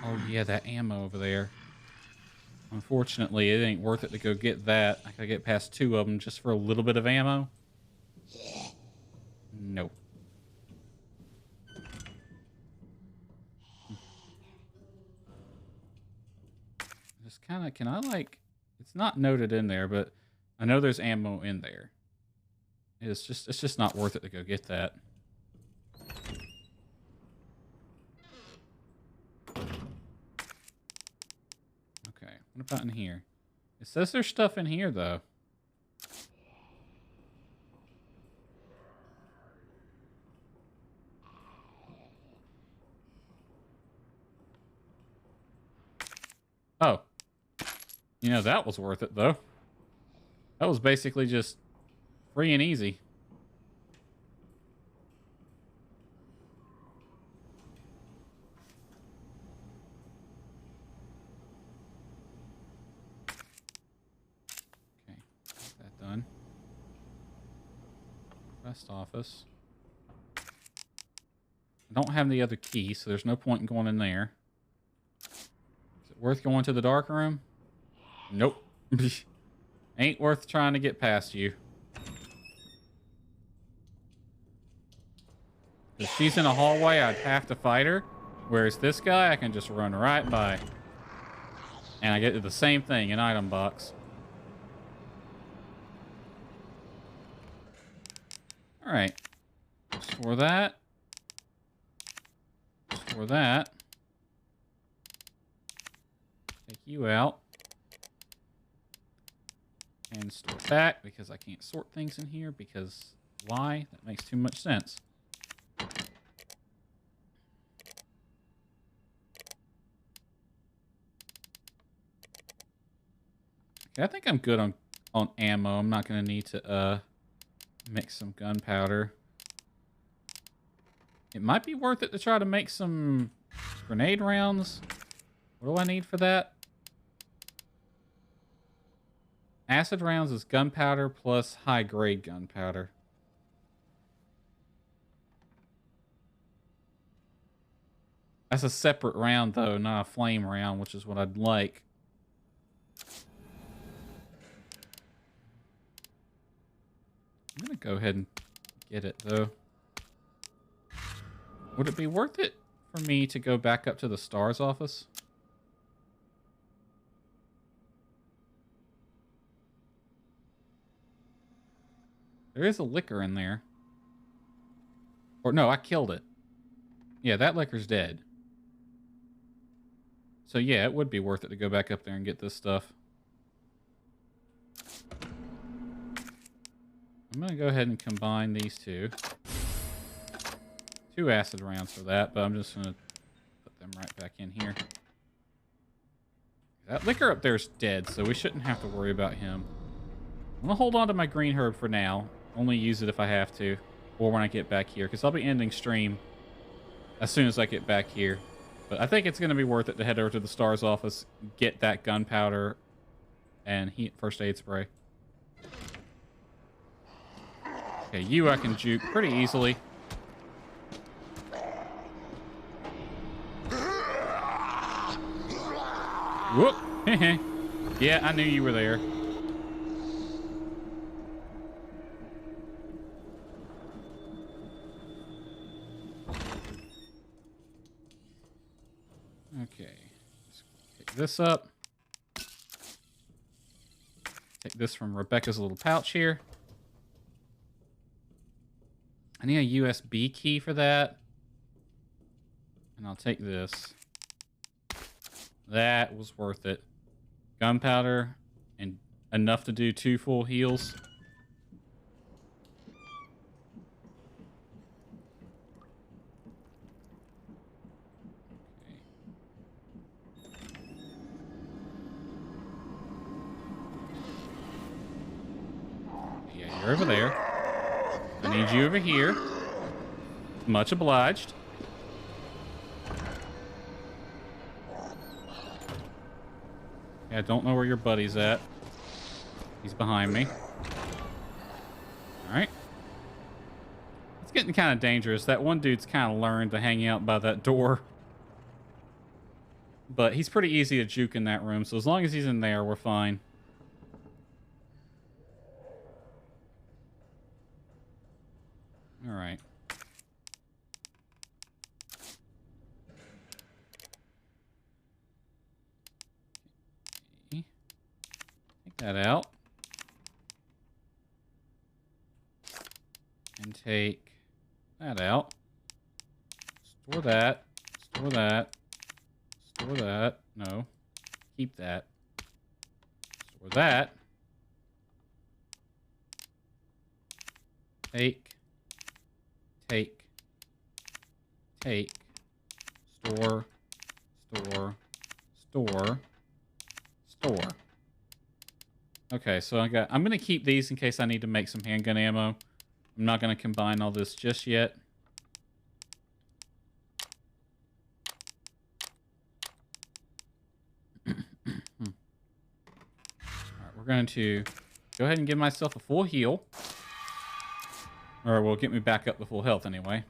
Oh yeah, that ammo over there. Unfortunately, it ain't worth it to go get that. I gotta get past 2 of them just for a little bit of ammo. Nope. Just kind of, can I like, it's not noted in there, but I know there's ammo in there. It's just not worth it to go get that. What about in here? It says there's stuff in here, though. Oh. You know, that was worth it, though. That was basically just free and easy. Done. West office. I don't have the other key, so there's no point in going in there. Is it worth going to the dark room? Nope. Ain't worth trying to get past you. If she's in a hallway, I'd have to fight her. Whereas this guy, I can just run right by. And I get the same thing, an item box. Alright. Store that. Store that. Take you out. And store back, because I can't sort things in here, because why? That makes too much sense. Okay, I think I'm good on ammo. I'm not going to need to mix some gunpowder. It might be worth it to try to make some grenade rounds. What do I need for that? Acid rounds is gunpowder plus high-grade gunpowder. That's a separate round, though, not a flame round, which is what I'd like. I'm going to go ahead and get it, though. Would it be worth it for me to go back up to the STARS office? There is a liquor in there. Or no, I killed it. Yeah, that liquor's dead. So yeah, it would be worth it to go back up there and get this stuff. I'm going to go ahead and combine these two. 2 acid rounds for that, but I'm just going to put them right back in here. That liquor up there is dead, so we shouldn't have to worry about him. I'm going to hold on to my green herb for now. Only use it if I have to, or when I get back here, because I'll be ending stream as soon as I get back here. But I think it's going to be worth it to head over to the STARS office, get that gunpowder and first aid spray. Okay, you I can juke pretty easily. Whoop! Yeah, I knew you were there. Okay. Let's pick this up. Take this from Rebecca's little pouch here. I need a USB key for that. And I'll take this. That was worth it. Gunpowder and enough to do 2 full heals. Okay. Yeah, you're over there. I need you over here. Much obliged. Yeah, I don't know where your buddy's at. He's behind me. Alright. It's getting kind of dangerous. That one dude's kind of learned to hang out by that door. But he's pretty easy to juke in that room, so as long as he's in there, we're fine. Alright. Take that out. And take that out. Store that. Store that. Store that. No. Keep that. Store that. Take. Store. Okay, so I'm gonna keep these in case I need to make some handgun ammo. I'm not gonna combine all this just yet. Alright, we're going to go ahead and give myself a full heal. Or will get me back up to full health anyway.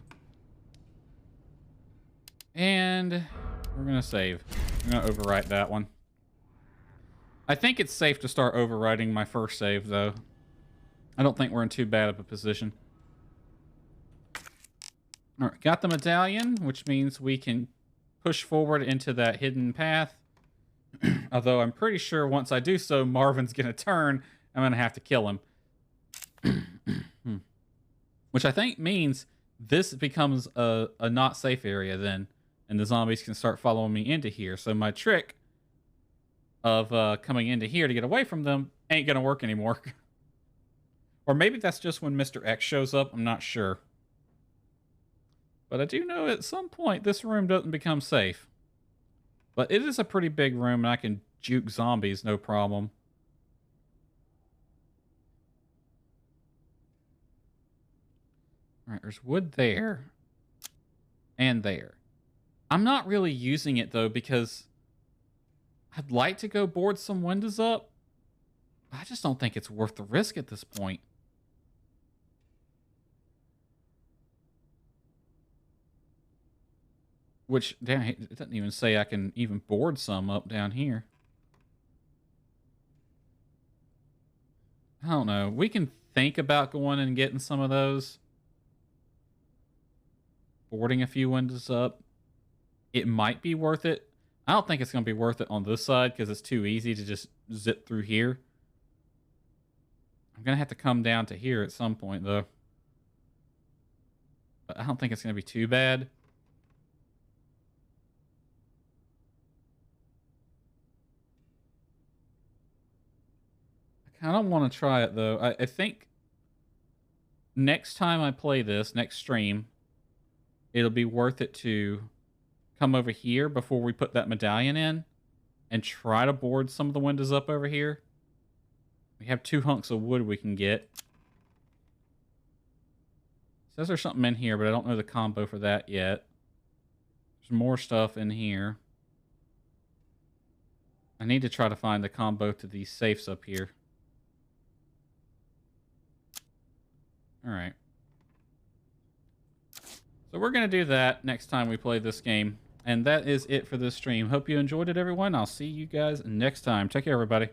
And we're going to save. I'm going to overwrite that one. I think it's safe to start overwriting my first save, though. I don't think we're in too bad of a position. Alright, got the medallion, which means we can push forward into that hidden path Although I'm pretty sure once I do so, Marvin's going to turn. I'm going to have to kill him. Which I think means this becomes a not safe area then. And the zombies can start following me into here. So my trick of coming into here to get away from them ain't going to work anymore. Or maybe that's just when Mr. X shows up. I'm not sure. But I do know at some point this room doesn't become safe. But it is a pretty big room and I can juke zombies no problem. Alright, there's wood there. And there. I'm not really using it though because I'd like to go board some windows up. I just don't think it's worth the risk at this point. Which, damn, it doesn't even say I can even board some up down here. I don't know. We can think about going and getting some of those. Boarding a few windows up. It might be worth it. I don't think it's going to be worth it on this side because it's too easy to just zip through here. I'm going to have to come down to here at some point, though. But I don't think it's going to be too bad. I kind of want to try it, though. I think next time I play this, next stream, it'll be worth it to come over here before we put that medallion in and try to board some of the windows up over here. We have 2 hunks of wood we can get. Says there's something in here, but I don't know the combo for that yet. There's more stuff in here. I need to try to find the combo to these safes up here. Alright. So we're going to do that next time we play this game. And that is it for this stream. Hope you enjoyed it, everyone. I'll see you guys next time. Take care, everybody.